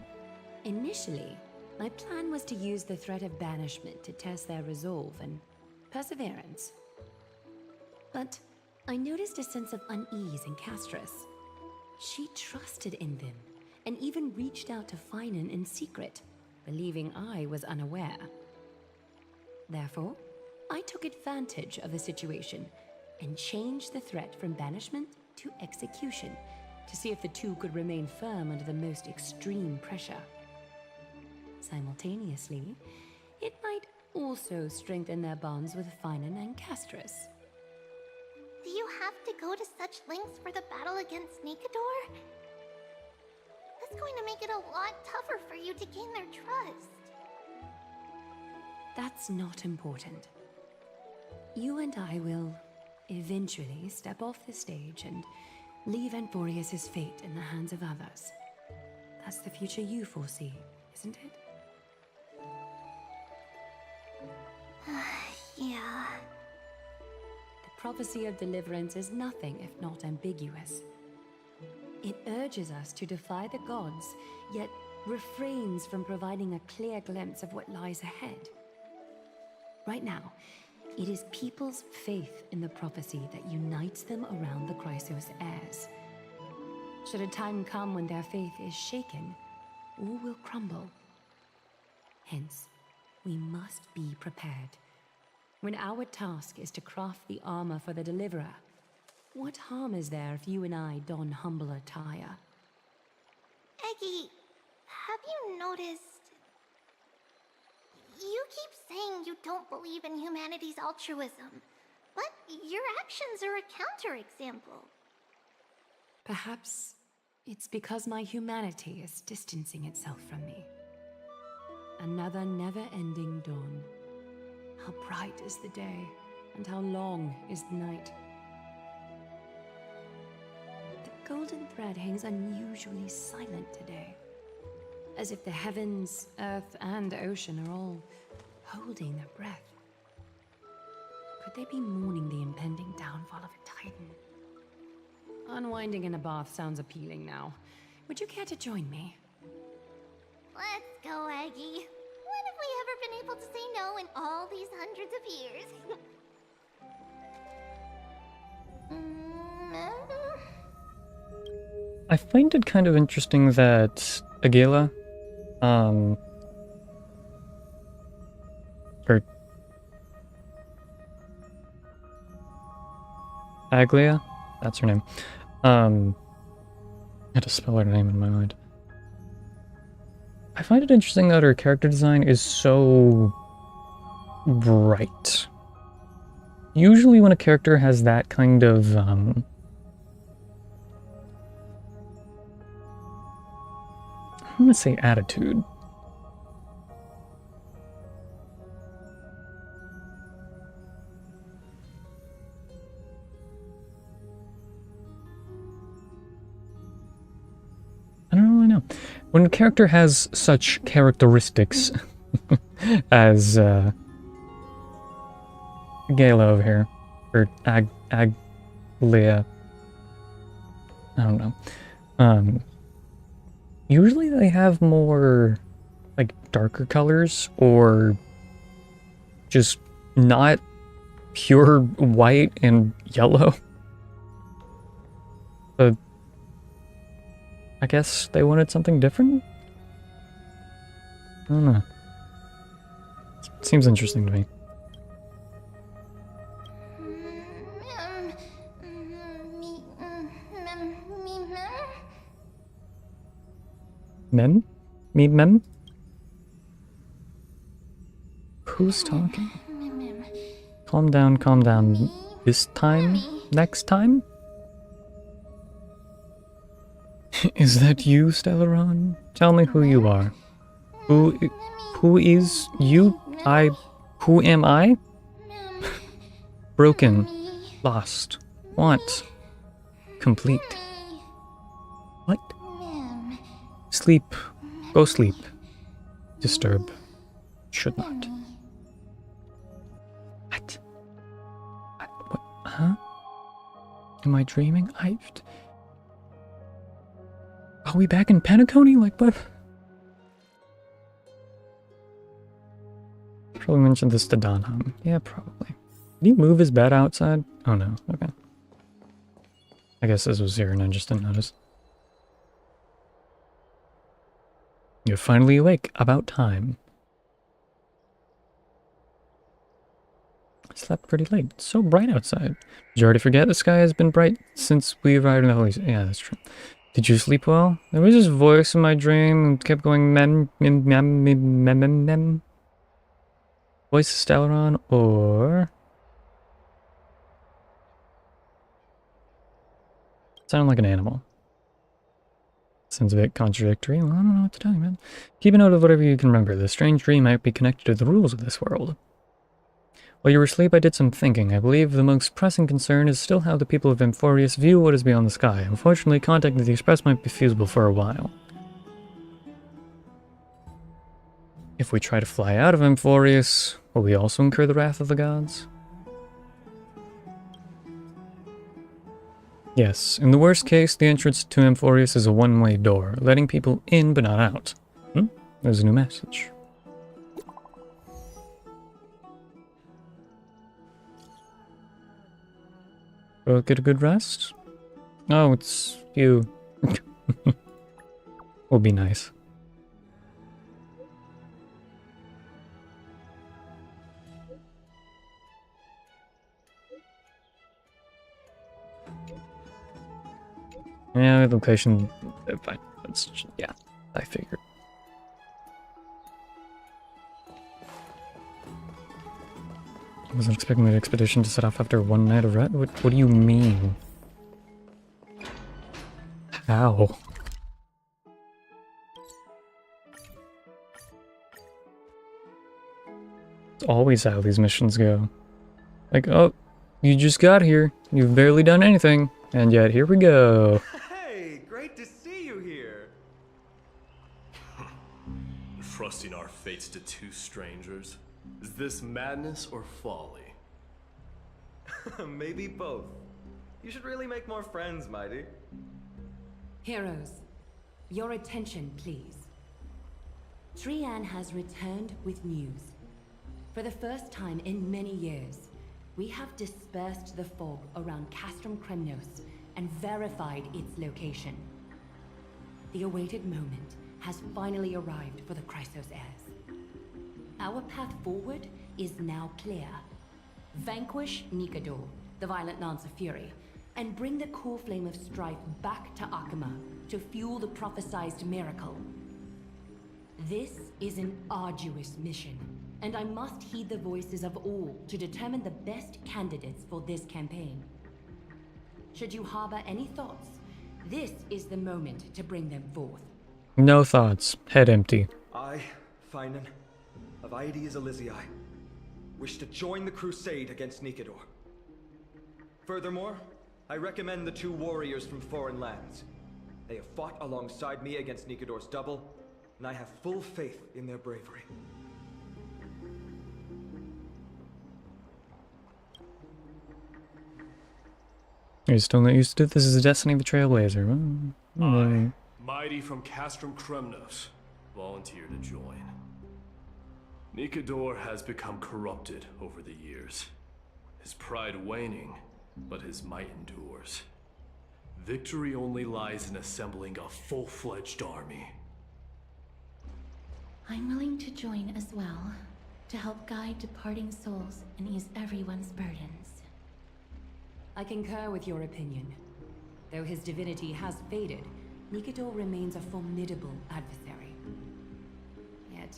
Initially, my plan was to use the threat of banishment to test their resolve and perseverance. But I noticed a sense of unease in Castris. She trusted in them, and even reached out to Finan in secret, believing I was unaware. Therefore, I took advantage of the situation and changed the threat from banishment to execution to see if the two could remain firm under the most extreme pressure. Simultaneously, it might also strengthen their bonds with Finan and Castris. Do you have to go to such lengths for the battle against Nikador? That's going to make it a lot tougher for you to gain their trust. That's not important. You and I will eventually step off the stage and leave Anforius' fate in the hands of others. That's the future you foresee, isn't it? Yeah. The prophecy of deliverance is nothing if not ambiguous. It urges us to defy the gods, yet refrains from providing a clear glimpse of what lies ahead. Right now, it is people's faith in the prophecy that unites them around the Chrysos heirs. Should a time come when their faith is shaken, all will crumble. Hence, we must be prepared. When our task is to craft the armor for the Deliverer, what harm is there if you and I don humble attire? Eggy, have you noticed? You keep saying you don't believe in humanity's altruism, but your actions are a counterexample. Perhaps it's because my humanity is distancing itself from me. Another never-ending dawn. How bright is the day, and how long is the night. The golden thread hangs unusually silent today, as if the heavens, earth, and ocean are all holding their breath. Could they be mourning the impending downfall of a titan? Unwinding in a bath sounds appealing now. Would you care to join me? Let's go, Eggy. When have we ever been able to say no in all these hundreds of years? I find it kind of interesting that Agela, or Aglia, that's her name. I had to spell her name in my mind. I find it interesting that her character design is so bright. Usually when a character has that kind of, I'm gonna say attitude. I don't really know. When a character has such characteristics as Gala over here, or Aglia, I don't know. Usually they have more like darker colors or just not pure white and yellow. But I guess they wanted something different? I don't know. Seems interesting to me. Mem? Me mem? Who's talking? Calm down, calm down. This time? Next time? Is that you, Stellaron? Tell me who you are. Who is you? Who am I? Broken. Lost. Want. Complete. What? Sleep. Go sleep. Disturb. Should not. What? What? Huh? Am I dreaming? Are we back in Penacony? Like, what? Probably mentioned this to Donham. Yeah, probably. Did he move his bed outside? Oh no, okay. I guess this was here and I just didn't notice. You're finally awake. About time. I slept pretty late. It's so bright outside. Did you already forget the sky has been bright since we arrived in the Holy City? Yeah, that's true. Did you sleep well? There was this voice in my dream and kept going mem. Voice of Stellaron or... Sound like an animal. Sounds a bit contradictory. Well, I don't know what to tell you, man. Keep a note of whatever you can remember. The strange dream might be connected to the rules of this world. While you were asleep, I did some thinking. I believe the most pressing concern is still how the people of Amphorius view what is beyond the sky. Unfortunately, contacting the Express might be feasible for a while. If we try to fly out of Amphorius, will we also incur the wrath of the gods? Yes, in the worst case, the entrance to Amphorius is a one-way door, letting people in but not out. There's a new message. Both get a good rest? Oh, it's you. Will be nice. Yeah, location. Fine. Yeah, I figured. I wasn't expecting the expedition to set off after one night of rest. What do you mean? How? It's always how these missions go. Like, oh, you just got here. You've barely done anything. And yet, here we go. Hey, great to see you here. Trusting our fates to two strangers? Is this madness or folly? Maybe both. You should really make more friends, Mighty. Heroes, your attention, please. Trian has returned with news. For the first time in many years, we have dispersed the fog around Castrum Kremnos and verified its location. The awaited moment has finally arrived for the Chrysos heirs. Our path forward is now clear. Vanquish Nikador, the violent Lance of Fury, and bring the core flame of strife back to Akama to fuel the prophesized miracle. This is an arduous mission, and I must heed the voices of all to determine the best candidates for this campaign. Should you harbor any thoughts, this is the moment to bring them forth. No thoughts. Head empty. I, Finan, of Aedes Elysiae, wish to join the crusade against Nikador. Furthermore, I recommend the two warriors from foreign lands. They have fought alongside me against Nikador's double, and I have full faith in their bravery. You're still not used to it? This is the destiny of the Trailblazer. I, Mighty from Castrum Kremnos, volunteer to join. Nikador has become corrupted over the years. His pride waning, but his might endures. Victory only lies in assembling a full-fledged army. I'm willing to join as well, to help guide departing souls and ease everyone's burdens. I concur with your opinion. Though his divinity has faded, Nikador remains a formidable adversary. Yet,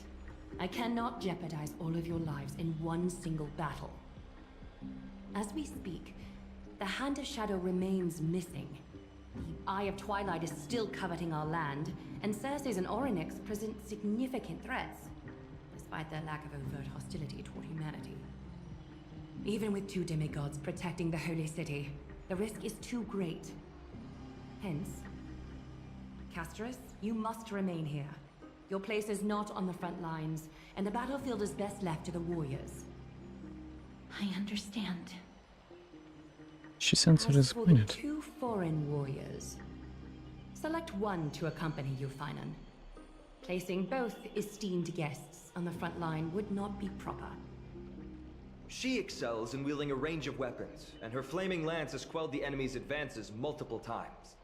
I cannot jeopardize all of your lives in one single battle. As we speak, the Hand of Shadow remains missing. The Eye of Twilight is still coveting our land, and Circes and Orynyx present significant threats, despite their lack of overt hostility toward humanity. Even with two demigods protecting the Holy City, the risk is too great. Hence, Casterus, you must remain here. Your place is not on the front lines, and the battlefield is best left to the warriors. I understand. She sounds so As for the disappointed. two foreign warriors, select one to accompany you, Finan. Placing both esteemed guests on the front line would not be proper. She excels in wielding a range of weapons, and her flaming lance has quelled the enemy's advances multiple times.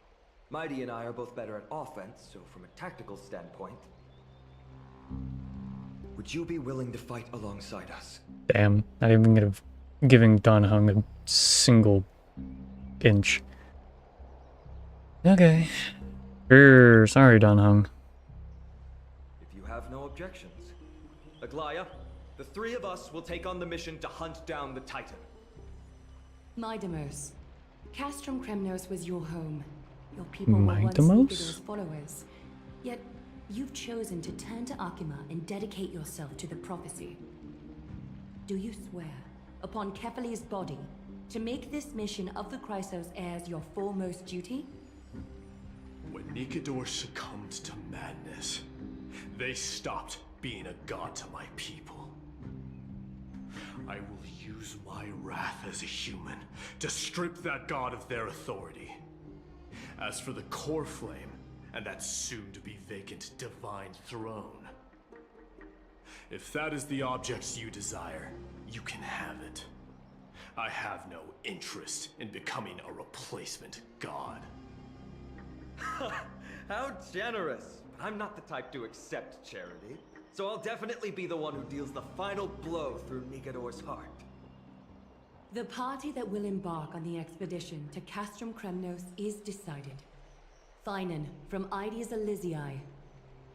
Mighty and I are both better at offense, so from a tactical standpoint, Would you be willing to fight alongside us? Damn, not even giving Dan Heng a single inch. Okay. Sorry, Dan Heng. If you have no objections. Aglaya, the three of us will take on the mission to hunt down the Titan. Midamos, Castrum Kremnos was your home. Your people were once Nikidor's followers. Yet, you've chosen to turn to Akima and dedicate yourself to the prophecy. Do you swear, upon Kefali's body, to make this mission of the Chrysos heirs your foremost duty? When Nikidor succumbed to madness, they stopped being a god to my people. I will use my wrath as a human to strip that god of their authority. As for the core flame, and that soon-to-be vacant divine throne, if that is the object you desire, you can have it. I have no interest in becoming a replacement god. How generous! But I'm not the type to accept charity, so I'll definitely be the one who deals the final blow through Nikador's heart. The party that will embark on the expedition to Castrum Kremnos is decided. Finan from Ides Elysiae,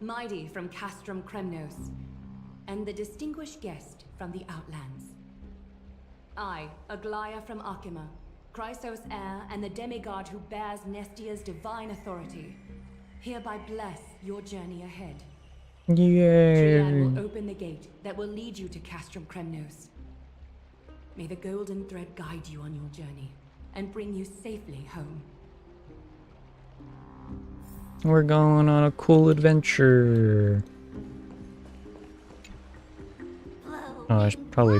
Mighty from Castrum Kremnos, and the distinguished guest from the Outlands. I, Aglaya from Akima, Chrysos heir and the demigod who bears Nestia's divine authority, hereby bless your journey ahead. Triad will open the gate that will lead you to Castrum Kremnos. May the golden thread guide you on your journey and bring you safely home. We're going on a cool adventure. Oh, I should probably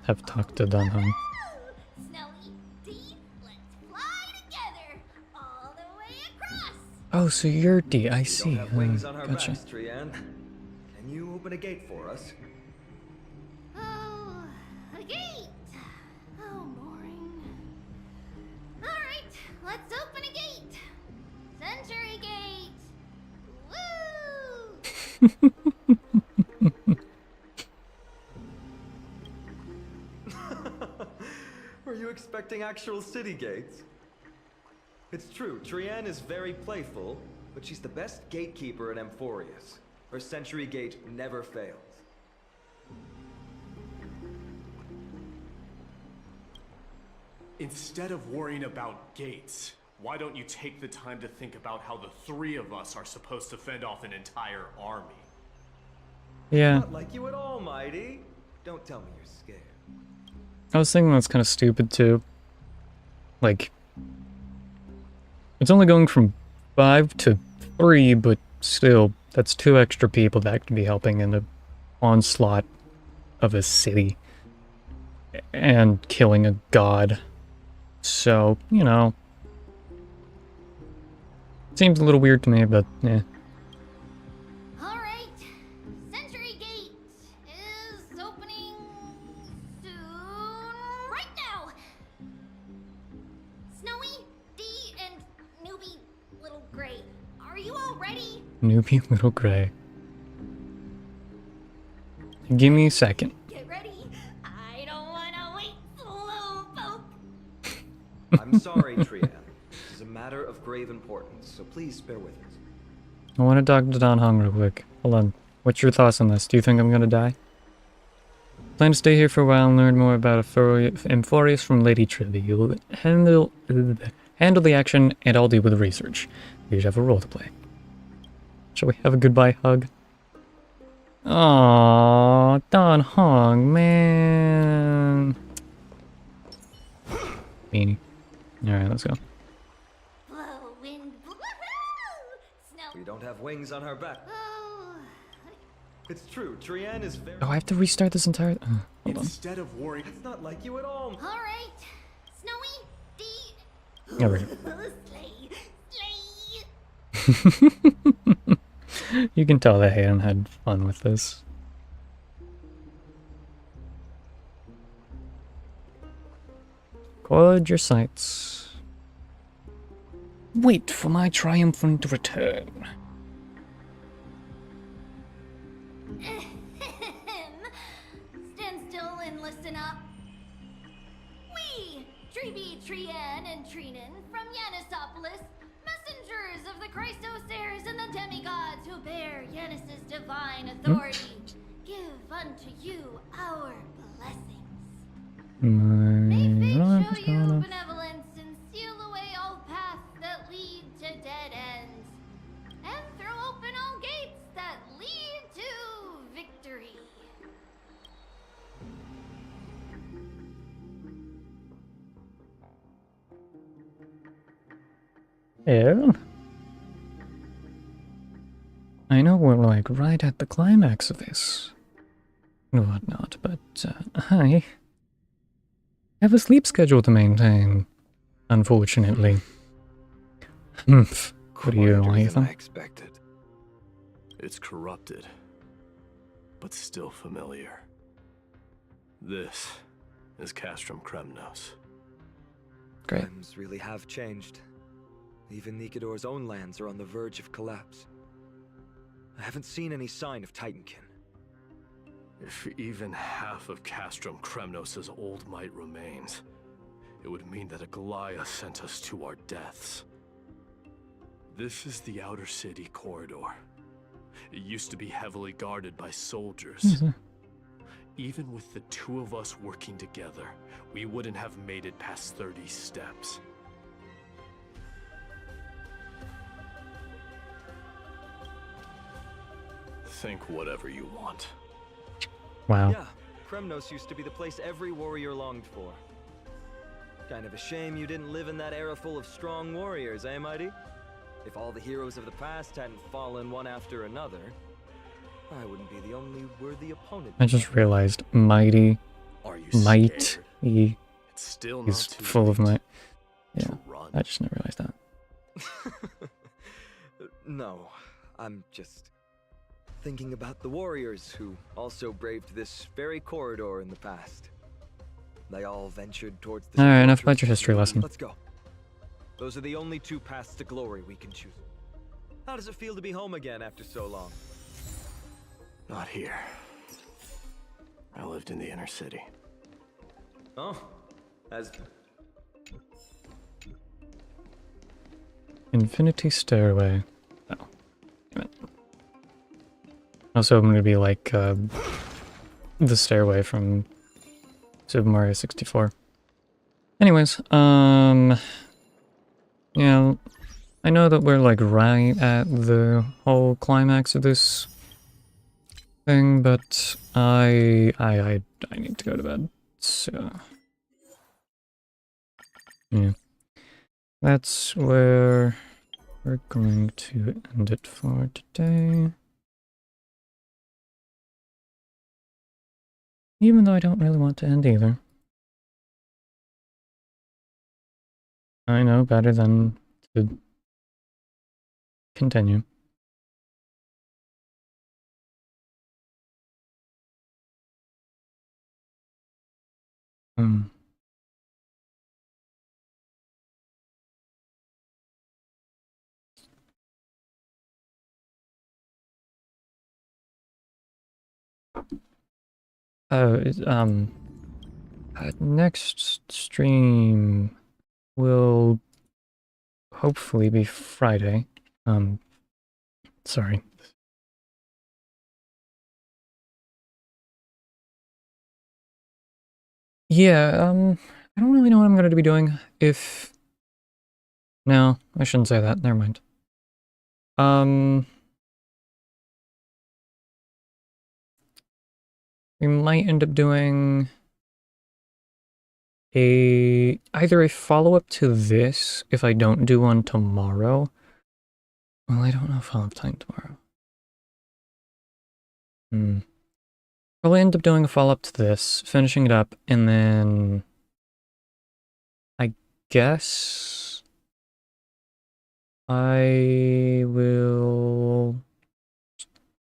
have talked to Dan Heng. Oh, so you're D. I see. Wings on her Gotcha. backs, Trian. Can you open a gate for us? Oh, a gate. Oh, boring. All right, let's open a gate. Century gate. Woo! Were you expecting actual city gates? It's true, Trian is very playful, but she's the best gatekeeper in Amphorius. Her century gate never fails. Instead of worrying about gates, why don't you take the time to think about how the three of us are supposed to fend off an entire army? Yeah. Not like you at all, Mighty. Don't tell me you're scared. I was thinking that's kind of stupid too. Like, it's only going from 5 to 3, but still, that's 2 extra people that could be helping in the onslaught of a city and killing a god. So, you know, seems a little weird to me, but yeah. All right, Century Gate is opening soon. Right now. Snowy, D, and Newbie Little Gray, are you all ready? Newbie Little Gray. Give me a second. Get ready. I don't wanna wait, slowpoke. I'm sorry, Trian. This is a matter of grave importance, so please bear with us. I want to talk to Dan Heng real quick. Hold on. What's your thoughts on this? Do you think I'm gonna die? Plan to stay here for a while and learn more about Amphorius from Lady Trivy. You'll handle the action, and I'll deal with the research. You should have a role to play. Shall we have a goodbye hug? Aww, Dan Heng, man. Beanie. Alright, let's go. Blow, wind, blow. Snow. We don't have wings on her back. Oh. It's true, Trian is very... Oh, I have to restart this entire... hold on. Instead of worrying... It's not like you at all. All right, Snowy, D. There we go. Slay. You can tell that Hayden had fun with this. Record your sights. Wait for my triumphant return. listen up. We, Treeby, Trian, and Trinan from Yanisopolis, messengers of the Chrysosairs and the demigods who bear Yanis's divine authority, give unto you our blessings. May fate show you benevolence and seal away all paths that lead to dead ends, and throw open all gates that lead to victory. Yeah. I know we're like right at the climax of this and whatnot, but I have a sleep schedule to maintain, unfortunately. What do you, Ethan? I expected. It's corrupted, but still familiar. This is Castrum Kremnos. Great. Times really have changed. Even Nikador's own lands are on the verge of collapse. I haven't seen any sign of Titankin. If even half of Castrum Kremnos' old might remains, it would mean that Aglaya sent us to our deaths. This is the outer city corridor. It used to be heavily guarded by soldiers. Even with the two of us working together, we wouldn't have made it past 30 steps. Think whatever you want. Wow. Yeah, Kremnos used to be the place every warrior longed for. Kind of a shame you didn't live in that era full of strong warriors, eh, Mighty? If all the heroes of the past hadn't fallen one after another, I wouldn't be the only worthy opponent. I just realized mighty, might, he It's still is not too full of late might. Yeah, to run. I just didn't realize that. No, I'm just thinking about the warriors who also braved this very corridor in the past. They all ventured towards the Alright, enough about your history lesson. Let's go. Those are the only two paths to glory we can choose. How does it feel to be home again after so long? Not here. I lived in the inner city. Oh, as Infinity Stairway. Oh, damn it. I was hoping to be like the stairway from Super Mario 64. Anyways, yeah, I know that we're like right at the whole climax of this thing, but I need to go to bed. So yeah, that's where we're going to end it for today. Even though I don't really want to end either. I know better than to continue. Next stream will hopefully be Friday. Sorry. Yeah, I don't really know what I'm going to be doing if... No, I shouldn't say that. Never mind. We might end up doing either a follow-up to this if I don't do one tomorrow. Well, I don't know if I'll have time tomorrow. Probably end up doing a follow-up to this, finishing it up, and then I guess I will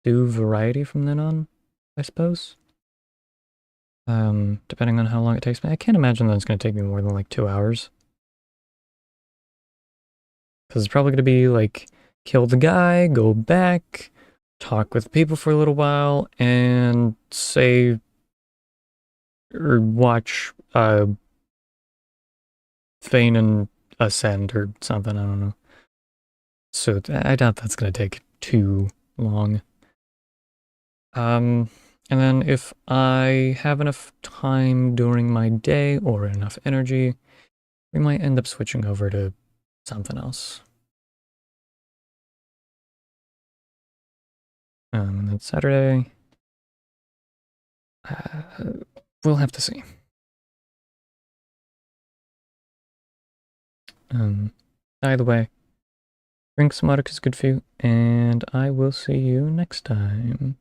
do variety from then on, I suppose. Depending on how long it takes me. I can't imagine that it's going to take me more than like 2 hours. Because it's probably going to be like, kill the guy, go back, talk with people for a little while, and say or watch Feign and Ascend or something, I don't know. So I doubt that's gonna take too long. And then if I have enough time during my day or enough energy, we might end up switching over to something else. And then Saturday, we'll have to see. Either way, drink some water is good for you, and I will see you next time.